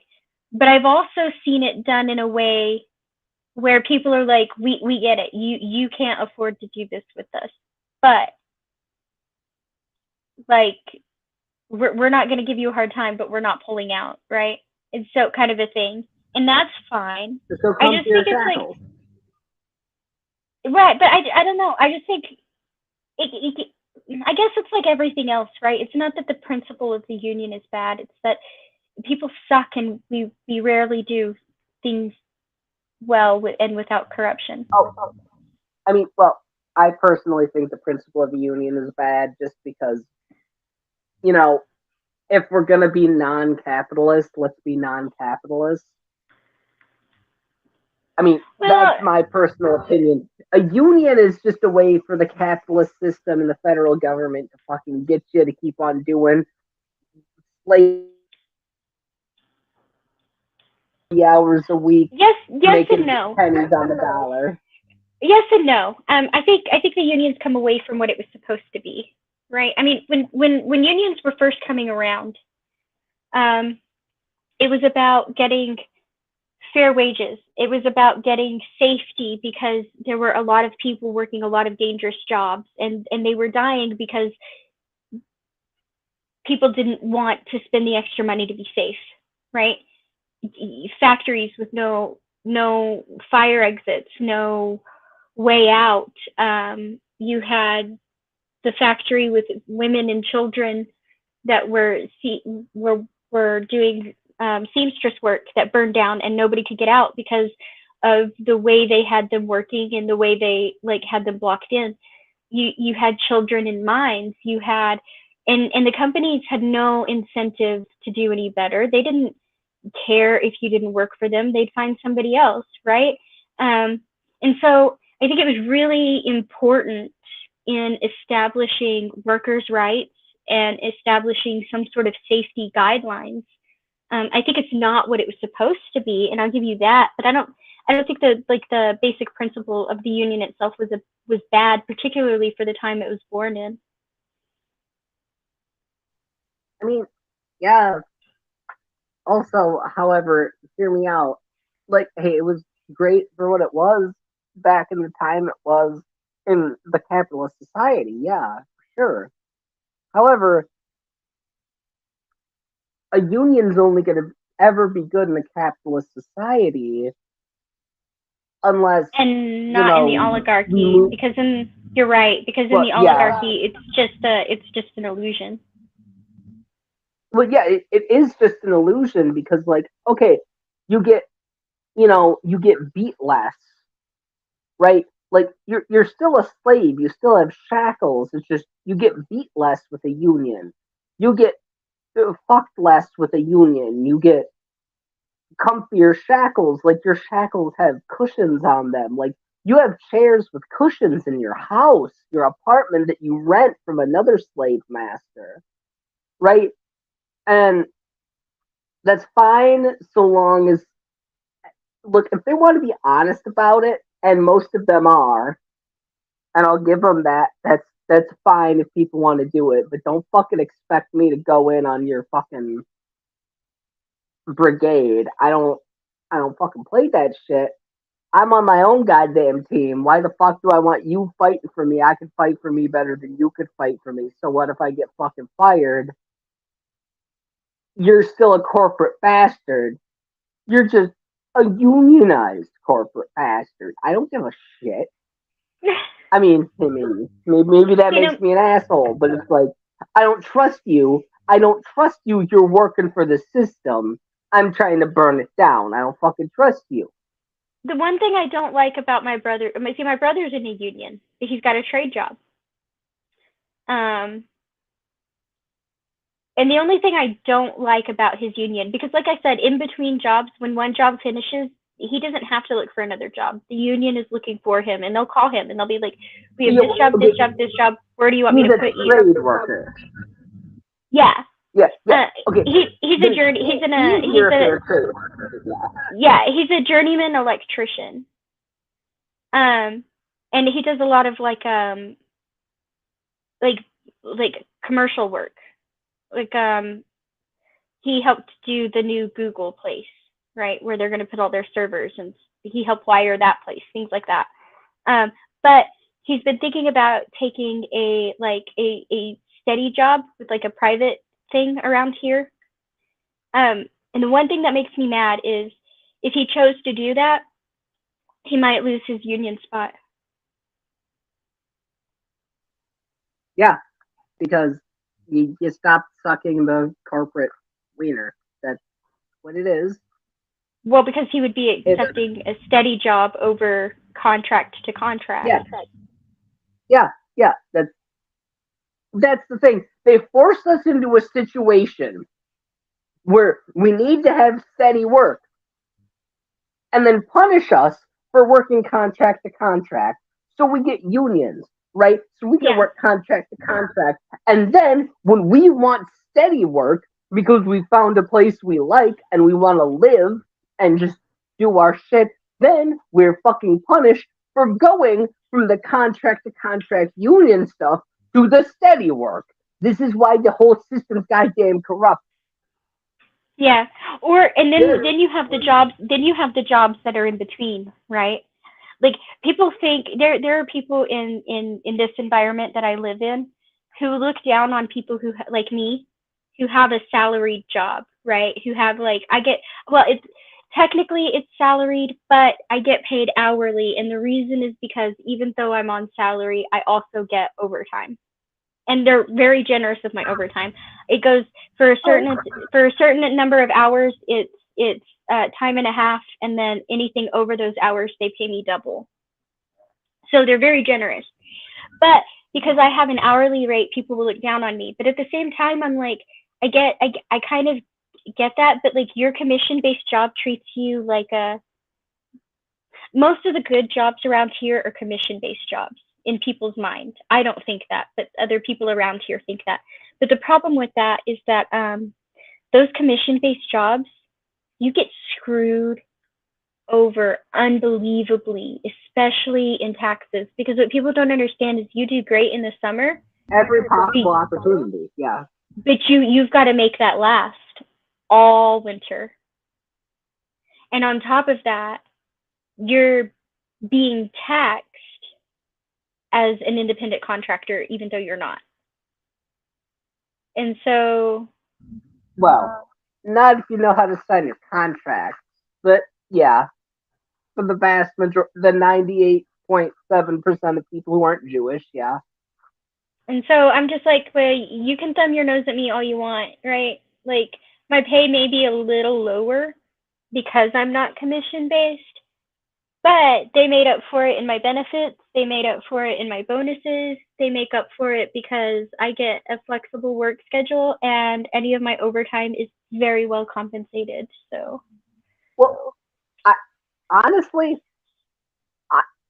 But I've also seen it done in a way where people are like, we get it. You can't afford to do this with us, but like we're not going to give you a hard time, but we're not pulling out, right? It's so kind of a thing, and that's fine. So I just think it's like, right, but I don't know. I just think I guess it's like everything else, right? It's not that the principle of the union is bad. It's that people suck, and we rarely do things well and without corruption. I mean, well, I personally think the principle of the union is bad just because, you know, if we're going to be non-capitalist, let's be non-capitalist. I mean, that's my personal opinion. A union is just a way for the capitalist system and the federal government to fucking get you to keep on doing hours a week. Yes making and no. Pennies on the dollar. Yes and no. I think the unions come away from what it was supposed to be, right? I mean, when unions were first coming around, it was about getting fair wages. It was about getting safety because there were a lot of people working a lot of dangerous jobs, and they were dying because people didn't want to spend the extra money to be safe, right? Factories with no fire exits, no way out. You had the factory with women and children that were doing seamstress work that burned down, and nobody could get out because of the way they had them working and the way they like had them blocked in. You had children in mines. You had and the companies had no incentive to do any better. They didn't care if you didn't work for them. They'd find somebody else, right? And so I think it was really important in establishing workers' rights and establishing some sort of safety guidelines. I think it's not what it was supposed to be, and I'll give you that. But I don't think the basic principle of the union itself was bad, particularly for the time it was born in. I mean, yeah. Also, however, hear me out. Like, hey, it was great for what it was back in the time it was in the capitalist society. Yeah, sure. However, a union's only going to ever be good in a capitalist society unless and not in the oligarchy, because you're right, because in the oligarchy it's just an illusion. Well, yeah, it is just an illusion because, like, okay, you get beat less, right? Like, you're still a slave, you still have shackles. It's just you get beat less with a union, you get fucked less with a union, you get comfier shackles. Like, your shackles have cushions on them. Like, you have chairs with cushions in your house, your apartment that you rent from another slave master, right? And that's fine so long as, look, if they want to be honest about it, and most of them are, and I'll give them that. That's fine if people want to do it, but don't fucking expect me to go in on your fucking brigade. I don't fucking play that shit. I'm on my own goddamn team. Why the fuck do I want you fighting for me? I could fight for me better than you could fight for me. So what if I get fucking fired? You're still a corporate bastard. You're just a unionized corporate bastard. I don't give a shit. I mean, maybe that makes me an asshole, but it's like, I don't trust you. I don't trust you. You're working for the system. I'm trying to burn it down. I don't fucking trust you. The one thing I don't like about my brother, my brother's in a union. He's got a trade job. And the only thing I don't like about his union, because like I said, in between jobs, when one job finishes, he doesn't have to look for another job. The union is looking for him, and they'll call him, and they'll be like, we have this job, this job, this job. Where do you want me to put you? He's a trade worker. Yeah. Yeah. Okay. He's a journey. He's a journeyman electrician. And he does a lot of like commercial work. Like he helped do the new Google place, right, where they're going to put all their servers, and he helped wire that place, things like that. But he's been thinking about taking a steady job with like a private thing around here. And the one thing that makes me mad is if he chose to do that, he might lose his union spot. Yeah, because you stop sucking the corporate wiener. That's what it is. Well, because he would be accepting a steady job over contract to contract. Yeah. That's the thing. They force us into a situation where we need to have steady work, and then punish us for working contract to contract. So we get unions, right? So we can work contract to contract. And then when we want steady work, because we found a place we like and we want to live and just do our shit, then we're fucking punished for going from the contract to contract union stuff to the steady work. This is why the whole system's goddamn corrupt. Yeah, and then you have the jobs. Then you have the jobs that are in between, right? Like, people think there are people in this environment that I live in who look down on people who like me, who have a salaried job, right? Who have technically it's salaried, but I get paid hourly, and the reason is because even though I'm on salary, I also get overtime. And they're very generous with my overtime. It goes for a certain number of hours. It's time and a half, and then anything over those hours, they pay me double. So they're very generous. But because I have an hourly rate, people will look down on me. But at the same time, I'm like, I kind of get that. But like, your commission-based job treats you like most of the good jobs around here are commission-based jobs. In people's mind, I don't think that, but other people around here think that. But the problem with that is that those commission-based jobs, you get screwed over unbelievably, especially in taxes. Because what people don't understand is you do great in the summer, Every possible opportunity, yeah. but you've got to make that last all winter. And on top of that, you're being taxed as an independent contractor, even though you're not. And so, Well, not if you know how to sign your contracts, but yeah, for the vast majority, the 98.7% of people who aren't Jewish, yeah. and so I'm just like, well, you can thumb your nose at me all you want, right? Like, my pay may be a little lower because I'm not commission based, but they made up for it in my benefits. They made up for it in my bonuses. They make up for it because I get a flexible work schedule, and any of my overtime is very well compensated. So, Well, honestly,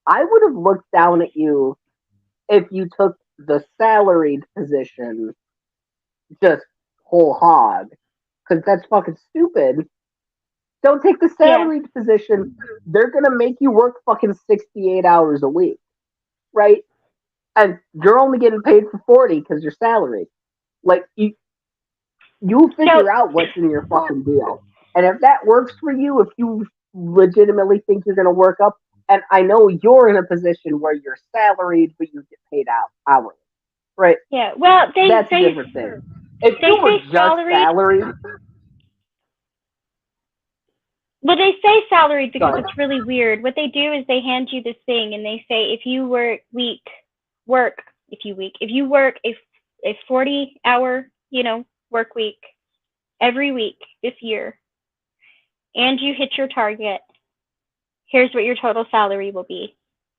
I would have looked down at you if you took the salaried position just whole hog, because that's fucking stupid. Don't take the salaried position. They're gonna make you work fucking 68 hours a week, right? And you're only getting paid for 40 because you're salaried. Like you figure out what's in your fucking deal, and if that works for you, if you legitimately think you're gonna work up, and I know you're in a position where you're salaried but you get paid out hourly, right? Yeah, well, that's a different thing. If they you were say just salaried. Well, they say salaried because it's really weird. What they do is they hand you this thing and they say if you work a 40-hour, work week every week this year, and you hit your target, here's what your total salary will be,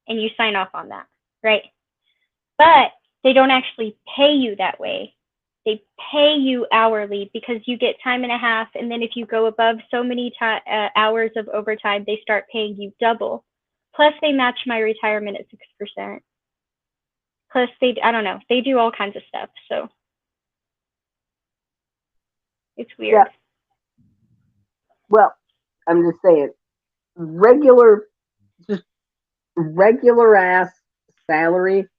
and you sign off on that, right? But they don't actually pay you that way. They pay you hourly because you get time and a half, and then if you go above so many hours of overtime, they start paying you double. Plus, they match my retirement at 6%. Plus, I don't know, they do all kinds of stuff, so it's weird. Yeah. Well, I'm just saying, just regular ass salary,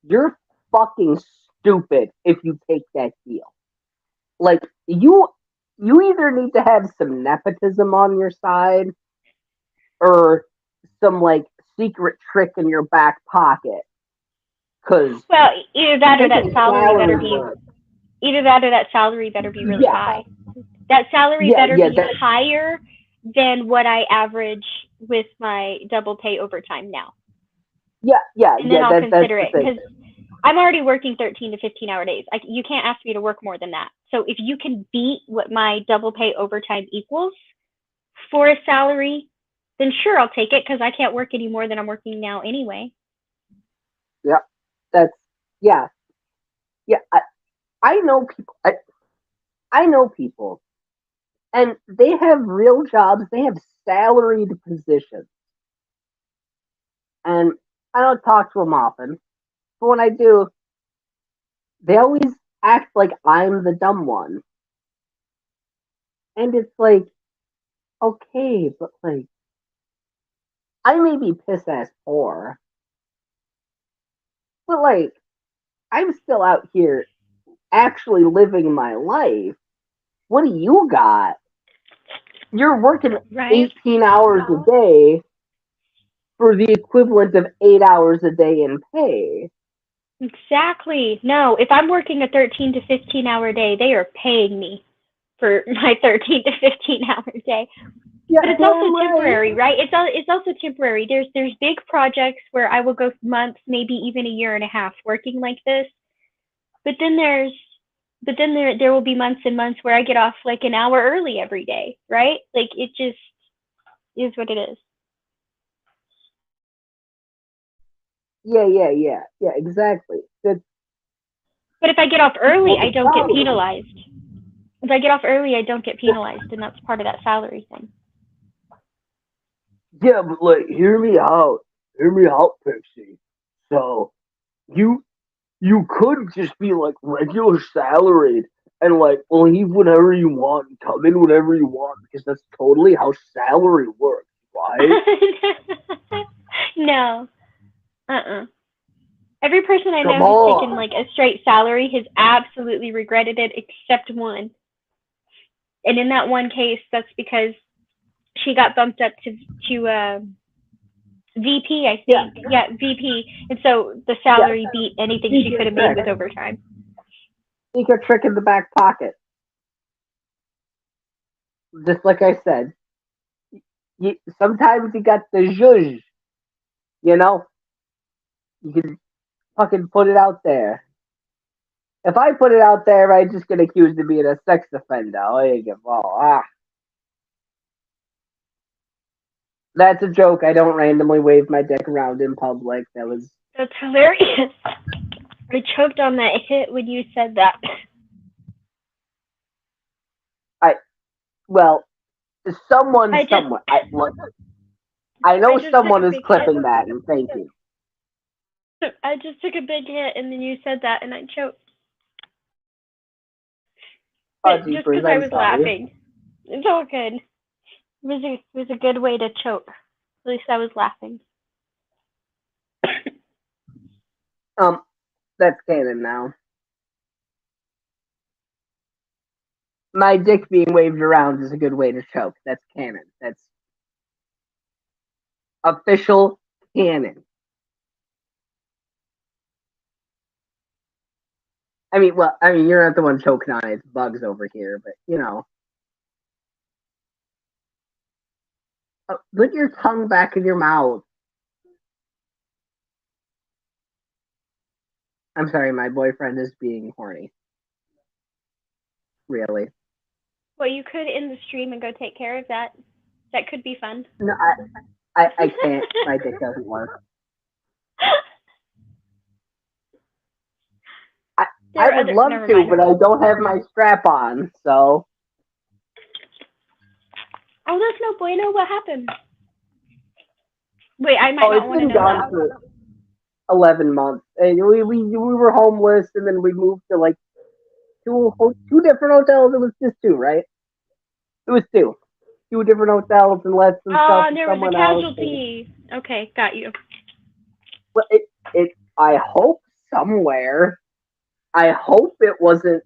you're fucking stupid if you take that deal. Like you either need to have some nepotism on your side or some like secret trick in your back pocket. Cause either that or that salary better be really high. That salary better be higher than what I average with my double pay overtime now. And then I'll consider it because I'm already working 13 to 15-hour days. You can't ask me to work more than that. So if you can beat what my double pay overtime equals for a salary, then sure, I'll take it because I can't work any more than I'm working now anyway. Yeah. I know people. I know people, and they have real jobs. They have salaried positions, and I don't talk to them often. But when I do, they always act like I'm the dumb one, and it's like, okay, but like, I may be piss ass poor, but like, I'm still out here actually living my life. What do you got? You're working 18 hours a day for the equivalent of 8 hours a day in pay. Exactly. No, if I'm working a 13 to 15-hour day, they are paying me for my 13 to 15-hour day. Yeah, but it's also temporary, right? It's also temporary. There's big projects where I will go months, maybe even a year and a half working like this. But then there will be months and months where I get off like an hour early every day, right? Like it just is what it is. Yeah, exactly. But if I get off early, I don't get penalized. If I get off early, I don't get penalized, and that's part of that salary thing. Yeah, but like, hear me out, Pixie. So, you You could just be like regular salaried and like leave whenever you want and come in whenever you want because that's totally how salary works, right? No. Every person I Come know who's taken on. like a straight salary has absolutely regretted it, except one. And in that one case, that's because she got bumped up to VP, I think. Yeah, VP. And so the salary beat anything she could have made with overtime. Secret trick in the back pocket. Just like I said, sometimes you got the zhuzh, you know? You can fucking put it out there. If I put it out there, I just get accused of being a sex offender. That's a joke. I don't randomly wave my dick around in public. That's hilarious. I choked on that hit when you said that. Someone. I know someone is clipping hit. that, and thank you. I just took a big hit, and then you said that, and I choked. But just because I was laughing. It's all good. It was a good way to choke. At least I was laughing. That's canon now. My dick being waved around is a good way to choke. That's canon. That's official canon. I mean, you're not the one choking on it. It's Bugs over here, but you know. Put your tongue back in your mouth. I'm sorry, my boyfriend is being horny. Really? Well, you could end the stream and go take care of that. That could be fun. No, I can't. My dick doesn't work. I would love to, but I don't have my strap on, so. Oh, that's no bueno. What happened? Wait, I might not want to know that. For 11 months. And we were homeless, and then we moved to like two different hotels. It was just two, right? It was two different hotels and let some stuff. Oh, there was a casualty. Okay, got you. Well, I hope somewhere. I hope it wasn't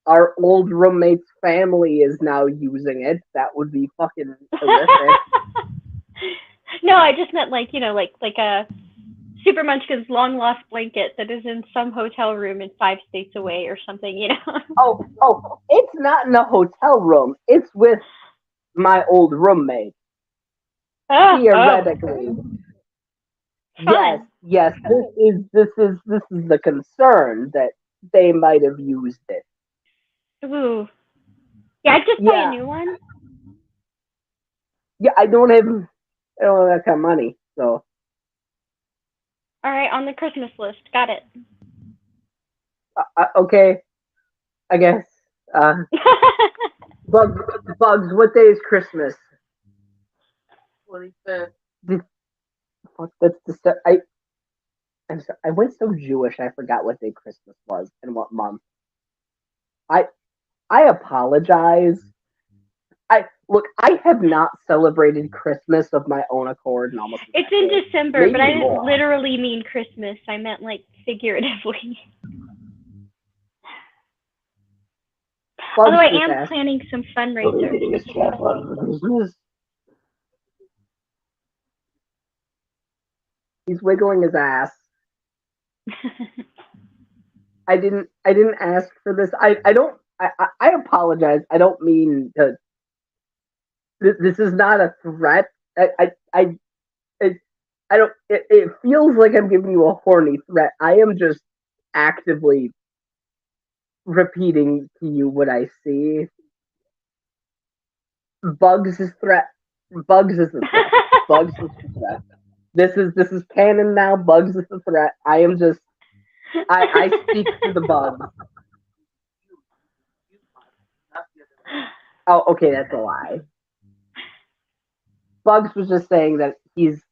our old roommate's family is now using it. That would be fucking horrific. No, I just meant like a Super Munchkin's long lost blanket that is in some hotel room in 5 states away or something, you know. Oh, it's not in a hotel room. It's with my old roommate. Theoretically. Yes. This is the concern that they might have used it. Ooh. Yeah, I'd just buy a new one. Yeah, I don't have that kind of money, so. All right, on the Christmas list. Got it. Okay, I guess. Bugs, what day is Christmas? 25th. That's I'm sorry. I went so Jewish. I forgot what day Christmas was and what month. I apologize. I have not celebrated Christmas of my own accord in almost. It's in December, but I didn't literally mean Christmas. I meant like figuratively. Although I am planning some fundraisers. He's wiggling his ass. I didn't ask for this. I apologize. I don't mean to. This is not a threat. I don't. It feels like I'm giving you a horny threat. I am just actively repeating to you what I see. Bugs is threat. Bugs is the threat. Bugs is the threat. This is canon now. Bugs is the threat. I am just. I speak for the bugs. Oh, okay, that's a lie. Bugs was just saying that he's,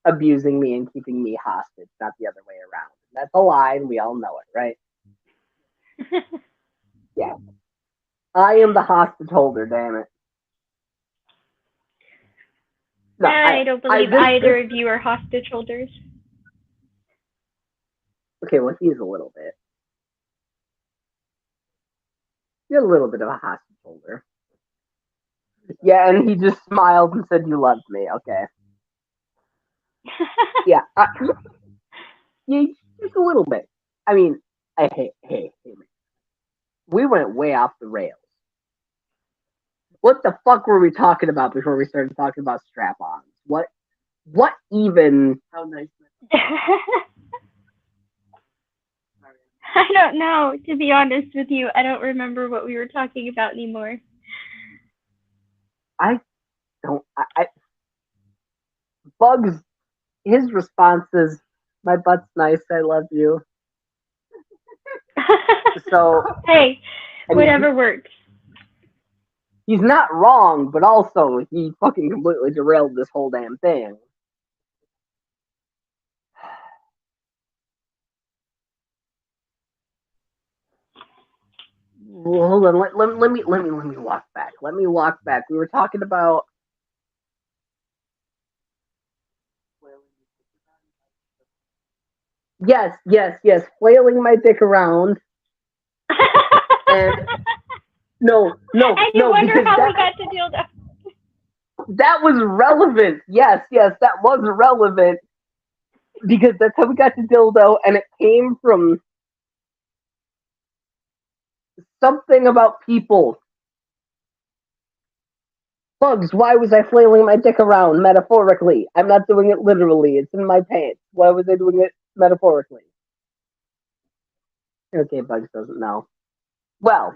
abusing me and keeping me hostage, not the other way around. That's a lie, and we all know it, right? Yeah. I am the hostage holder, damn it. No, I don't believe this, either of you are hostage holders. Okay, well, he's a little bit. You're a little bit of a hostage holder. Yeah, and he just smiled and said, "You loved me." Okay. Yeah. Yeah, just a little bit. I mean, hey, man. We went way off the rails. What the fuck were we talking about before we started talking about strap-ons? What even? How nice. I don't know, to be honest with you. I don't remember what we were talking about anymore. I don't. Bugs. His response is, "My butt's nice. I love you." So hey, whatever works. He's not wrong, but also he fucking completely derailed this whole damn thing. Well, hold on. Let me walk back. Let me walk back. We were talking about. Yes. Flailing my dick around. And no. And you wonder how we got to dildo. That was relevant. Yes, that was relevant. Because that's how we got to dildo, and it came from something about people. Bugs, why was I flailing my dick around metaphorically? I'm not doing it literally. It's in my pants. Why was I doing it metaphorically? Okay, Bugs doesn't know. Well.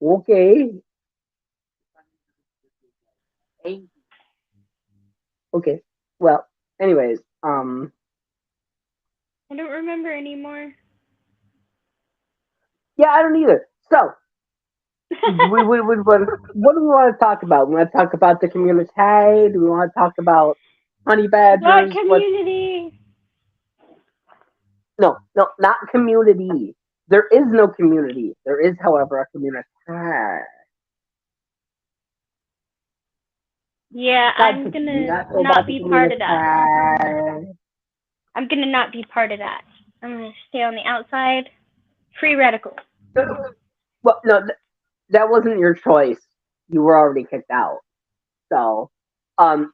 Okay. Okay. Well, anyways, I don't remember anymore. Yeah, I don't either. So, what do we want to talk about? We want to talk about the community? Do we want to talk about honey badgers? What community? No, not community. There is no community. There is, however, a community. Yeah, I'm gonna not be part of that. I'm gonna not be part of that. I'm gonna stay on the outside. Free radicals. Well, no, that wasn't your choice. You were already kicked out. So,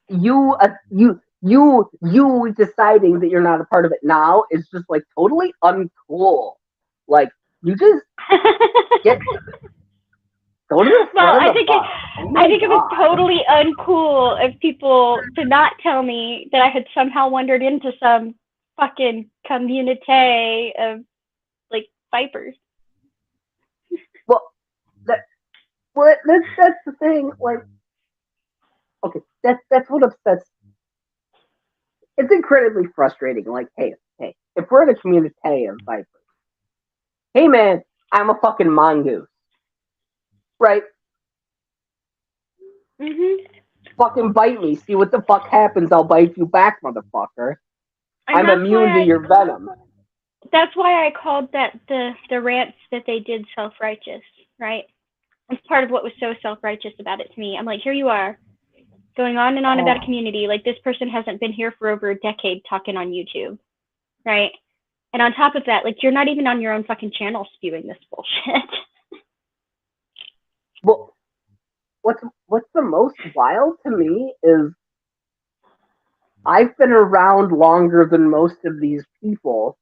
you deciding that you're not a part of it now is just like totally uncool. Like you just get go to the front of the bus. I think it was totally uncool of people to not tell me that I had somehow wandered into some fucking community of like vipers. Well, that's the thing. Like, okay, that's what upsets. It's incredibly frustrating. Like, hey, if we're in a community of vipers, hey man, I'm a fucking mongoose, right? Fucking bite me. See what the fuck happens. I'll bite you back, motherfucker. I'm immune to your venom. That's why I called that the rants that they did self-righteous, right? It's part of what was so self-righteous about it to me. I'm like, here you are, going on and on about a community. Like, this person hasn't been here for over a decade talking on YouTube, right? And on top of that, like, you're not even on your own fucking channel spewing this bullshit. Well, what's the most wild to me is I've been around longer than most of these people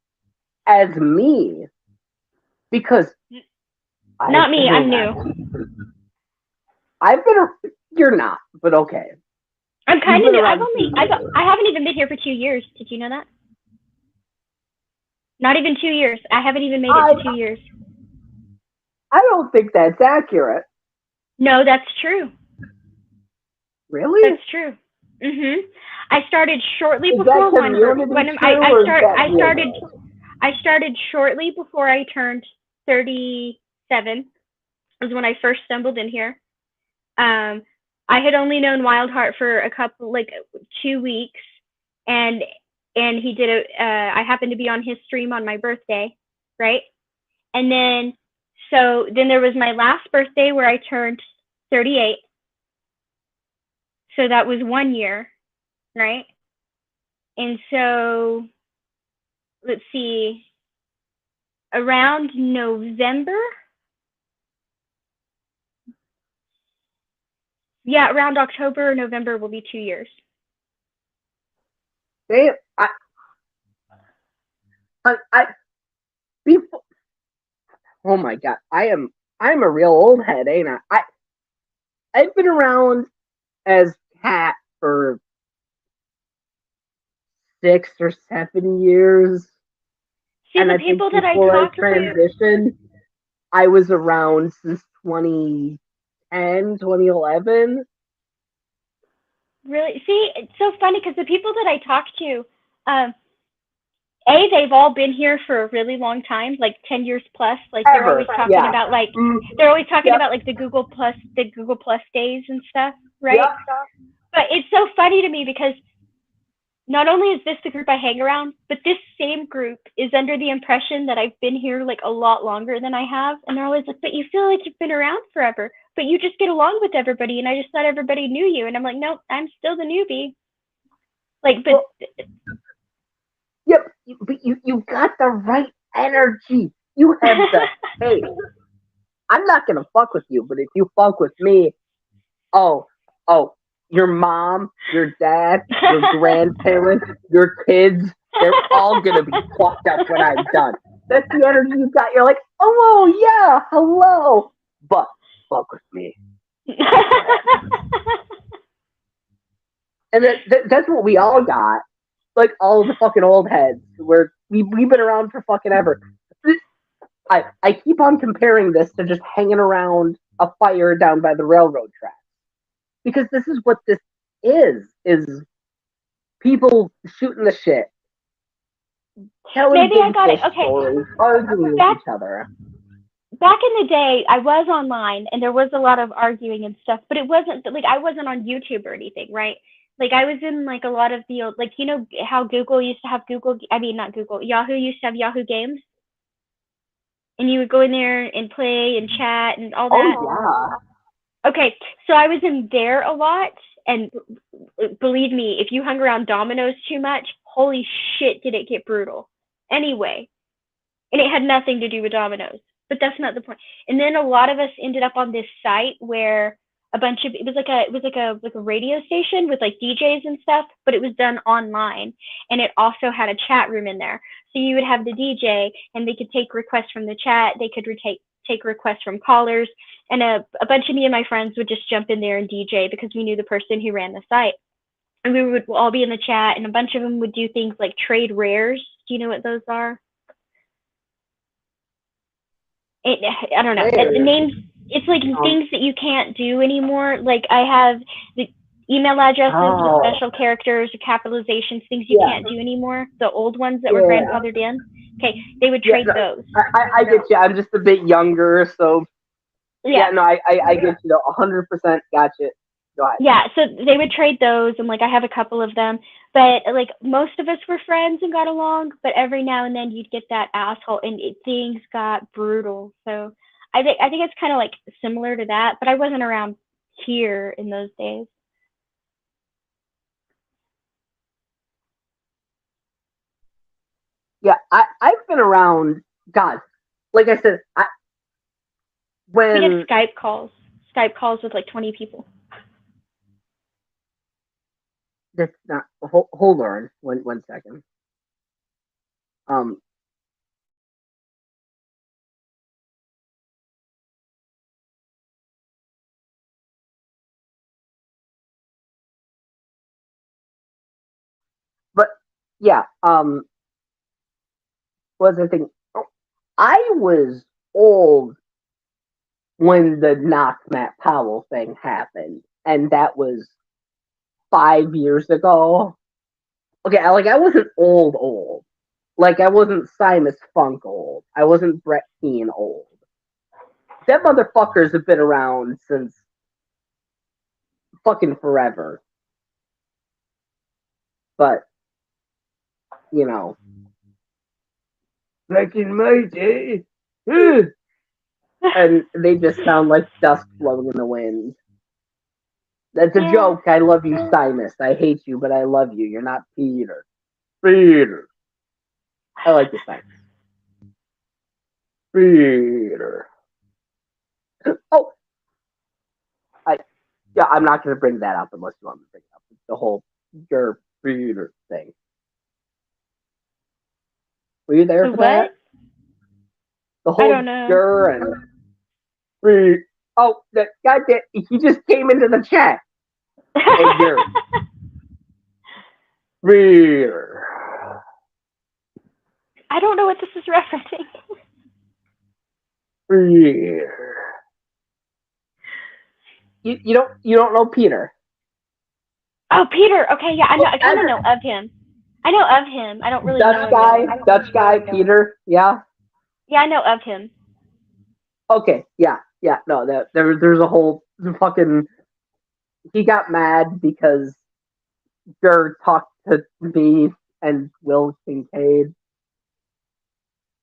as me because not me, I'm new. You're not, but okay. I'm kind of new. I haven't even been here for 2 years. Did you know that? Not even 2 years. I haven't even made it to 2 years. I don't think that's accurate. No, that's true. Really? That's true. I started shortly before I started shortly before I turned 37. Was when I first stumbled in here. I had only known Wildheart for a couple, like 2 weeks, and he did a. I happened to be on his stream on my birthday, right? And then, so then there was my last birthday where I turned 38. So that was 1 year, right? And so, let's see, around November. Yeah, around October or November will be 2 years. Damn, before, oh my god, I'm a real old head, ain't I've been around as Cat for 6 or 7 years. See, And the I think people that I before I talk to, transitioned, I was around since 2010, 2011. really, see, it's so funny because the people that I talk to, they've all been here for a really long time, like 10 years plus. Like they're always talking Yeah. about like they're always talking Yep. about like the Google Plus days and stuff, right? Yep. But it's so funny to me because not only is this the group I hang around, but this same group is under the impression that I've been here like a lot longer than I have. And they're always like, but you feel like you've been around forever, but you just get along with everybody. And I just thought everybody knew you. And I'm like, nope, I'm still the newbie. Like, but. Yep, but you got the right energy. You have the, hey, I'm not going to fuck with you, but if you fuck with me, oh, your mom, your dad, your grandparents, your kids, they're all going to be fucked up when I'm done. That's the energy you got. You're like, oh, yeah, hello. But fuck with me. And that's what we all got. Like all the fucking old heads, where we've been around for fucking ever. I keep on comparing this to just hanging around a fire down by the railroad tracks. Because this is what this is people shooting the shit. Telling Maybe I got it. Okay. Stories, arguing with each other. Back in the day, I was online and there was a lot of arguing and stuff, but it wasn't like I wasn't on YouTube or anything, right? Like I was in like a lot of the old, like you know how Google used to have not Google, Yahoo used to have Yahoo Games, and you would go in there and play and chat and all that. Oh yeah. Okay, so I was in there a lot, and believe me, if you hung around Domino's too much, holy shit, did it get brutal. Anyway, and it had nothing to do with Domino's, but that's not the point. And then a lot of us ended up on this site where it was like a radio station with like DJs and stuff, but it was done online, and it also had a chat room in there. So you would have the DJ, and they could take requests from the chat. They could take requests from callers, and a bunch of me and my friends would just jump in there and DJ because we knew the person who ran the site. And we would all be in the chat, and a bunch of them would do things like trade rares. Do you know what those are? I don't know. The names, it's like things that you can't do anymore. Like I have the email addresses with special characters or capitalizations, things you can't do anymore. The old ones that were grandfathered in. Okay, they would trade those. I get you. I'm just a bit younger, so I get you. 100% got you. Go ahead. Yeah, so they would trade those, and like I have a couple of them, but like most of us were friends and got along. But every now and then you'd get that asshole, and things got brutal. So I think it's kind of like similar to that, but I wasn't around here in those days. Yeah, I've been around. God, like I said, we did Skype calls with like 20 people. That's not. Hold on, one second. But yeah, what was I thinking? I was old when the Knox Matt Powell thing happened, and that was 5 years ago. Okay, I wasn't old. Like I wasn't Simus Funk old. I wasn't Brett Keane old. Them motherfuckers have been around since fucking forever. But, you know. Back in my day. And they just sound like dust blowing in the wind. That's a joke. I love you, Simus. I hate you, but I love you. You're not Peter. Peter. I like you, Simus. Peter. Oh, I'm not going to bring that up unless you want me to bring it up. The whole your Peter thing. Were you there for that? The whole I don't know. and oh, that goddamn! He just came into the chat. Hey, Peter. I don't know what this is referencing. Peter. You don't know Peter. Oh, Peter. Okay, yeah, I know. I kind of know of him. I know of him. I don't really know him. Dutch guy, Peter. Yeah. Yeah, I know of him. Okay. Yeah. No, there's a whole fucking. He got mad because Gur talked to me and Will Kincaid.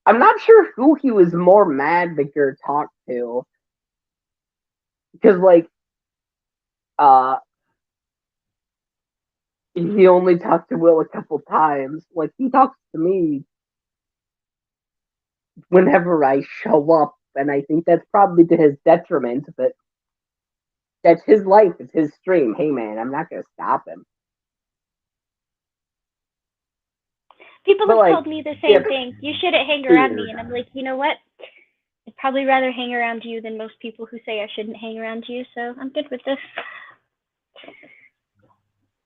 I'm not sure who he was more mad that Gur talked to. Because, like, he only talked to Will a couple times. Like, he talks to me whenever I show up, and I think that's probably to his detriment, but that's his life. It's his stream. Hey, man, I'm not going to stop him. People have told me the same thing. You shouldn't hang around me. And I'm like, you know what? I'd probably rather hang around you than most people who say I shouldn't hang around you, so I'm good with this.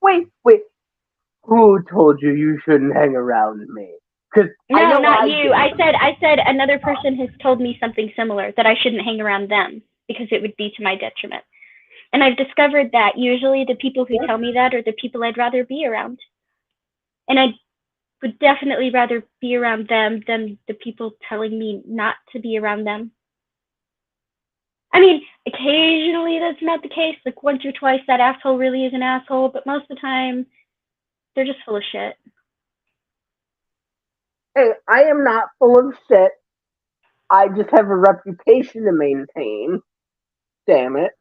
Wait. Who told you shouldn't hang around me? No, not you. I said another person has told me something similar, that I shouldn't hang around them because it would be to my detriment. And I've discovered that usually the people who tell me that are the people I'd rather be around. And I would definitely rather be around them than the people telling me not to be around them. I mean, occasionally that's not the case. Like once or twice that asshole really is an asshole, but most of the time they're just full of shit. Hey, I am not full of shit. I just have a reputation to maintain. Damn it.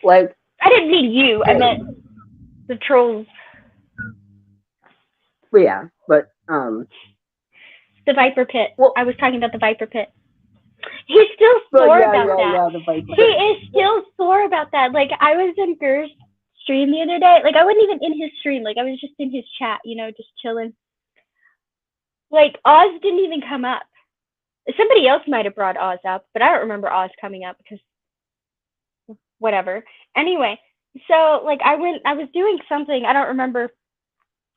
Like, I didn't mean you. I meant the trolls. Yeah, but the Viper Pit. Well, I was talking about the Viper Pit. He's still sore about that. He is still sore about that. Like, I was in Gur's stream the other day. Like, I wasn't even in his stream. Like, I was just in his chat, you know, just chilling. Like, Oz didn't even come up. Somebody else might have brought Oz up, but I don't remember Oz coming up because whatever. Anyway, so, like, I was doing something. I don't remember.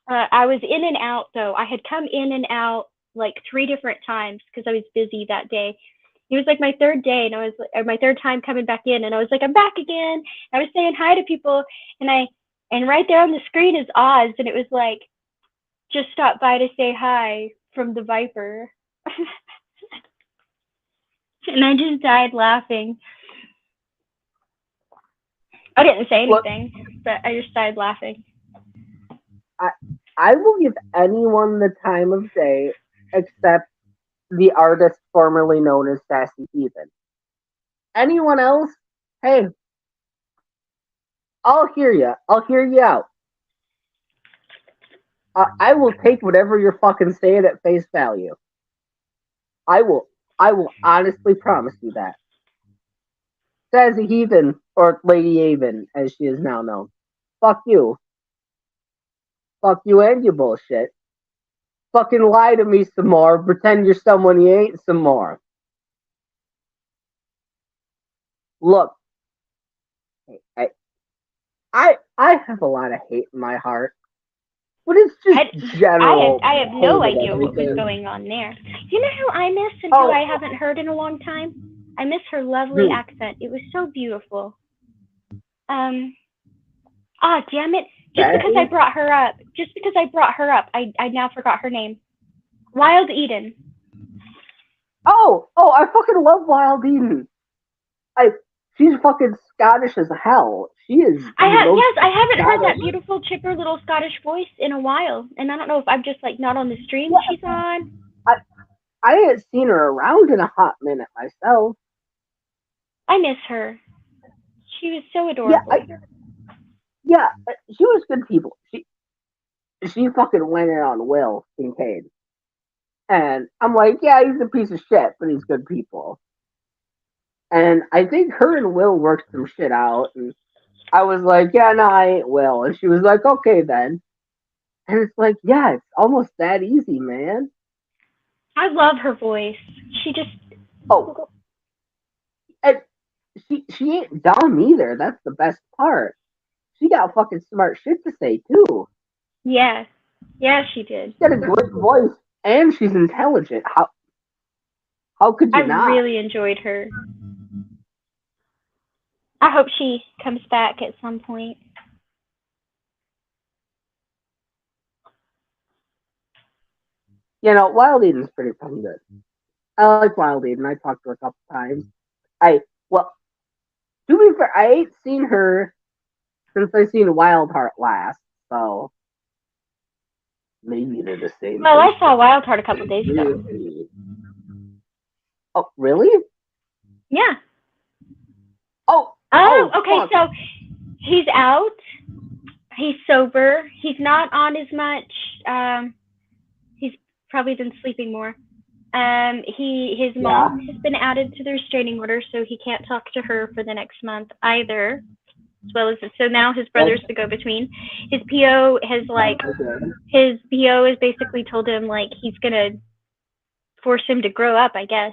I was in and out, though. I had come in and out, like, 3 different times because I was busy that day. It was like my third day, and I was my third time coming back in, and I was like, I'm back again. I was saying hi to people, and right there on the screen is Oz, and it was like, just stop by to say hi from the Viper. And I just died laughing. I didn't say anything, but I just died laughing. I will give anyone the time of day except the artist formerly known as Sassy Heathen. Anyone else? Hey, I'll hear you. I'll hear you out. I will take whatever you're fucking saying at face value. I will honestly promise you that. Sassy Heathen, or Lady Avon, as she is now known. Fuck you. Fuck you and your bullshit. Fucking lie to me some more. Pretend you're someone you ain't some more. Look, I have a lot of hate in my heart, but it's just general. I have no idea what was going on there. You know who I miss and who I haven't heard in a long time? I miss her lovely accent. It was so beautiful. Damn it. Just because I brought her up, I now forgot her name. Wild Eden. Oh, I fucking love Wild Eden. She's fucking Scottish as hell. She is I the have most yes, I haven't heard that Scottish. beautiful, chipper little Scottish voice in a while, and I don't know if I'm just like not on the stream Yeah, she's on. I hadn't seen her around in a hot minute myself. I miss her. She was so Yeah, adorable. she was good people. She fucking went in on Will Kincaid, and I'm like, yeah, he's a piece of shit, but he's good people. And I think her and Will worked some shit out, and I was like, yeah, no, I ain't Will, and she was like, okay then. And it's like, yeah, it's almost that easy, man. I love her voice. She just Oh, and she ain't dumb either. That's the best part. She got fucking smart shit to say too. yeah, yeah, she did. She's got a great voice, and she's intelligent. How could I you not? really enjoyed her. I hope she comes back at some point. You know, Wild Eden's pretty fucking good. I like Wild Eden. I talked to her a couple times. Well, to be fair, I ain't seen her since I seen Wild Heart last, so maybe they're the same. Well, I saw Wildheart a couple days ago. Oh, really? Yeah. Oh, okay, fuck. so he's out. He's sober. He's not on as much. He's probably been sleeping more. His mom has been added to the restraining order, so he can't talk to her for the next month either. As well as so now his brother's the go-between. His PO has basically told him like he's gonna force him to grow up, I guess.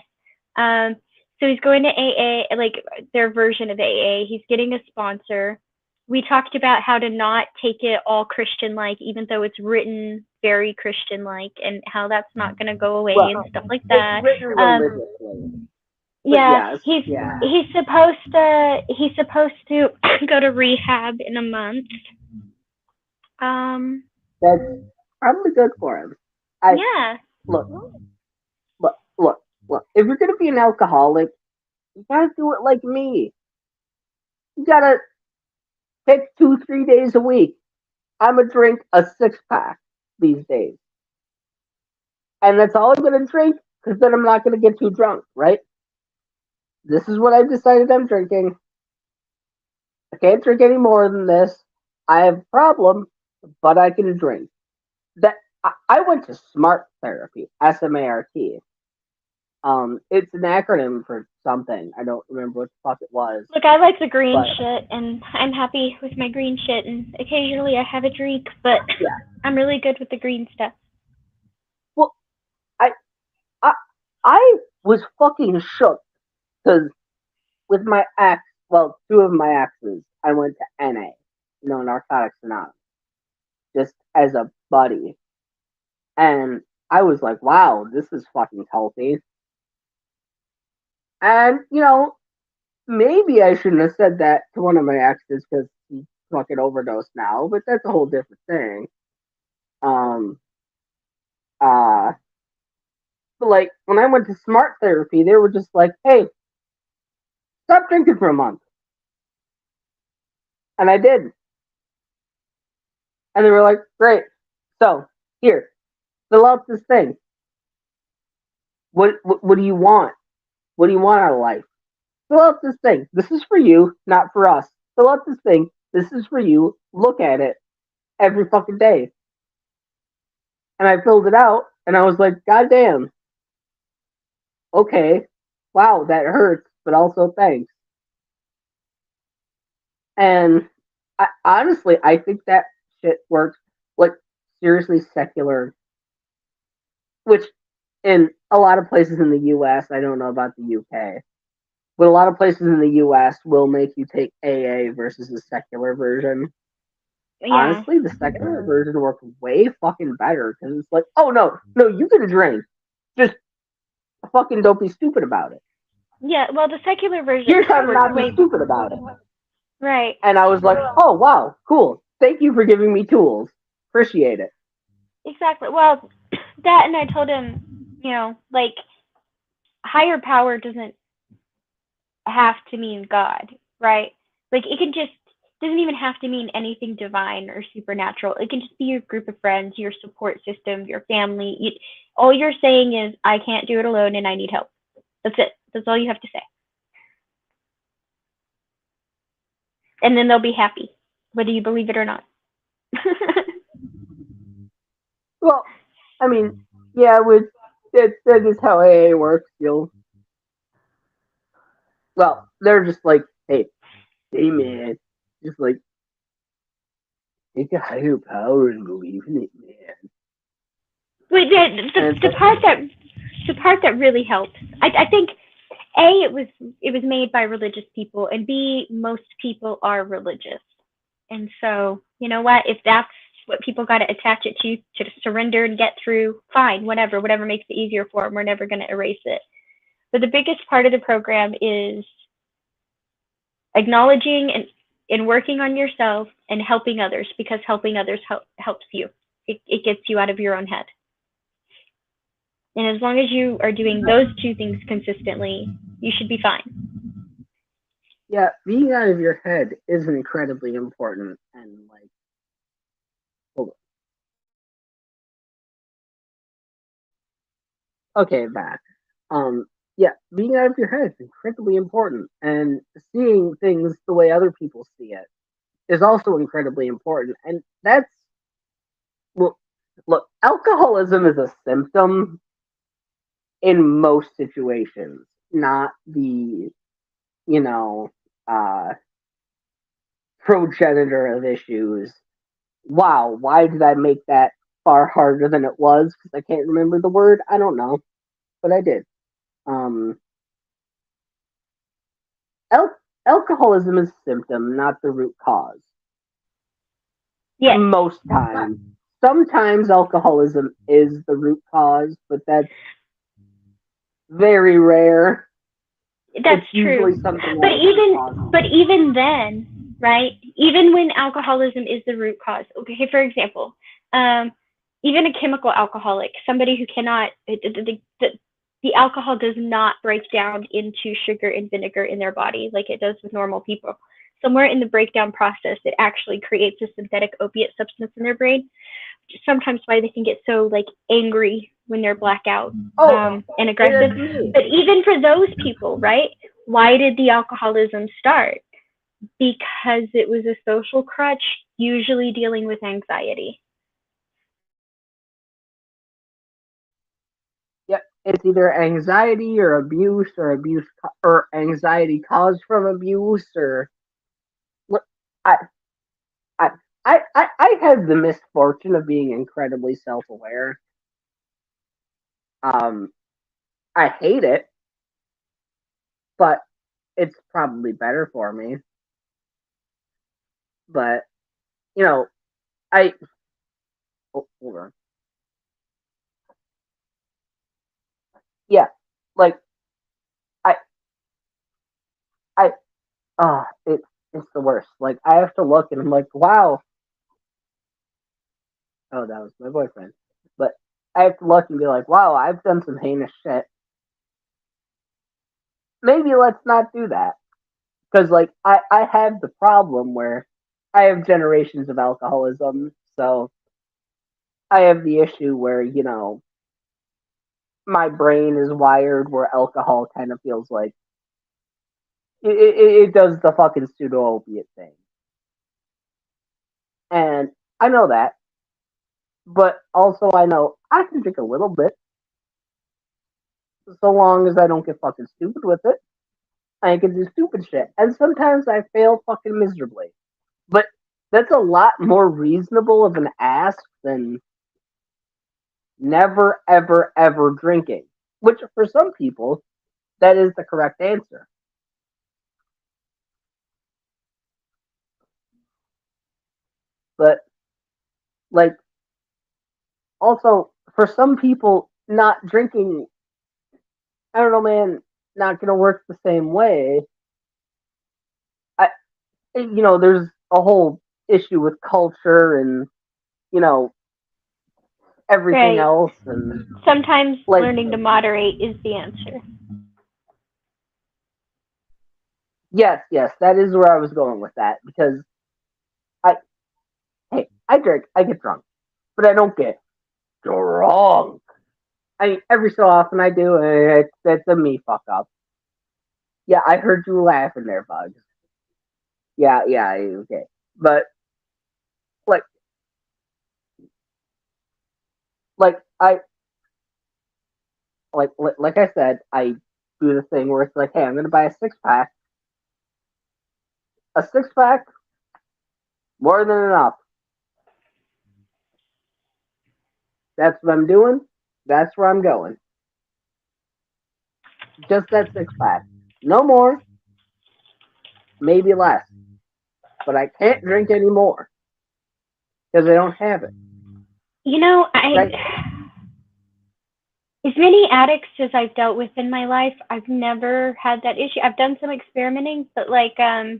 So he's going to AA, like their version of AA. He's getting a sponsor. We talked about how to not take it all Christian-like, even though it's written very Christian-like, and how that's not going to go away and stuff like that. Yeah, he's supposed to go to rehab in a month. That's probably good for him. Yeah. Look. If you're gonna be an alcoholic, you gotta do it like me. You gotta pick 2-3 days a week. I'm gonna drink a 6-pack these days, and that's all I'm gonna drink because then I'm not gonna get too drunk, right? This is what I've decided I'm drinking. I can't drink any more than this. I have a problem, but I can drink. I went to SMART therapy, SMART. It's an acronym for something. I don't remember what the fuck it was. Look, I like the green shit, and I'm happy with my green shit, and occasionally I have a drink, but I'm really good with the green stuff. Well, I was fucking shook because with my ex, well, 2 of my exes, I went to NA, Narcotics Anonymous, just as a buddy. And I was like, wow, this is fucking healthy. And, maybe I shouldn't have said that to one of my exes because he fucking overdosed now, but that's a whole different thing. But like when I went to SMART therapy, they were just like, hey, stop drinking for a month. And I did. And they were like, great. So, here, fill out this thing. What do you want? What do you want out of life? Fill out this thing. This is for you, not for us. Fill out this thing. This is for you. Look at it every fucking day. And I filled it out, and I was like, God damn. Okay. Wow, that hurts, but also thanks. And honestly, I think that shit works. Like, seriously secular. Which, in a lot of places in the US, I don't know about the UK, but a lot of places in the US will make you take AA versus the secular version. Yeah. Honestly, the secular version works way fucking better because it's like, oh no, you can drink, just fucking don't be stupid about it. Yeah, well, the secular version. Here's how to not be stupid about it. Right. And I was like, oh wow, cool. Thank you for giving me tools. Appreciate it. Exactly. Well, that, and I told him, like, higher power doesn't have to mean God, right? Like, it can just doesn't even have to mean anything divine or supernatural. It can just be your group of friends, your support system, your family. All you're saying is, I can't do it alone and I need help. That's it. That's all you have to say. And then they'll be happy, whether you believe it or not. Well, I mean, yeah, that is how AA works. Well, they're just like, hey, man, just like take a higher power and believe in it, man. Wait, the part that really helped. I think A, it was made by religious people, and B, most people are religious. And so, you know what? If that's what people got to attach it to surrender and get through, fine, whatever makes it easier for them. We're never going to erase it. But the biggest part of the program is acknowledging and working on yourself and helping others, because helping others helps you. It gets you out of your own head. And as long as you are doing those two things consistently, you should be fine. Yeah, being out of your head is incredibly important. And like, hold on. Okay, back. Yeah, being out of your head is incredibly important, and seeing things the way other people see it is also incredibly important. And that's, well, look, alcoholism is a symptom in most situations, not the, you know, uh, progenitor of issues. Wow, why did I make that far harder than it was? Because I can't remember the word. I don't know, but I did. Um, alcoholism is a symptom, not the root cause. Yes. Most times. Sometimes alcoholism is the root cause, but that's very rare. That's true. But even then, right? Even when alcoholism is the root cause. Okay, for example, even a chemical alcoholic, somebody who cannot, the alcohol does not break down into sugar and vinegar in their body like it does with normal people. Somewhere in the breakdown process, it actually creates a synthetic opiate substance in their brain. Sometimes why they can get so like angry when they're blackout and aggressive. But even for those people, right? Why did the alcoholism start? Because it was a social crutch, usually dealing with anxiety. Yep, it's either anxiety or abuse or anxiety caused from abuse or I I had the misfortune of being incredibly self-aware. I hate it, but it's probably better for me. But you know, hold on. Yeah, like I I it's the worst. Like I have to look and I'm like, wow. Oh, that was my boyfriend. But I have to look and be like, wow, I've done some heinous shit. Maybe let's not do that. Because like I have the problem where I have generations of alcoholism, so I have the issue where, my brain is wired where alcohol kind of feels like it does the fucking pseudo opiate thing. And I know that. But also I know I can drink a little bit. So long as I don't get fucking stupid with it. I can do stupid shit. And sometimes I fail fucking miserably. But that's a lot more reasonable of an ask than never, ever, ever drinking. Which for some people, that is the correct answer. But, like, also, for some people, not drinking, I don't know, man, not gonna work the same way. There's a whole issue with culture and, everything else. And sometimes learning to moderate is the answer. Yes, that is where I was going with that. Because hey, I drink, I get drunk, but I don't get drunk. I mean, every so often I do, and that's a me fuck up. Yeah, I heard you laughing there, Bugs. Yeah, okay. But like, like I like I said, I do the thing where it's like, hey, I'm gonna buy a 6 pack. A 6 pack, more than enough. That's what I'm doing. That's where I'm going. Just that 6 pack. No more, maybe less. But I can't drink anymore because I don't have it. You know, Right? as many addicts as I've dealt with in my life, I've never had that issue. I've done some experimenting, but like, I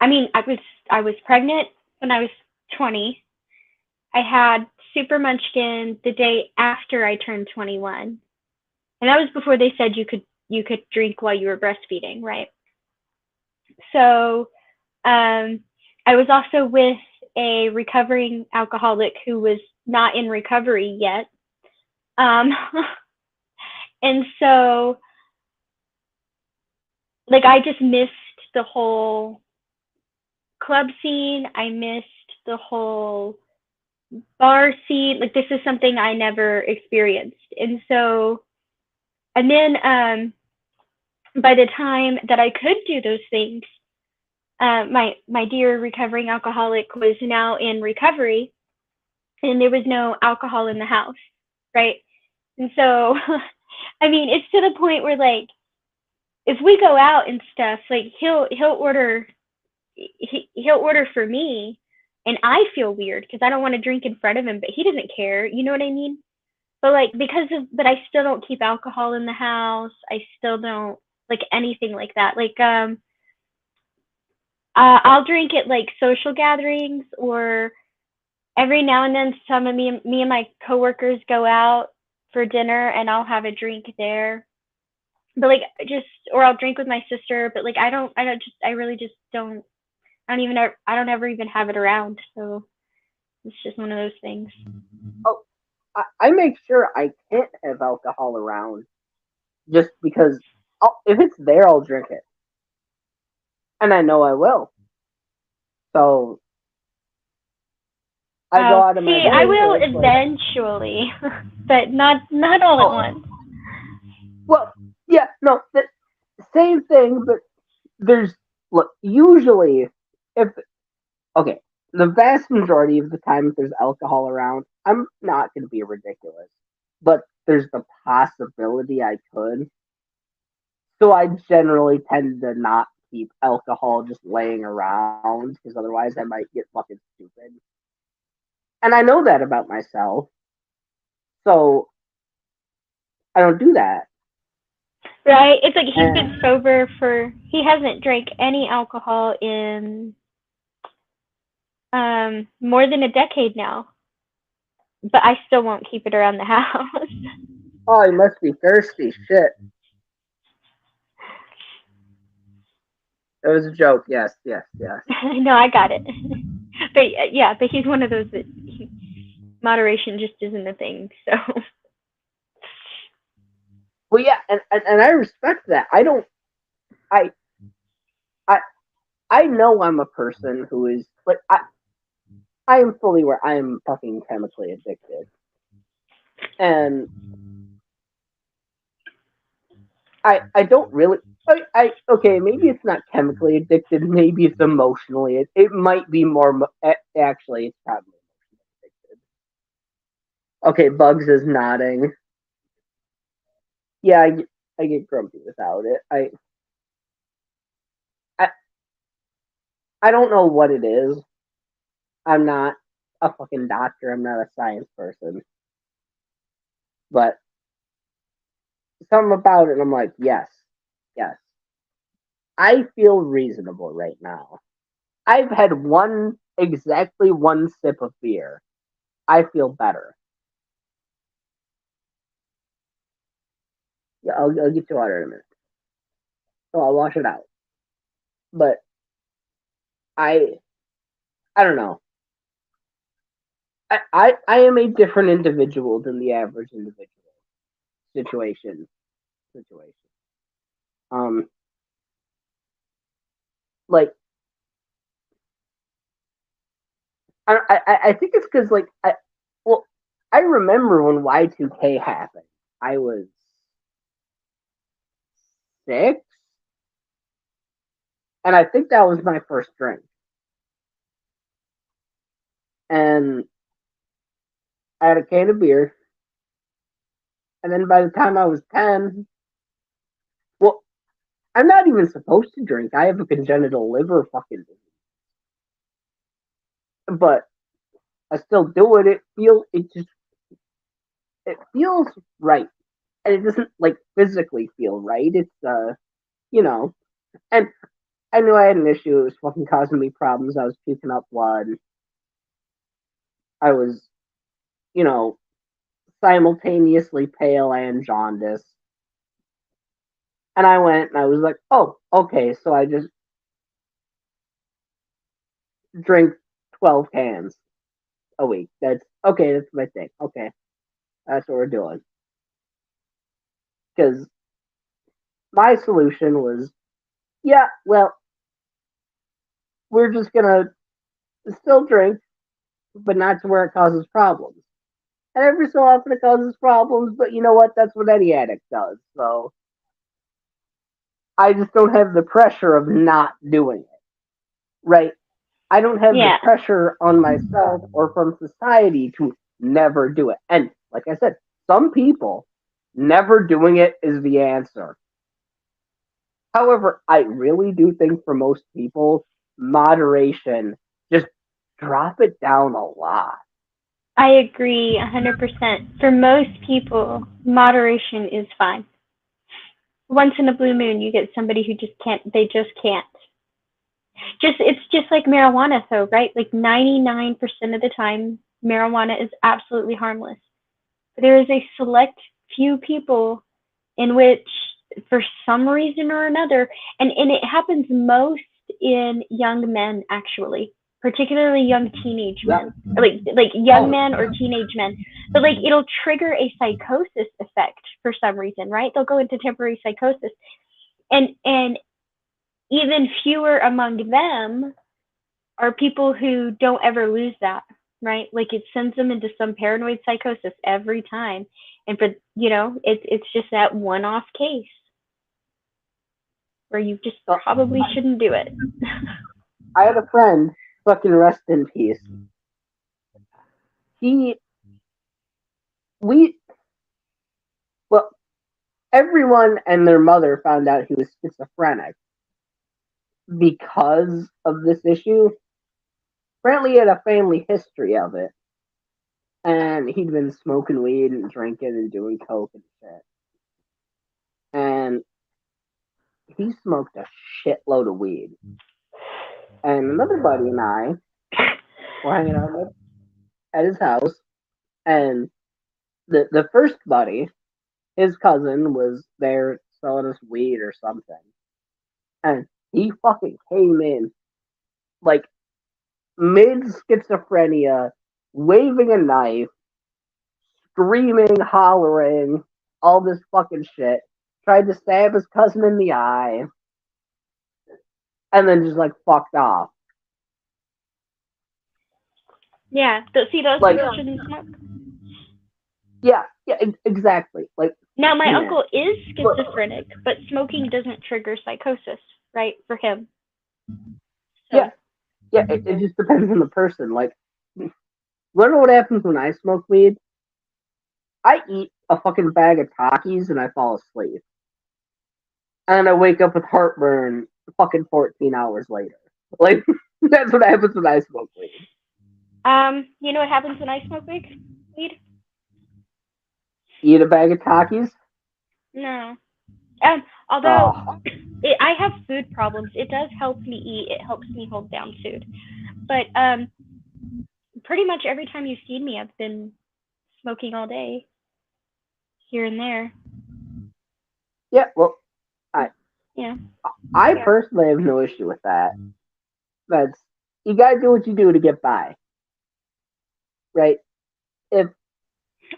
mean, I was pregnant when I was 20. I had super munchkin the day after I turned 21, and that was before they said you could drink while you were breastfeeding, right? So, I was also with a recovering alcoholic who was not in recovery yet. Um, and so, like, I just missed the whole club scene. I missed the whole bar scene. Like, this is something I never experienced. And so, and then by the time that I could do those things, my dear recovering alcoholic was now in recovery, and there was no alcohol in the house, right? And so, I mean, it's to the point where like if we go out and stuff, like he'll order for me, and I feel weird because I don't want to drink in front of him, but he doesn't care. You know what I mean? But like but I still don't keep alcohol in the house. I still don't like anything like that. Like I'll drink at like social gatherings, or every now and then some of me and my coworkers go out for dinner and I'll have a drink there. But like just or I'll drink with my sister, but like I really just don't I don't ever even have it around. So it's just one of those things. Oh, I make sure I can't have alcohol around just because if it's there, I'll drink it, and I know I will. So I go Oh, out of my see, I way. So will it's like, eventually, but not all at oh, once. well, yeah, no, the same thing, but there's look usually if okay, the vast majority of the time if there's alcohol around, I'm not going to be ridiculous, but there's the possibility I could. So I generally tend to not keep alcohol just laying around because otherwise I might get fucking stupid. And I know that about myself, so I don't do that. Right? It's like he's been And sober he hasn't drank any alcohol in more than a decade now. But I still won't keep it around the house. oh, he must be thirsty. Shit, it was a joke. Yes, yes, yes. No, I got it. But yeah, but he's one of those that moderation just isn't a thing. So Well, yeah, and I respect that. I don't. I I I know I'm a person who is like I am fully aware I am fucking chemically addicted, and I don't really. Okay, maybe it's not chemically addicted. Maybe it's emotionally. It might be more. Actually, it's probably addicted. Okay, Bugs is nodding. Yeah, I get grumpy without it. I I don't know what it is. I'm not a fucking doctor. I'm not a science person, but something about it. I'm like, yes, yes. I feel reasonable right now. I've had exactly one sip of beer. I feel better. Yeah, I'll get you water in a minute. So I'll wash it out. But I I don't know. I am a different individual than the average individual. Situation. Um, like I think it's because well, I remember when Y2K happened. I was 6, and I think that was my first drink. And I had a can of beer, and then by the time I was 10, well, I'm not even supposed to drink. I have a congenital liver fucking disease, but I still do it. It feels right, and it doesn't like physically feel right. It's you know, and I knew I had an issue. It was fucking causing me problems. I was puking up blood. I was, you know, simultaneously pale and jaundiced. And I went and I was like, oh, okay, so I just drink 12 cans a week. That's okay, that's my thing. Okay, that's what we're doing. Because my solution was, yeah, well, we're just gonna still drink, but not to where it causes problems. And every so often it causes problems, but you know what? That's what any addict does. So I just don't have the pressure of not doing it, right? I don't have the Yeah. pressure on myself or from society to never do it. And like I said, some people, never doing it is the answer. However, I really do think for most people, moderation, just drop it down a lot. I agree 100%. For most people, moderation is fine. Once in a blue moon, you get somebody who just can't, they just can't. It's just like marijuana though, right? Like 99% of the time, marijuana is absolutely harmless. But there is a select few people in which, for some reason or another, and it happens most in young men actually, particularly young teenage men, like young men or teenage men. But like it'll trigger a psychosis effect for some reason, right? They'll go into temporary psychosis, and even fewer among them are people who don't ever lose that, right? Like it sends them into some paranoid psychosis every time. And for, it's just that one off case where you just probably shouldn't do it. I had a friend, fucking rest in peace. He, we, well, everyone and their mother found out he was schizophrenic because of this issue. Apparently, he had a family history of it, and he'd been smoking weed and drinking and doing coke and shit. And he smoked a shitload of weed. And another buddy and I were hanging out at his house, and the first buddy, his cousin, was there selling us weed or something, and he fucking came in like mid schizophrenia, waving a knife, screaming, hollering, all this fucking shit. Tried to stab his cousin in the eye, and then just like fucked off. Yeah, see, those Like, people shouldn't smoke. yeah, exactly. Like, Now, my yeah. uncle is schizophrenic, but smoking doesn't trigger psychosis, right, for him. So. Yeah, it just depends on the person. Like, learn what happens when I smoke weed? I eat a fucking bag of Takis and I fall asleep. And I wake up with heartburn fucking 14 hours later. Like, that's what happens when I smoke weed. You know what happens when I smoke weed? Eat a bag of Takis? No. Although I have food problems, it does help me eat. It helps me hold down food. But pretty much every time you've seen me, I've been smoking all day, here and there. Yeah, well, I Yeah. personally have no issue with that. That's, you gotta do what you do to get by. right? If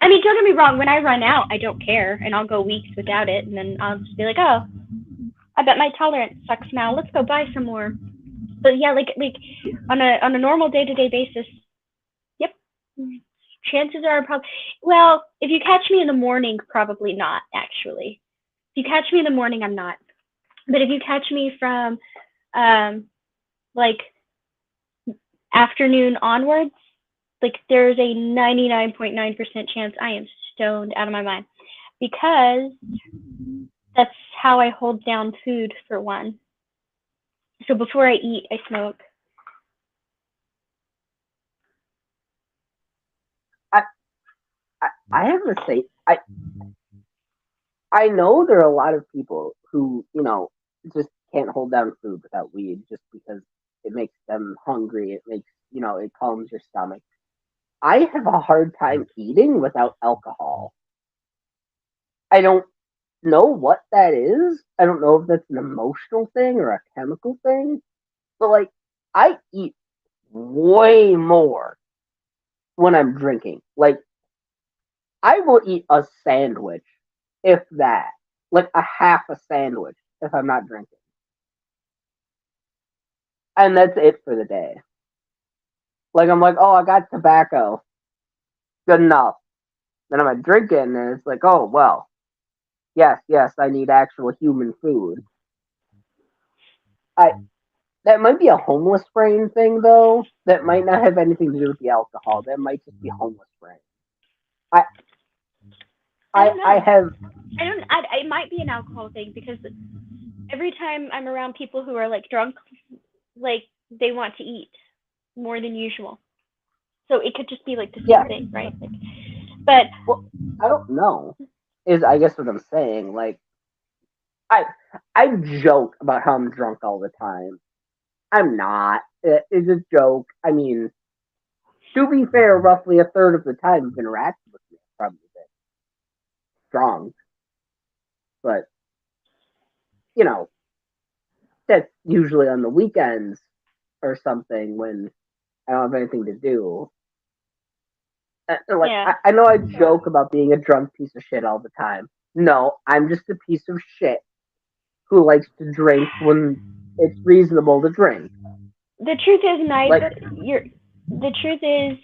I mean, don't get me wrong. When I run out, I don't care, and I'll go weeks without it, and then I'll just be like, oh, I bet my tolerance sucks now. Let's go buy some more. But yeah, like on a normal day-to-day basis, yep. Chances are probably, well, if you catch me in the morning, probably not, actually. If you catch me in the morning, I'm not. But if you catch me from like afternoon onwards, like there's a 99.9% chance I am stoned out of my mind, because that's how I hold down food, for one. So before I eat, I smoke. I have to say, I know there are a lot of people who, just can't hold down food without weed just because it makes them hungry. It makes, it calms your stomach. I have a hard time eating without alcohol. I don't know what that is. I don't know if that's an emotional thing or a chemical thing, but like, I eat way more when I'm drinking. Like, I will eat a sandwich, if that, like a half a sandwich, if I'm not drinking. And that's it for the day. Like, I'm like, oh, I got tobacco. Good enough. Then I'm drinking, and it's like, oh, well, yes, I need actual human food. I That might be a homeless brain thing, though. That might not have anything to do with the alcohol. That might just be homeless brain. I I don't I know. have It might be an alcohol thing, because every time I'm around people who are like drunk, like they want to eat more than usual. So it could just be like the same thing, right? Like, but well, I don't know. Is I guess what I'm saying. Like, I I joke about how I'm drunk all the time. I'm not. It's a joke. I mean, to be fair, roughly a third of the time you've interacted with me, I've probably been drunk. But that's usually on the weekends or something when I don't have anything to do. Like, yeah, I know I joke about being a drunk piece of shit all the time. No, I'm just a piece of shit who likes to drink when it's reasonable to drink. the truth is Like, neither you're. The truth is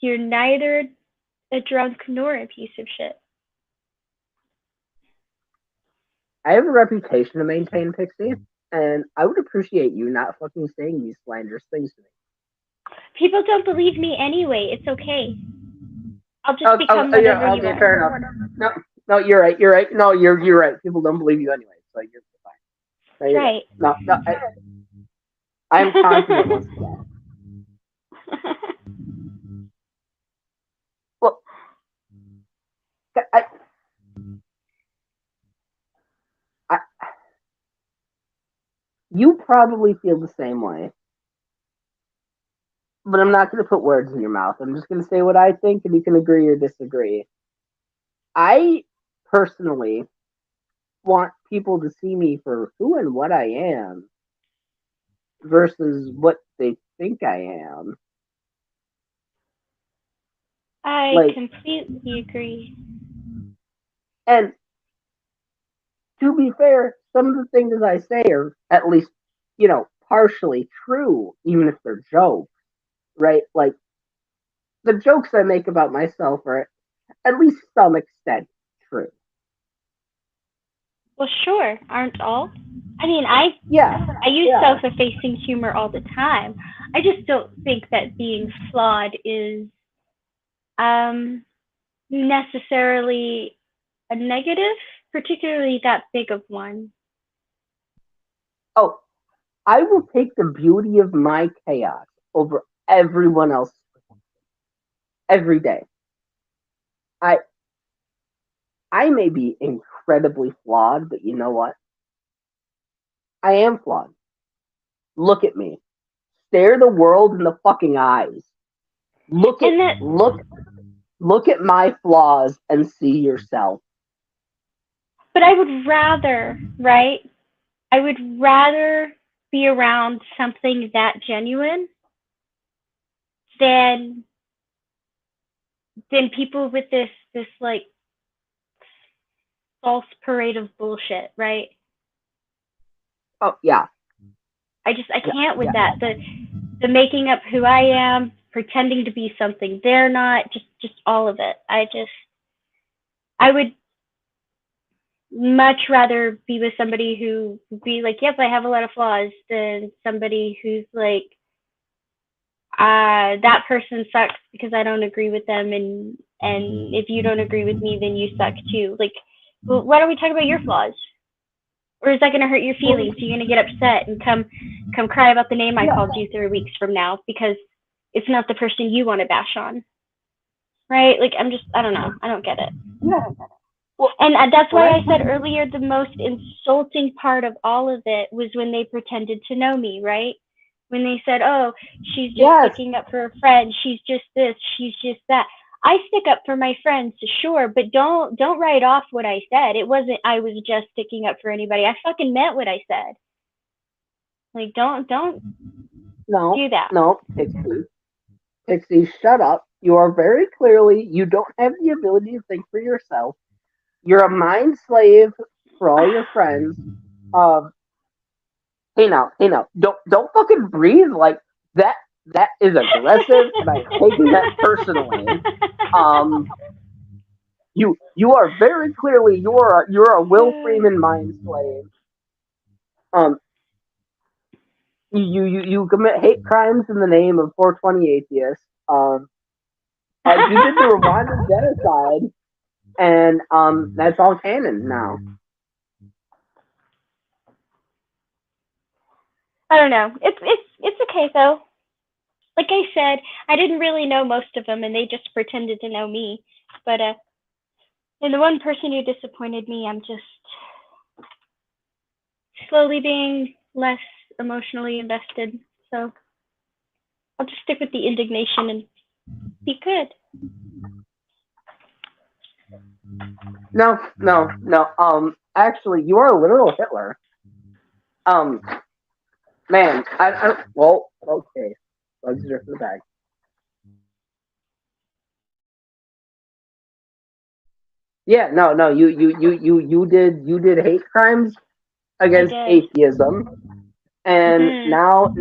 you're neither a drunk nor a piece of shit. I have a reputation to maintain, Pixie, and I would appreciate you not fucking saying these slanderous things to me. People don't believe me anyway. It's okay. I'll just become Yeah, whatever you okay, are. fair enough. No, you're right. You're right. No, you're right. People don't believe you anyway, so you're fine. No, you're Right. good. No, I'm confident once again. Well, I, I, you probably feel the same way, but I'm not going to put words in your mouth. I'm just going to say what I think, and you can agree or disagree. I personally want people to see me for who and what I am versus what they think I am. I Like, completely agree. and to be fair, some of the things I say are at least, partially true, even if they're jokes, right? Like, the jokes I make about myself are at least some extent true. Well, sure, aren't all? I mean, I Yeah, I use self-effacing humor all the time. I just don't think that being flawed is um necessarily a negative, particularly that big of one. oh, I will take the beauty of my chaos over everyone else every day. I I may be incredibly flawed, but you know what? I am flawed. Look at me. Stare the world in the fucking eyes. Look at And that look look at my flaws and see yourself. but I would rather, right? I would rather be around something that genuine than than people with this like false parade of bullshit, right? Oh yeah. I can't with that. The making up who I am, pretending to be something they're not, just all of it. I would much rather be with somebody who would be like, yep, I have a lot of flaws, than somebody who's like, that person sucks because I don't agree with them, and if you don't agree with me, then you suck too. Like, well, why don't we talk about your flaws? Or is that going to hurt your feelings? You're going to get upset and come cry about the name I called you 3 weeks from now because it's not the person you want to bash on, right? Like, I don't know, I don't get it. Yeah. Well, and that's why I said earlier the most insulting part of all of it was when they pretended to know me, right? When they said, "Oh, she's just sticking up for a friend. She's just this. She's just that." I stick up for my friends, sure, but don't write off what I said. It wasn't I was just sticking up for anybody. I fucking meant what I said. Like, don't do that. No, Pixie, shut up. You are very clearly, you don't have the ability to think for yourself. You're a mind slave for all your friends. Hey now, don't fucking breathe like that. That is aggressive, and I'm taking that personally. You are very clearly you're a Will Freeman mind slave. You commit hate crimes in the name of 420 atheists. You did the Rwandan genocide, and that's all canon now. I don't know. It's okay though. Like I said, I didn't really know most of them, and they just pretended to know me. But and the one person who disappointed me, I'm just slowly being less emotionally invested. So I'll just stick with the indignation and be good. No. Actually, you are a literal Hitler. Man, well, okay. Bugs are for the bag. Yeah, no, you did hate crimes against atheism, and now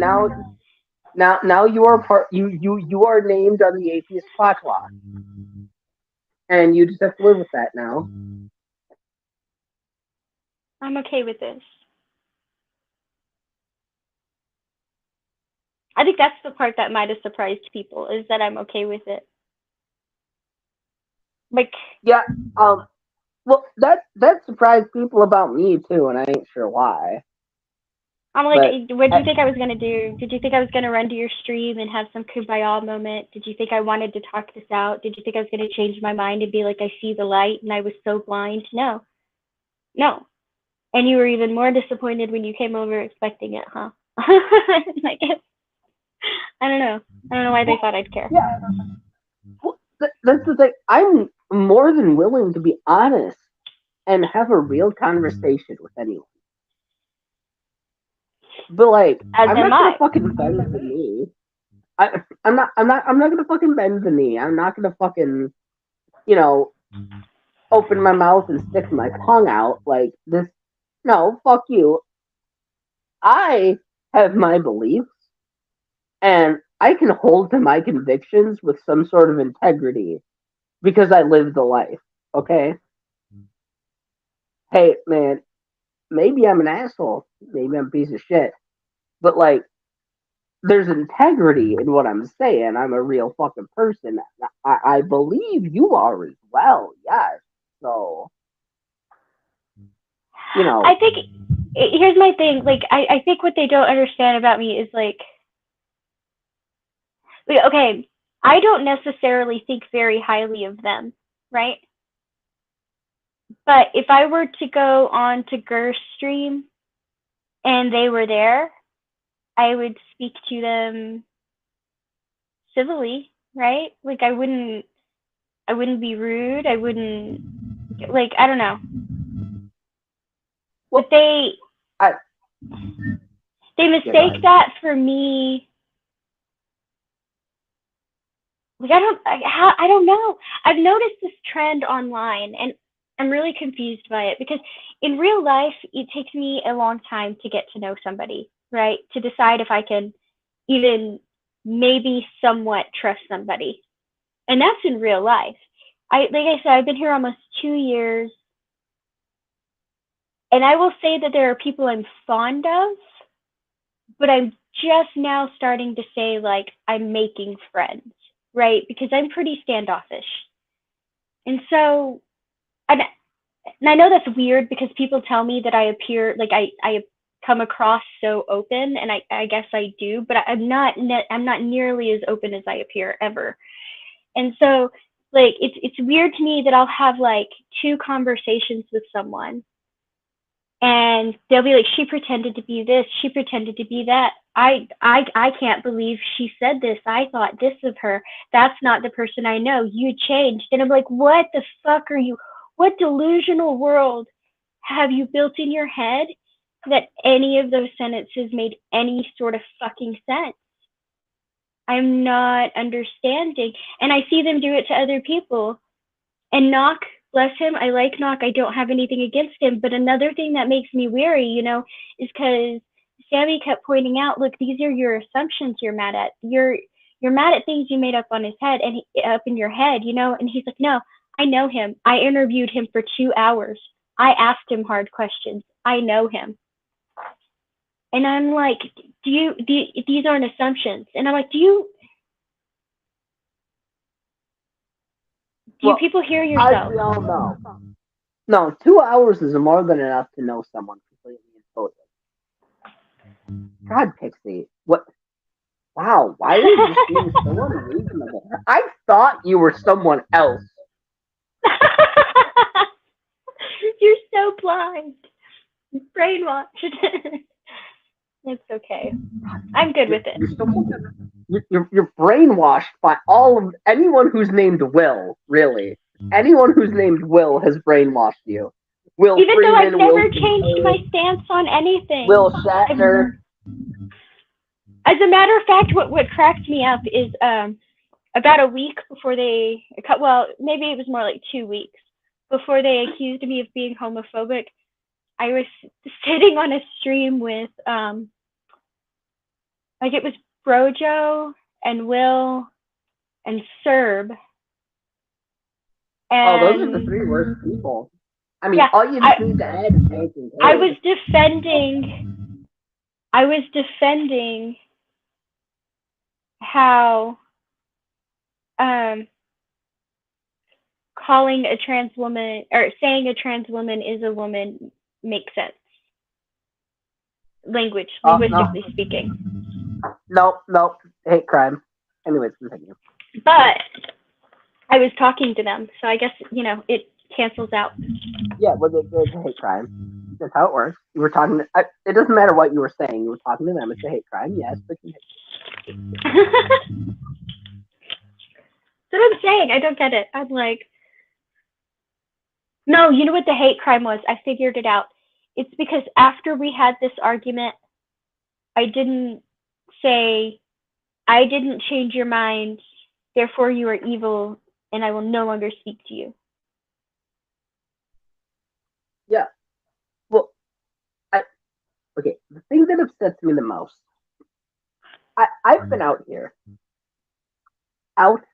you are you are named on the atheist fatwa, and you just have to live with that now. I'm okay with this. I think that's the part that might have surprised people, is that I'm okay with it. Like, yeah, well, that surprised people about me too, and I ain't sure why. I'm like, what did you think I was gonna do? Did you think I was gonna run to your stream and have some kumbaya moment? Did you think I wanted to talk this out? Did you think I was gonna change my mind and be like, I see the light and I was so blind? No. And you were even more disappointed when you came over expecting it, huh? I guess. I don't know why they thought I'd care. Yeah. Well, that's the thing. I'm more than willing to be honest and have a real conversation with anyone. But like, I'm not gonna fucking bend the knee. I'm not gonna fucking bend the knee. I'm not gonna fucking, open my mouth and stick my tongue out like this. No, fuck you. I have my beliefs, and I can hold to my convictions with some sort of integrity because I live the life. Okay. Hey, man, maybe I'm an asshole. Maybe I'm a piece of shit. But like, there's integrity in what I'm saying. I'm a real fucking person. I believe you are as well. Yes. So, I think here's my thing. Like, I think what they don't understand about me is like, okay, I don't necessarily think very highly of them, right? But if I were to go on to Ger's stream and they were there, I would speak to them civilly, right? Like, I wouldn't be rude. I wouldn't, like, I don't know. But they mistake that for me Like I don't know. I've noticed this trend online, and I'm really confused by it because in real life it takes me a long time to get to know somebody, right? To decide if I can even maybe somewhat trust somebody, and that's in real life. Like I said, I've been here almost 2 years, and I will say that there are people I'm fond of, but I'm just now starting to say like I'm making friends, right? Because I'm pretty standoffish. And so and, and I know that's weird because people tell me that I appear like I come across so open, and I guess I do, but I'm not nearly as open as I appear ever. And so like it's weird to me that I'll have like two conversations with someone, and they'll be like, she pretended to be this, she pretended to be that. I can't believe she said this. I thought this of her. That's not the person I know. You changed. And I'm like, what the fuck are you? What delusional world have you built in your head that any of those sentences made any sort of fucking sense? I'm not understanding. And I see them do it to other people. And Knock, bless him, I like Knock. I don't have anything against him. But another thing that makes me wary, is because Sammy kept pointing out, look, these are your assumptions you're mad at. You're mad at things you made up on his head and up in your head, And he's like, no, I know him. I interviewed him for 2 hours. I asked him hard questions. I know him. And I'm like, these aren't assumptions. And I'm like, do Well, people hear as yourself? we all know, no, 2 hours is more than enough to know someone completely and totally. God, Pixie, what? Wow, why are you just being so unreasonable? I thought you were someone else. You're so blind. Brainwashed. It's okay. I'm good with it. You're brainwashed by anyone who's named Will, really. Anyone who's named Will has brainwashed you. Will Even Freeman, though I've never Will changed my stance on anything. Will Shatner. As a matter of fact, what cracked me up is about a week before maybe it was more like 2 weeks before they accused me of being homophobic. I was sitting on a stream with like it was Brojo and Will and Serb. And those are the three worst people. I mean, all you just need to add is making I was defending how calling a trans woman or saying a trans woman is a woman makes sense. Linguistically speaking. Nope. Hate crime. Anyways, continue. But I was talking to them, so I guess, it cancels out. Yeah, well, it's a hate crime. That's how it works. You were talking it doesn't matter what you were saying. You were talking to them. It's a hate crime, yes, but That's what I'm saying. I don't get it. I'm like, no, you know what the hate crime was? I figured it out. It's because after we had this argument, I didn't change your mind, therefore you are evil, and I will no longer speak to you. Yeah. Well, okay, the thing that upsets me the most, I've been out here. Out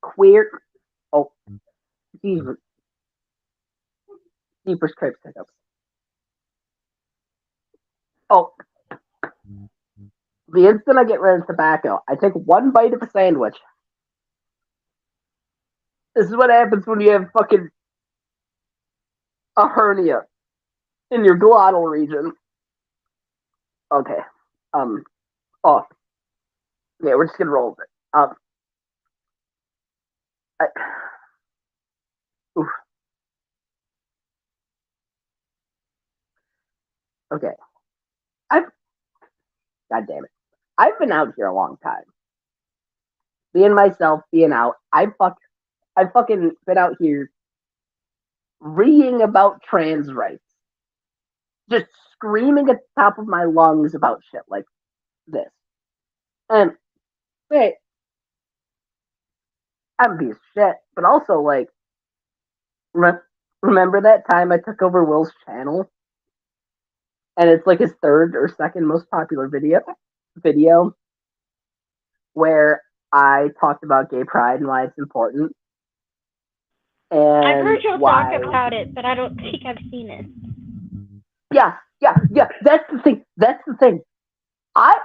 queer. Oh, jeepers crepes hiccups. Oh, the instant I get rid of tobacco, I take one bite of a sandwich. This is what happens when you have fucking a hernia in your glottal region. Okay. Oh. Yeah, we're just gonna roll with it. Oof. Okay. God damn it. I've been out here a long time. Being myself, being out. I fucking been out here reading about trans rights. Just screaming at the top of my lungs about shit like this. And hey, I'm a piece of shit. But also, like, re- remember that time I took over Will's channel, and it's like his third or second most popular video where I talked about gay pride and why it's important, I've and heard you talk why. about it, but I don't think I've seen it. Yeah. That's the thing. That's the thing. I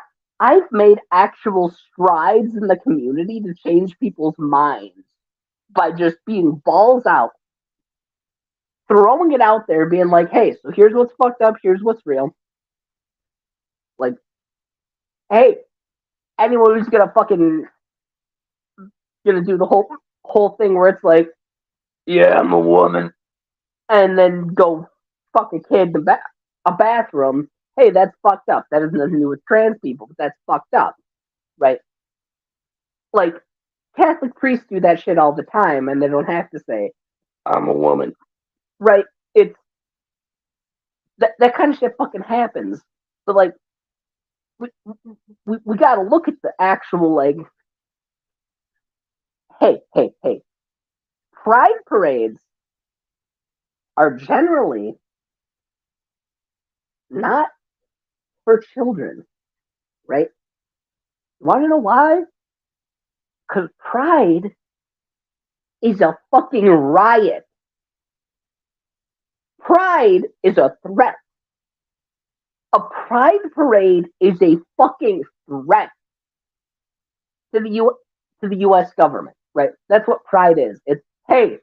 I've made actual strides in the community to change people's minds by just being balls out, throwing it out there, being like, "Hey, so here's what's fucked up. Here's what's real. Like, hey, anyone who's gonna do the whole thing where it's like, yeah, I'm a woman, and then go fuck a kid in a bathroom. Hey, that's fucked up. That has nothing to do with trans people, but that's fucked up, right? Like, Catholic priests do that shit all the time, and they don't have to say, I'm a woman, right? It's that kind of shit fucking happens. But like, we got to look at the actual like, hey, pride parades are generally not for children, right? Want to know why? Because pride is a fucking riot. Pride is a threat. A pride parade is a fucking threat to the U.S. government, right? That's what pride is. It's hey,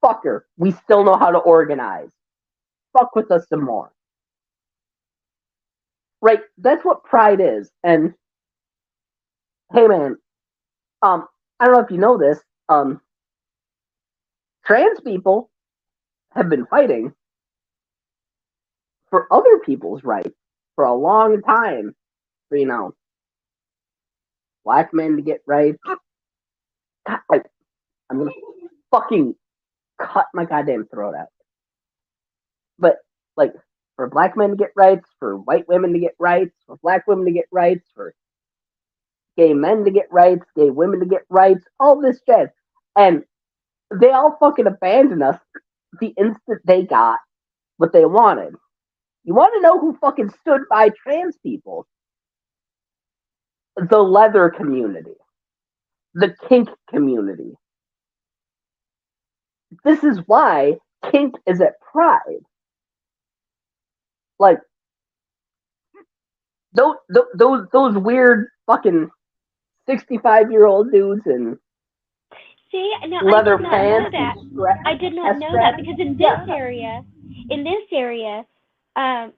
fucker, we still know how to organize. Fuck with us some more, right? That's what pride is. And hey, man, I don't know if you know this, trans people have been fighting for other people's rights for a long time. For, black men to get rights. God, like, I'm gonna fucking cut my goddamn throat out. But like, for black men to get rights, for white women to get rights, for black women to get rights, for gay men to get rights, gay women to get rights, all this shit. And they all fucking abandoned us the instant they got what they wanted. You want to know who fucking stood by trans people? The leather community, the kink community. This is why kink is at Pride. Like, those weird fucking 65-year-old dudes in See, now I leather did not know pants that. and I did not chest know that straps. because in Yeah. this area,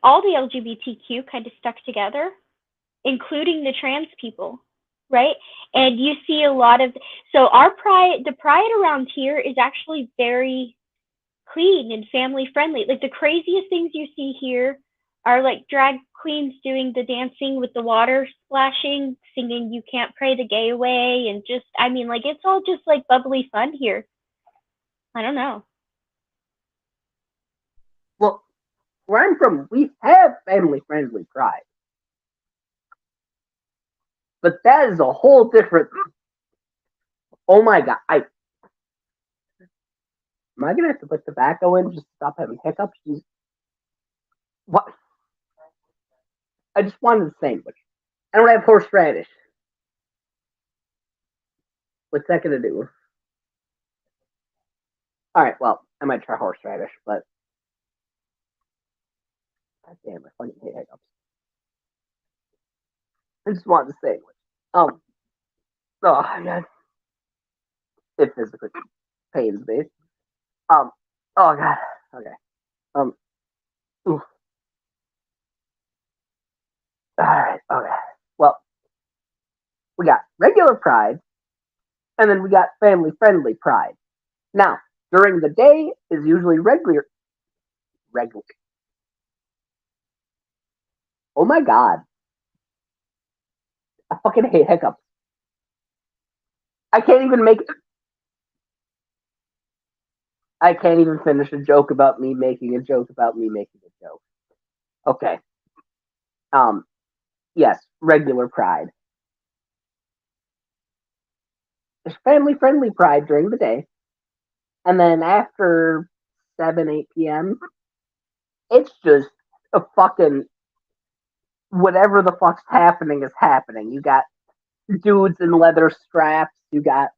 all the LGBTQ kind of stuck together, including the trans people, right? And you see a lot of the pride around here is actually very clean and family friendly. Like the craziest things you see here are like drag queens doing the dancing with the water splashing, singing "You Can't Pray the Gay Away," and just I mean, like it's all just like bubbly fun here. I don't know. Well, where I'm from, we have family friendly Pride. But that is a whole different. Oh my god! Am I gonna have to put tobacco in just to stop having hiccups? What? I just wanted a sandwich. I don't have horseradish. What's that gonna do? All right, well, I might try horseradish, but god damn, I fucking hate hiccups. I just wanted a sandwich. Oh god, it physically pains me. Oh god, okay. Um, oof. All right, okay. Well, we got regular Pride, and then we got family friendly Pride. Now, during the day is usually regular. Oh my god, I fucking hate hiccups. I can't even make. I can't even finish a joke about me making a joke about me making a joke. Okay. Yes, regular Pride. There's family-friendly Pride during the day, and then after 7, 8 p.m., it's just a fucking whatever the fuck's happening is happening. You got dudes in leather straps. You got,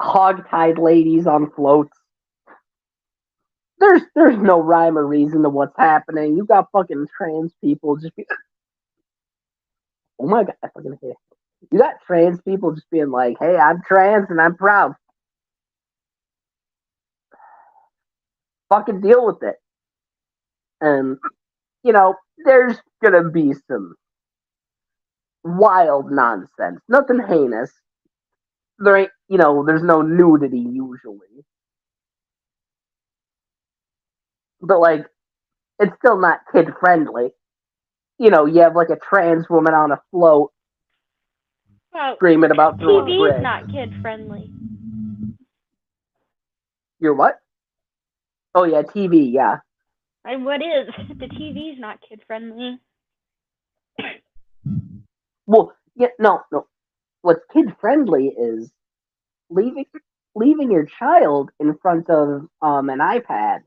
hog-tied ladies on floats. There's no rhyme or reason to what's happening. You got fucking trans people just be. Oh my god, I fucking hate it. You got trans people just being like, "Hey, I'm trans and I'm proud." Fucking deal with it. And there's gonna be some wild nonsense. Nothing heinous. There ain't, there's no nudity usually. But like, it's still not kid friendly. You have like a trans woman on a float Well, screaming about throwing TV's bricks. not kid friendly. You're what? Oh yeah, TV. Yeah. And what is the TV's not kid friendly? Well, yeah, no. What's kid friendly is leaving your child in front of an iPad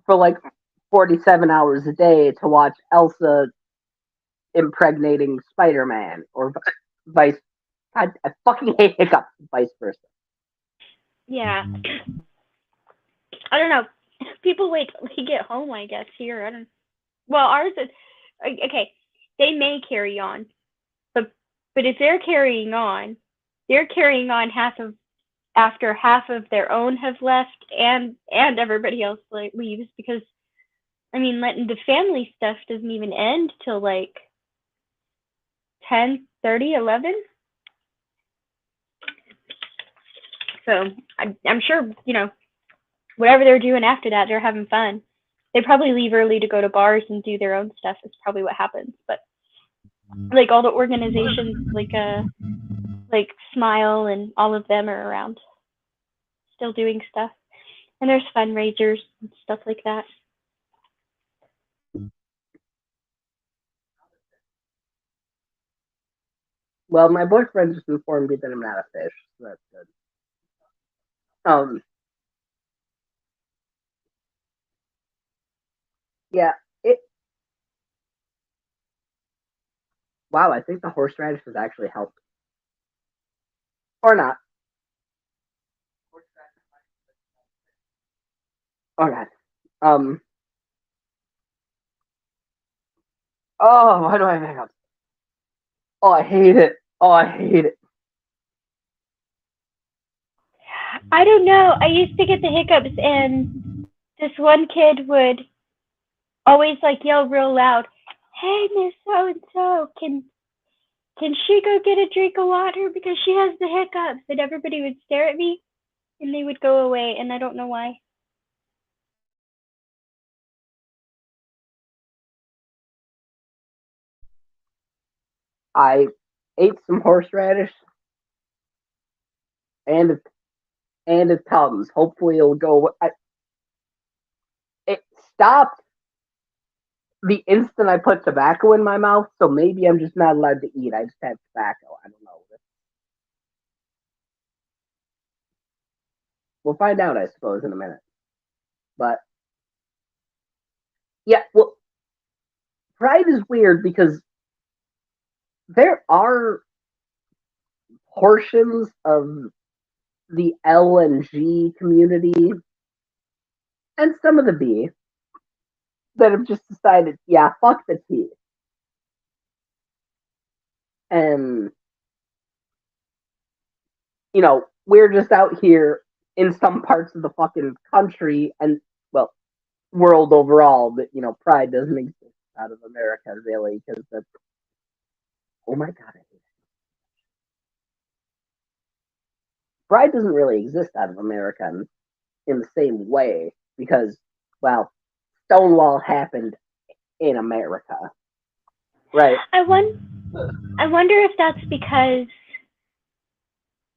for like 47 hours a day to watch Elsa impregnating Spider-Man or vice. God, I fucking hate hiccups. Vice versa. Yeah. I don't know. People wait till they get home, I guess, here. I don't. Well, ours is okay. They may carry on, but if they're carrying on after half of their own have left, and everybody else leaves, because I mean, the family stuff doesn't even end till like 10:30, 11. So I'm sure whatever they're doing after that, they're having fun. They probably leave early to go to bars and do their own stuff. Is probably what happens. But like all the organizations, like Smile and all of them are around, still doing stuff. And there's fundraisers and stuff like that. Well, my boyfriend just informed me that I'm not a fish, so that's good. Yeah, it. Wow, I think the horseradish has actually helped, or not. Oh god. Um. Oh, why do I have hiccups? Oh, I hate it. Oh, I hate it. I don't know. I used to get the hiccups, and this one kid would always like yell real loud, "Hey, Miss So and So, can she go get a drink of water because she has the hiccups?" And everybody would stare at me, and they would go away, and I don't know why. I ate some horseradish and a Tums. Hopefully, it'll go. It stopped the instant I put tobacco in my mouth, so maybe I'm just not allowed to eat. I just have tobacco. I don't know. We'll find out, I suppose, in a minute. But yeah, well, Pride is weird because there are portions of the L and G community and some of the B that have just decided, yeah, fuck the T. And, we're just out here in some parts of the fucking country and, well, world overall that, Pride doesn't exist out of America, really, because that's. Oh my god, I hate it. Pride doesn't really exist out of America in the same way because, well, Stonewall happened in America, right? I wonder if that's because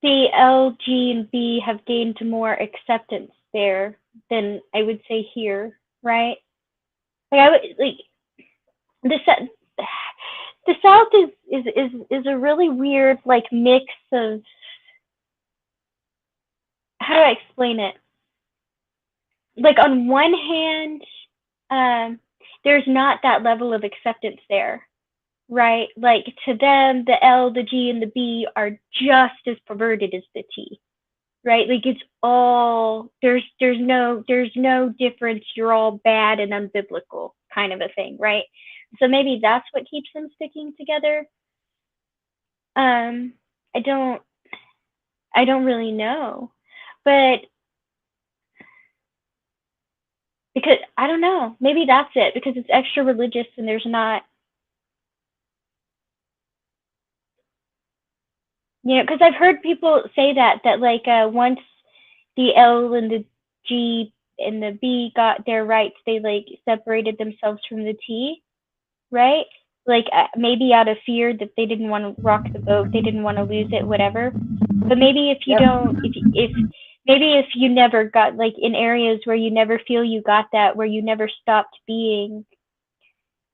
the L, G, and B have gained more acceptance there than I would say here, right? Like I would like this the South is a really weird like mix of, how do I explain it? Like on one hand, there's not that level of acceptance there, right? Like to them, the L, the G, and the B are just as perverted as the T, right? Like it's all there's no difference. You're all bad and unbiblical kind of a thing, right? So maybe that's what keeps them sticking together. I don't really know, but because I don't know, maybe that's it because it's extra religious and there's not, because I've heard people say that like once the L and the G and the B got their rights, they like separated themselves from the T, right? Like maybe out of fear that they didn't want to rock the boat, they didn't want to lose it, whatever. But maybe if you don't, if maybe if you never got like in areas where you never feel you got that, where you never stopped being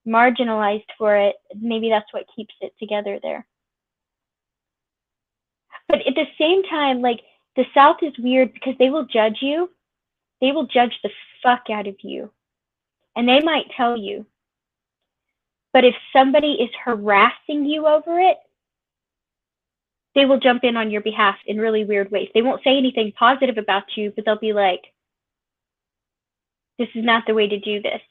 marginalized for it, maybe that's what keeps it together there. But at the same time, like the South is weird because they will judge you. They will judge the fuck out of you. And they might tell you. But if somebody is harassing you over it, they will jump in on your behalf in really weird ways. They won't say anything positive about you, but they'll be like, this is not the way to do this.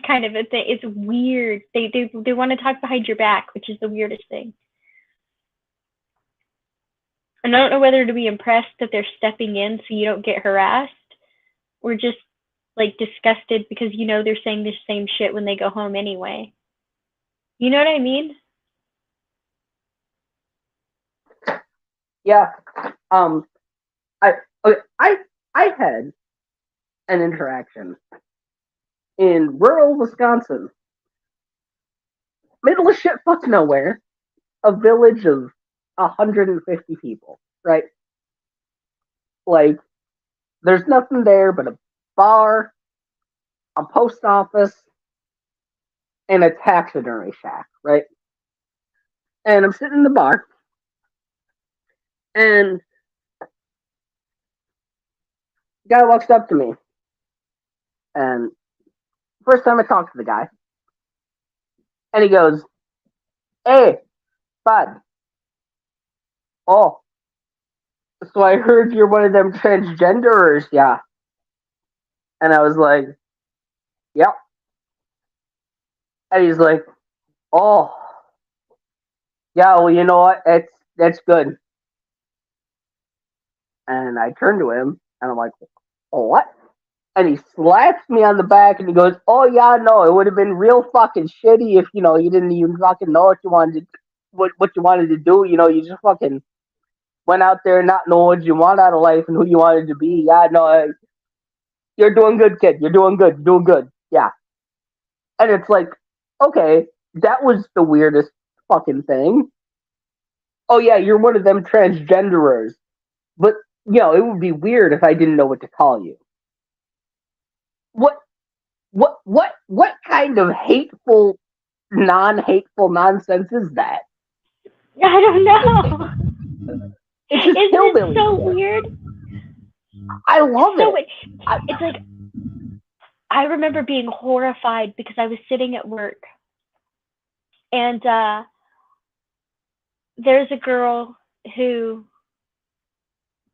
Kind of a thing. It's weird. They want to talk behind your back, which is the weirdest thing. And I don't know whether to be impressed that they're stepping in so you don't get harassed, or just like disgusted because they're saying the same shit when they go home anyway. You know what I mean? Yeah. I had an interaction in rural Wisconsin, middle of shit fuck nowhere, a village of 150 people, right? Like, there's nothing there but a bar, a post office, and a taxidermy shack, right? And I'm sitting in the bar, and the guy walks up to me, and first time I talked to the guy, and he goes, "Hey, bud. Oh, so I heard you're one of them transgenderers, yeah." And I was like, "Yep." And he's like, "Oh, yeah, well, you know what? That's good." And I turned to him, and I'm like, "Oh, what?" And he slaps me on the back, and he goes, "Oh yeah, no, it would have been real fucking shitty if you didn't even fucking know what you wanted to do. You just fucking went out there not knowing what you want out of life and who you wanted to be. Yeah, no, you're doing good, kid. You're doing good. You're doing good. Yeah." And it's like, okay, that was the weirdest fucking thing. Oh yeah, you're one of them transgenderers. But it would be weird if I didn't know what to call you. What kind of hateful, non-hateful nonsense is that? I don't know. It's just Isn't hillbilly it so shit. weird? I love So it. it's like I remember being horrified because I was sitting at work, and there's a girl who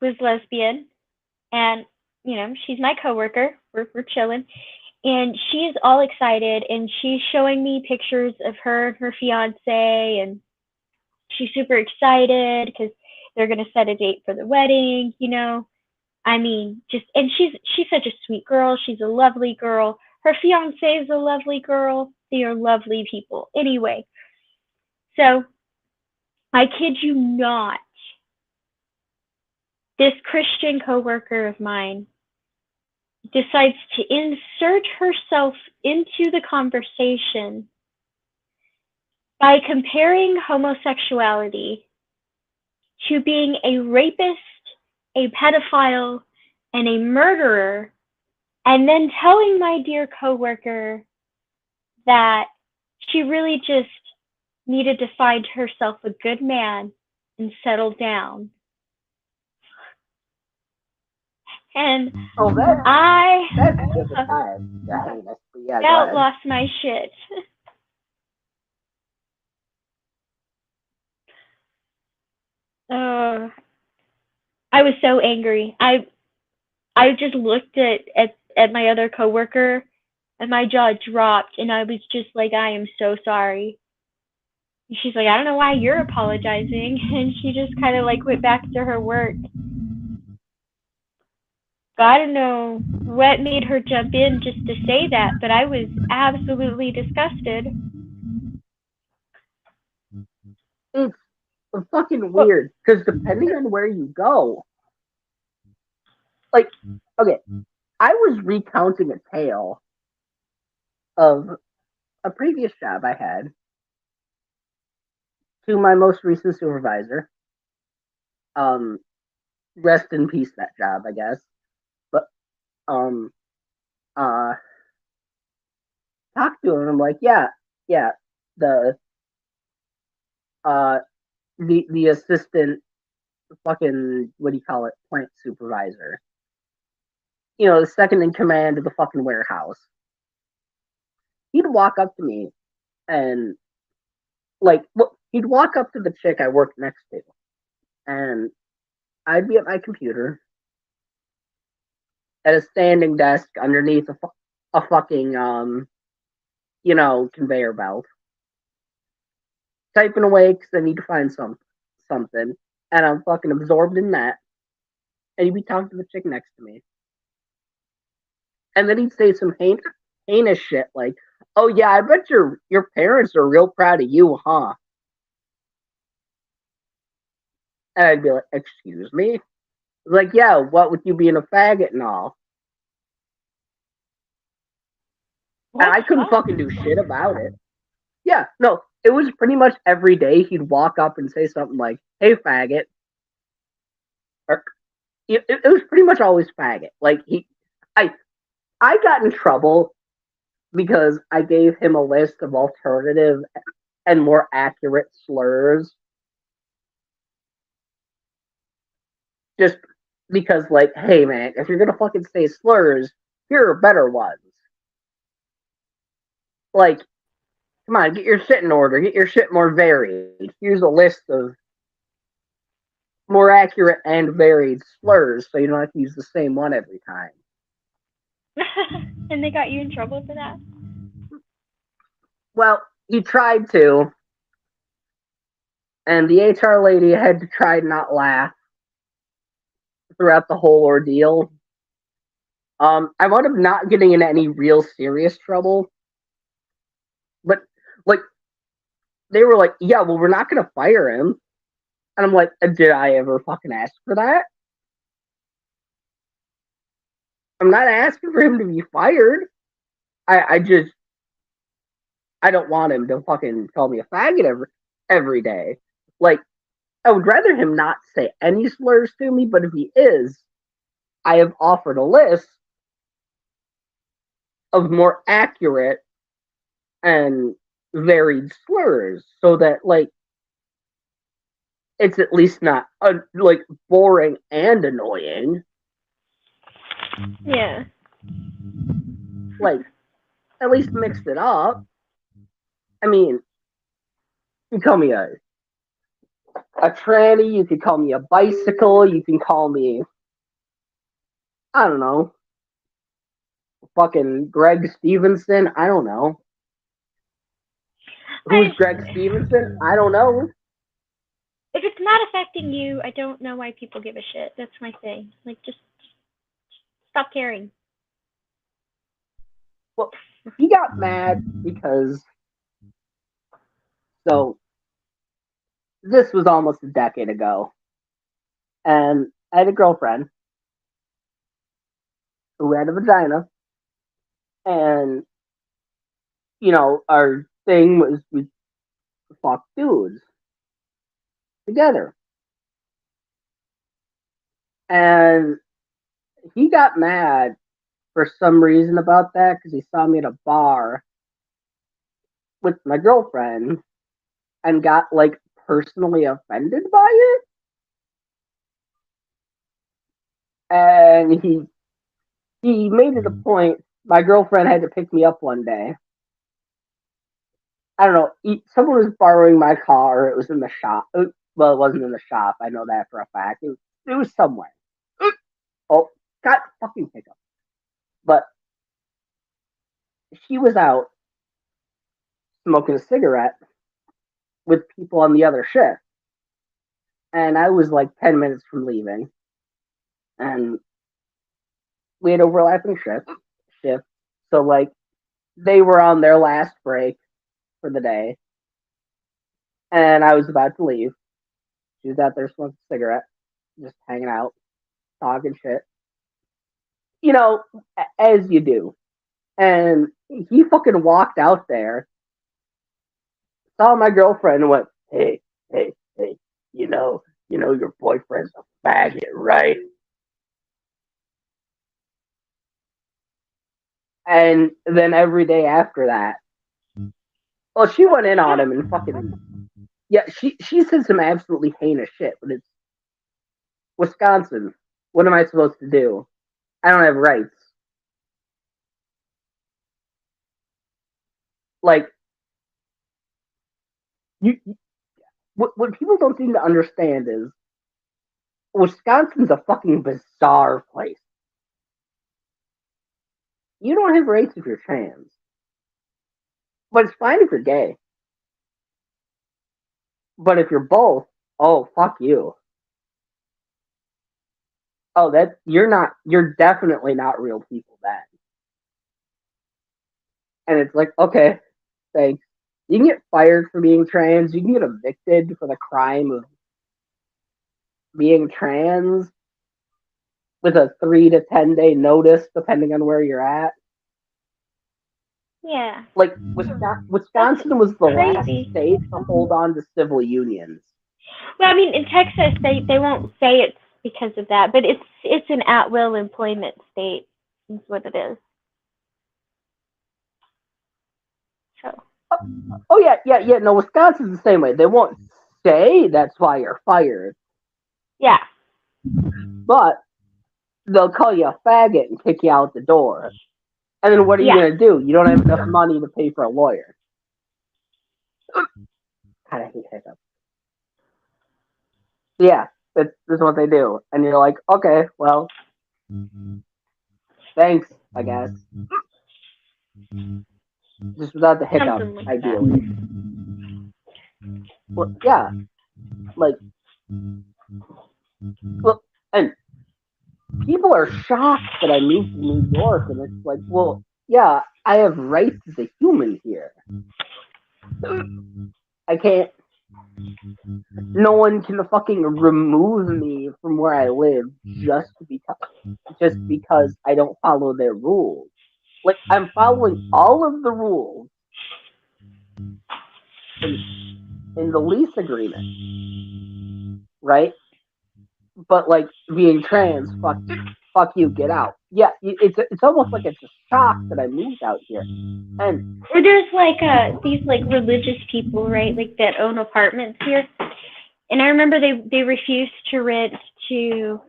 was lesbian, and she's my coworker. We're chilling, and she's all excited, and she's showing me pictures of her and her fiance, and she's super excited because they're gonna set a date for the wedding. I mean, and she's such a sweet girl. She's a lovely girl. Her fiance is a lovely girl. They are lovely people. Anyway, so I kid you not, this Christian coworker of mine decides to insert herself into the conversation by comparing homosexuality to being a rapist, a pedophile, and a murderer, and then telling my dear coworker that she really just needed to find herself a good man and settle down. And Oh, I that's just a time. Yeah, heinous. But yeah, go about ahead. lost my shit. uh, I was so angry. I just looked at my other coworker and my jaw dropped and I was just like, I am so sorry. And she's like, I don't know why you're apologizing. And she just kind of like went back to her work. I don't know what made her jump in just to say that, but I was absolutely disgusted. It's fucking Well, weird because depending on where you go, like, okay, I was recounting a tale of a previous job I had to my most recent supervisor. Um, rest in peace that job, I guess. But um, uh, talked to him. And I'm like, yeah, the uh, the assistant, fucking what do you call it, plant supervisor. You know, the second in command of the fucking warehouse. He'd walk up to me and like, well, he'd walk up to the chick I worked next to, and I'd be at my computer at a standing desk underneath a fucking conveyor belt, typing away because I need to find something, and I'm fucking absorbed in that. And he'd be talking to the chick next to me, and then he'd say some heinous shit like, "Oh yeah, I bet your parents are real proud of you, huh?" And I'd be like, "Excuse me?" Like, yeah, what with you being a faggot and all. And what I the couldn't fuck? fucking do shit about it. Yeah, no, it was pretty much every day he'd walk up and say something like, "Hey, faggot," or it was pretty much always faggot. Like I, I got in trouble because I gave him a list of alternative and more accurate slurs, just because, like, hey man, if you're gonna fucking say slurs, here are better ones. Like, come on, get your shit in order, get your shit more varied. Here's a list of more accurate and varied slurs, so you don't have to use the same one every time. And they got you in trouble for that? Well, he tried to, and the HR lady had to try not laugh throughout the whole ordeal. I wound up not getting in any real serious trouble, but like they were like, "Yeah, well, we're not gonna fire him," and I'm like, "Did I ever fucking ask for that? I'm not asking for him to be fired. I just I don't want him to fucking call me a faggot every day. Like, I would rather him not say any slurs to me, but if he is, I have offered a list of more accurate and varied slurs so that, like, it's at least not like boring and annoying. Yeah. Like, at least mix it up. I mean, you can call me a tranny, you can call me a bicycle, you can call me, I don't know, fucking Greg Stevenson. I don't know. Who's Greg Stevenson? I don't know. If it's not affecting you, I don't know why people give a shit. That's my thing. Like, just stop caring. Well, he got mad because, so this was almost a decade ago, and I had a girlfriend who had a vagina, and our thing was we fuck dudes together, and he got mad for some reason about that because he saw me at a bar with my girlfriend and got like personally offended by it. And he made it a point. My girlfriend had to pick me up one day. I don't know. Someone was borrowing my car. It was in the shop. Well, it wasn't in the shop. I know that for a fact. It was somewhere. Oh, got fucking hiccup. But she was out smoking a cigarette with people on the other shift. And I was like 10 minutes from leaving. And we had overlapping shift. So like they were on their last break for the day. And I was about to leave. She was out there smoking a cigarette, just hanging out, talking shit. You know, as you do. And he fucking walked out there, saw my girlfriend, and went, "Hey, hey, hey, your boyfriend's a faggot, right?" And then every day after that, well, she went in on him and fucking, yeah, she said some absolutely heinous shit, but it's Wisconsin. What am I supposed to do? I don't have rights. Like, you what people don't seem to understand is Wisconsin's a fucking bizarre place. You don't have rights if you're trans, but it's fine if you're gay. But if you're both, oh fuck you. Oh, that you're definitely not real people then. And it's like, okay, thanks. You can get fired for being trans. You can get evicted for the crime of being trans with a 3 to 10 day notice, depending on where you're at. Yeah. Like Wisconsin was the last Crazy. state to hold on to civil unions. Well, I mean, in Texas, they won't say it's because of that, but it's an at will employment state. Is what it is. So. Oh yeah. No, Wisconsin's the same way. They won't say that's why you're fired. Yeah. But they'll call you a faggot and kick you out the door. And then what are you gonna do? You don't have enough money to pay for a lawyer. God, I hate hiccups. Yeah, that's what they do. And you're like, okay, well, thanks, I guess. Just without the hiccup, Like ideally. Well, yeah. Like, well, and people are shocked that I moved to New York, and it's like, well, yeah, I have rights as a human here. I can't. No one can fucking remove me from where I live just because I don't follow their rules. Like I'm following all of the rules in the lease agreement, right? But like being trans, fuck you, get out. Yeah, it's almost like it's a shock that I moved out here. And or there's like these like religious people, right? Like that own apartments here. And I remember they refused to rent to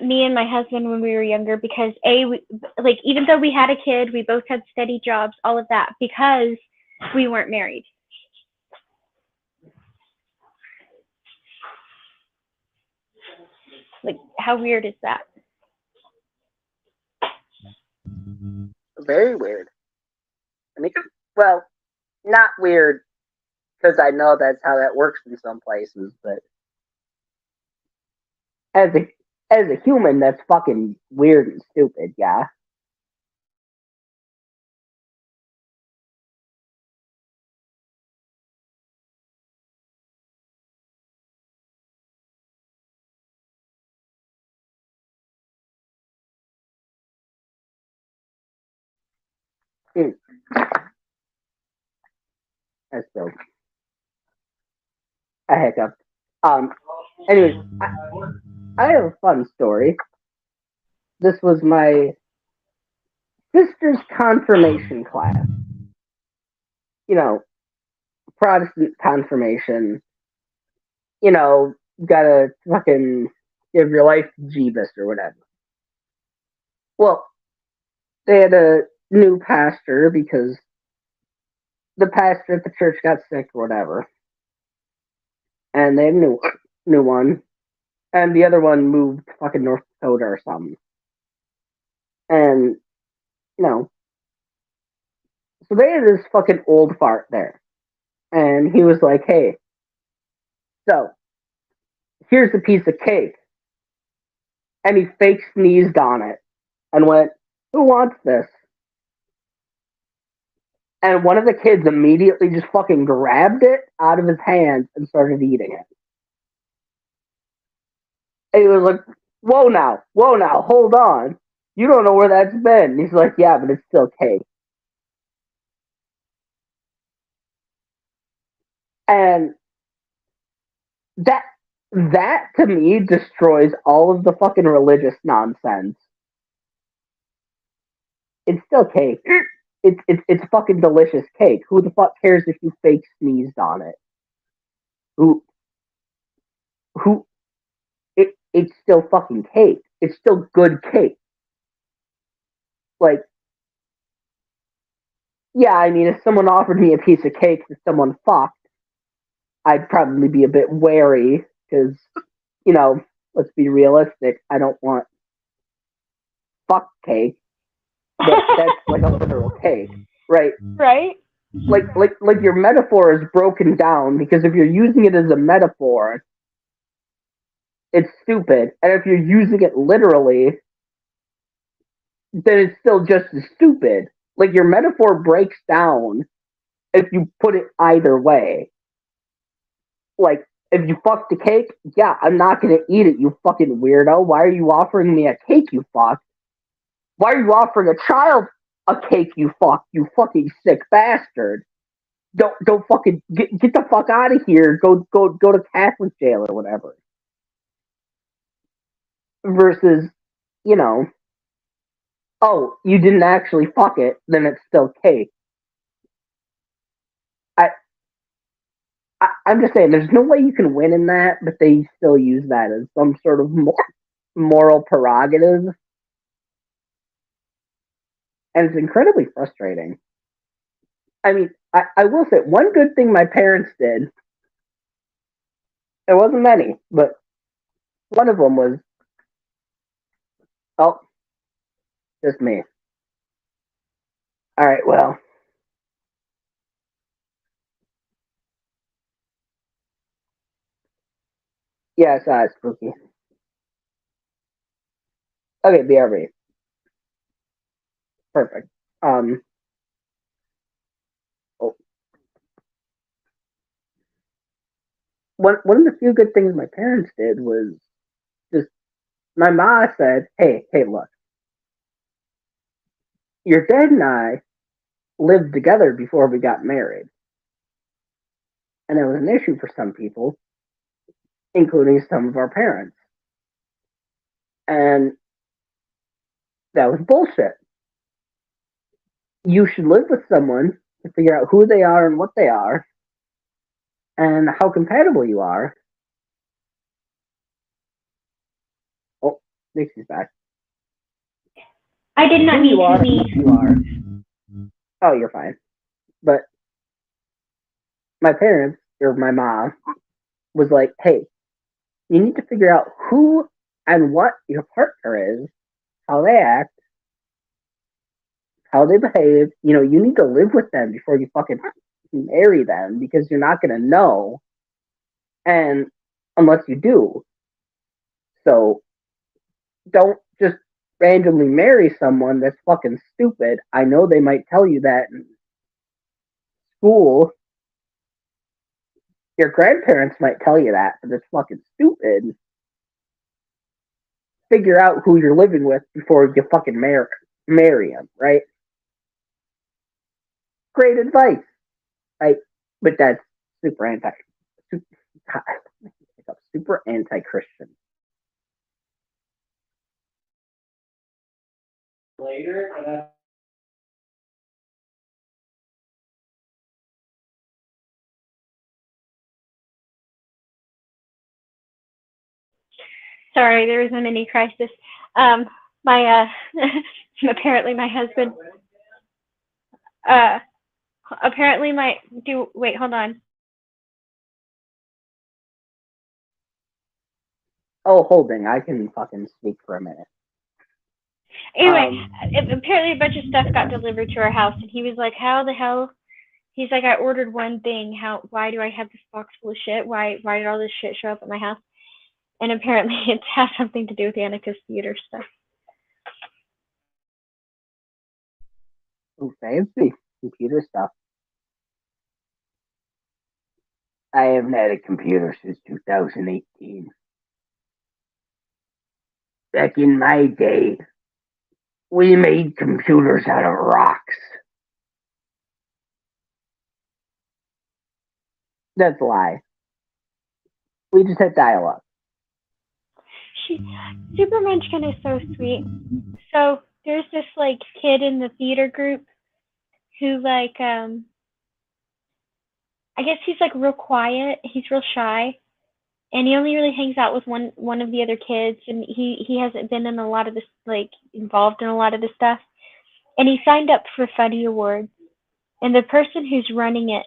me and my husband when we were younger because like even though we had a kid, we both had steady jobs, all of that, because we weren't married. Like, how weird is that? very weird. I mean, well, not weird because I know that's how that works in some places, but as a human, that's fucking weird and stupid, yeah. Mm. That's dope. I hiccuped. Anyways, I have a fun story. This was my sister's confirmation class. You know, Protestant confirmation, you know, gotta fucking give your life to Jesus or whatever. Well, they had a new pastor because the pastor at the church got sick or whatever, and they had a new one, and the other one moved to fucking North Dakota or something, and you know, so they had this fucking old fart there, and he was like, "Hey, so here's a piece of cake," and he fake sneezed on it and went, "Who wants this?" And one of the kids immediately just fucking grabbed it out of his hands and started eating it. And he was like, whoa now, hold on. You don't know where that's been. And he's like, yeah, but it's still cake. And that to me destroys all of the fucking religious nonsense. It's still cake. It's fucking delicious cake. Who the fuck cares if you fake sneezed on it? Who it's still fucking cake. It's still good cake. Like, yeah, I mean, if someone offered me a piece of cake that someone fucked, I'd probably be a bit wary because, you know, let's be realistic. I don't want fuck cake. That's like a literal cake, right? Right? Like your metaphor is broken down because if you're using it as a metaphor, it's stupid, and if you're using it literally, then it's still just as stupid. Like your metaphor breaks down if you put it either way. Like, if you fucked a cake, yeah, I'm not gonna eat it, you fucking weirdo. Why are you offering me a cake, you fuck? Why are you offering a child a cake, you fuck? You fucking sick bastard. Don't fucking get the fuck out of here. Go to Catholic jail or whatever. Versus, you know, oh, you didn't actually fuck it, then it's still cake. I I'm just saying, there's no way you can win in that, but they still use that as some sort of moral prerogative, and it's incredibly frustrating. I mean, I will say one good thing my parents did. There wasn't many, but one of them was, oh, just me. All right, well, yeah, it's spooky. Okay, BRB, perfect. Oh, one of the few good things my parents did was just my mom said, hey, look, your dad and I lived together before we got married, and it was an issue for some people, including some of our parents, and that was bullshit. You should live with someone to figure out who they are and what they are, and how compatible you are. Oh, Dixie's back. I did not Who mean you are to and what leave. you are. Oh, you're fine. But my parents, or my mom, was like, hey, you need to figure out who and what your partner is, how they act, how they behave. You know, you need to live with them before you fucking marry them because you're not going to know, and unless you do. So don't just randomly marry someone that's fucking stupid. I know they might tell you that in school. Your grandparents might tell you that, but it's fucking stupid. Figure out who you're living with before you fucking marry them, right? Great advice, right? But that's super super anti-Christian. Later, Sorry, there was a mini crisis. My apparently my husband. Uh, apparently my do wait, hold on. Oh, holding. I can fucking speak for a minute. Anyway, apparently a bunch of stuff got delivered to our house, and he was like, "How the hell?" He's like, "I ordered one thing. How? Why do I have this box full of shit? Why did all this shit show up at my house?" And apparently, it has something to do with Annika's theater stuff. Oh, fancy computer stuff. I haven't had a computer since 2018. Back in my day, we made computers out of rocks. That's a lie. We just had dial-up. Super Munchkin is so sweet. So there's this like kid in the theater group who like I guess he's like real quiet. He's real shy, and he only really hangs out with one of the other kids. And he hasn't been in a lot of this like involved in a lot of this stuff. And he signed up for Funny Awards, and the person who's running it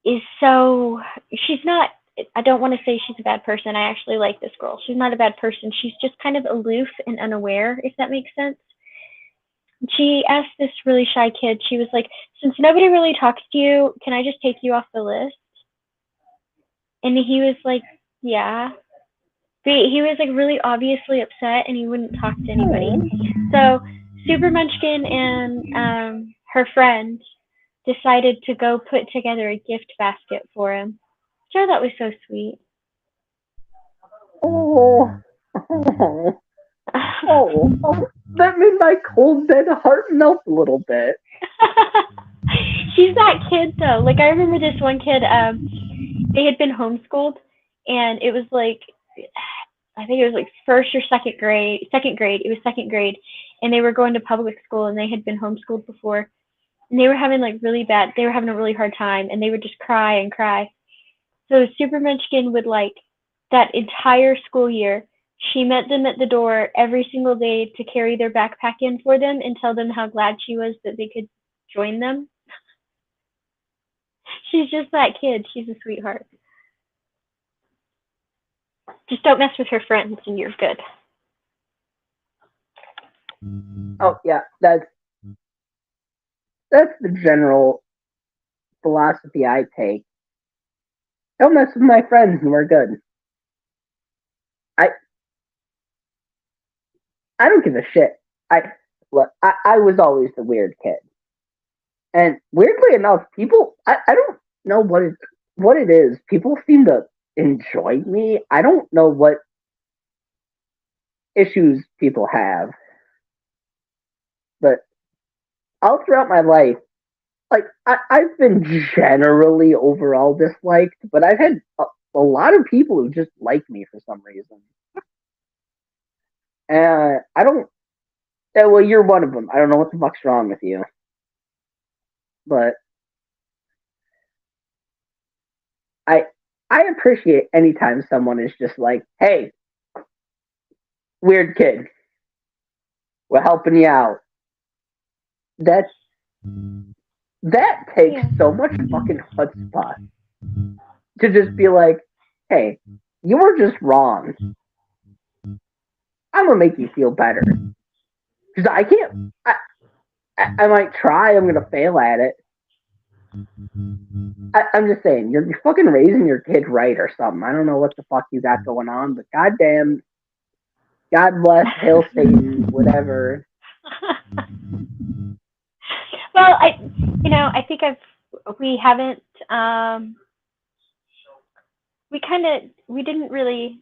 is so she's not. I don't want to say she's a bad person. I actually like this girl. She's not a bad person. She's just kind of aloof and unaware, if that makes sense. She asked this really shy kid, she was like, "Since nobody really talks to you, can I just take you off the list?" And he was like, "Yeah." But he was like really obviously upset and he wouldn't talk to anybody. So Super Munchkin and her friend decided to go put together a gift basket for him. So that was so sweet. Oh. Oh, that made my cold dead heart melt a little bit. She's that kid though. Like I remember this one kid, they had been homeschooled and it was like I think it was like first or second grade. It was second grade, and they were going to public school and they had been homeschooled before. And they were having like they were having a really hard time and they would just cry and cry. So Super Munchkin would like that entire school year, she met them at the door every single day to carry their backpack in for them and tell them how glad she was that they could join them. She's just that kid. She's a sweetheart. Just don't mess with her friends and you're good. Oh yeah, that's the general philosophy I take. Don't mess with my friends and we're good. I don't give a shit. I was always the weird kid. And weirdly enough, people I don't know what it is. People seem to enjoy me. I don't know what issues people have. But all throughout my life, like I've been generally overall disliked, but I've had a lot of people who just like me for some reason. And I don't. Well, you're one of them. I don't know what the fuck's wrong with you, but I I appreciate anytime someone is just like, "Hey, weird kid, we're helping you out." That takes so much fucking chutzpah to just be like, "Hey, you were just wrong. I'm gonna make you feel better." Because I can't. I might try. I'm gonna fail at it. I'm just saying, you're fucking raising your kid right or something. I don't know what the fuck you got going on, but goddamn, God bless, hail Satan, whatever. Well, I think we haven't, we didn't really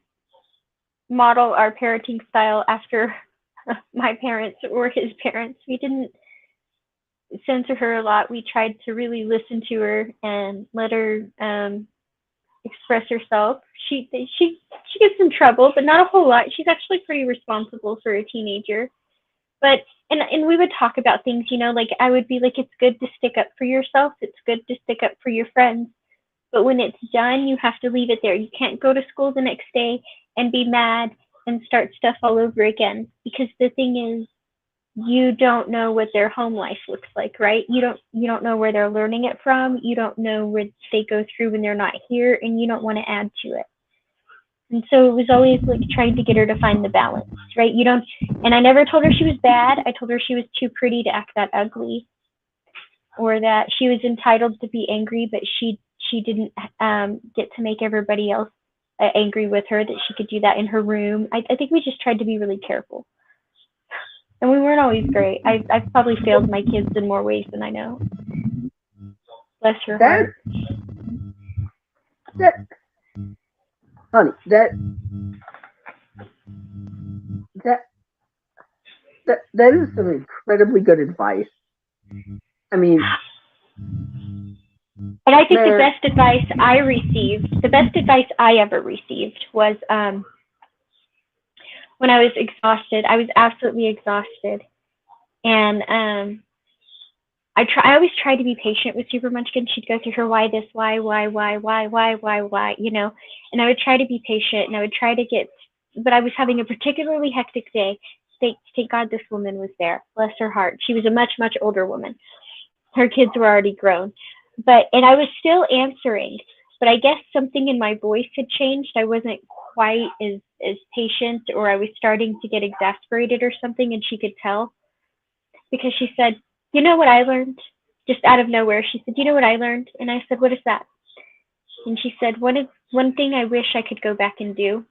model our parenting style after my parents or his parents. We didn't censor her a lot. We tried to really listen to her and let her express herself. She gets in trouble, but not a whole lot. She's actually pretty responsible for a teenager. But and we would talk about things, like I would be like, it's good to stick up for yourself. It's good to stick up for your friends. but when it's done, you have to leave it there. You can't go to school the next day and be mad and start stuff all over again, because the thing is, you don't know what their home life looks like, right? You don't know where they're learning it from. You don't know where they go through when they're not here, and you don't want to add to it. And so it was always like trying to get her to find the balance, right? You don't, and I never told her she was bad. I told her she was too pretty to act that ugly, or that she was entitled to be angry, but she didn't get to make everybody else angry with her, that she could do that in her room. I think we just tried to be really careful. And we weren't always great. I've probably failed my kids in more ways than I know. Bless your heart. Honey, that is some incredibly good advice. I mean, and I think the best advice I received, the best advice I ever received was when I was exhausted. I was absolutely exhausted. And I always try to be patient with Super Munchkin. She'd go through her why this, why, you know, and I would try to be patient, and I would try to get, but I was having a particularly hectic day. Thank God this woman was there. Bless her heart. She was a much, much older woman. Her kids were already grown. And I was still answering, but I guess something in my voice had changed. I wasn't quite as patient, or I was starting to get exasperated or something, and she could tell. Because she said, you know what I learned? Just out of nowhere, she said, you know what I learned? And I said, what is that? And she said, one thing I wish I could go back and do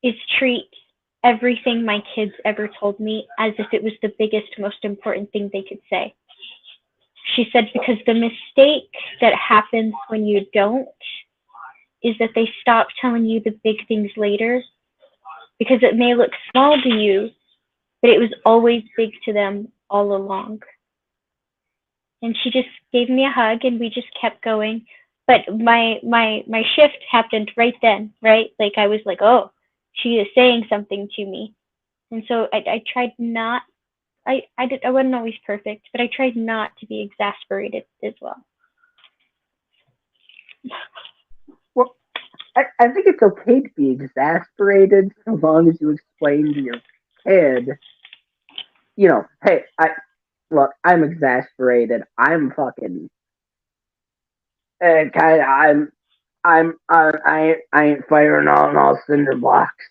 is treat everything my kids ever told me as if it was the biggest, most important thing they could say. She said, because the mistake that happens when you don't is that they stop telling you the big things later, because it may look small to you, but it was always big to them all along. And she just gave me a hug, and we just kept going. But my shift happened right then, right? Like I was like, oh, she is saying something to me. And so I tried not, I wasn't always perfect, but I tried not to be exasperated as well. Well, I think it's okay to be exasperated so long as you explain to your kid, you know, hey, look, I'm exasperated. I'm fucking, I ain't firing on all cinder blocks.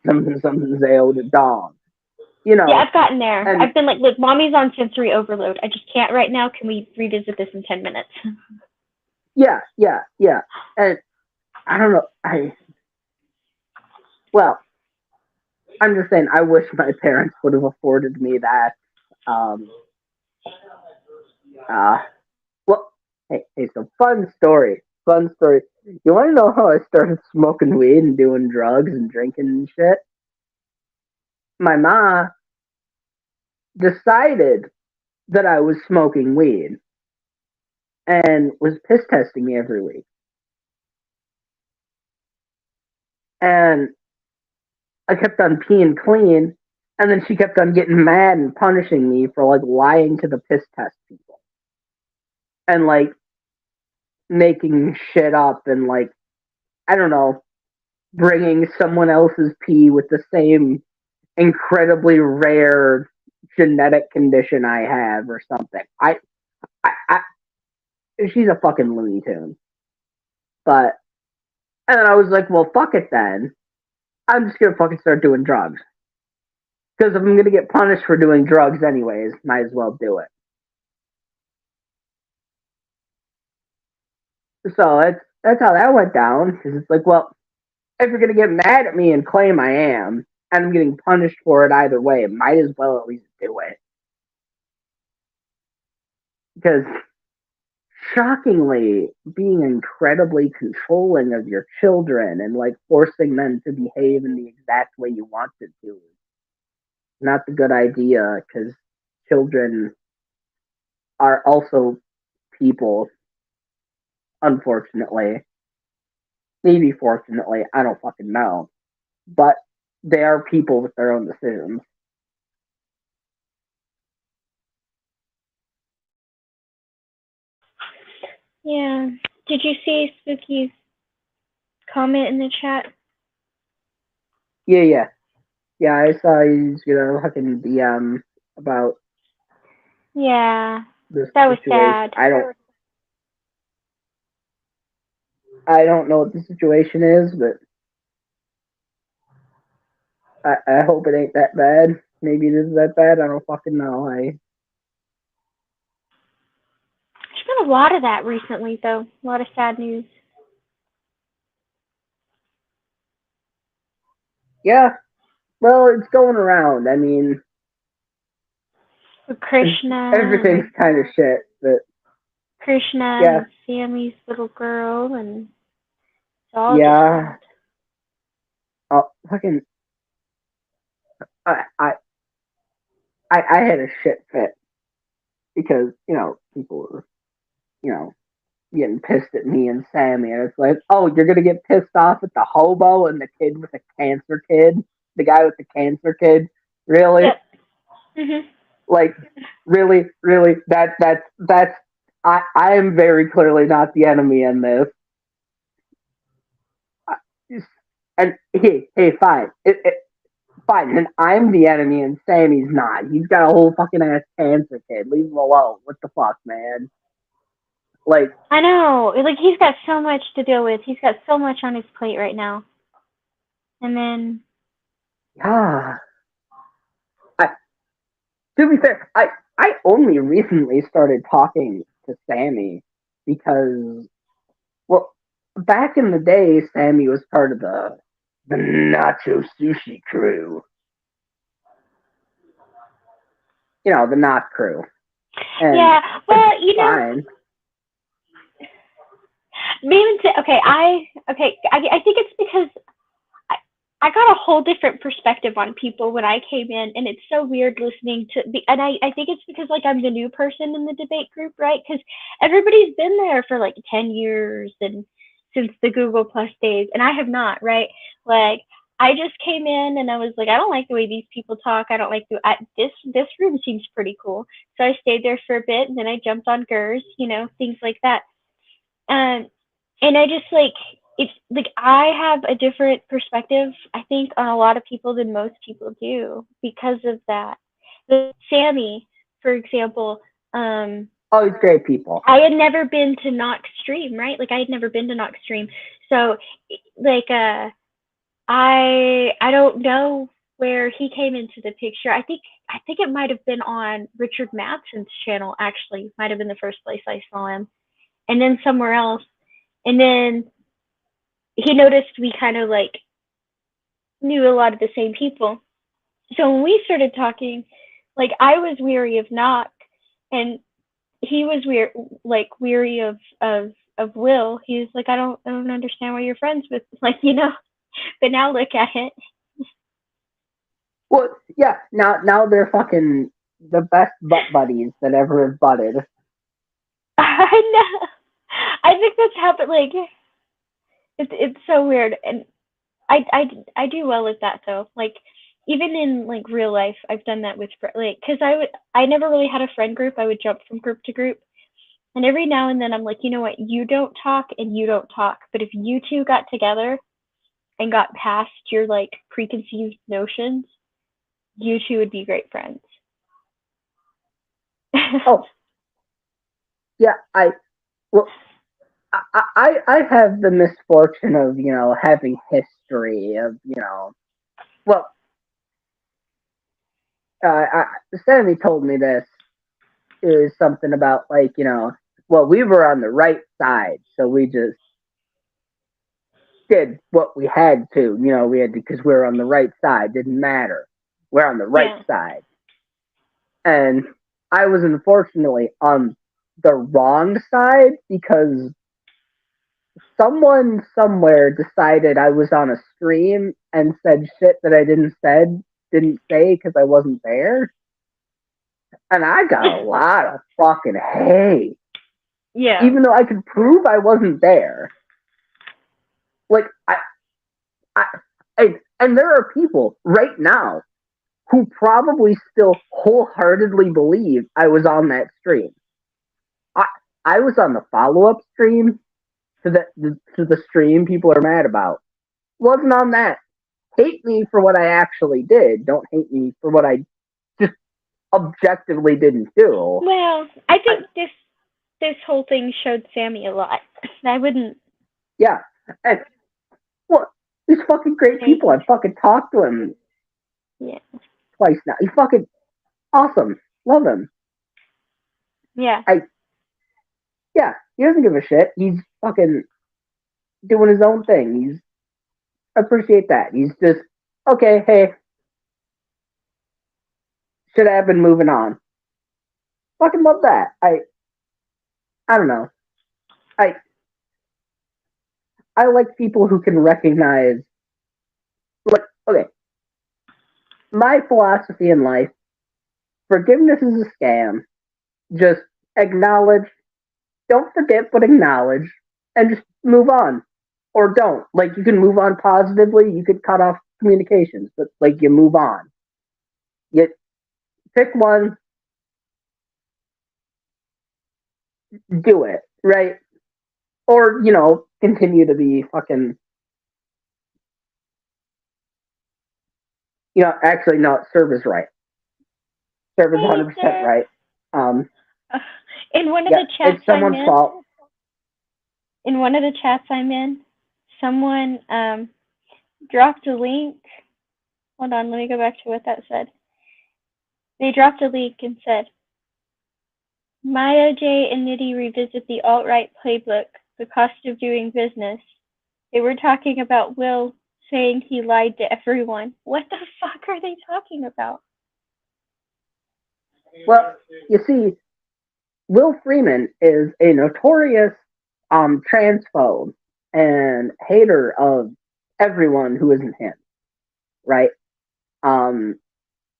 Something's ailed a dog. You know. Yeah, I've gotten there. And, I've been like, look, mommy's on sensory overload. I just can't right now. Can we revisit this in 10 minutes? Yeah. And I don't know. Well, I'm just saying, I wish my parents would have afforded me that. Well, hey, so fun story. You want to know how I started smoking weed and doing drugs and drinking and shit? My ma decided that I was smoking weed and was piss testing me every week. And I kept on peeing clean, and then she kept on getting mad and punishing me for like lying to the piss test people. And like making shit up and like, I don't know, bringing someone else's pee with the same incredibly rare genetic condition I have or something. I she's a fucking Looney Tune. But, and then I was like, well, fuck it then. I'm just gonna fucking start doing drugs. Because if I'm gonna get punished for doing drugs anyways, might as well do it. So that's how that went down. Because it's like, well, if you're gonna get mad at me and claim I am, and I'm getting punished for it either way, might as well at least do it. Because shockingly, being incredibly controlling of your children and like forcing them to behave in the exact way you want them to is not the good idea, because children are also people, unfortunately. Maybe fortunately, I don't fucking know. But they are people with their own decisions. Yeah. Did you see Spooky's comment in the chat? Yeah. I saw he's fucking DM about Yeah. this That was situation. sad. I don't know what the situation is, but I hope it ain't that bad. Maybe it is that bad. I don't fucking know. There's been a lot of that recently, though. A lot of sad news. Yeah. Well, it's going around. I mean, With Krishna everything's and kind of shit, but Krishna yeah, and Sammy's little girl, and it's all just yeah. sad. Oh, fucking. I had a shit fit because people were getting pissed at me and Sammy, and it's like, oh, you're gonna get pissed off at the hobo and the kid with the cancer kid, the guy with the cancer kid, really? Yep. Mhm. Like, really? That's I am very clearly not the enemy in this. And hey, fine, fine. And I'm the enemy, and Sammy's not. He's got a whole fucking ass cancer kid. Leave him alone. What the fuck, man? Like, I know. Like, he's got so much to deal with. He's got so much on his plate right now. And then, yeah. To be fair, I only recently started talking to Sammy because, well, back in the day, Sammy was part of the Nacho Sushi crew. The Knot crew. And yeah. Well, fine. maybe I think it's because I got a whole different perspective on people when I came in, and it's so weird listening to and I think it's because like I'm the new person in the debate group, right? Because everybody's been there for like 10 years and since the Google Plus days, and I have not, right? Like I just came in and I was like, I don't like the way these people talk. I don't like this room seems pretty cool. So I stayed there for a bit, and then I jumped on GERS, things like that. And I just like it's like I have a different perspective, I think, on a lot of people than most people do because of that. Sammy, for example, Oh, he's great people. I had never been to Knox Stream, right? Like I had never been to Knox Stream, so like I don't know where he came into the picture. I think it might have been on Richard Matson's channel. Actually, might have been the first place I saw him, and then somewhere else. And then he noticed we kind of like knew a lot of the same people. So when we started talking, like I was weary of Knock, and he was weary of Will. He was like, I don't understand why you're friends with But now look at it. Well, yeah. Now they're fucking the best butt buddies that ever have butted. I know. I think that's happened. Like it's so weird, and I do well with that though. Like even in like real life, I've done that with because I never really had a friend group. I would jump from group to group, and every now and then I'm like, you know what, you don't talk and you don't talk, but if you two got together and got past your like preconceived notions, you two would be great friends. Oh, yeah. I have the misfortune of having history of well, Sammy told me this is something about like well, we were on the right side, so we just did what we had to. We had to because we were on the right side. Didn't matter. We're on the right side, and I was unfortunately on the wrong side because someone somewhere decided I was on a stream and said shit that I didn't say because I wasn't there, and I got a lot of fucking hate. Yeah. Even though I could prove I wasn't there. Like and there are people right now who probably still wholeheartedly believe I was on that stream. I was on the follow-up stream to the stream people are mad about. Wasn't on that. Hate me for what I actually did. Don't hate me for what I just objectively didn't do. Well, I think this whole thing showed Sammy a lot. I wouldn't. Yeah. And what? He's fucking great people. I've fucking talked to him twice now. He's fucking awesome. Love him. Yeah. Yeah, he doesn't give a shit. He's fucking doing his own thing. I appreciate that. He's just okay. Hey, should have been moving on. Fucking love that. I don't know. I like people who can recognize. Like, okay, my philosophy in life: forgiveness is a scam. Just acknowledge. Don't forget, but acknowledge, and just move on, or don't. Like, you can move on positively. You could cut off communications, but like you move on. You pick one, do it, right? Or, continue to be fucking, actually, no, Serve is right. Serve is 100% right. In one of Yeah, the chats it's someone's fault. In one of the chats I'm in, someone dropped a link. Hold on, let me go back to what that said. They dropped a link and said, Maya J and Nitty revisit the alt-right playbook, the cost of doing business. They were talking about Will saying he lied to everyone. What the fuck are they talking about? Well, you see, Will Freeman is a notorious transphobe and hater of everyone who isn't him, right?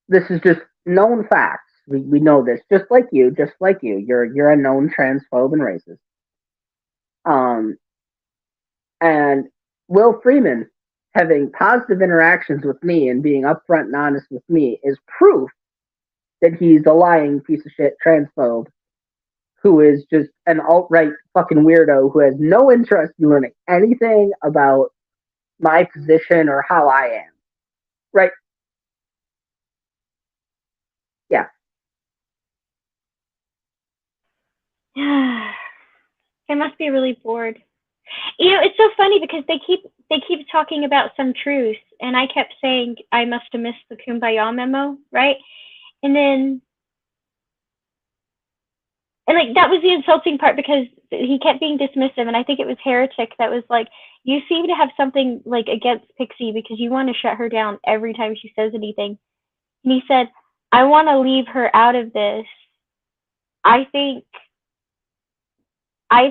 This is just known facts. We know this, just like you. You're a known transphobe and racist. And Will Freeman having positive interactions with me and being upfront and honest with me is proof that he's a lying piece of shit transphobe who is just an alt-right fucking weirdo who has no interest in learning anything about my position or how I am. Right? Yeah. They must be really bored. It's so funny because they keep talking about some truth, and I kept saying I must have missed the Kumbaya memo, right? And then, and like that was the insulting part because he kept being dismissive, and I think it was Heretic that was like, "You seem to have something like against Pixie because you want to shut her down every time she says anything." And he said, "I want to leave her out of this. I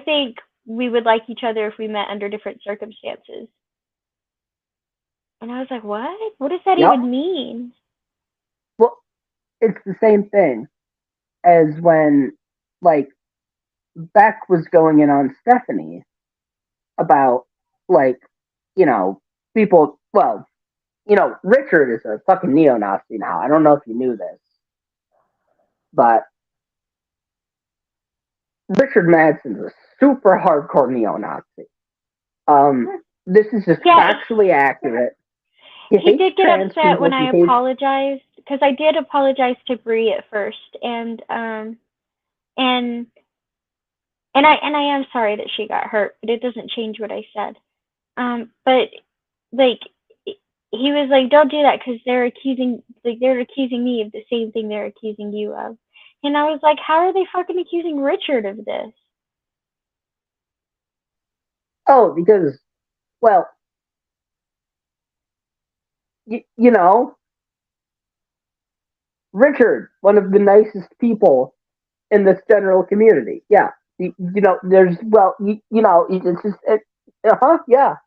think we would like each other if we met under different circumstances." And I was like, what? What does that even mean? Well, it's the same thing as when, like, Beck was going in on Stephanie about, like, people, well, Richard is a fucking neo-Nazi now. I don't know if you knew this, but Richard Madsen's a super hardcore neo-Nazi. This is just factually accurate. He did get upset when I apologized because I did apologize to Bree at first, and I am sorry that she got hurt, but it doesn't change what I said. But like he was like, "Don't do that," because they're accusing me of the same thing they're accusing you of, and I was like, "How are they fucking accusing Richard of this?" Oh, because, well, Richard, one of the nicest people in this general community. Yeah, there's, well, it's just, yeah,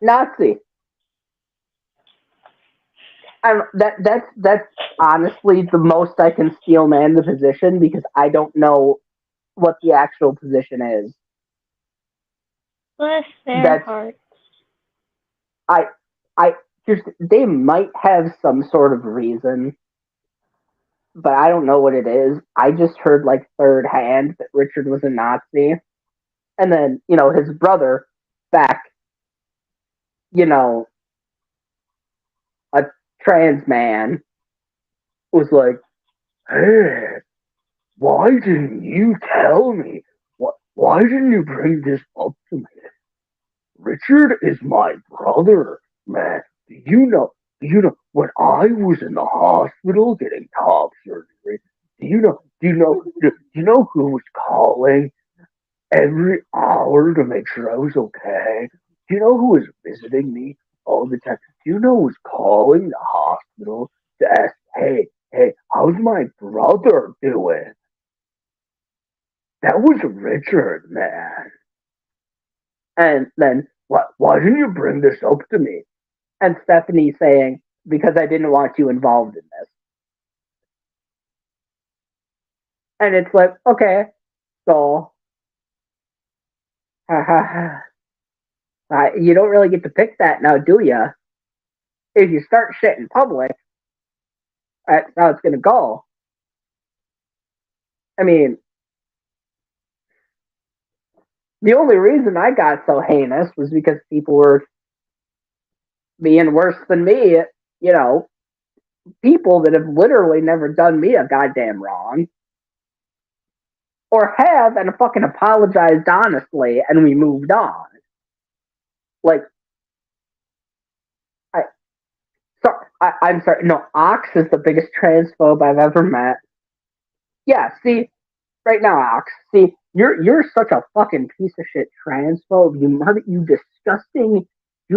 Nazi. That's honestly the most I can steel man the position because I don't know what the actual position is. Bless their hearts. I just, they might have some sort of reason but I don't know what it is. I just heard like third hand that Richard was a Nazi, and then his brother, back, you know, a trans man, was like, "Hey, why didn't you tell me? Why didn't you bring this up to me? Richard is my brother, man. Do you know when I was in the hospital getting top surgery? Do you know who was calling every hour to make sure I was okay? Do you know who was visiting me all the time? Do you know who was calling the hospital to ask, hey, how's my brother doing? That was Richard, man. And then, why didn't you bring this up to me? And Stephanie saying, because I didn't want you involved in this. And it's like, okay, so you don't really get to pick that now, do you? If you start shit in public, that's how it's going to go. I mean, the only reason I got so heinous was because people were being worse than me, people that have literally never done me a goddamn wrong. Or have and fucking apologized honestly and we moved on. Like, I'm sorry. No, Ox is the biggest transphobe I've ever met. Yeah, see, right now, Ox, see, you're such a fucking piece of shit transphobe. You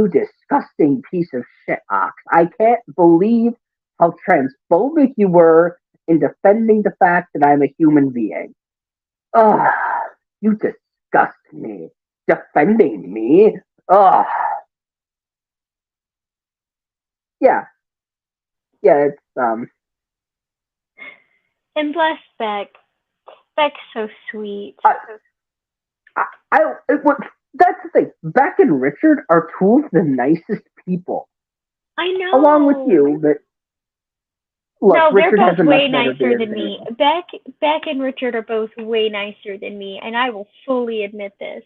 disgusting piece of shit, Ox. I can't believe how transphobic you were in defending the fact that I'm a human being. Ugh, you disgust me. Defending me? Ugh. Yeah. Yeah, it's, And bless Beck. Beck's so sweet. That's the thing. Beck and Richard are two of the nicest people. I know. Along with you, but look, no, Richard they're has both a way much better nicer beard than me. Beck and Richard are both way nicer than me, and I will fully admit this.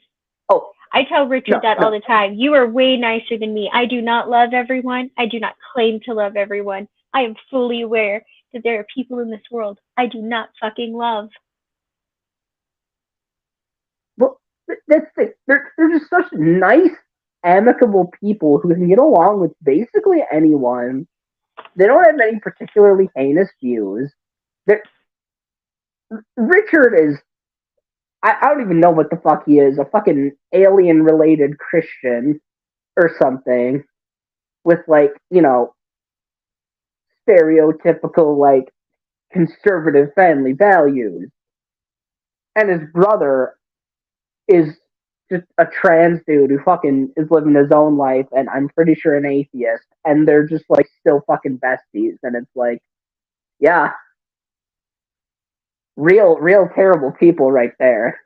Oh, I tell Richard that all the time. You are way nicer than me. I do not love everyone. I do not claim to love everyone. I am fully aware that there are people in this world I do not fucking love. Well, that's the they're just such nice, amicable people who can get along with basically anyone. They don't have any particularly heinous views. Richard is I don't even know what the fuck he is, a fucking alien related Christian or something with like, stereotypical like conservative family values. And his brother is just a trans dude who fucking is living his own life and I'm pretty sure an atheist and they're just like still fucking besties and it's like, yeah. Real terrible people right there.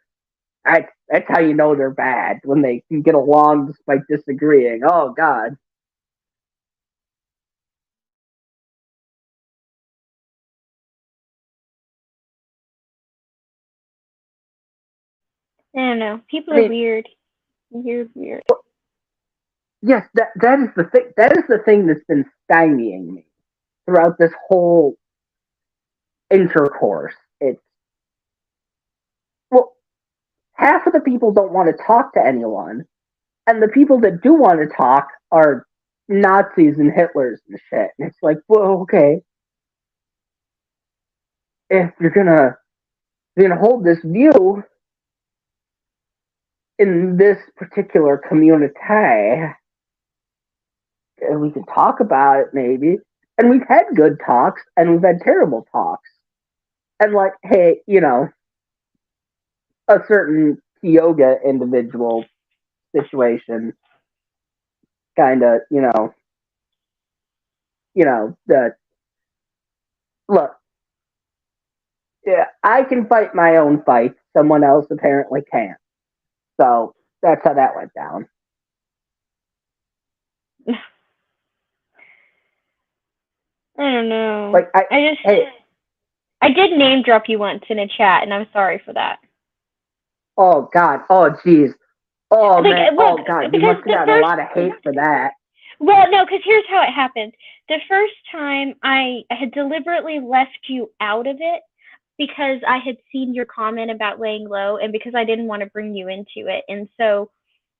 That's how you know they're bad, when they can get along despite disagreeing. Oh God. I don't know. People are weird. Weird. Yes, that is the thing. That is the thing that's been stymieing me throughout this whole intercourse. It's well, half of the people don't want to talk to anyone, and the people that do want to talk are Nazis and Hitlers and shit. And it's like, well, okay, if you're gonna hold this view in this particular community, we can talk about it maybe. And we've had good talks and we've had terrible talks. And like, hey, a certain yoga individual situation kind of, the look, yeah, I can fight my own fights. Someone else apparently can't. So that's how that went down. I don't know. Like, I just I did name drop you once in a chat, and I'm sorry for that. Oh God. Oh jeez. Oh Like, man. well, Oh God. You because must have the gotten a first, lot of hate for that. well, no, because here's how it happened. The first time I had deliberately left you out of it because I had seen your comment about laying low, and because I didn't want to bring you into it. And so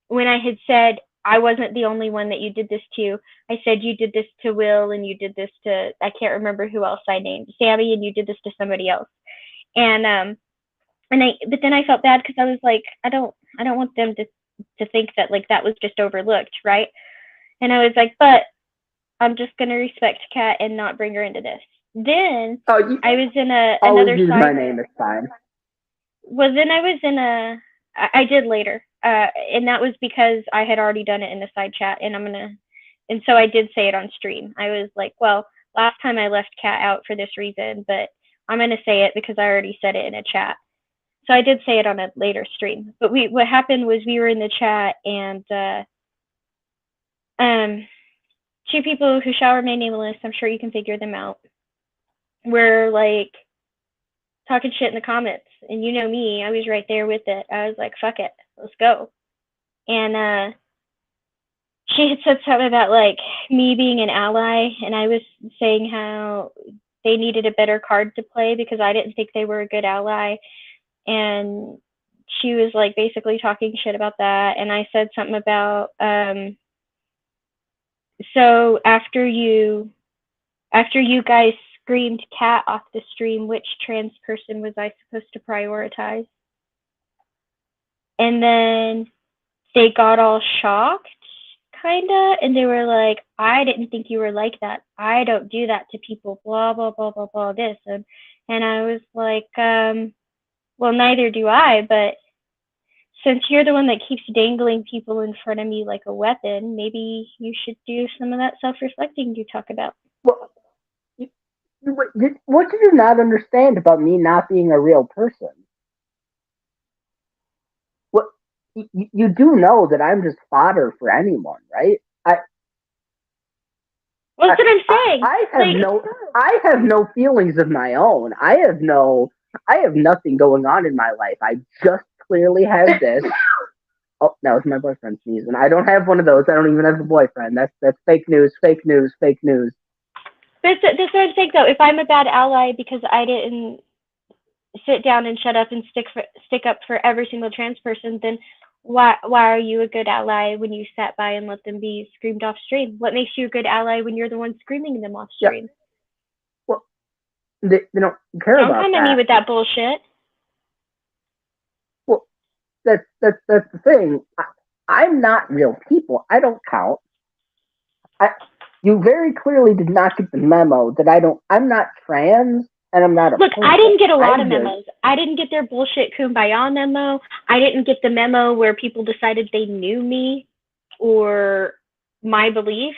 when I had said I wasn't the only one that you did this to, I said you did this to Will, and you did this to, I can't remember who else I named, Sammy, and you did this to somebody else. And but then I felt bad because I was like, I don't want them to think that like that was just overlooked, right? And I was like, but I'm just gonna respect Kat and not bring her into this. Then Oh, I was in always another use side. my name. It's fine. Well, then I was in I did later, and that was because I had already done it in the side chat, and so I did say it on stream. I was like, well, last time I left Kat out for this reason, but I'm gonna say it because I already said it in a chat. So I did say it on a later stream. But what happened was we were in the chat, and two people who shall remain nameless, I'm sure you can figure them out, were like talking shit in the comments. And you know me, I was right there with it. I was like, fuck it, let's go. And she had said something about like me being an ally, and I was saying how they needed a better card to play because I didn't think they were a good ally. And she was like basically talking shit about that. And I said something about so after you guys screamed Cat off the stream, which trans person was I supposed to prioritize? And then they got all shocked, kinda, and they were like, I didn't think you were like that. I don't do that to people, blah, blah, blah, blah, blah, this. And I was like, well, neither do I, but since you're the one that keeps dangling people in front of me like a weapon, maybe you should do some of that self-reflecting you talk about. Well, what did you not understand about me not being a real person? What you do know that I'm just fodder for anyone, right? Well, that's what I'm saying. I have no feelings of my own. I have nothing going on in my life. I just clearly have this. Oh, that was my boyfriend sneezing. I don't have one of those. I don't even have a boyfriend. That's fake news, fake news, fake news. That's what I'm saying, though. If I'm a bad ally because I didn't sit down and shut up and stick up for every single trans person, then why are you a good ally when you sat by and let them be screamed off stream? What makes you a good ally when you're the one screaming them off stream? Yeah. Well, they don't care don't about that. Don't come at me with that bullshit. Well, that's the thing. I'm not real people. I don't count. You very clearly did not get the memo that I'm not trans and I'm not a Look, person. I didn't get a lot of memos. I didn't get their bullshit kumbaya memo. I didn't get the memo where people decided they knew me or my beliefs.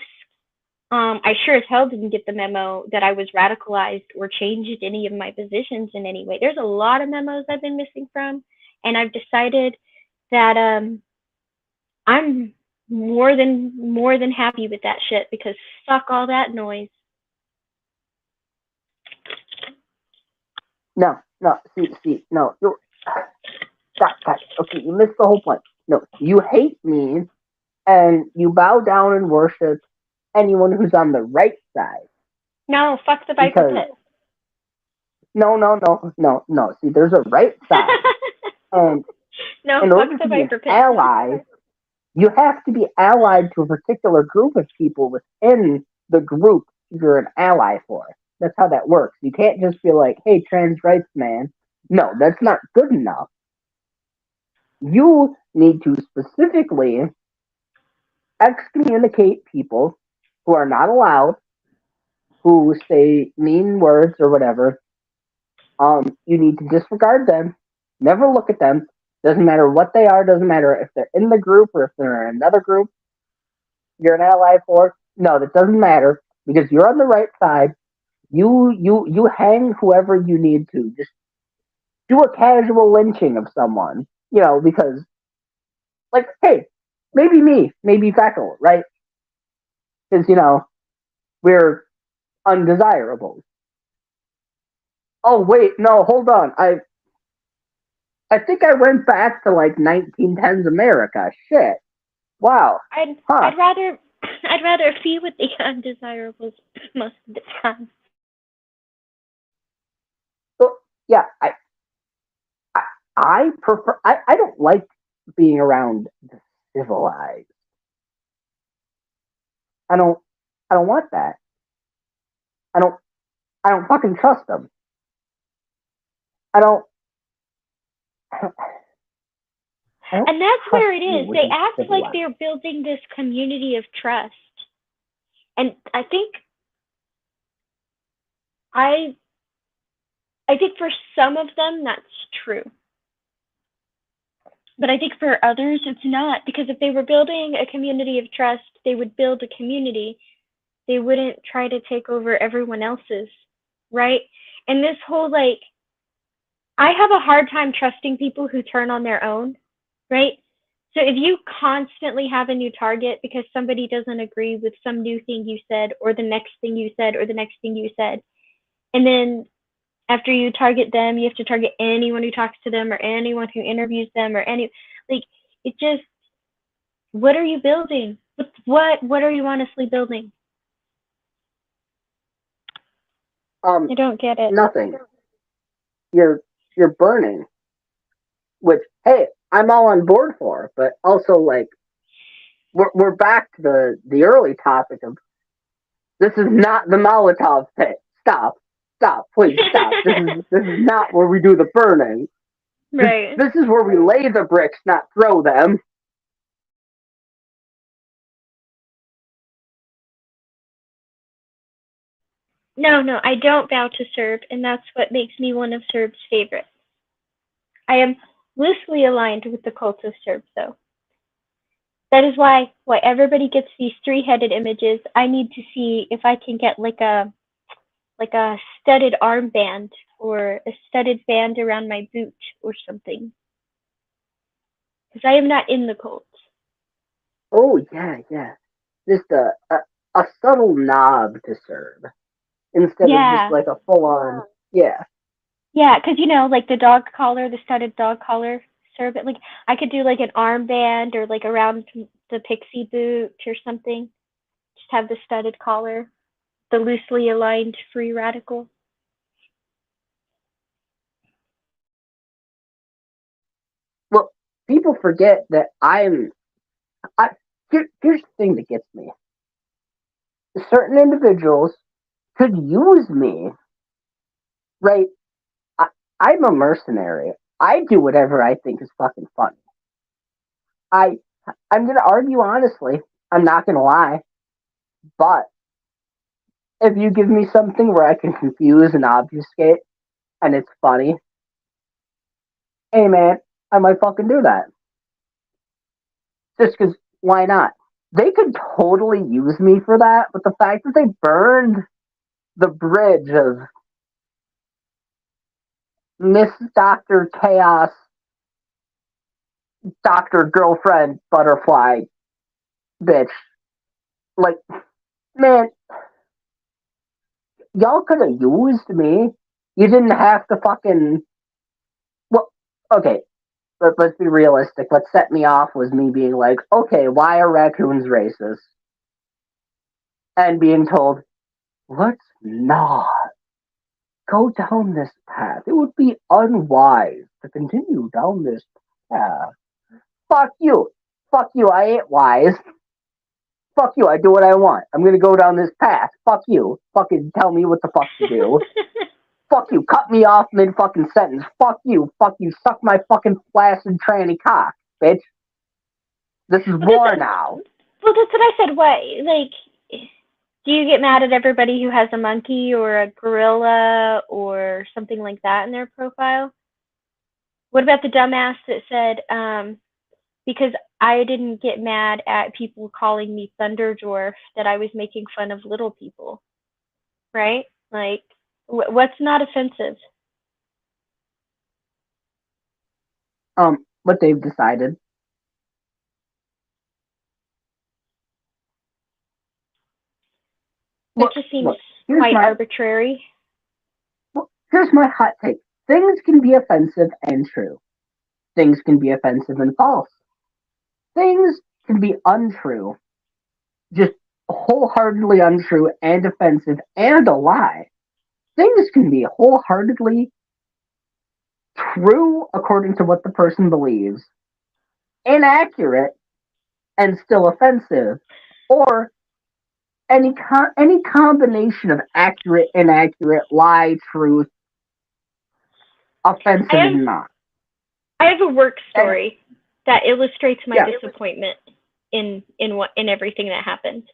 I sure as hell didn't get the memo that I was radicalized or changed any of my positions in any way. There's a lot of memos I've been missing from, and I've decided that I'm more than happy with that shit because fuck all that noise. No, see, no. Stop. Okay, you missed the whole point. No, you hate me, and you bow down and worship anyone who's on the right side. No, fuck the Viper Pit. No. See, there's a right side, and no, in order to be an ally, you have to be allied to a particular group of people within the group you're an ally for. That's how that works. You can't just be like, hey, trans rights man. No, that's not good enough. You need to specifically excommunicate people who are not allowed, who say mean words or whatever. You need to disregard them. Never look at them. Doesn't matter what they are. Doesn't matter if they're in the group or if they're in another group you're an ally for. No, that doesn't matter because you're on the right side. You hang whoever you need to. Just do a casual lynching of someone, because, like, hey, maybe me, maybe Feckle, right? Because, we're undesirables. Oh wait, no, hold on. I think I went back to like 1910s America. Shit. Wow. Huh. I'd rather I'd rather be with the undesirables most of the time. So yeah, I, I prefer. I don't like being around the civilized. I don't. I don't want that. I don't. I don't fucking trust them. I don't. I don't, I don't And that's trust where it you is. with They the act like civilized. they're building this community of trust. And I I think for some of them that's true. But I think for others it's not, because if they were building a community of trust, they would build a community. They wouldn't try to take over everyone else's, right? And this whole like I have a hard time trusting people who turn on their own, right? So if you constantly have a new target because somebody doesn't agree with some new thing you said, or the next thing you said, or the next thing you said, and then after you target them, you have to target anyone who talks to them or anyone who interviews them or any like it just what are you building? What are you honestly building? I don't get it. Nothing. You're burning. Which hey, I'm all on board for. But also like we're back to the early topic of this is not the Molotov pit. Stop. Stop. Please stop. This is not where we do the burning. Right. This is where we lay the bricks, not throw them. No, I don't bow to Serb, and that's what makes me one of Serb's favorites. I am loosely aligned with the cult of Serb, though. That is why everybody gets these three-headed images. I need to see if I can get like a studded armband or a studded band around my boot or something. Because I am not in the cult. Oh yeah. Just a subtle nod to serve instead of just Yeah. like a full on. Yeah. Yeah, because you know, like the dog collar, the studded dog collar, serve it. Like I could do like an armband or like around the pixie boot or something. Just have the studded collar, the loosely aligned free radical. Well, people forget that I'm. Here's the thing that gets me. Certain individuals could use me, right? I, I'm a mercenary. I do whatever I think is fucking funny. I I'm gonna argue honestly. I'm not gonna lie. But if you give me something where I can confuse and obfuscate and it's funny, hey man, I might fucking do that. Just because why not? They could totally use me for that, but the fact that they burned the bridge of Miss Dr. Chaos, Dr. Girlfriend Butterfly bitch, like, man, y'all could have used me. You didn't have to fucking. Well, okay, let's be realistic. What set me off was me being like, okay, why are raccoons racist? And being told, let's not go down this path. It would be unwise to continue down this path. Fuck you. Fuck you. I ain't wise. Fuck you. I do what I want. I'm gonna go down this path. Fuck you. Fucking tell me what the fuck to do. Fuck you. Cut me off mid fucking sentence. Fuck you. Fuck you. Suck my fucking flaccid tranny cock, bitch. This is war now. Well, that's what I said. What, like, do you get mad at everybody who has a monkey or a gorilla or something like that in their profile? What about the dumbass that said, because I didn't get mad at people calling me Thunder Dwarf, that I was making fun of little people, right? Like, what's not offensive? What they've decided. That just seems Look, here's quite my arbitrary. Here's my hot take. Things can be offensive and true. Things can be offensive and false. Things can be untrue, just wholeheartedly untrue and offensive and a lie. Things can be wholeheartedly true according to what the person believes, inaccurate and still offensive, or any combination of accurate, inaccurate, lie, truth, offensive and not. I have a work And story that illustrates my yeah, disappointment in everything that happened.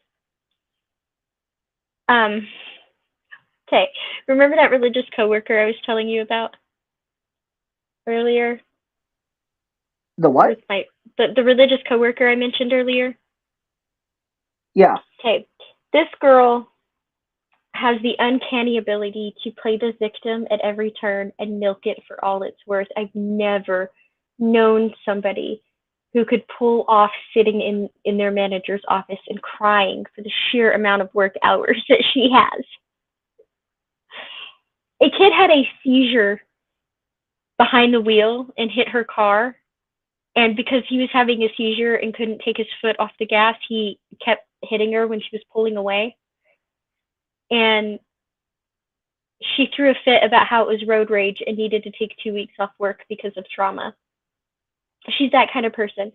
Okay, remember that religious coworker I was telling you about earlier? the what? With the religious coworker I mentioned earlier? Yeah. Okay, this girl has the uncanny ability to play the victim at every turn and milk it for all it's worth. I've never known somebody who could pull off sitting in their manager's office and crying for the sheer amount of work hours that she has. A kid had a seizure behind the wheel and hit her car. And because he was having a seizure and couldn't take his foot off the gas, he kept hitting her when she was pulling away. And she threw a fit about how it was road rage and needed to take 2 weeks off work because of trauma. She's that kind of person.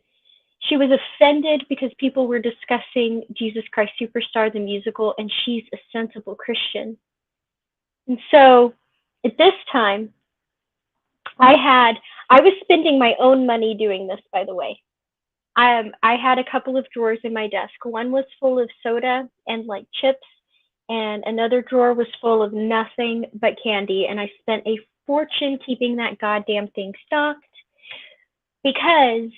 She was offended because people were discussing Jesus Christ Superstar, the musical, and she's a sensible Christian. And so at this time, I was spending my own money doing this, by the way. I had a couple of drawers in my desk. One was full of soda and like chips, and another drawer was full of nothing but candy. And I spent a fortune keeping that goddamn thing stocked, because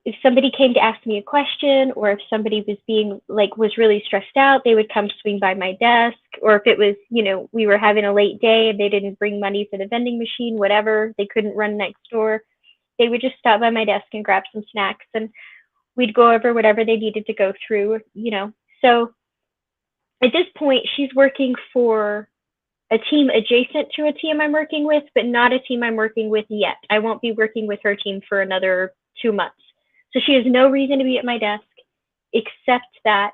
if somebody came to ask me a question, or if somebody was really stressed out, they would come swing by my desk. Or if it was, we were having a late day and they didn't bring money for the vending machine, whatever, they couldn't run next door, they would just stop by my desk and grab some snacks, and we'd go over whatever they needed to go through, So at this point, she's working for a team adjacent to a team I'm working with, but not a team I'm working with yet. I won't be working with her team for another 2 months. So she has no reason to be at my desk except that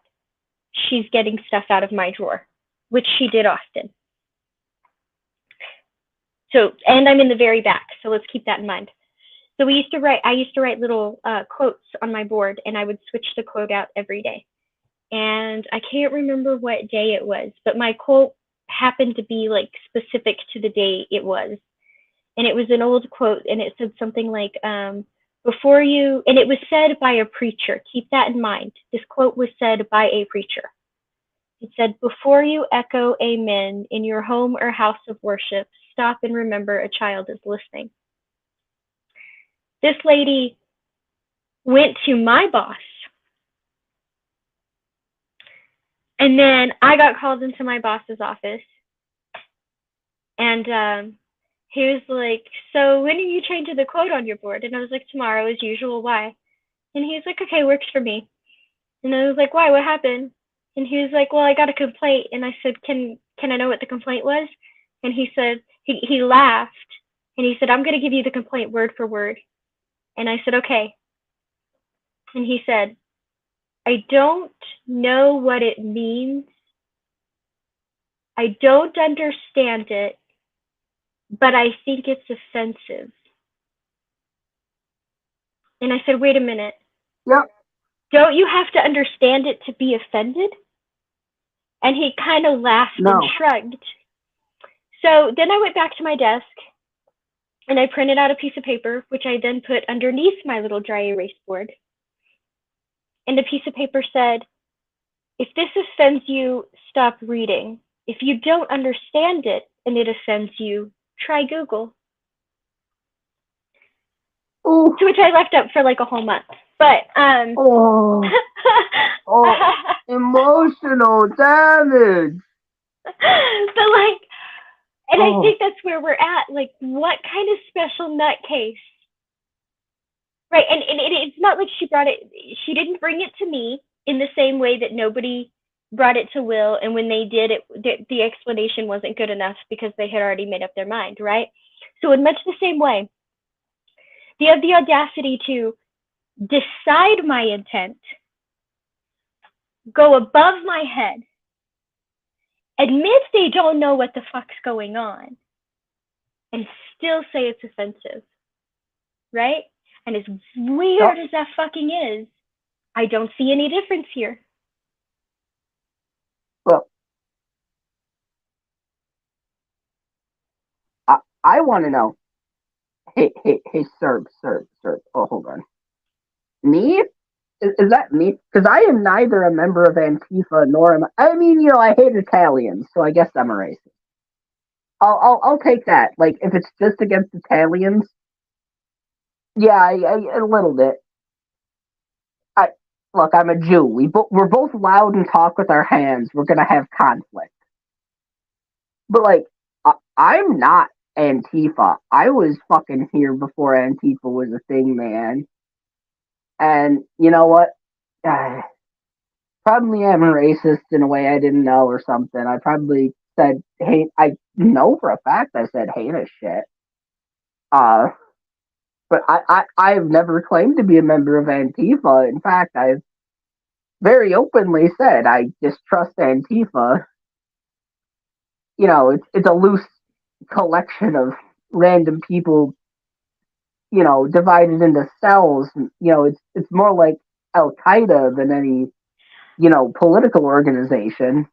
she's getting stuff out of my drawer, which she did often. So, and I'm in the very back, so let's keep that in mind. So I used to write little quotes on my board, and I would switch the quote out every day. And I can't remember what day it was, but my quote happened to be like specific to the day it was. And it was an old quote, and it said something like, and it was said by a preacher. Keep that in mind. This quote was said by a preacher. It said, "Before you echo amen in your home or house of worship, stop and remember a child is listening." This lady went to my boss, and then I got called into my boss's office, and he was like, "So when are you changing the quote on your board?" And I was like, "Tomorrow as usual, why?" And he was like, "Okay, works for me." And I was like, "Why, what happened?" And he was like, "Well, I got a complaint." And I said, can I know what the complaint was? And he said, he laughed, and he said, "I'm going to give you the complaint word for word." And I said, "Okay." And he said, "I don't know what it means. I don't understand it, but I think it's offensive." And I said, "Wait a minute. Yep. Don't you have to understand it to be offended?" And he kind of laughed and shrugged. So then I went back to my desk, and I printed out a piece of paper, which I then put underneath my little dry erase board. And the piece of paper said, "If this offends you, stop reading. If you don't understand it and it offends you, try Google." Ooh. To which I left up for like a whole month. But Emotional damage. But like, and I think that's where we're at. Like, what kind of special nutcase? Right, and it's not like she brought it. She didn't bring it to me in the same way that nobody brought it to Will, and when they did it, the explanation wasn't good enough because they had already made up their mind, right? So in much the same way, they have the audacity to decide my intent, go above my head, admit they don't know what the fuck's going on, and still say it's offensive, right? And as weird as that fucking is, I don't see any difference here. Well, I want to know. Hey, Serb. Oh, hold on. Me? Is that me? Because I am neither a member of Antifa nor am I mean, I hate Italians, so I guess I'm a racist. I'll take that. Like, if it's just against Italians, yeah, a little bit. Look, I'm a Jew. We're both loud and talk with our hands. We're gonna have conflict. But like, I'm not Antifa. I was fucking here before Antifa was a thing, man. And you know what? Probably am a racist in a way I didn't know or something. I probably said hate. I know for a fact I said heinous shit. But I've never claimed to be a member of Antifa. In fact, I've very openly said I distrust Antifa. It's a loose collection of random people, divided into cells. It's more like Al Qaeda than any, political organization.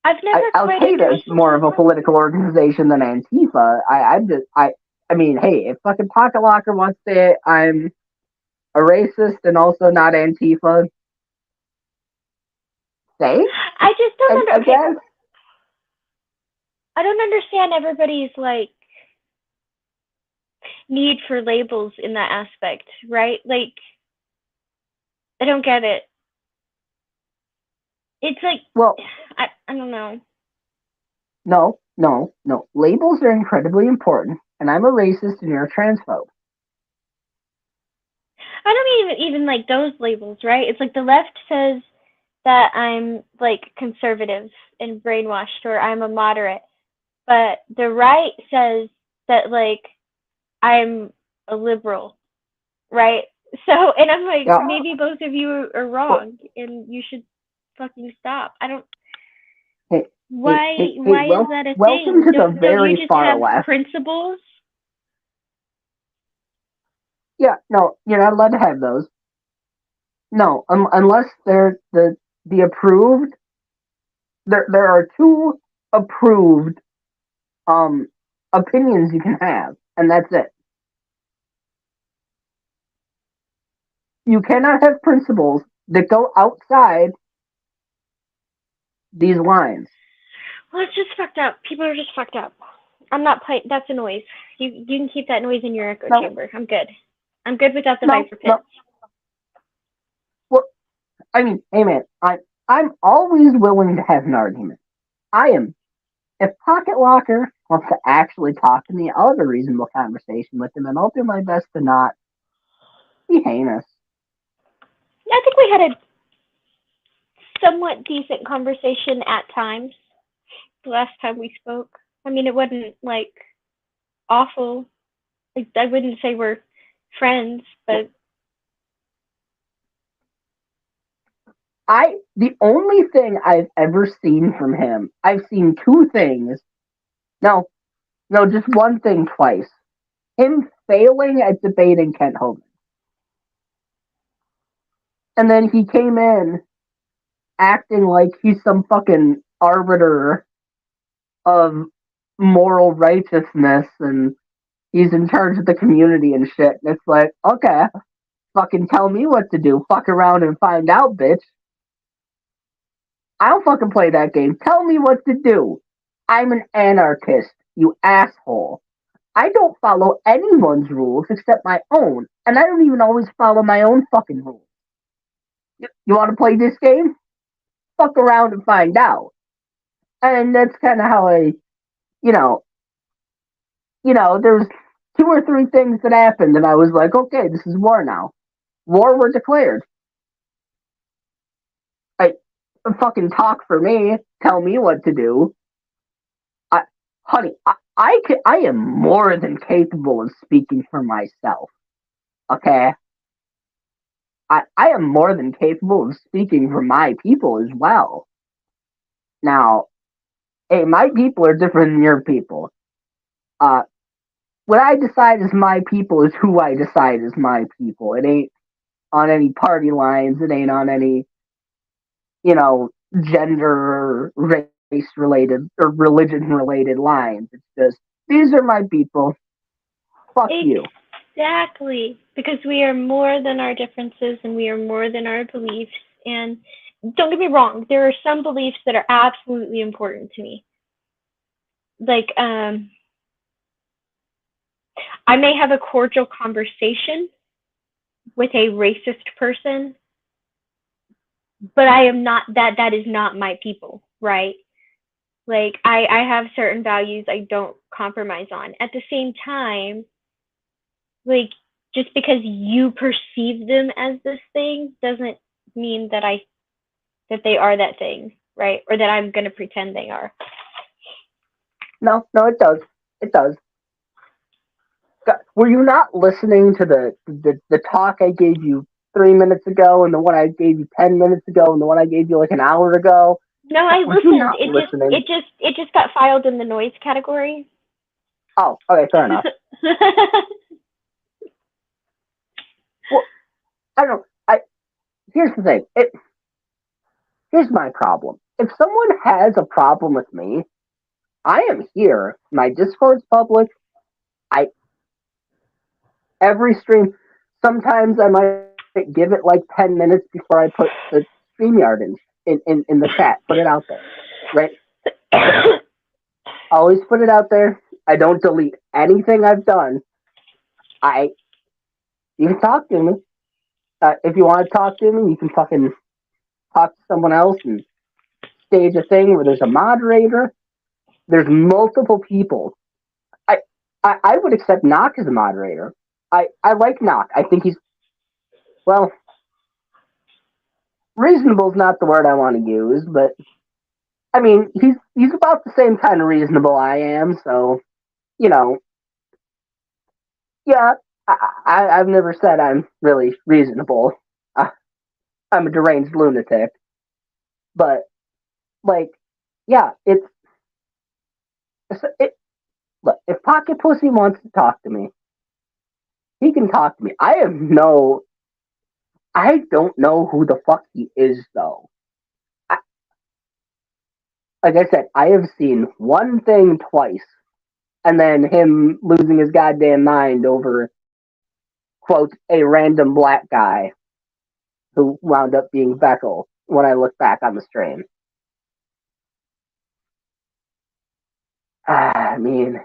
I've never Al Qaeda is more of a political organization than Antifa. I mean, hey, if fucking Pocket Locker wants to say I'm a racist and also not Antifa, say. I just don't understand. I don't understand everybody's like need for labels in that aspect, right? Like, I don't get it. It's like, well, I don't know. No. Labels are incredibly important, and I'm a racist and you're a transphobe. I don't even like those labels, right? It's like the left says that I'm like conservative and brainwashed, or I'm a moderate, but the right says that like I'm a liberal, right? So, and I'm like, maybe both of you are wrong, and you should fucking stop. I don't. Why is that a welcome thing? To the very don't you just far have left. Principles? Yeah, no, you're not allowed to have those. No, unless they're the approved. There are two approved opinions you can have, and that's it. You cannot have principles that go outside these lines. Well, it's just fucked up. People are just fucked up. I'm not playing. That's a noise. You can keep that noise in your echo chamber. I'm good. I'm good without the viper pits. Well, I mean, hey man, I'm always willing to have an argument. I am. If Pocket Locker wants to actually talk to me, I'll have a reasonable conversation with him, and I'll do my best to not be heinous. I think we had a somewhat decent conversation at times the last time we spoke. I mean, it wasn't like awful. Like, I wouldn't say we're friends, but the only thing I've ever seen from him, I've seen two things. No, just one thing twice. Him failing at debating Kent Hovind. And then he came in acting like he's some fucking arbiter of moral righteousness and he's in charge of the community and shit. And it's like, okay, fucking tell me what to do. Fuck around and find out, bitch. I don't fucking play that game. Tell me what to do. I'm an anarchist, you asshole. I don't follow anyone's rules except my own, and I don't even always follow my own fucking rules. You want to play this game? Fuck around and find out. And that's kind of how there's 2 or 3 things that happened, and I was like, okay, this is war now. War were declared. fucking talk for me, tell me what to do. I, honey, I am more than capable of speaking for myself. Okay, I am more than capable of speaking for my people as well. Now, hey, my people are different than your people. Uh, what I decide is my people is who I decide is my people. It ain't on any party lines. It ain't on any, gender, race related, or religion related lines. It's just, these are my people. Fuck you. Exactly. Because we are more than our differences and we are more than our beliefs. And don't get me wrong, there are some beliefs that are absolutely important to me. Like, I may have a cordial conversation with a racist person, but I am not that is not my people, right? Like I have certain values I don't compromise on. At the same time, like just because you perceive them as this thing doesn't mean that they are that thing, right? Or that I'm gonna pretend they are. No, it does. It does. Were you not listening to the talk I gave you 3 minutes ago, and the one I gave you 10 minutes ago, and the one I gave you like an hour ago? No, I Were you listened. not listening? It just got filed in the noise category. Oh, okay, fair enough. Well, I don't know. Here's the thing. Here's my problem. If someone has a problem with me, I am here. My Discord's public. Every stream. Sometimes I might give it like 10 minutes before I put the StreamYard in the chat. Put it out there, right? Always put it out there. I don't delete anything I've done. You can talk to me. If you want to talk to me, you can fucking talk to someone else and stage a thing where there's a moderator. There's multiple people. I would accept Knock as a moderator. I like Knock. I think he's, well, reasonable is not the word I want to use, but I mean he's about the same kind of reasonable I am. So you know, yeah, I've never said I'm really reasonable. I'm a deranged lunatic, but like, yeah, it. Look, if Pocket Pussy wants to talk to me, he can talk to me. I don't know who the fuck he is though. Like I said, I have seen one thing twice, and then him losing his goddamn mind over, quote, a random black guy who wound up being Beckel when I look back on the stream. I mean,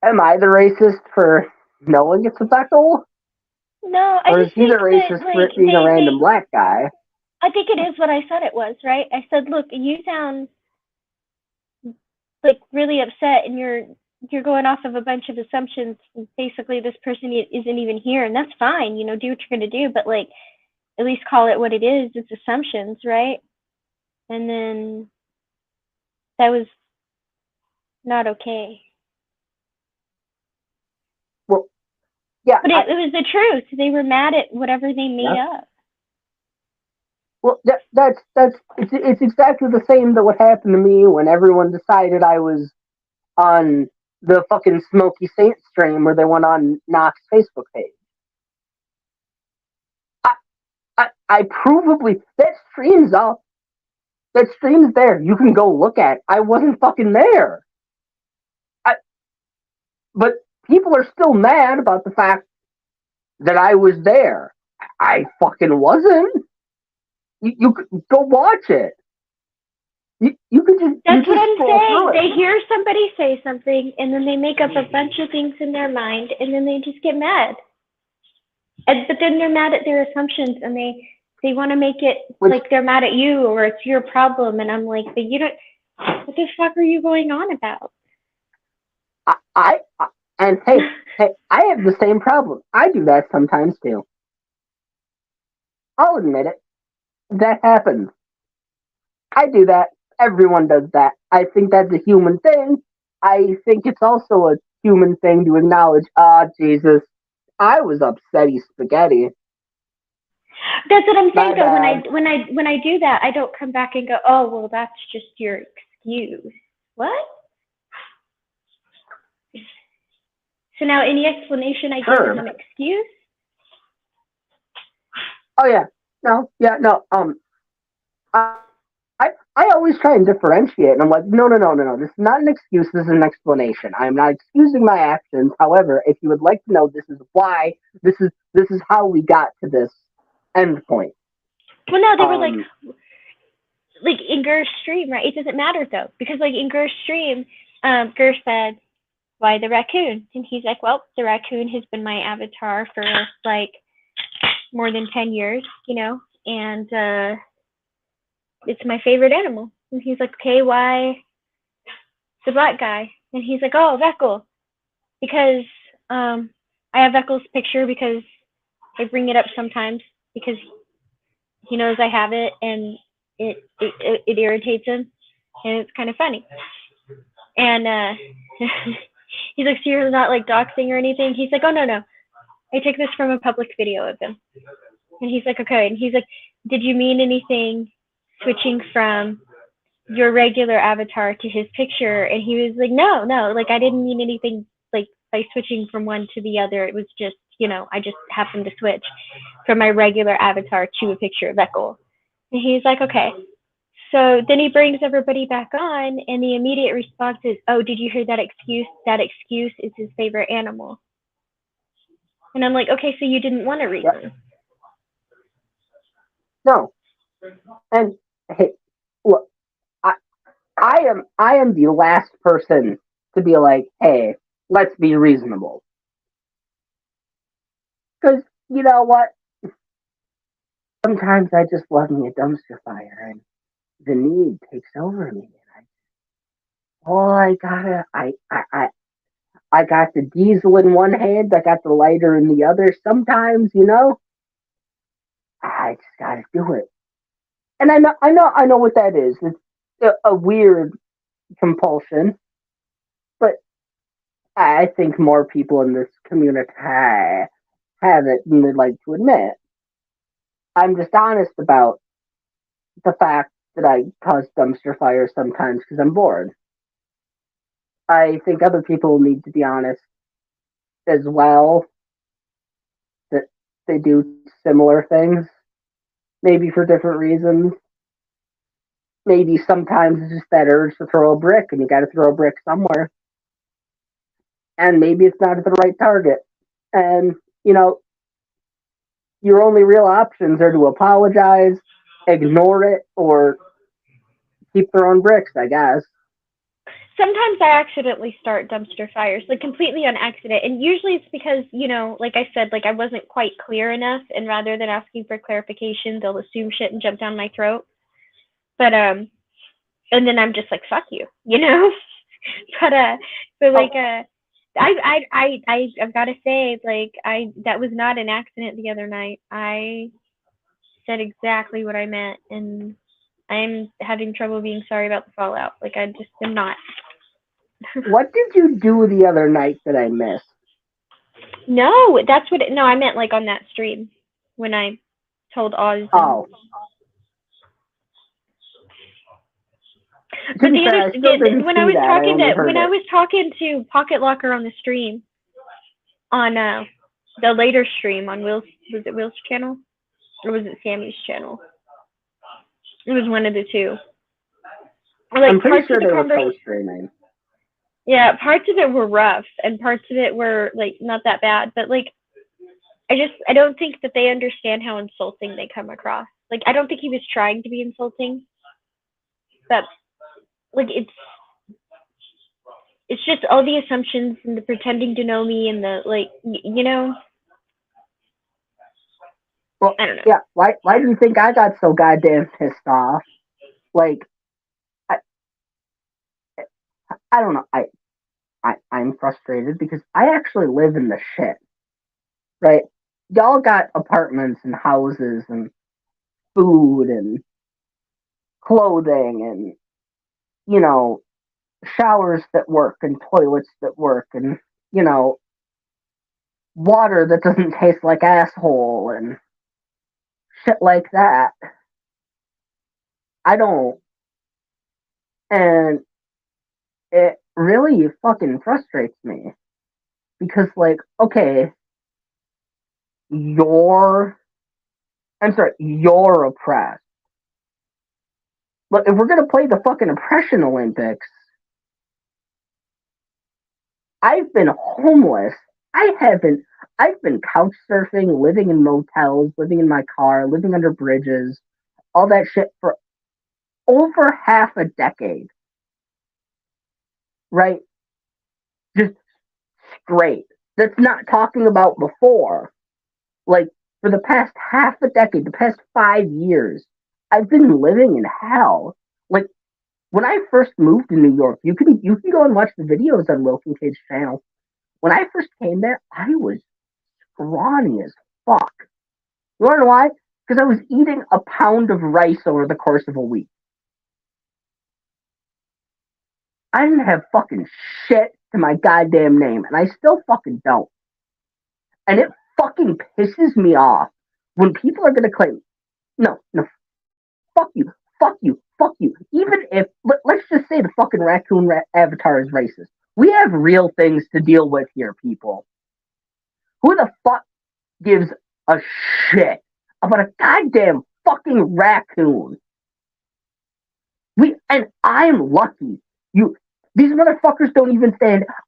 am I the racist for knowing it's a Beckel? No, I Or is just he the think that racist for like it being a random black guy? I think it is what I said it was, right? I said, look, you sound like really upset, and you're going off of a bunch of assumptions. Basically, this person isn't even here, and that's fine. You know, do what you're gonna do, but like at least call it what it is. It's assumptions, right? And then that was not okay. Well, yeah, but it was the truth. They were mad at whatever they made up. Well, it's exactly the same that what happened to me when everyone decided I was on the fucking Smoky Saint stream where they went on Knox's Facebook page. I provably, that stream's up. That stream's there. You can go look at it. I wasn't fucking there. But people are still mad about the fact that I was there. I fucking wasn't. You could go watch it. You could just. That's what I'm saying. They hear somebody say something, and then they make up a bunch of things in their mind, and then they just get mad. But then they're mad at their assumptions, and they want to make it like they're mad at you or it's your problem. And I'm like, but you don't. What the fuck are you going on about? And hey, I have the same problem. I do that sometimes too. I'll admit it. That happens. I do that. Everyone does that. I think that's a human thing. I think it's also a human thing to acknowledge, Jesus, I was upsetty spaghetti. That's what I'm saying My though. bad. When I do that, I don't come back and go, oh well, that's just your excuse. What? So now any explanation I give is Sure. an excuse? Oh yeah. No, yeah, no. I, I always try and differentiate, and I'm like, no. This is not an excuse. This is an explanation. I am not excusing my actions. However, if you would like to know, this is why. This is how we got to this end point. Well, no, they were Um, like in Gur's stream, right? It doesn't matter though, because like in Gur's stream, Gur said, "Why the raccoon?" And he's like, "Well, the raccoon has been my avatar for like more than 10 years, and it's my favorite animal." And he's like, "Okay, why the black guy?" And he's like, "Oh, Vekel, because I have Vekel's picture because I bring it up sometimes because he knows I have it and it irritates him and it's kind of funny." And he's like, "So you're not like doxing or anything?" He's like, "Oh no, I took this from a public video of him." And he's like, "Okay." And he's like, "Did you mean anything switching from your regular avatar to his picture?" And he was like, "No, like I didn't mean anything like by switching from one to the other. It was just, I just happened to switch from my regular avatar to a picture of Echo." And he's like, "Okay." So then he brings everybody back on, and the immediate response is, "Oh, did you hear that excuse? That excuse is his favorite animal." And I'm like, "Okay, so you didn't want a reason." no, and hey, look, I, I am the last person to be like, hey, let's be reasonable, because you know what? Sometimes I just love me a dumpster fire, and the need takes over me. I got the diesel in one hand, I got the lighter in the other. Sometimes, I just gotta do it. And I know what that is. It's a weird compulsion, but I think more people in this community have it than they'd like to admit. I'm just honest about the fact that I cause dumpster fires sometimes because I'm bored. I think other people need to be honest as well that they do similar things, maybe for different reasons. Maybe sometimes it's just that urge to throw a brick and you got to throw a brick somewhere. And maybe it's not at the right target. And, you know, your only real options are to apologize, ignore it, or keep throwing bricks, I guess. Sometimes I accidentally start dumpster fires, like completely on accident. And usually it's because, like I said, like I wasn't quite clear enough. And rather than asking for clarification, they'll assume shit and jump down my throat. But, and then I'm just like, fuck you, but, I've got to say, like, that was not an accident the other night. I said exactly what I meant. And I'm having trouble being sorry about the fallout. Like, I just am not. What did you do the other night that I missed? No, that's what. No, I meant like on that stream when I told Oz. Oh. But the fair, other, I still didn't when see I was that. talking I to when it. I was talking to Pocket Locker on the stream, on the later stream on Will's, was it Will's channel or was it Sammy's channel? It was one of the two. Or, like, I'm pretty parts sure of the they were conversation. co-streaming. Yeah, parts of it were rough and parts of it were like not that bad, but like I don't think that they understand how insulting they come across. Like I don't think he was trying to be insulting, but like it's just all the assumptions and the pretending to know me and the like, Well, I don't know. yeah. Why do you think I got so goddamn pissed off? Like, I don't know. I'm frustrated because I actually live in the shit. Right? Y'all got apartments and houses and food and clothing and, you know, showers that work and toilets that work and, you know, water that doesn't taste like asshole and shit like that. I don't. And it really fucking frustrates me because, like, okay, you're, I'm sorry, you're oppressed. But if we're gonna play the fucking oppression Olympics, I've been homeless. I haven't. I've been couch surfing, living in motels, living in my car, living under bridges, all that shit for over half a decade. Right? Just straight. That's not talking about before. Like, for the past half a decade, the past 5 years, I've been living in hell. Like, when I first moved to New York, you can go and watch the videos on Will Kincaid's channel. When I first came there, I was scrawny as fuck. You wanna know why? Because I was eating a pound of rice over the course of a week. I didn't have fucking shit to my goddamn name, and I still fucking don't. And it fucking pisses me off when people are gonna claim, no, no, fuck you, fuck you, fuck you. Even if, let's just say the fucking raccoon avatar is racist. We have real things to deal with here, people. Who the fuck gives a shit about a goddamn fucking raccoon? And I'm lucky. These motherfuckers don't even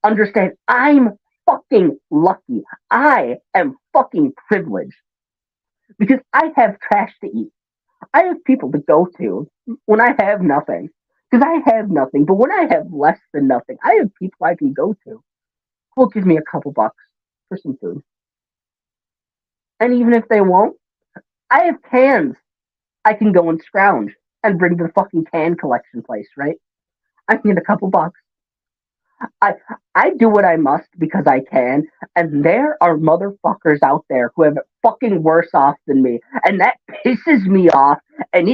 understand. I'm fucking lucky. I am fucking privileged because I have trash to eat. I have people to go to when I have nothing. Because I have nothing, but when I have less than nothing, I have people I can go to who will give me a couple bucks for some food. And even if they won't, I have cans I can go and scrounge and bring to the fucking can collection place, right? I can get a couple bucks. I do what I must because I can, and there are motherfuckers out there who have it fucking worse off than me, and that pisses me off, and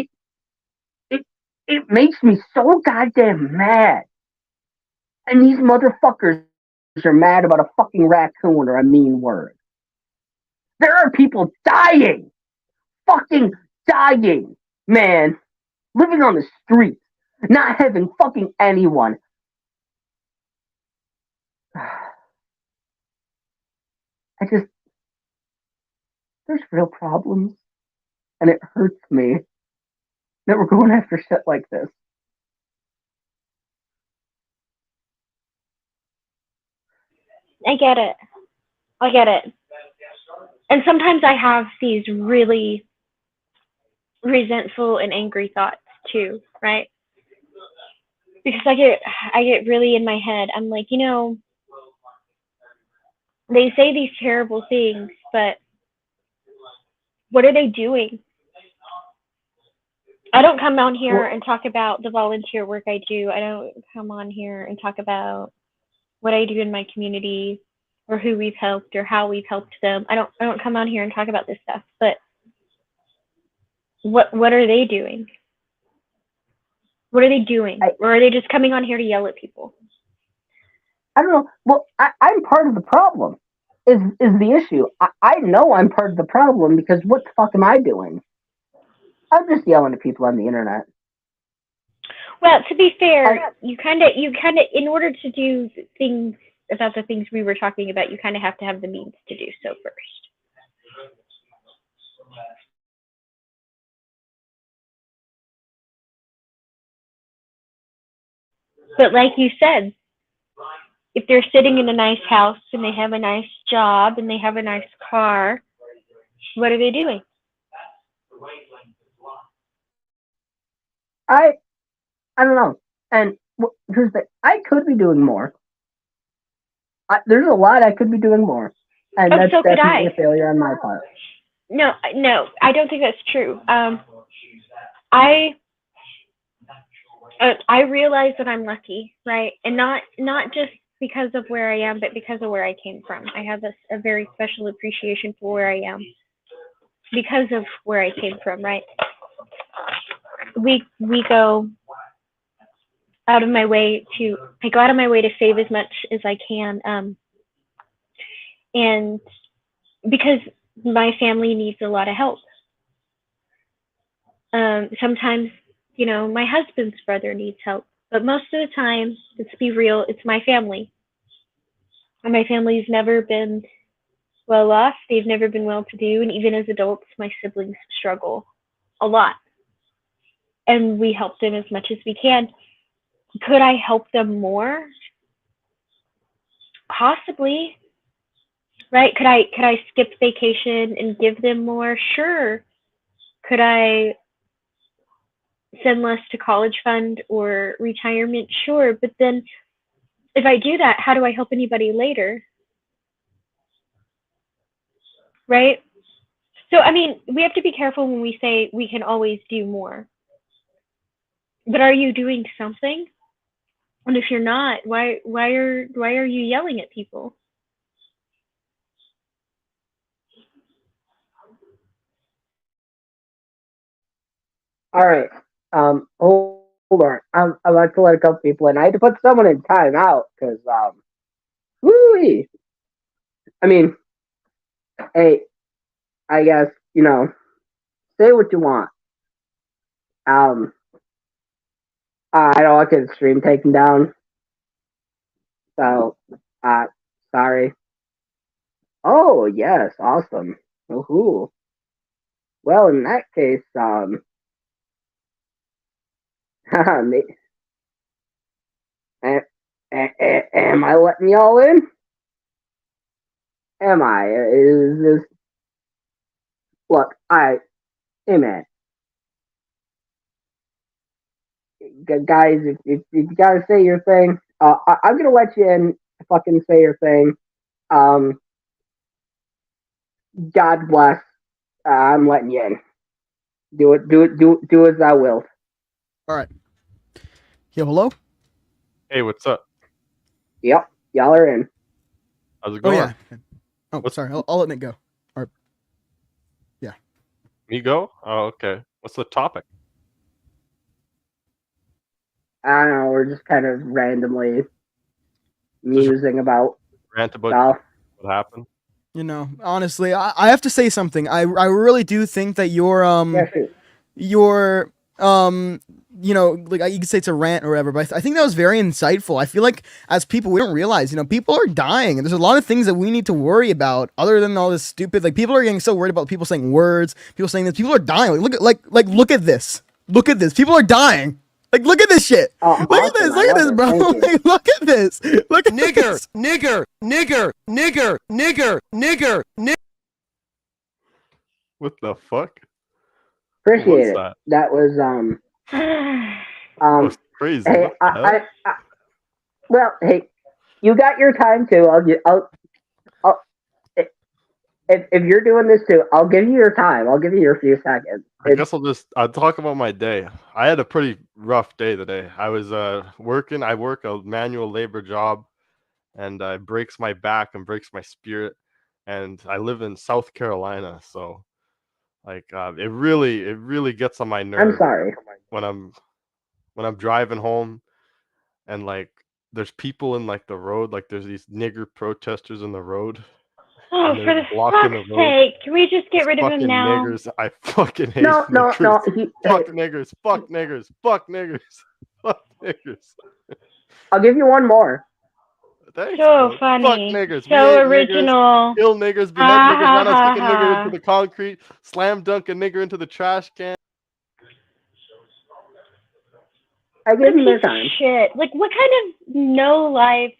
it makes me so goddamn mad. And these motherfuckers are mad about a fucking raccoon or a mean word. There are people dying, fucking dying, man, living on the streets, not having fucking anyone. There's real problems, and it hurts me that we're going after shit like this. I get it. I get it. And sometimes I have these really resentful and angry thoughts too, right? Because I get really in my head. I'm like, they say these terrible things, but what are they doing? I don't come on here and talk about the volunteer work I do. I don't come on here and talk about what I do in my community or who we've helped or how we've helped them. I don't come on here and talk about this stuff. But what are they doing? What are they doing? Or are they just coming on here to yell at people? I don't know. Well, I'm part of the problem. Is the issue? I know I'm part of the problem because what the fuck am I doing? I'm just yelling at people on the internet. Well, to be fair, you kind of, in order to do things about the things we were talking about, you kind of have to have the means to do so first. But like you said, if they're sitting in a nice house and they have a nice job and they have a nice car, what are they doing? I don't know. And here's the thing. I could be doing more. There's a lot I could be doing more. And that's so definitely a failure on my part. No, I don't think that's true. I realize that I'm lucky, right? And not just because of where I am, but because of where I came from. I have a very special appreciation for where I am because of where I came from, right? we go out of my way to I go out of my way to save as much as I can, and because my family needs a lot of help. Sometimes, my husband's brother needs help, but most of the time, let's be real, it's my family. And my family's never been well off. They've never been well to do, and even as adults, my siblings struggle a lot. And we help them as much as we can. Could I help them more? Possibly. Right? Could I skip vacation and give them more? Sure. Could I send less to college fund or retirement? Sure. But then if I do that, how do I help anybody later? Right? So, I mean, we have to be careful when we say we can always do more. But are you doing something? And if you're not, why are you yelling at people? All right. Hold on. I'm about to let a couple people in. I had to put someone in timeout because woo. I mean, hey, I guess say what you want. Um, I don't want the stream taken down. So, sorry. Oh yes, awesome. Woohoo. Well, in that case, am I letting y'all in? Am I? Is this? Look, hey man, guys, if you gotta say your thing, I'm gonna let you in. Fucking say your thing. Um, God bless. I'm letting you in. Do as thou wilt. All right. Yo, hello? Hey, what's up? Yep, y'all are in. How's it Oh, going? yeah. Oh, sorry. I'll let Nick go. Or, yeah. Me go? Oh, okay. What's the topic? I don't know. We're just kind of randomly musing about Rant about stuff. what happened? Honestly, I have to say something. I really do think that your like you could say it's a rant or whatever, but I think that was very insightful. I feel like as people, we don't realize, people are dying, and there's a lot of things that we need to worry about other than all this stupid. Like, people are getting so worried about people saying words, people saying this. People are dying. Like, look at this. Look at this. People are dying. Like, look at this shit. Look at this. Look at this, bro. Like, look at this. Look at this. Nigger. What the fuck? Appreciate it. That? That was That was crazy. Hey, What the hell? well, hey, you got your time too. I'll if you're doing this too, I'll give you your time. I'll give you your few seconds. I guess I'll talk about my day. I had a pretty rough day today. I was working. I work a manual labor job, and it breaks my back and breaks my spirit. And I live in South Carolina, so like it really gets on my nerves. I'm sorry. when I'm driving home, and like there's people in like the road, like there's these nigger protesters in the road. Oh, and for they're the blocking fuck's the road. sake! Can we just get These rid of him fucking now? niggers. I fucking hate No. niggers. Fuck niggers. Fuck niggers. Fuck niggers. Fuck niggers. I'll give you one more. Thanks, So bro. funny. Fuck niggers. So We hate original. niggers. Kill niggers. Behead Ha niggers. ha Roundhouse ha kick a nigger into ha. the concrete. Slam dunk a nigger into the trash can. I What give a him their piece of time. shit. Like, what kind of no life,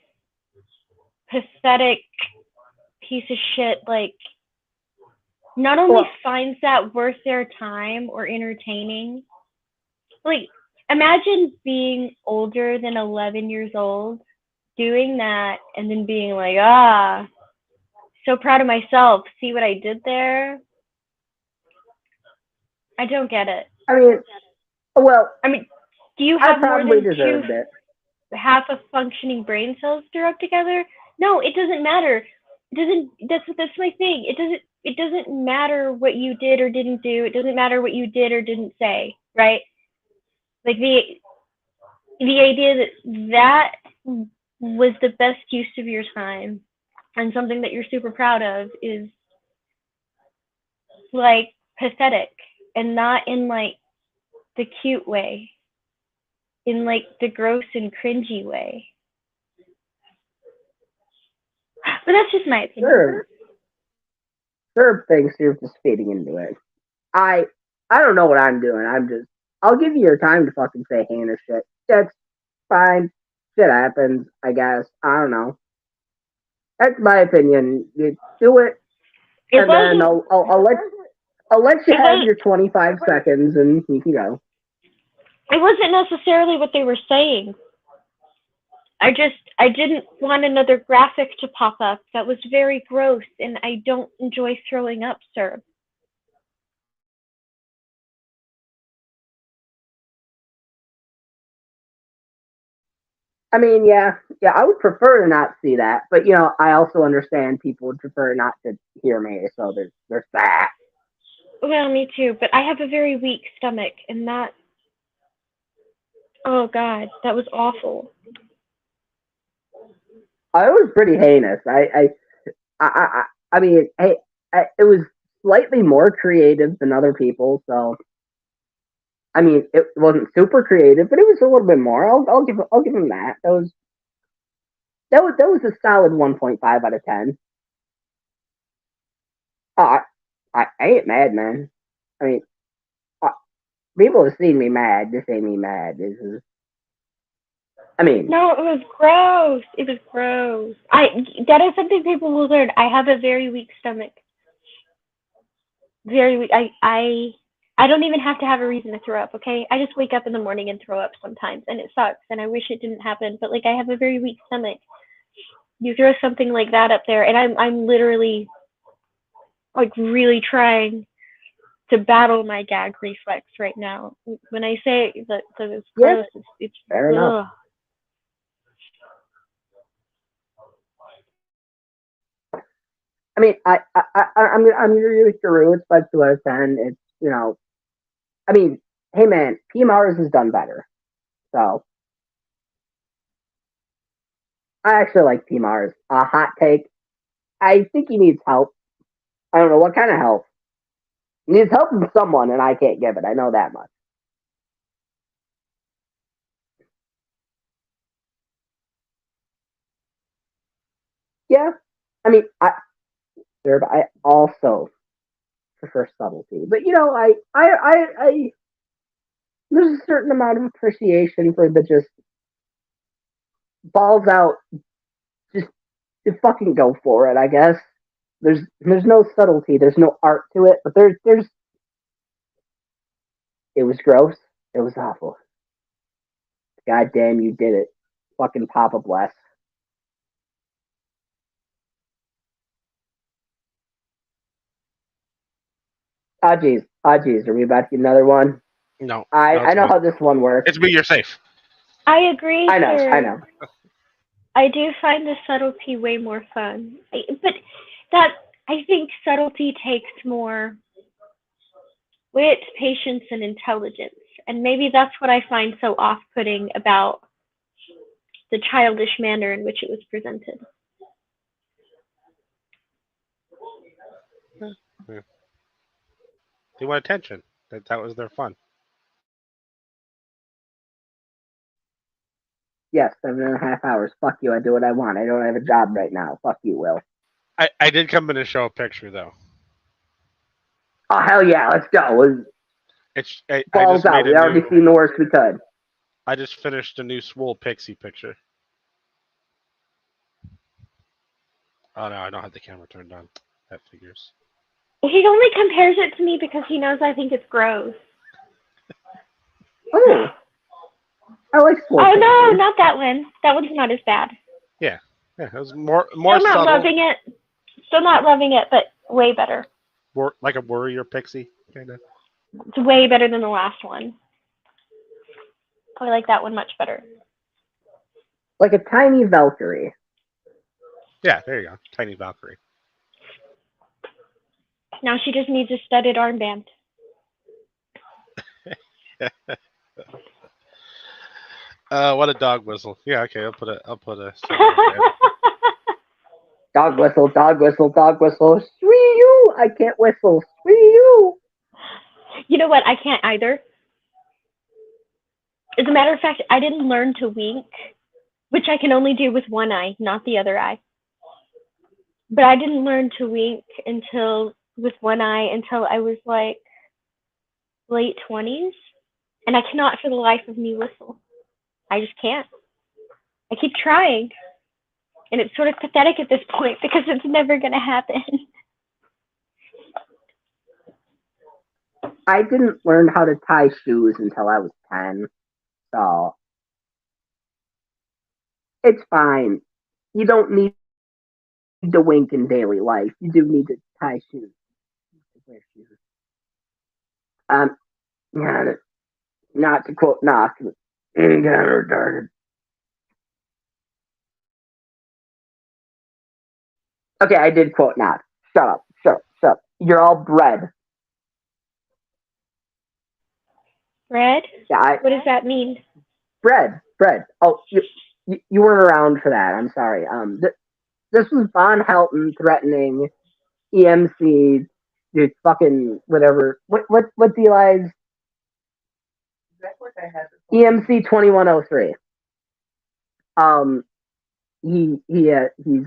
pathetic piece of shit, like, not only finds that worth their time or entertaining, like, imagine being older than 11 years old, doing that, and then being like, so proud of myself. See what I did there? I don't get it. I mean, well, do you I have more probably than deserved it. half of functioning brain cells to rub together? No, it doesn't matter. That's my thing. It doesn't matter what you did or didn't do. It doesn't matter what you did or didn't say, right? Like the idea that was the best use of your time and something that you're super proud of is like pathetic, and not in like the cute way, in like the gross and cringy way. But that's just my opinion. Serb thinks you're just fading into it. I don't know what I'm doing. I'll give you your time to fucking say heinous shit. That's fine. Shit happens, I guess. I don't know. That's my opinion. You do it, and then I'll let you have your 25 seconds, and you can go. It wasn't necessarily what they were saying. I didn't want another graphic to pop up that was very gross, and I don't enjoy throwing up, sir. I mean, yeah, I would prefer to not see that, but I also understand people would prefer not to hear me. So there's that. Well, me too, but I have a very weak stomach, and that, oh God, that was awful. It was pretty heinous. I mean, hey, it was slightly more creative than other people, so I mean, it wasn't super creative, but it was a little bit more. I'll give him that. That was a solid 1.5 out of 10. Oh, I ain't mad, man. I mean, uh, people have seen me mad. This ain't me mad. I mean, no, it was gross. It was gross. That is something people will learn. I have a very weak stomach. Very weak. I don't even have to have a reason to throw up. Okay, I just wake up in the morning and throw up sometimes, and it sucks. And I wish it didn't happen. But like, I have a very weak stomach. You throw something like that up there, and I'm literally like really trying to battle my gag reflex right now. When I say that it's gross, it's fair enough. I mean, I'm gonna agree with Guru. It's about 2 out of 10. It's I mean, hey man, P Mars has done better. So I actually like P Mars. Hot take. I think he needs help. I don't know what kind of help. He needs help from someone, and I can't give it. I know that much. Yeah, I mean, I also prefer subtlety, but there's a certain amount of appreciation for the just balls out, just to fucking go for it. I guess there's no subtlety, there's no art to it, but there's. It was gross. It was awful. God damn, you did it. Fucking Papa bless. Ah, geez. Are we about to get another one? No. I know how this one works. It's me. You're safe. I agree, I know. sir. I know. I do find the subtlety way more fun. But that, I think subtlety takes more wit, patience, and intelligence. And maybe that's what I find so off-putting about the childish manner in which it was presented. Yeah. They want attention. That was their fun. Yes, 7.5 hours. Fuck you. I do what I want. I don't have a job right now. Fuck you, Will. I did come in to show a picture though. Oh hell yeah, let's go. I Balls just out. made We already seen the worst we could. I just finished a new Swole Pixie picture. Oh no, I don't have the camera turned on. That figures. He only compares it to me because he knows I think it's gross. Oh. I like Swole Oh Pixie. no, not that one. That one's not as bad. Yeah, it was more Still not subtle. loving it. Still not loving it, but way better. Like a warrior pixie, kind of. It's way better than the last one. I like that one much better. Like a tiny Valkyrie. Yeah, there you go. Tiny Valkyrie. Now she just needs a studded armband. What a dog whistle. Yeah, okay, I'll put a symbol up there. Dog whistle, dog whistle, dog whistle. Swee you! I can't whistle. Swee you! You know what? I can't either. As a matter of fact, I didn't learn to wink, which I can only do with one eye, not the other eye. But I didn't learn to wink until with one eye until I was like late 20s, and I cannot for the life of me whistle. I just can't. I keep trying, and it's sort of pathetic at this point because it's never going to happen. I didn't learn how to tie shoes until I was 10, so it's fine. You don't need to wink in daily life. You do need to tie shoes. Wear shoes. Yeah, not to quote Knox, but kind of retarded. Okay, I did quote Knox. Shut up, shut up, shut up. You're all bred. Bread? Yeah, What does that mean? bread. Oh, you weren't around for that. I'm sorry. This was Von Helton threatening EMC, dude, fucking whatever. What's Eli's? EMC 2103. He's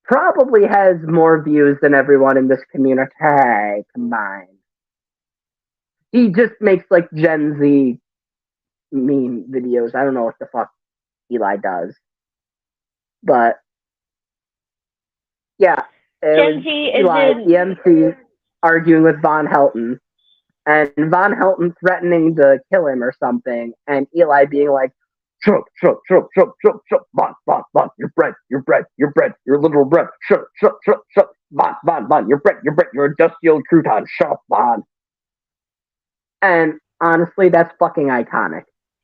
probably has more views than everyone in this community combined. He just makes like Gen Z meme videos. I don't know what the fuck Eli does, but yeah, Gen Z is Eli in. EMC arguing with Von Helton, and Von Helton threatening to kill him or something, and Eli being like, shut, Von, you're bread, you're literal bread, shut, Von, you're bread, you're a dusty old crouton, shut up, Von. And honestly, that's fucking iconic.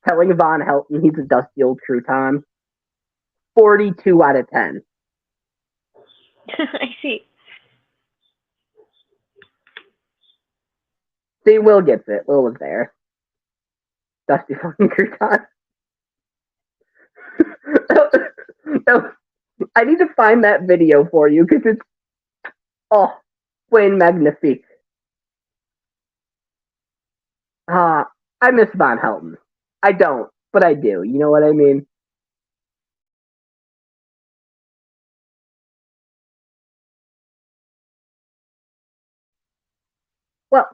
Telling Von Helton he's a dusty old crouton, 42 out of 10. I see. See, Will gets it. Will was there. Dusty fucking crouton. I need to find that video for you because it's Wayne magnifique. I miss Von Helton. I don't, but I do. You know what I mean? Well,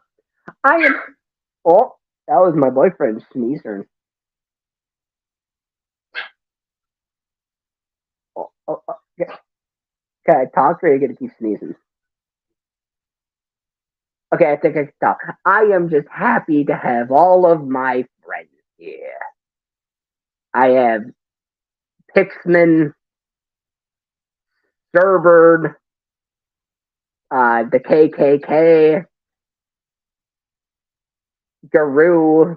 I am. Oh, that was my boyfriend sneezing. Okay. Can I talk or are you gonna keep sneezing? Okay, I think I can talk. I am just happy to have all of my friends here. I have Pixman, Sturbird, the KKK, Guru,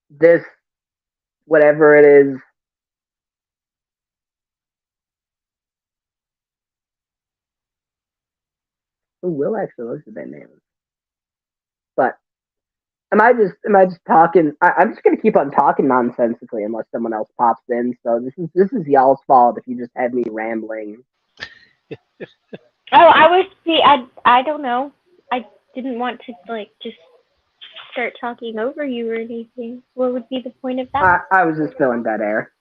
this, whatever it is. Who will actually look at that name? But am I just talking? I'm just gonna keep on talking nonsensically unless someone else pops in. So this is y'all's fault if you just had me rambling. Oh, I was see. I don't know. I didn't want to like just start talking over you or anything. What would be the point of that? I was just filling dead air.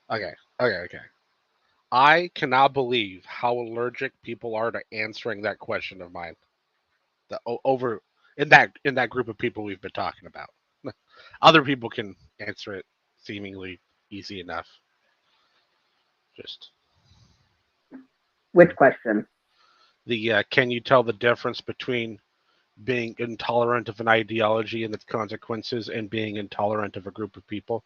Okay. I cannot believe how allergic people are to answering that question of mine. Over in that group of people we've been talking about. Other people can answer it seemingly easy enough. Just Which question? the can you tell the difference between being intolerant of an ideology and its consequences and being intolerant of a group of people?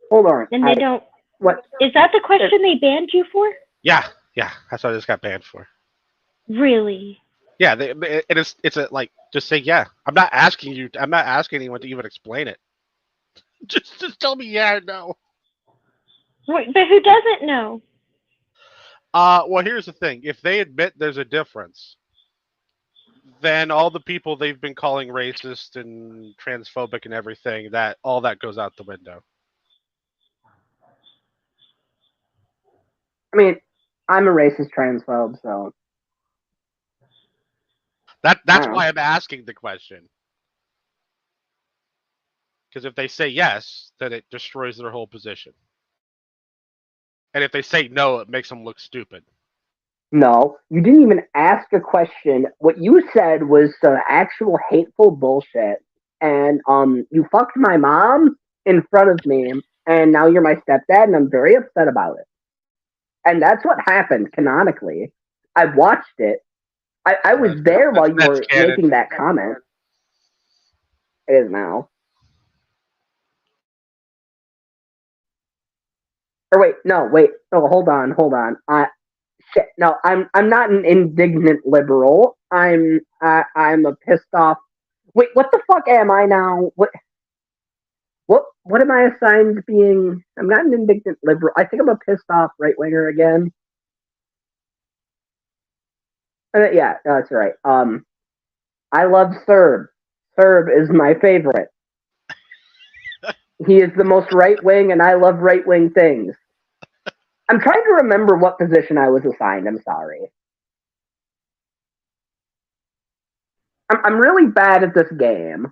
Hold on. And they don't. What? Is that the question they banned you for? Yeah. That's what I just got banned for. Really? Yeah, it's a like just say yeah. I'm not asking anyone to even explain it. Just tell me yeah or no. Wait, but who doesn't know? Well, here's the thing. If they admit there's a difference, then all the people they've been calling racist and transphobic and everything, that all that goes out the window. I mean, I'm a racist transphobe, so That's Wow. why I'm asking the question. Because if they say yes, then it destroys their whole position. And if they say no, it makes them look stupid. no, you didn't even ask a question. What you said was some actual hateful bullshit, and you fucked my mom in front of me, and now you're my stepdad, and I'm very upset about it. And that's what happened canonically. I watched it. I was there while you were canon. making that comment. It is now. Or wait, no, wait. Oh, hold on. Shit. No, I'm not an indignant liberal. I'm a pissed off. Wait, what the fuck am I now? What am I assigned being? I'm not an indignant liberal. I think I'm a pissed off right winger again. Yeah, that's right. I love Serb. Serb is my favorite. He is the most right wing, and I love right wing things. I'm trying to remember what position I was assigned. I'm sorry. I'm really bad at this game.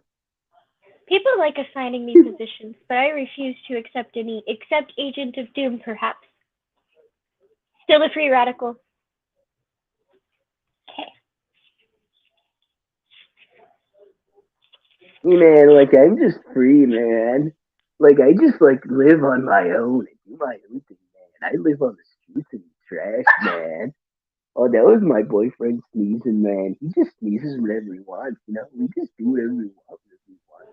People like assigning me positions, but I refuse to accept any, except Agent of Doom, perhaps. Still a free radical. Okay. Hey man, like I'm just free, man. Like I just like live on my own and do my own thing, man. I live on the streets and trash, man. Oh, that was my boyfriend sneezing, man. He just sneezes whenever he wants, you know. We just do whatever we want, whenever we want.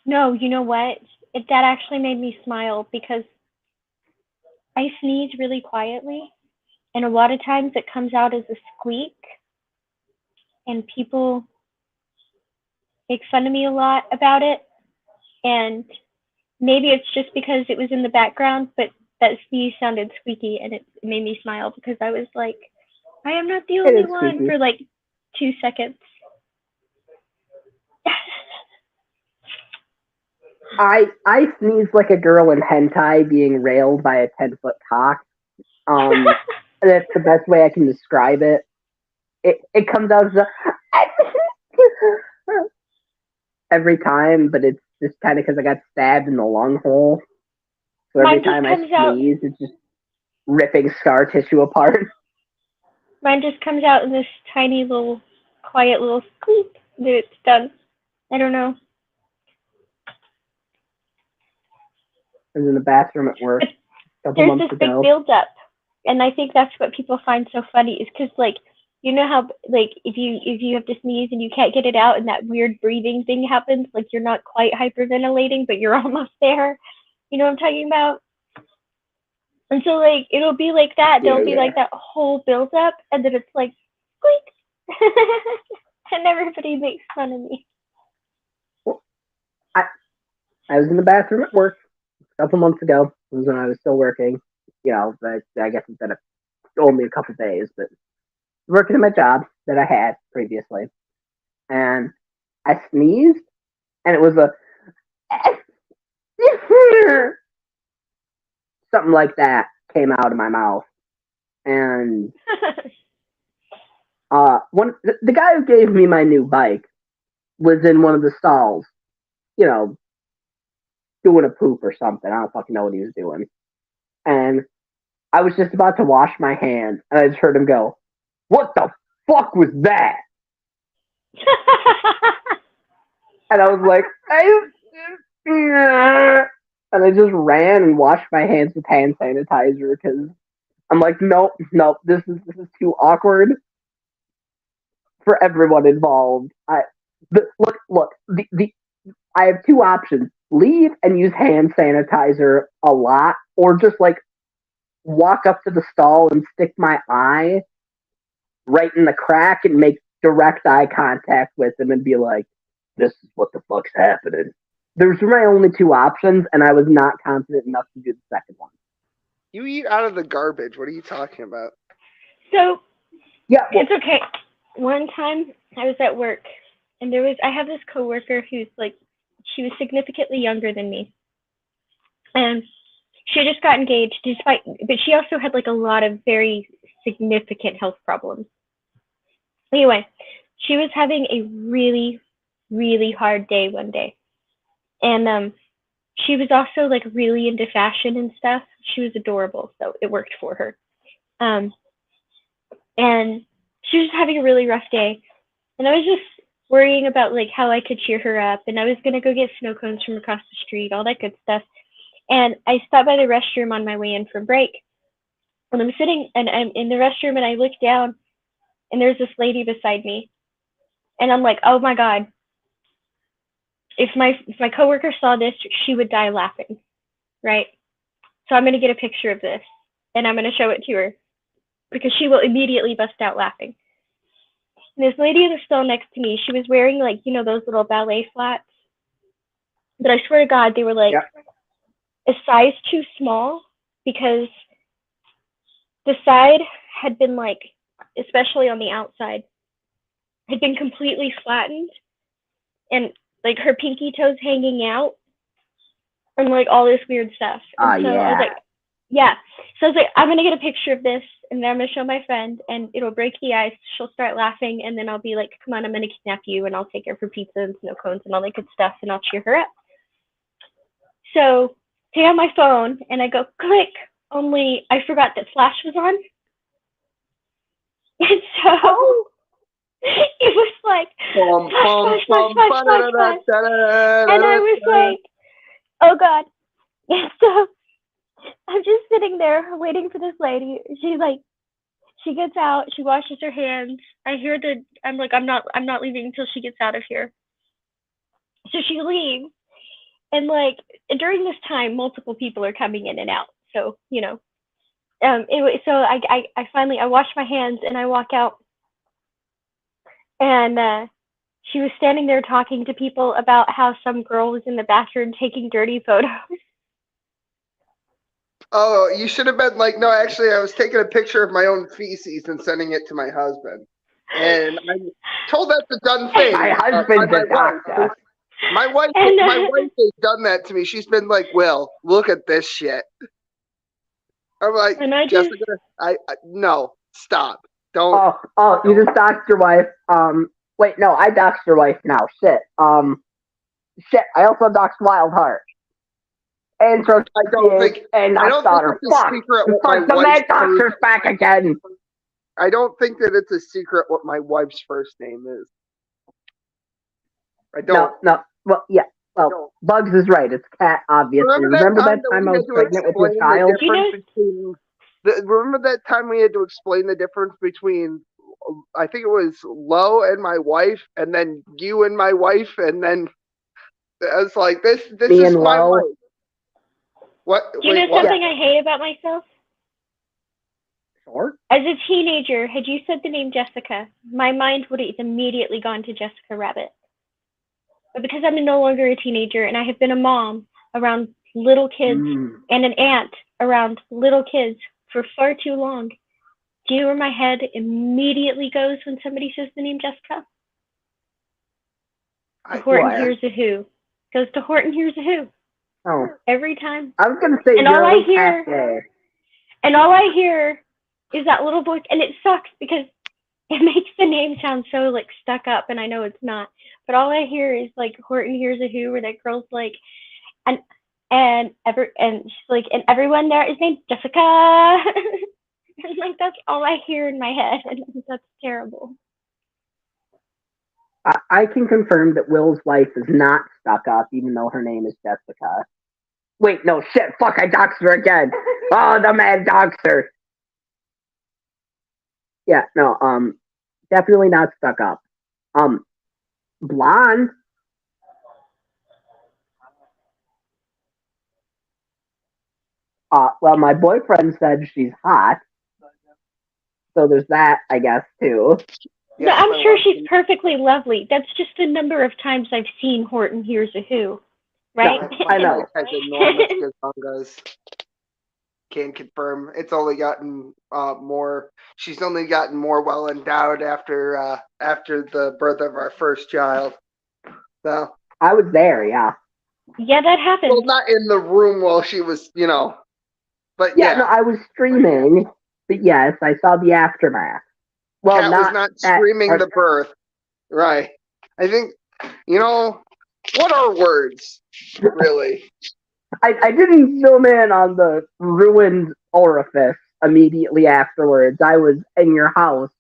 No, you know what? That actually made me smile because I sneeze really quietly, and a lot of times it comes out as a squeak, and people make fun of me a lot about it. And maybe it's just because it was in the background, but that sneeze sounded squeaky, and it made me smile because I was like, I am not the It only is one squeaky. for like 2 seconds. I sneeze like a girl in hentai being railed by a 10-foot cock. That's the best way I can describe it. It comes out as a every time, but it's just kind of because I got stabbed in the lung hole. So every Mine just time I comes out. sneeze, it's just ripping scar tissue apart. Mine just comes out in this tiny little, quiet little squeak. That it's done. I don't know. I was in the bathroom at work a couple There's months this big ago. build up, and I think that's what people find so funny is because like you know how like if you have to sneeze and you can't get it out and that weird breathing thing happens, like you're not quite hyperventilating but you're almost there. You know what I'm talking about? And so like it'll be like that. There'll be like that whole build up, and then it's like squeak, and everybody makes fun of me. I was in the bathroom at work a couple months ago. It was when I was still working. You know, but I guess it's been only a couple days, but working at my job that I had previously. And I sneezed, and it was a something like that came out of my mouth. And the guy who gave me my new bike was in one of the stalls, you know, doing a poop or something. I don't fucking know what he was doing. And I was just about to wash my hands, and I just heard him go, "What the fuck was that?" And I was like, and I just ran and washed my hands with hand sanitizer because I'm like, nope, this is too awkward for everyone involved. Look, I have two options: leave and use hand sanitizer a lot, or just like walk up to the stall and stick my eye right in the crack and make direct eye contact with them and be like, "This is what the fuck's happening." Those were my only two options, and I was not confident enough to do the second one. You eat out of the garbage. What are you talking about? So yeah, it's okay. one time I was at work, and I have this coworker who's like, she was significantly younger than me, and she just got engaged, but she also had like a lot of very significant health problems. Anyway, she was having a really, really hard day one day, and she was also like really into fashion and stuff. She was adorable, so it worked for her. Um, and she was having a really rough day, and I was just worrying about like how I could cheer her up, and I was gonna go get snow cones from across the street, all that good stuff. And I stopped by the restroom on my way in from break, and I'm sitting and I'm in the restroom, and I look down, and there's this lady beside me, and I'm like, oh my god, if my coworker saw this, she would die laughing, right? So I'm gonna get a picture of this, and I'm gonna show it to her because she will immediately bust out laughing. And this lady was still next to me. She was wearing like, you know, those little ballet flats. But I swear to God, they were like a size too small because the side had been like, especially on the outside, had been completely flattened and like her pinky toes hanging out and like all this weird stuff. And so I was like, yeah. So I was like, I'm going to get a picture of this and then I'm going to show my friend and it'll break the ice. She'll start laughing and then I'll be like, come on, I'm going to kidnap you and I'll take her for pizza and snow cones and all that good stuff and I'll cheer her up. So take out my phone and I go click, only I forgot that flash was on. And so it was like flash. And I was like, oh God. And so I'm just sitting there waiting for this lady. She gets out, she washes her hands. I'm like, I'm not leaving until she gets out of here. So she leaves. And like during this time, multiple people are coming in and out. So, you know, so I finally, I wash my hands and I walk out and she was standing there talking to people about how some girl was in the bathroom taking dirty photos. Oh, you should have been like, no, actually, I was taking a picture of my own feces and sending it to my husband. And I'm told that's a done thing. My husband's a doctor. My wife has done that to me. She's been like, Will, look at this shit. I'm like, Jessica, no, stop. Don't. Oh, you just doxed your wife. Wait, no, I doxed your wife now. Shit. I also doxed Wildheart. And so I don't think daughter. it's a secret what my the mad wife's doctor's back again. I don't think that it's a secret what my wife's first name is. I don't. No. Well, yeah. Well, Bugs is right. It's Cat, obviously. Remember that time I was pregnant with your child? Remember that time we had to explain the difference between, I think it was Lo and my wife, and then you and my wife, and then I was like, this is my wife. What? Do you know something I hate about myself? Sure. As a teenager, had you said the name Jessica, my mind would have immediately gone to Jessica Rabbit. But because I'm no longer a teenager and I have been a mom around little kids and an aunt around little kids for far too long, do you know where my head immediately goes when somebody says the name Jessica? Horton Hears a Who. Goes to Horton Hears a Who. Oh. Every time. I was gonna say, and all I hear is that little voice, and it sucks because it makes the name sound so like stuck up, and I know it's not. But all I hear is like Horton Hears a Who, where that girl's like, and she's like, and everyone there is named Jessica. And like that's all I hear in my head, and that's terrible. I can confirm that Will's wife is not stuck up, even though her name is Jessica. Wait, no, shit, fuck, I doxed her again. Oh, the mad doxer. Yeah, no, definitely not stuck up. Blonde. Well, my boyfriend said she's hot. So there's that, I guess, too. Yeah, I'm sure she's perfectly lovely. That's just the number of times I've seen Horton Hears a Who, right? No, I know. Has enormous gazongas. can confirm. It's only gotten more. She's only gotten more well endowed after the birth of our first child. So I was there, yeah. Yeah, that happened. Well, not in the room while she was, but Yeah, no, I was streaming, but yes, I saw the aftermath. Well, Cat was not streaming the birth, right? I think, what are words, really? I didn't zoom in on the ruined orifice immediately afterwards. I was in your house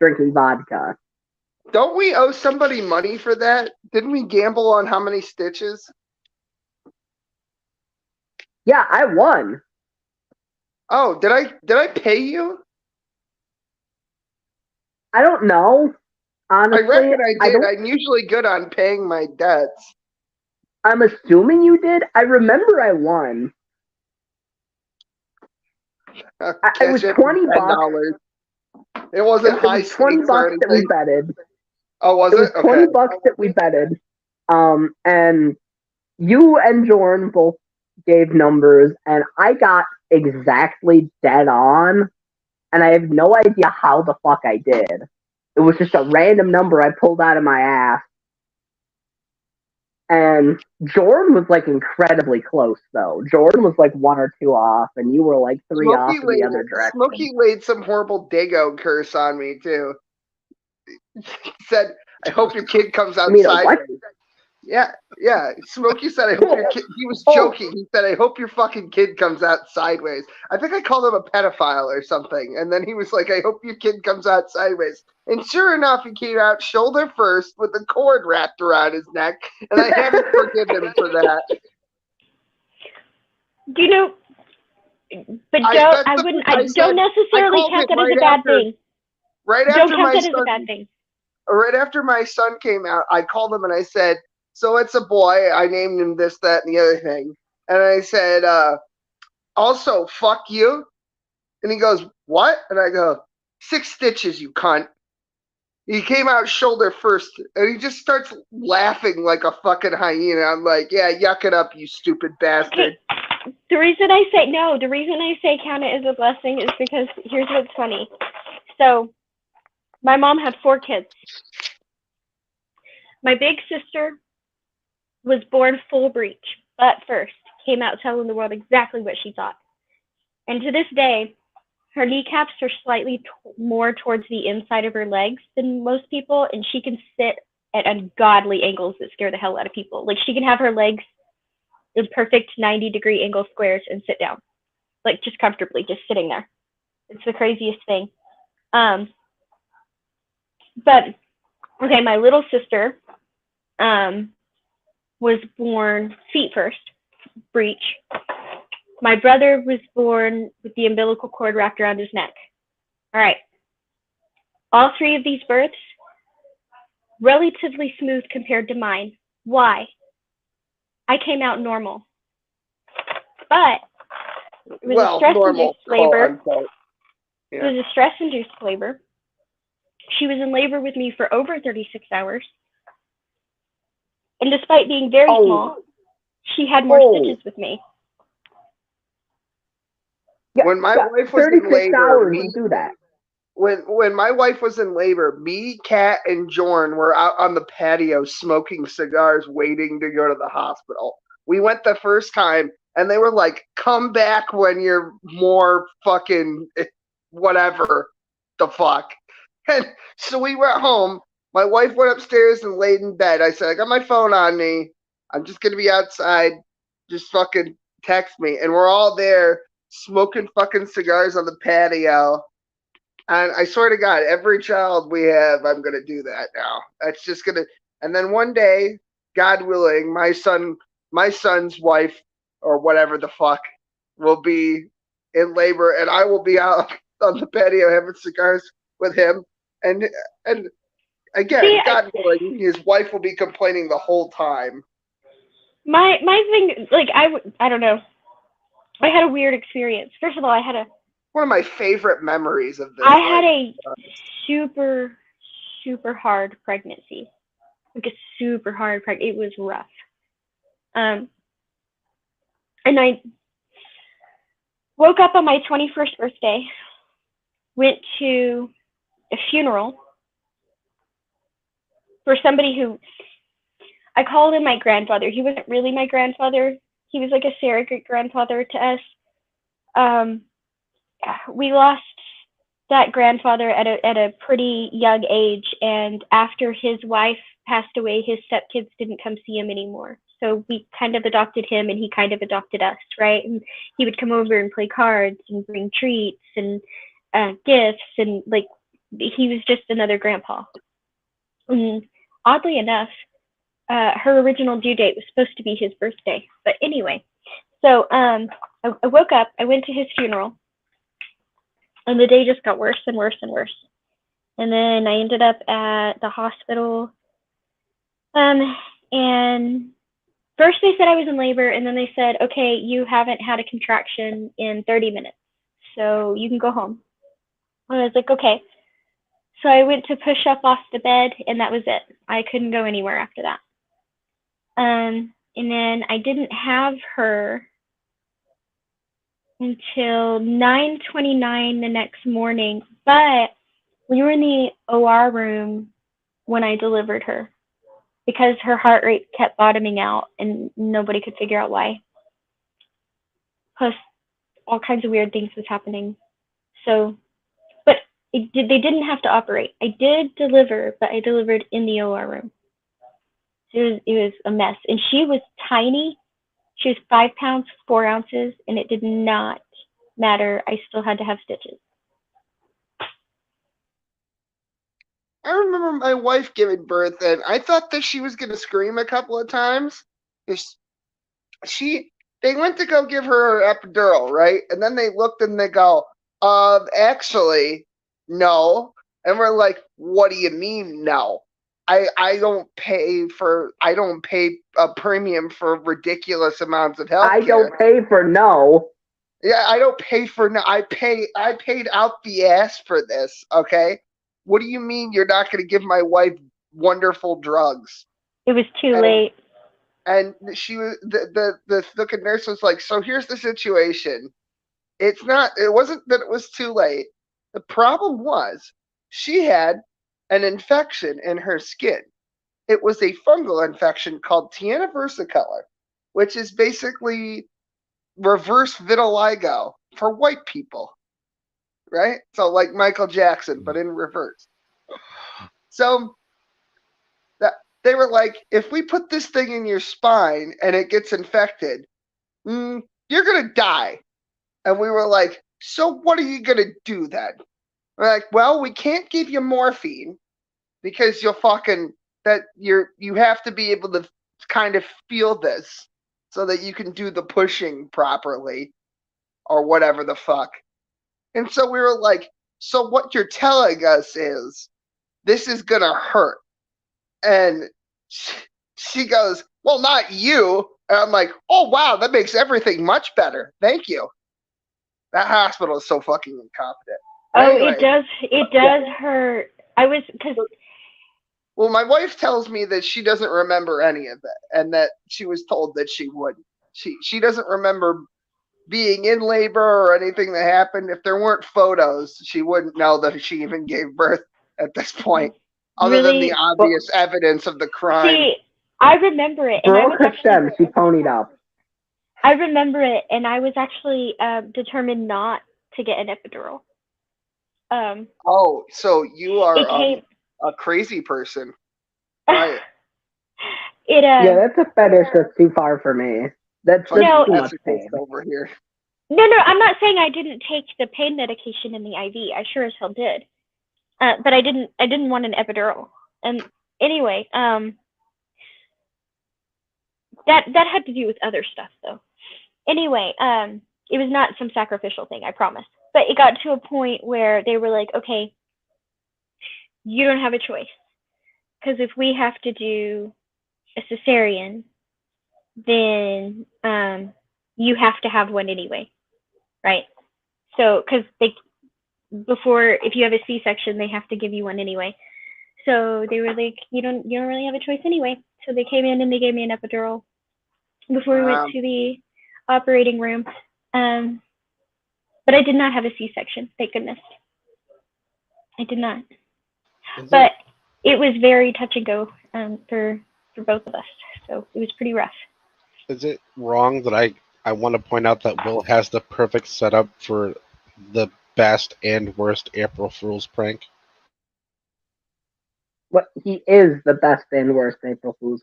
drinking vodka. Don't we owe somebody money for that? Didn't we gamble on how many stitches? Yeah, I won. Oh, did I pay you? I don't know. Honestly, I reckon I did. don't, I'm usually good on paying my debts. I'm assuming you did. I remember I won. It was $20. It wasn't It high was 20 stakes or bucks that we anything. betted. Oh, was it? it? Was 20 Okay. bucks that we betted. And you and Jordan both gave numbers, and I got exactly dead on, and I have no idea how the fuck I did. It was just a random number I pulled out of my ass. And Jordan was like incredibly close, though. Jordan was like 1 or 2 off, and you were like 3 off in the other direction. Smokey laid some horrible Dago curse on me, too. He said, I hope your kid comes out sideways. Yeah. Smokey said, I hope your kid, he was joking. He said, I hope your fucking kid comes out sideways. I think I called him a pedophile or something. And then he was like, I hope your kid comes out sideways. And sure enough, he came out shoulder first with a cord wrapped around his neck. And I haven't forgiven him for that. Do you know? But don't necessarily count that as a bad thing. Right don't after count my that son, as a bad thing. Right after my son came out, I called him and I said, so it's a boy. I named him this, that, and the other thing. And I said, also, fuck you. And he goes, what? And I go, 6 stitches, you cunt. He came out shoulder first, and he just starts laughing like a fucking hyena. I'm like, yeah, yuck it up, you stupid bastard. Okay. The reason I say count it as a blessing is because here's what's funny. So, my mom had 4 kids. My big sister was born full breech, butt first, came out telling the world exactly what she thought. And to this day, her kneecaps are slightly more towards the inside of her legs than most people, and she can sit at ungodly angles that scare the hell out of people. Like, she can have her legs in perfect 90-degree angle squares and sit down, like, just comfortably, just sitting there. It's the craziest thing. But, okay, my little sister was born feet first, breech. My brother was born with the umbilical cord wrapped around his neck. All right. All 3 of these births, relatively smooth compared to mine. Why? I came out normal. But it was a stress-induced labor. It was a stress-induced labor. She was in labor with me for over 36 hours. And despite being very small, she had more stitches with me. Yeah, when my wife was in labor, do that. When my wife was in labor, me, Kat, and Jorn were out on the patio smoking cigars, waiting to go to the hospital. We went the first time, and they were like, "Come back when you're more fucking whatever the fuck." And so we went home. My wife went upstairs and laid in bed. I said, I got my phone on me. I'm just going to be outside. Just fucking text me. And we're all there smoking fucking cigars on the patio. And I swear to God, every child we have, I'm going to do that now. That's just going to. And then one day, God willing, my son's wife or whatever the fuck will be in labor. And I will be out on the patio having cigars with him. And again, God willing, his wife will be complaining the whole time. My thing, like, I don't know. I had a weird experience. First of all, I had one of my favorite memories of this. I had a super, super hard pregnancy. Like a super hard pregnancy. It was rough. And woke up on my 21st birthday, went to a funeral for somebody who I called him my grandfather. He wasn't really my grandfather. He was like a surrogate grandfather to us. We lost that grandfather at a pretty young age, and after his wife passed away, his stepkids didn't come see him anymore. So we kind of adopted him, and he kind of adopted us, right? And he would come over and play cards and bring treats and gifts, and like he was just another grandpa. And oddly enough, her original due date was supposed to be his birthday. But anyway, so I woke up, I went to his funeral, and the day just got worse and worse and worse. And then I ended up at the hospital. And first they said I was in labor, and then they said, okay, you haven't had a contraction in 30 minutes, so you can go home. And I was like, okay. So I went to push up off the bed, and that was it. I couldn't go anywhere after that. And then I didn't have her until 9:29 the next morning, but we were in the OR room when I delivered her because her heart rate kept bottoming out and nobody could figure out why. Plus, all kinds of weird things was happening. So, but they didn't have to operate. I did deliver, but I delivered in the OR room. It was a mess. And she was tiny. She was 5 pounds, 4 ounces, and it did not matter. I still had to have stitches. I remember my wife giving birth, and I thought that she was going to scream a couple of times. They went to go give her her epidural, right? And then they looked and they go, actually, no. And we're like, what do you mean, no? I don't pay a premium for ridiculous amounts of health care. I don't pay for no. Yeah, I don't pay for no. I paid out the ass for this, okay? What do you mean you're not going to give my wife wonderful drugs? It was too late. And she was the fucking nurse was like, so here's the situation. It wasn't that it was too late. The problem was she had an infection in her skin. It was a fungal infection called Tiana versicolor, which is basically reverse vitiligo for white people, right? So like Michael Jackson, but in reverse. So they were like, if we put this thing in your spine and it gets infected, you're going to die. And we were like, so what are you going to do then? We're like, well, we can't give you morphine because you have to be able to kind of feel this so that you can do the pushing properly or whatever the fuck. And so we were like, so what you're telling us is this is going to hurt. And she goes, well, not you. And I'm like, oh, wow, that makes everything much better. Thank you. That hospital is so fucking incompetent. Oh, anyway, it does hurt. Well, my wife tells me that she doesn't remember any of it and that she was told that she wouldn't. She doesn't remember being in labor or anything that happened. If there weren't photos, she wouldn't know that she even gave birth at this point. Other than the obvious evidence of the crime. See, I remember it. And she ponied up. I remember it, and I was actually determined not to get an epidural. So you are a crazy person. Right. Yeah, that's a fetish that's too far for me. That's too much pain over here. No, I'm not saying I didn't take the pain medication in the IV. I sure as hell did. But I didn't want an epidural. And anyway, that had to do with other stuff though. Anyway, it was not some sacrificial thing, I promise. But it got to a point where they were like, okay, you don't have a choice. Because if we have to do a cesarean, then you have to have one anyway, right? So, because if you have a C-section, they have to give you one anyway. So they were like, you don't really have a choice anyway. So they came in and they gave me an epidural before we went to the operating room. But I did not have a C-section, thank goodness. I did not. Is But it was very touch and go for both of us. So it was pretty rough. it wrong that I want to point out that Will has the perfect setup for the best and worst April Fool's prank? What he is the best and worst April Fool's.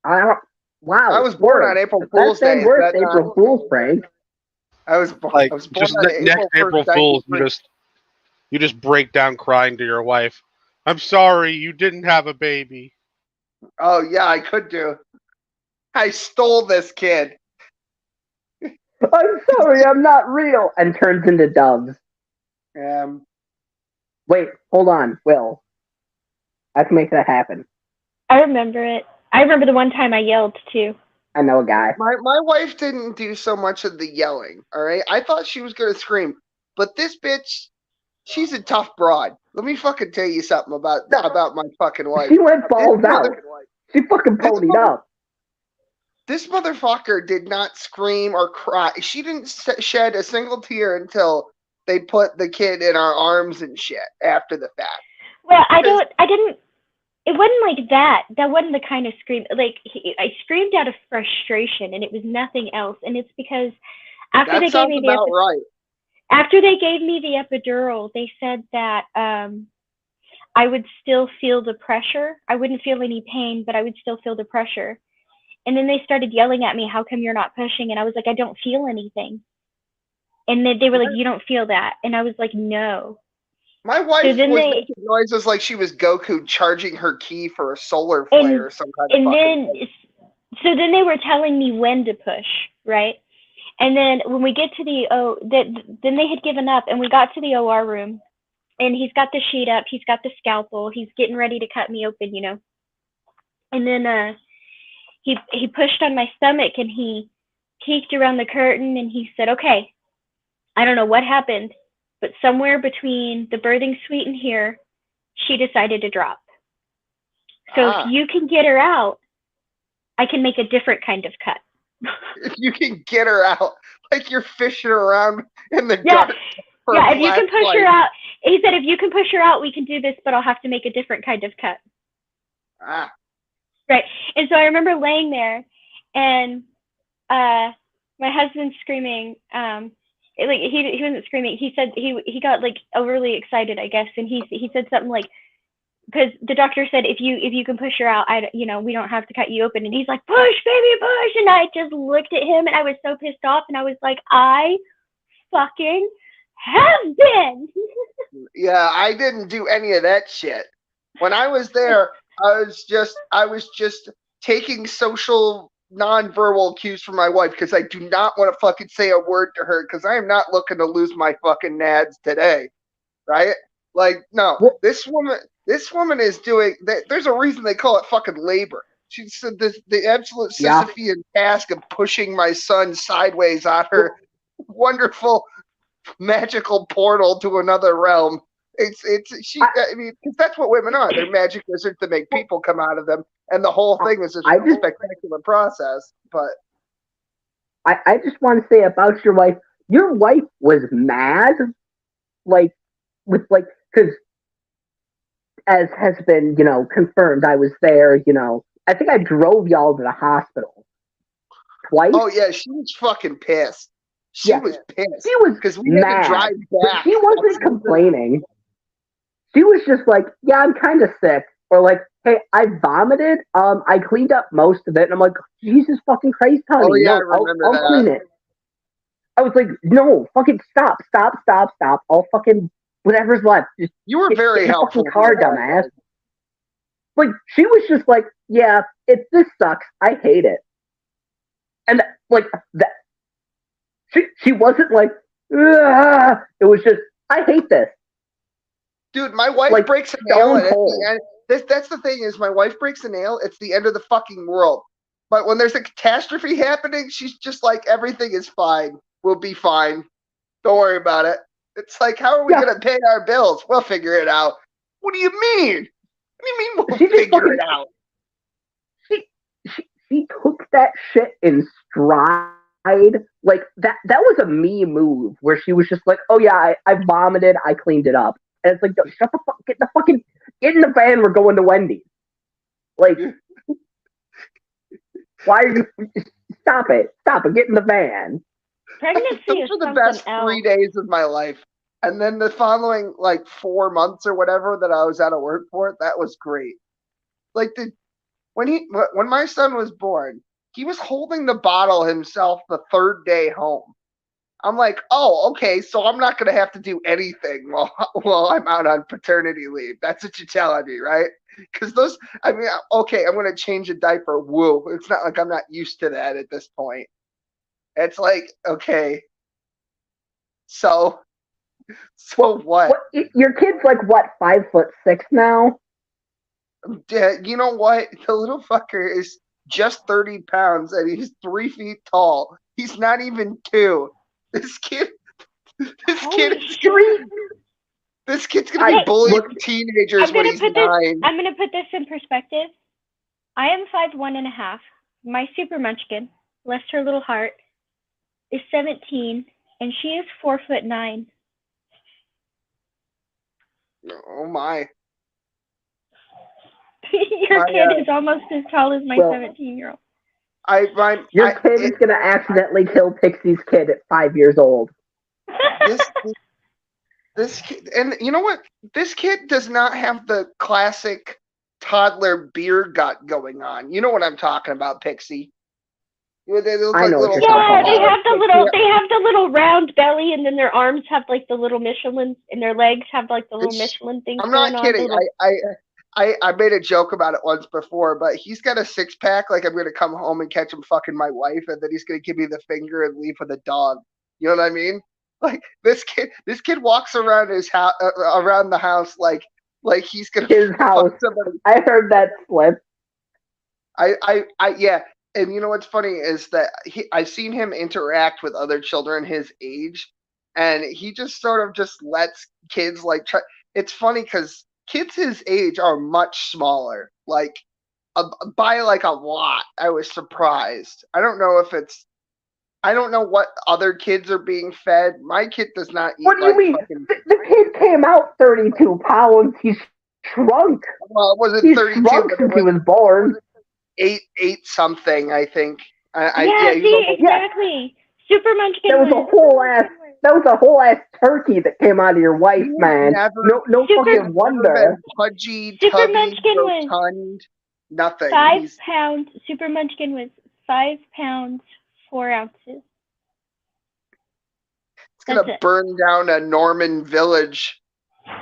I don't. Wow. I was born on April Fool's Best and Day. worst Is that April Fool's prank. I was born Just on next April 1st, Fool's, 93. you just break down crying to your wife. I'm sorry, you didn't have a baby. Oh yeah, I could do. I stole this kid. I'm sorry, I'm not real, and turns into doves. Wait, hold on, Will. I can make that happen. I remember it. I remember the one time I yelled too. I know a guy. My wife didn't do so much of the yelling. All right, I thought she was gonna scream, but this bitch, she's a tough broad. Let me fucking tell you something about my fucking wife. She went balls out. She fucking ponied up. This motherfucker did not scream or cry. She didn't shed a single tear until they put the kid in our arms and shit after the fact. Well, I didn't. It wasn't like that. That wasn't the kind of scream. Like I screamed out of frustration, and it was nothing else. And it's because after they gave me after they gave me the epidural, they said that I would still feel the pressure. I wouldn't feel any pain, but I would still feel the pressure. And then they started yelling at me, "How come you're not pushing?" And I was like, "I don't feel anything." And then they were like, "You don't feel that?" And I was like, "No." My wife was making noises like she was Goku charging her ki for a solar flare or some kind of fucking thing. So then they were telling me when to push, right? And then when we get to then they had given up, and we got to the OR room, and he's got the sheet up, he's got the scalpel, he's getting ready to cut me open, you know. And then he pushed on my stomach, and he peeked around the curtain, and he said, "Okay, I don't know what happened, but somewhere between the birthing suite and here, she decided to drop. So if you can get her out, I can make a different kind of cut." If you can get her out, like you're fishing around in the dark. Yeah, if you can push her out, he said, "If you can push her out, we can do this, but I'll have to make a different kind of cut." Right. And so I remember laying there, and my husband's screaming. Like he wasn't screaming. He said he got like overly excited, I guess, and he said something like, because the doctor said if you can push her out, we don't have to cut you open. And he's like, "Push, baby, push!" And I just looked at him, and I was so pissed off, and I was like, I fucking have been. Yeah, I didn't do any of that shit. When I was there, I was just taking social nonverbal cues from my wife because I do not want to fucking say a word to her because I am not looking to lose my fucking nads today, right? Like, no, this woman is doing. There's a reason they call it fucking labor. She said the absolute Sisyphean task of pushing my son sideways on her wonderful magical portal to another realm. I mean, because that's what women are. They're magic wizards that make people come out of them, and the whole thing is a spectacular process. But I just want to say about your wife. Your wife was mad, like with like because as has been confirmed, I was there. I think I drove y'all to the hospital twice. Oh yeah, she was fucking pissed. She was pissed. She was because we mad, had to drive back. She wasn't complaining. She was just like, "Yeah, I'm kind of sick," or like, "Hey, I vomited. I cleaned up most of it," and I'm like, "Jesus fucking Christ, honey! Oh yeah, no, I remember I'll clean it." I was like, "No, fucking stop! I'll fucking whatever's left. Just you were very helpful. Fucking car, dumbass." Like she was just like, "Yeah, this sucks. I hate it," and like that. She wasn't like, "Ugh." It was just, "I hate this." Dude, my wife breaks a nail, and at the end, that's the thing is my wife breaks a nail. It's the end of the fucking world. But when there's a catastrophe happening, she's just like, "Everything is fine. We'll be fine. Don't worry about it." It's like, how are we gonna pay our bills? We'll figure it out. What do you mean? What do you mean we'll figure it out? She took that shit in stride. Like that was a me move where she was just like, oh yeah, I vomited, I cleaned it up. And it's like, shut the fuck, get in the van, we're going to Wendy's. Like, why are you, stop it, get in the van. Pregnancy Those is were the something best else. 3 days of my life. And then the following, like, 4 months or whatever that I was out of work for, that was great. Like, when my son was born, he was holding the bottle himself the 3rd day home. I'm like, oh, okay, so I'm not gonna have to do anything while I'm out on paternity leave. That's what you're telling me, right? Because okay, I'm gonna change a diaper. Woo! It's not like I'm not used to that at this point. It's like, okay, so what? Your kid's like what, 5'6" now? You know what? The little fucker is just 30 pounds and he's 3 feet tall. He's not even 2. This kid's gonna be bullying teenagers when he's 9. I'm gonna put this in perspective. I am 5'1.5". My super munchkin, bless her little heart, is 17, and she is 4'9". Oh my! Your kid is almost as tall as my 17-year-old. Your kid is gonna accidentally kill Pixie's kid at 5 years old. This kid, and you know what? This kid does not have the classic toddler beer gut going on. You know what I'm talking about, Pixie? They look like little. Yeah, they have the little round belly, and then their arms have like the little Michelin, and their legs have like the little Michelin things. I'm not kidding. I made a joke about it once before, but he's got a 6-pack. Like I'm gonna come home and catch him fucking my wife, and then he's gonna give me the finger and leave with a dog. You know what I mean? Like this kid walks around his house, around the house like he's gonna his house. Somebody. I heard that slip. Yeah. And you know what's funny is that I've seen him interact with other children his age, and he just sort of just lets kids like try. It's funny because kids his age are much smaller, like by like a lot. I was surprised. I don't know what other kids are being fed. My kid does not eat. What do you mean? The kid came out 32 pounds. He's shrunk. Well, it wasn't He's 32 shrunk since he was born. Eight something, I think. Exactly. Super Munchkin. That was a whole ass turkey that came out of your wife, man. No fucking wonder. Pudgy, Super tubby, Munchkin rotund, nothing. 5 pounds. Super Munchkin was 5 pounds 4 ounces. It's gonna burn down a Norman village.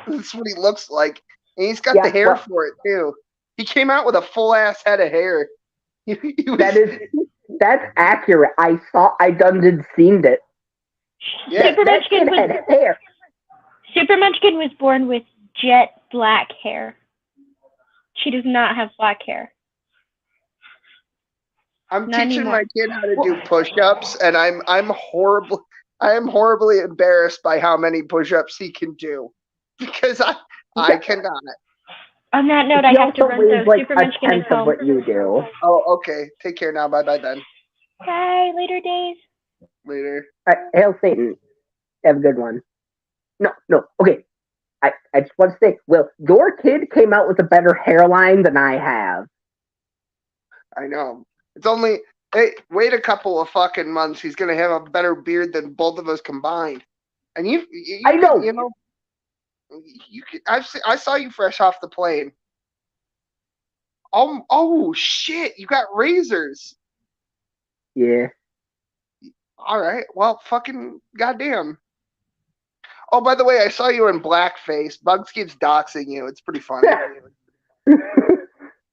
That's what he looks like, and he's got the hair for it too. He came out with a full ass head of hair. That's accurate. I done seen it. Yeah, Super Munchkin was born with jet black hair. She does not have black hair. I'm teaching my kid how to do push-ups, and I am horribly embarrassed by how many push-ups he can do because I cannot. On that note, I have to run. So Super Munchkin is home. What you do. Oh, okay. Take care now. Bye then. Bye. Later days. Later. Hail Satan. Have a good one. No. Okay. I just want to say, Will, your kid came out with a better hairline than I have. I know. It's only wait a couple of fucking months. He's gonna have a better beard than both of us combined. And I know. You know. I saw you fresh off the plane. Oh shit! You got razors. Yeah. All right. Well, fucking goddamn. Oh, by the way, I saw you in blackface. Bugs keeps doxing you. It's pretty funny.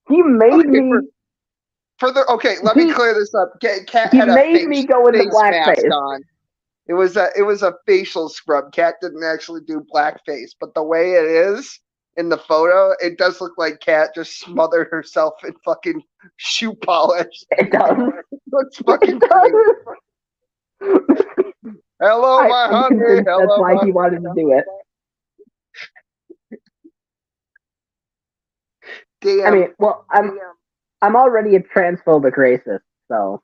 He made me. Okay, let me clear this up. Cat he had made me go into blackface. On. It was a facial scrub. Cat didn't actually do blackface, but the way it is in the photo, it does look like Cat just smothered herself in fucking shoe polish. It does. It looks fucking great. Hello, my honey. That's why he wanted to do it. Damn. I mean, well, I'm already a transphobic racist, so.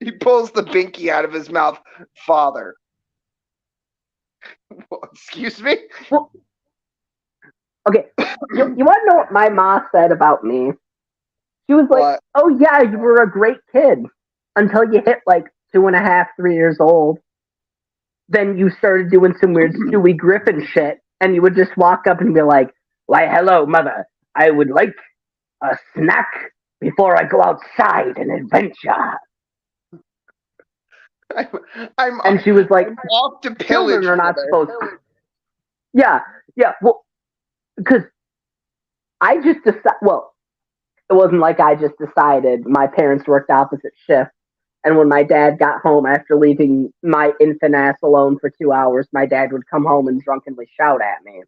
He pulls the binky out of his mouth. Father. Excuse me? Well, okay, you want to know what my ma said about me? She was like, What? "Oh yeah, you were a great kid until you hit like 2.5, 3 years old. Then you started doing some weird Stewie Griffin shit, and you would just walk up and be like, 'Why, hello, mother. I would like a snack before I go outside and adventure.'" And she was like, I'm off to "Children pillage, are not mother." supposed to." Yeah, well, because I just decided. Well, it wasn't like I just decided. My parents worked opposite shifts. And when my dad got home after leaving my infant ass alone for 2 hours, my dad would come home and drunkenly shout at me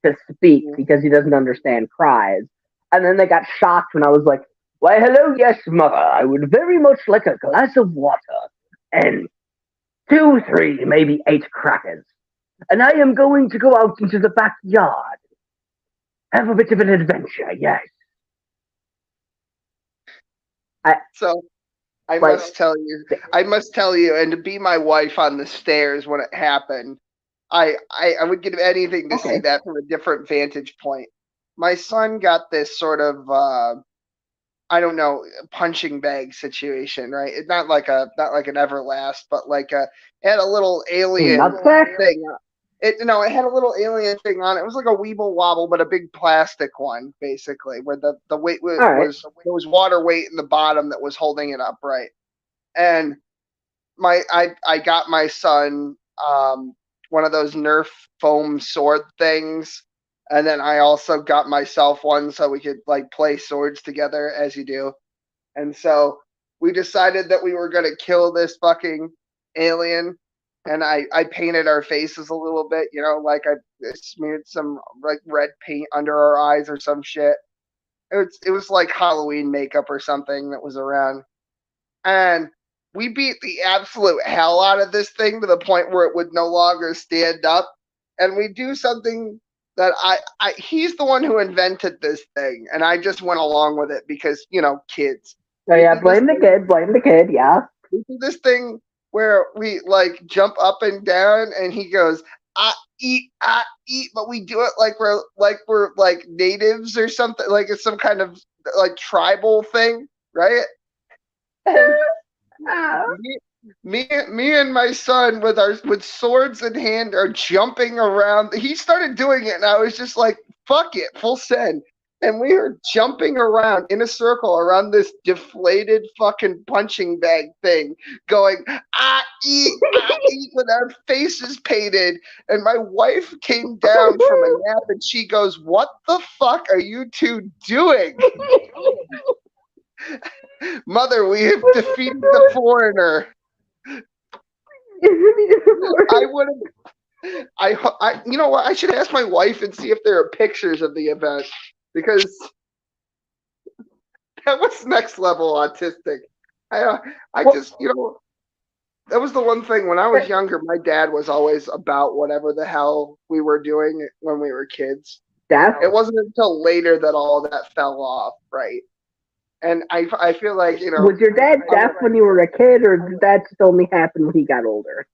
to speak because he doesn't understand cries. And then they got shocked when I was like, "Why, hello, yes, mother. I would very much like a glass of water and 2, 3, maybe 8 crackers. And I am going to go out into the backyard. Have a bit of an adventure, yes." So I Like- must tell you, and to be my wife on the stairs when it happened, I would give anything to see that from a different vantage point. My son got this sort of I don't know, punching bag situation, right? It's not like an Everlast, but like it had a little alien nutsack? thing. It had a little alien thing on it. It was like a Weeble Wobble, but a big plastic one, basically, where the weight was there was water weight in the bottom that was holding it upright. And I got my son one of those Nerf foam sword things, and then I also got myself one so we could like play swords together as you do. And so we decided that we were gonna kill this fucking alien, and I painted our faces a little bit, like I smeared some like red paint under our eyes or some shit. It was like Halloween makeup or something that was around. And we beat the absolute hell out of this thing to the point where it would no longer stand up. And we do something that he's the one who invented this thing, and I just went along with it because, kids. So yeah, blame the kid, yeah. We do this thing where we like jump up and down, and he goes, I eat, but we do it like we're like natives or something, like it's some kind of like tribal thing, right? And me and my son with swords in hand are jumping around. He started doing it, and I was just like, "Fuck it, full send." And we are jumping around in a circle around this deflated fucking punching bag thing, going, I eat, with our faces painted. And my wife came down from a nap, and she goes, "What the fuck are you two doing?" Mother, we have defeated the foreigner. I would have. You know what? I should ask my wife and see if there are pictures of the event, because that was next level autistic. I just, that was the one thing when I was younger. My dad was always about whatever the hell we were doing when we were kids. It wasn't until later that all of that fell off, right? And I feel like, Was your dad deaf when you were a kid, or did that just only happen when he got older?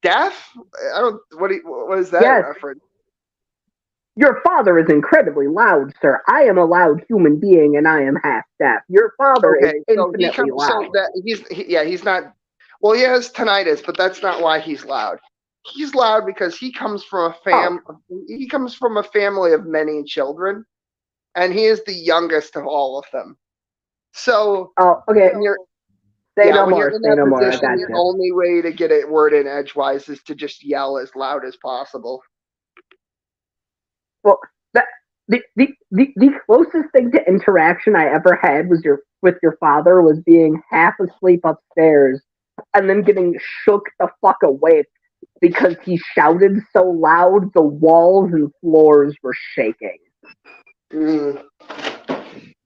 Deaf? I don't. What is that reference? Your father is incredibly loud, sir. I am a loud human being, and I am half deaf. Your father is infinitely loud. He's not. Well, he has tinnitus, but that's not why he's loud. He's loud because he comes from He comes from a family of many children, and he is the youngest of all of them. So, okay. Say no when more. you're in Say that no more. I position, got the you. only way to get a word in edgewise is to just yell as loud as possible. Well, the closest thing to interaction I ever had with your father was being half asleep upstairs and then getting shook the fuck awake because he shouted so loud the walls and floors were shaking.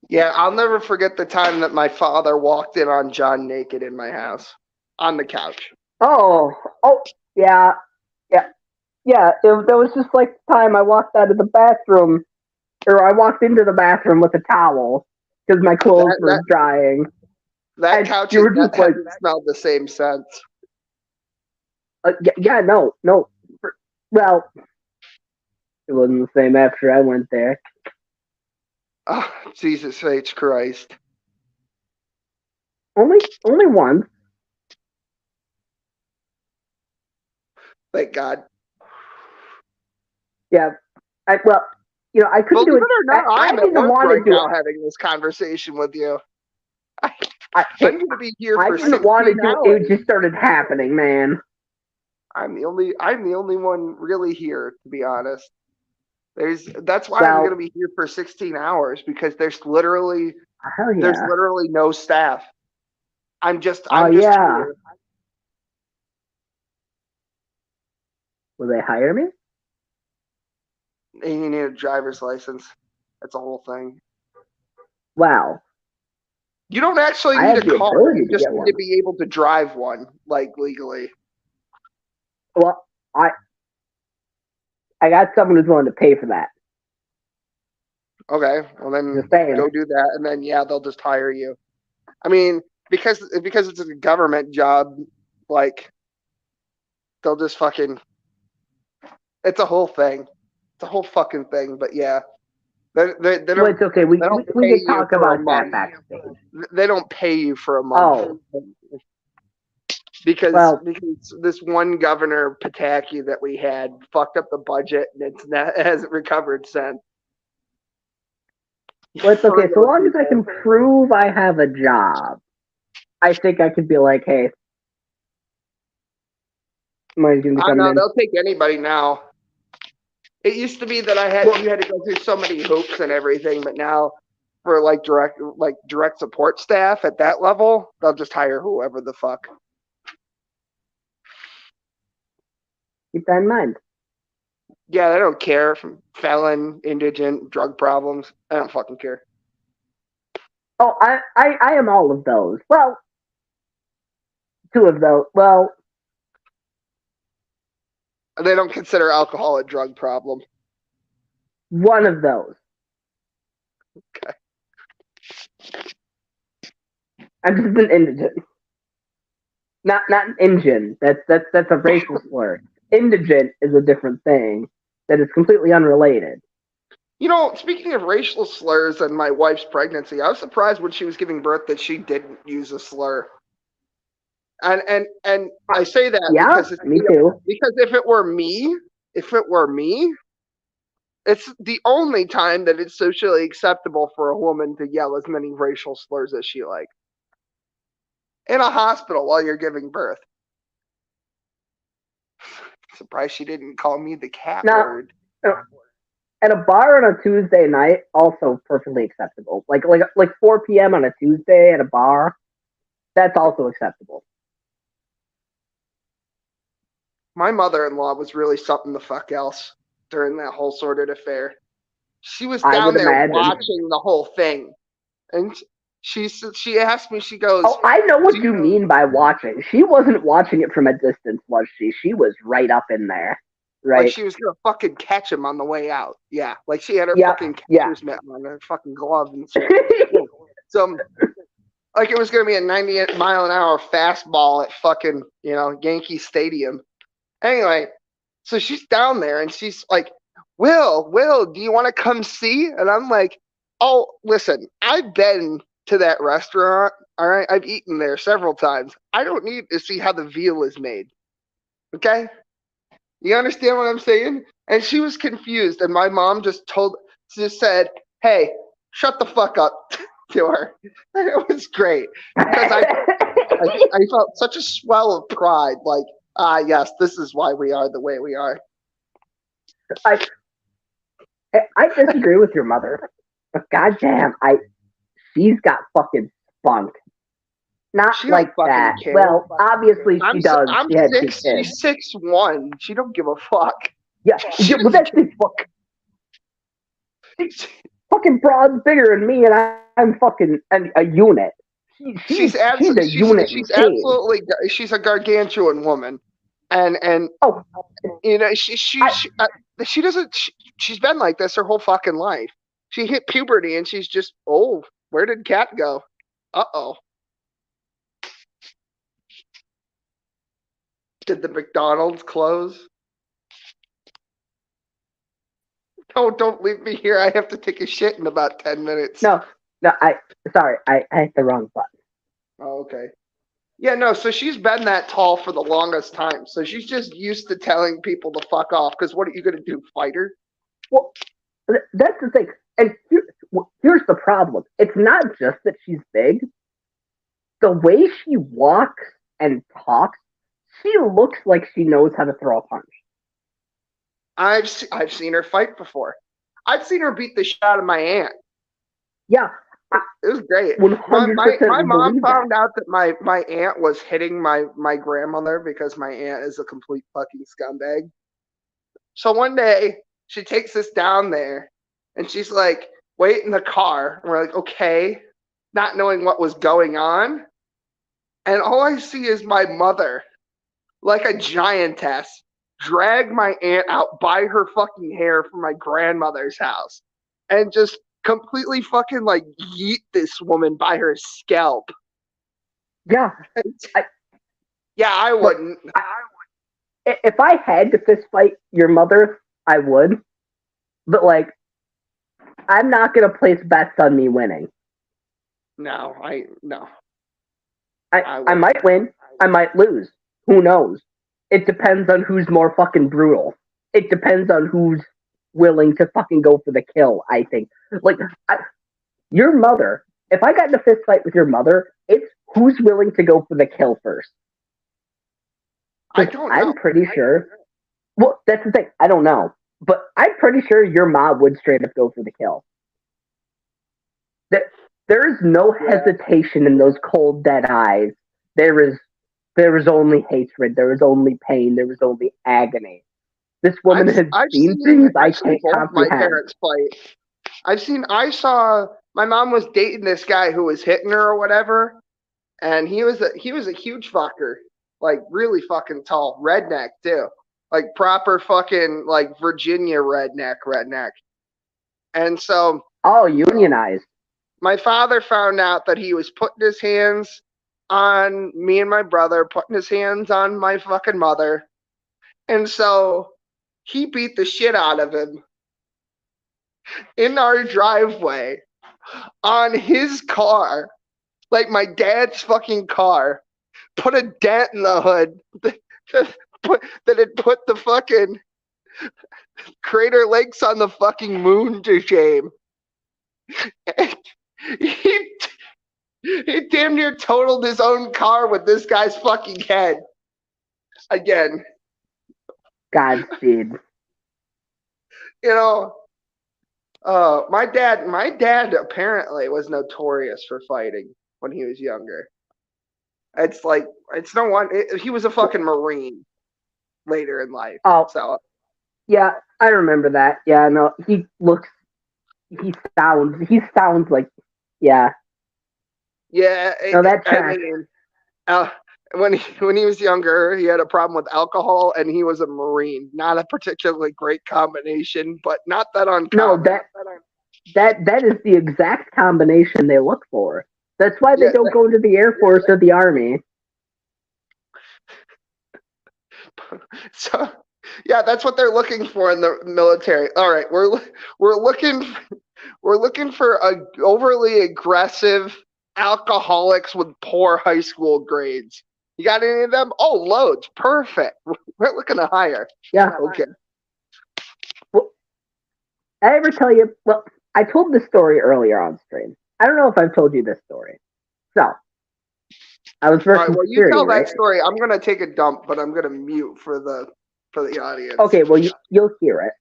Yeah, I'll never forget the time that my father walked in on John naked in my house on the couch. Yeah. That was just like the time I walked out of the bathroom, or I walked into the bathroom with a towel because my clothes were drying. That And couch you were just like, hasn't smelled the same since. no. Well, it wasn't the same after I went there. Oh, Jesus H. Christ. Only once. Thank God. Yeah. I couldn't Believe do it it. or not, I am at didn't work want right to do now it. having this conversation with you. I'm going to be here I for didn't 16 want to do it. hours. It just started happening, man. I'm the only one really here, to be honest. That's why I'm going to be here for 16 hours, because there's literally no staff. I'm just here. Will they hire me? And you need a driver's license. That's a whole thing. Wow. You don't actually I need have a the car. ability You to just get need one. to be able to drive one, like, legally. Well, I got someone who's willing to pay for that. Okay, well then Just saying. go do that, and then they'll just hire you. I mean, because it's a government job, like, they'll just fucking. It's a whole thing. It's a whole fucking thing. But yeah, they don't. Well, it's okay. We don't can pay you talk for a about that month. backstage. They don't pay you for a month. Oh. Because this one governor Pataki that we had fucked up the budget, and it hasn't recovered since. Well, it's okay. So long as I can prove I have a job, I think I could be like, hey, money's gonna be I coming know in. they'll take anybody now. It used to be that you had to go through so many hoops and everything, but now for direct support staff at that level, they'll just hire whoever the fuck. Keep that in mind. Yeah, they don't care. Felon, indigent, drug problems. I don't fucking care. Oh, I am all of those. Well, two of those. Well, they don't consider alcohol a drug problem. One of those. Okay. I'm just an indigent. Not an engine. That's a racial slur. Indigent is a different thing that is completely unrelated. You know, speaking of racial slurs and my wife's pregnancy, I was surprised when she was giving birth that she didn't use a slur. And I say that because me too. Because if it were me, it's the only time that it's socially acceptable for a woman to yell as many racial slurs as she likes. In a hospital while you're giving birth. Surprised she didn't call me the cat word. At a bar on a Tuesday night, also perfectly acceptable. Like 4 p.m. on a Tuesday at a bar, that's also acceptable. My mother-in-law was really something the fuck else during that whole sordid affair. She was down there watching the whole thing, and she asked me. She goes, "Oh, I know what you mean by watching. She wasn't watching it from a distance, was she? She was right up in there, right? Like she was gonna fucking catch him on the way out. Yeah, like she had her fucking catcher's mitt on, her fucking glove and shit. So, like it was gonna be a 98-mile-an-hour fastball at fucking Yankee Stadium. Anyway, so she's down there and she's like, Will, do you want to come see? And I'm like, oh, listen, I've been to that restaurant. All right, I've eaten there several times. I don't need to see how the veal is made. Okay? You understand what I'm saying? And she was confused, and my mom just said, hey, shut the fuck up to her. And it was great. Because I felt such a swell of pride, like, yes, this is why we are the way we are. I disagree with your mother, but goddamn, she's got fucking spunk. Not she like that. Care. Well, obviously she does. She's 6'1". She don't give a fuck. Yeah, but that's the fuck. She's fucking broad, bigger than me, and I'm fucking a unit. She's a unit. She's a gargantuan woman, and she doesn't. She's been like this her whole fucking life. She hit puberty and she's just, where did Kat go? Uh-oh. Did the McDonald's close? No, don't leave me here. I have to take a shit in about 10 minutes. No, sorry, I hit the wrong button. Oh, okay. Yeah, no, so she's been that tall for the longest time. So she's just used to telling people to fuck off, because what are you going to do, fight her? Well, that's the thing. And here's the problem. It's not just that she's big. The way she walks and talks, she looks like she knows how to throw a punch. I've seen her fight before. I've seen her beat the shit out of my aunt. Yeah. It was great. 100% My mom believe found out that my aunt was hitting my grandmother because my aunt is a complete fucking scumbag. So one day, she takes us down there, and she's like, wait in the car. And we're like, okay, not knowing what was going on. And all I see is my mother, like a giantess, drag my aunt out by her fucking hair from my grandmother's house and just completely fucking like yeet this woman by her scalp. Yeah. I wouldn't. If I had to fist fight your mother, I would. But like, I'm not gonna place bets on me winning. No. I might win. I might lose. Who knows? It depends on who's more fucking brutal. It depends on who's willing to fucking go for the kill, I think. Like, your mother, if I got in a fist fight with your mother, it's who's willing to go for the kill first. I don't know. I'm pretty sure. Well, that's the thing. I don't know. But I'm pretty sure your mom would straight up go for the kill. There is no hesitation in those cold, dead eyes. There is only hatred. There is only pain. There is only agony. This woman has seen things I can't comprehend. My parents fight. I saw my mom was dating this guy who was hitting her or whatever, and he was a huge fucker, like really fucking tall, redneck too, like proper fucking like Virginia redneck. And so, unionized. My father found out that he was putting his hands on me and my brother, putting his hands on my fucking mother, and so he beat the shit out of him in our driveway on his car, like my dad's fucking car, put a dent in the hood that had put the fucking Crater Lakes on the fucking moon to shame. He damn near totaled his own car with this guy's fucking head. Again. Godspeed. You know, my dad apparently was notorious for fighting when he was younger. It's no one. He was a fucking Marine later in life. Oh, so yeah, I remember that. Yeah, no, he sounds like, yeah. Yeah, no, that I mean, when he was younger, he had a problem with alcohol, and he was a Marine. Not a particularly great combination, but not that uncommon. No, that is the exact combination they look for. That's why they don't go into the Air Force or the Army. So, yeah, that's what they're looking for in the military. All right, we're looking for a overly aggressive alcoholics with poor high school grades. You got any of them? Oh, loads. Perfect. We're looking to hire. Yeah. Okay. Well, I ever tell you? Well, I told this story earlier on stream. I don't know if I've told you this story. So, I was working. All right, well, you tell that story. I'm gonna take a dump, but I'm gonna mute for the audience. Okay. Well, you'll hear it.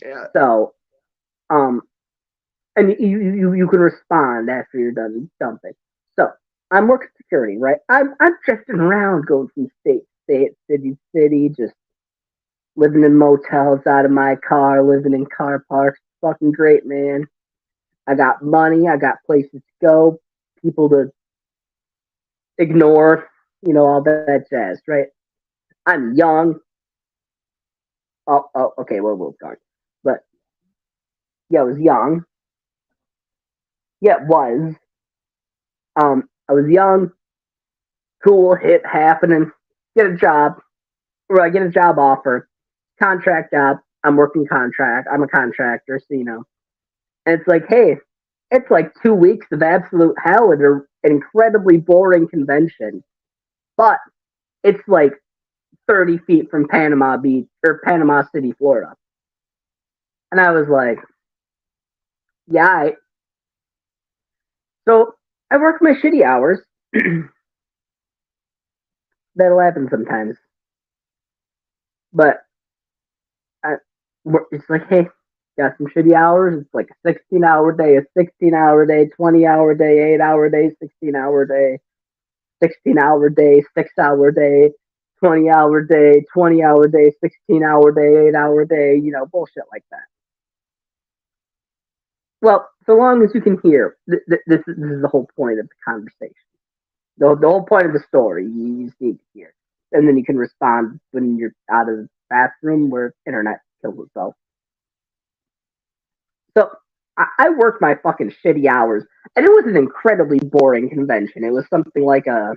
Yeah. So, and you can respond after you're done dumping. So I'm working security, right? I'm drifting around, going from state to state, city to city, just living in motels out of my car, living in car parks. Fucking great, man. I got money. I got places to go, people to ignore, all that jazz, right? I'm young. Oh, okay, well, we'll start. But yeah, I was young. Yeah, it was. I was young, cool, hip happening. get a job, or I get a job offer, contract job. I'm working contract. I'm a contractor, so And it's like, hey, it's like 2 weeks of absolute hell at an incredibly boring convention, but it's like 30 feet from Panama Beach or Panama City, Florida. And I was like, yeah. So I work my shitty hours. That'll happen sometimes. But it's like, hey, got some shitty hours. It's like a 16-hour day, a 16-hour day, 20-hour day, 8-hour day, 16-hour day, 16-hour day, 6-hour day, 20-hour day, 20-hour day, 16-hour day, 8-hour day, bullshit like that. Well, so long as you can hear, this is the whole point of the conversation. The whole point of the story, you just need to hear. And then you can respond when you're out of the bathroom where internet kills itself. So I worked my fucking shitty hours, and it was an incredibly boring convention. It was something like a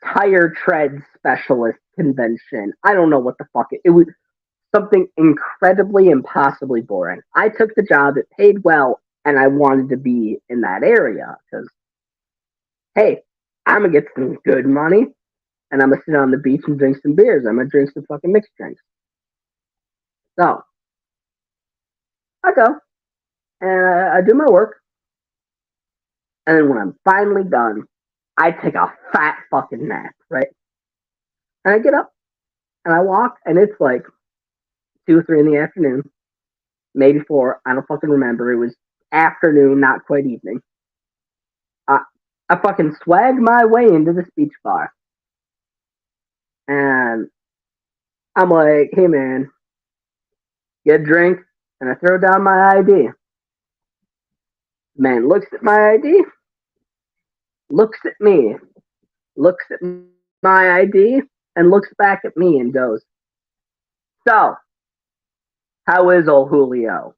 tire tread specialist convention. I don't know what the fuck it was. Something incredibly impossibly boring. I took the job, it paid well, and I wanted to be in that area because, hey, I'm gonna get some good money, and I'm gonna sit on the beach and drink some beers. I'm gonna drink some fucking mixed drinks. So I go and I do my work, and then when I'm finally done, I take a fat fucking nap, right? And I get up and I walk, and it's like 2 or 3 in the afternoon, maybe 4. I don't fucking remember. It was afternoon, not quite evening. I fucking swag my way into this beach bar, and I'm like, "Hey man, get a drink," and I throw down my ID. Man looks at my ID, looks at me, looks at my ID, and looks back at me and goes, "So, how is old Julio?"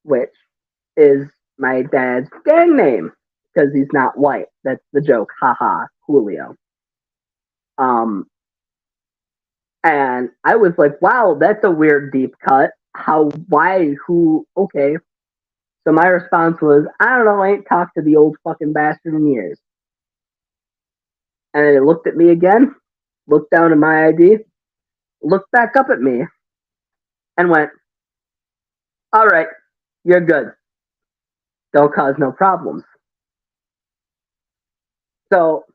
Which is my dad's gang name because he's not white. That's the joke. Haha, Julio. And I was like, wow, that's a weird deep cut. How, why, who, okay. So my response was, I don't know, I ain't talked to the old fucking bastard in years. And then it looked at me again, looked down at my ID, looked back up at me, and went, all right, you're good. Don't cause no problems. So,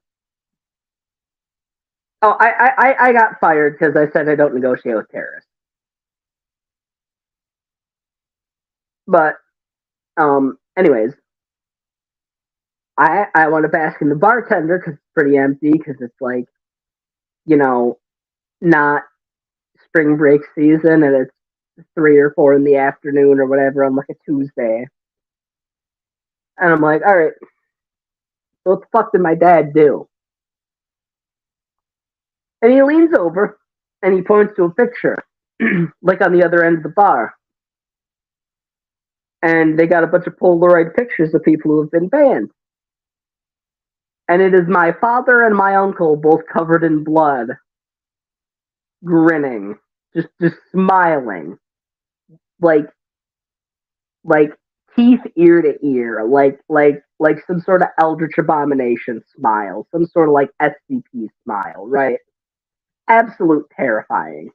I got fired because I said I don't negotiate with terrorists. But, anyways, I wound up asking the bartender because it's pretty empty because it's like, not spring break season and it's 3 or 4 in the afternoon or whatever on like a Tuesday. And I'm like, all right, so what the fuck did my dad do? And he leans over and he points to a picture, like on the other end of the bar. And they got a bunch of Polaroid pictures of people who have been banned. And it is my father and my uncle both covered in blood, grinning, just smiling, like teeth ear to ear, like some sort of eldritch abomination smile, some sort of like SCP smile, right? Absolute terrifying.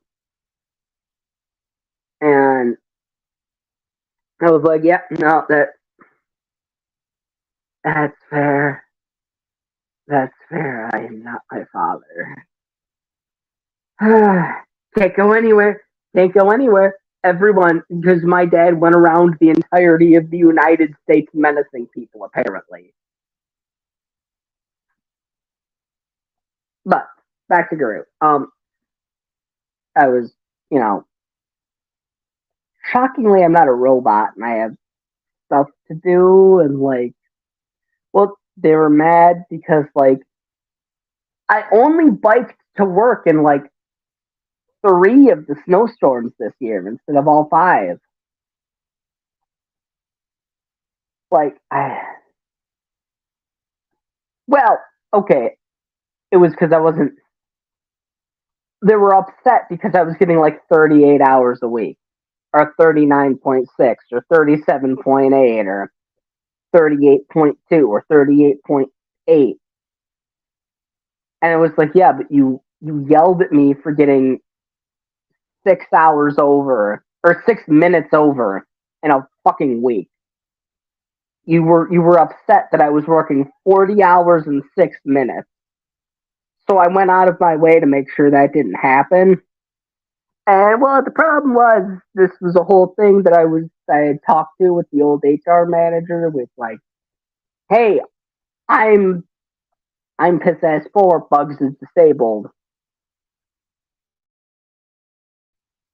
And I was like, yeah, no, that's fair. That's fair. I am not my father. Can't go anywhere. Can't go anywhere. Everyone, because my dad went around the entirety of the United States menacing people, apparently. But back to Guru. I was, shockingly, I'm not a robot, and I have stuff to do, and well, they were mad because I only biked to work in 3 of the snowstorms this year instead of all 5. Well, okay, it was because I wasn't. They were upset because I was getting like 38 hours a week, or 39.6, or 37.8, or 38.2, or 38.8. And it was like, yeah, but you yelled at me for getting 6 hours over, or 6 minutes over in a fucking week. You were upset that I was working 40 hours and 6 minutes. So I went out of my way to make sure that didn't happen. And well, the problem was this was a whole thing that I had talked to with the old HR manager with like, hey, I'm piss ass 4, Bugs is disabled.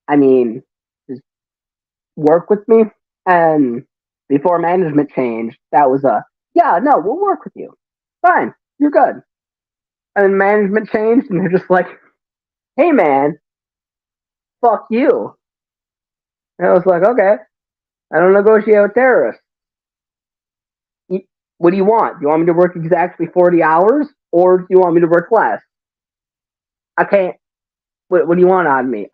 I mean, just work with me. And before management changed, that was yeah, no, we'll work with you. Fine, you're good. And management changed, and they're just like, hey man, fuck you. And I was like, okay, I don't negotiate with terrorists. What do you want? Do you want me to work exactly 40 hours, or do you want me to work less? I can't. What do you want out of me?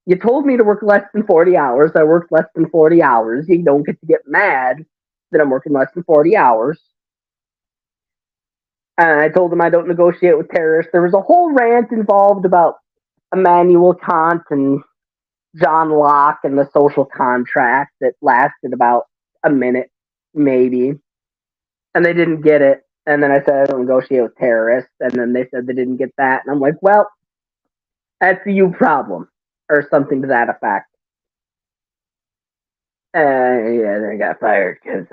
You told me to work less than 40 hours. I worked less than 40 hours. You don't get to get mad that I'm working less than 40 hours. And I told him I don't negotiate with terrorists. There was a whole rant involved about Immanuel Kant and John Locke and the social contract that lasted about a minute, maybe. And they didn't get it. And then I said I don't negotiate with terrorists. And then they said they didn't get that. And I'm like, well, that's a you problem. Or something to that effect. Yeah, they got fired because,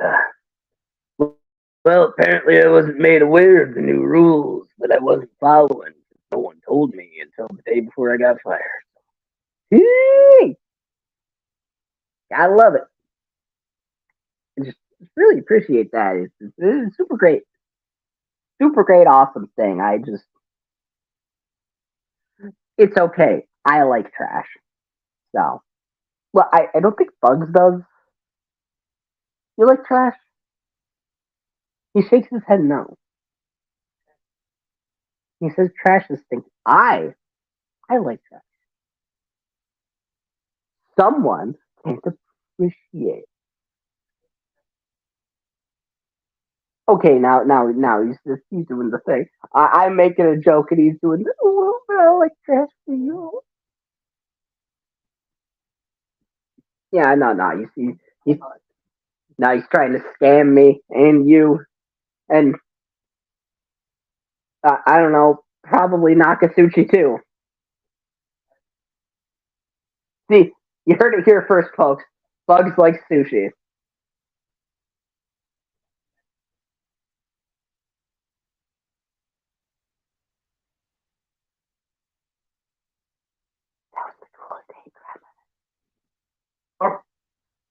well, apparently I wasn't made aware of the new rules that I wasn't following. No one told me until the day before I got fired. Hey! Gotta love it. I just really appreciate that. It's super great. Super great, awesome thing. It's okay. I like trash. So, well, I don't think Bugs does. You like trash? He shakes his head no. He says trash is stinky. I like trash. Someone can't appreciate. Okay, now he's doing the thing. I'm making a joke and he's doing. Oh, I like trash for you. Yeah, no. You see, now he's trying to scam me and you, and I don't know, probably Nakasuchi too. See, you heard it here first, folks. Bugs like sushi.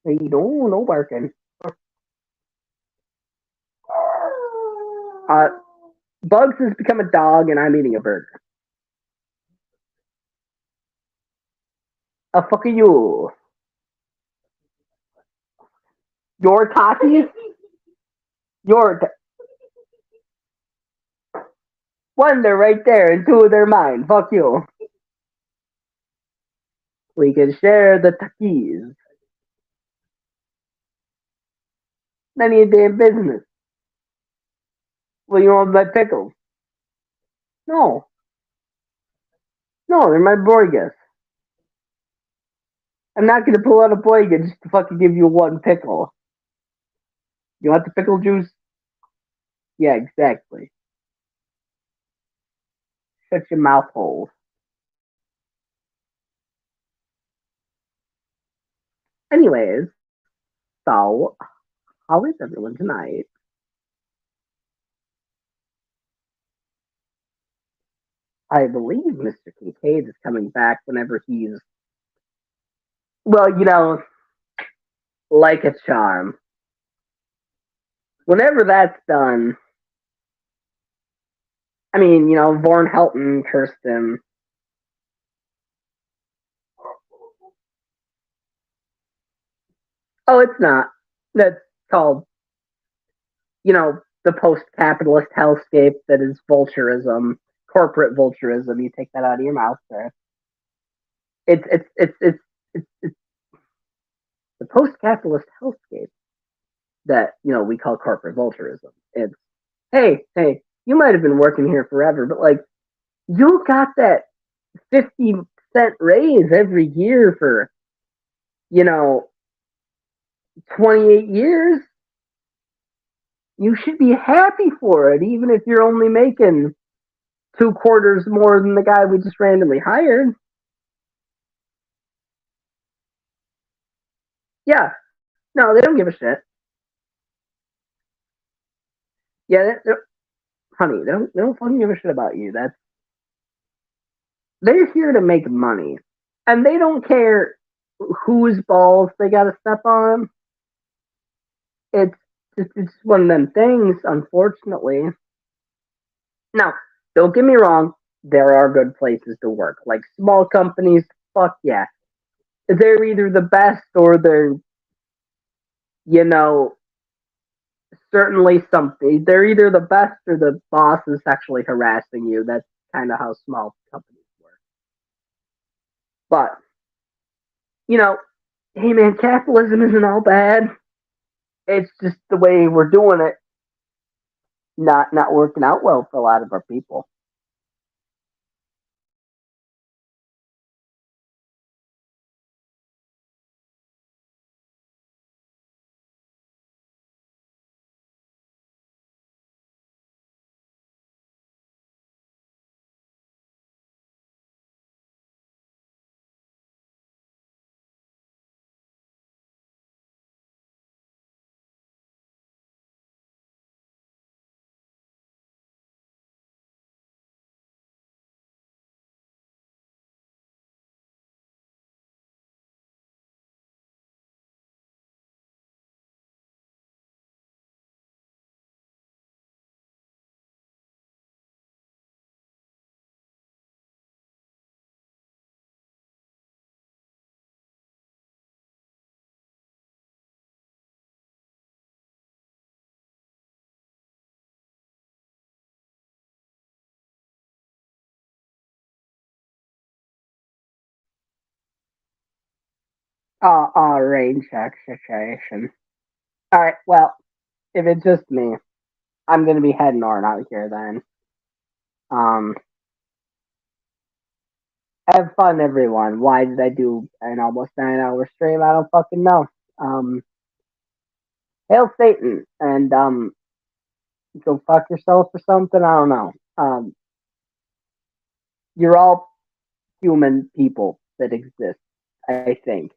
Hey, no barking. Uh, Bugs has become a dog, and I'm eating a burger. Fuck you. Your Takis? One, they're right there, and two, they're mine. Fuck you. We can share the Takis. None of your damn business. Well, you want my pickles? No. No, they're my Borgas. I'm not gonna pull out a Borga just to fucking give you one pickle. You want the pickle juice? Yeah, exactly. Shut your mouth hole. Anyways, so how is everyone tonight? I believe Mr. Kincaid is coming back whenever he's, well, like a charm. Whenever that's done, I mean, Vorn Helton cursed him. Oh, it's not. That's called, the post-capitalist hellscape that is vulturism, corporate vulturism. You take that out of your mouth, sir. It's the post-capitalist hellscape that we call corporate vulturism. It's hey, you might have been working here forever, but like you got that 50-cent raise every year for 28 years. You should be happy for it, even if you're only making 2/4 more than the guy we just randomly hired. Yeah, no, they don't give a shit. Yeah, honey, they don't fucking give a shit about you. They're here to make money, and they don't care whose balls they got to step on. It's one of them things, unfortunately. Now, don't get me wrong, there are good places to work. Like small companies, fuck yeah. They're either the best or they're, certainly something. They're either the best or the boss is sexually harassing you. That's kind of how small companies work. But, hey man, capitalism isn't all bad. It's just the way we're doing it, not working out well for a lot of our people. Rain check situation. All right, well, if it's just me, I'm gonna be heading on out here then. Um, have fun, everyone. Why did I do an almost 9-hour stream? I don't fucking know. Um, hail Satan, and go fuck yourself or something. I don't know. You're all human people that exist. I think.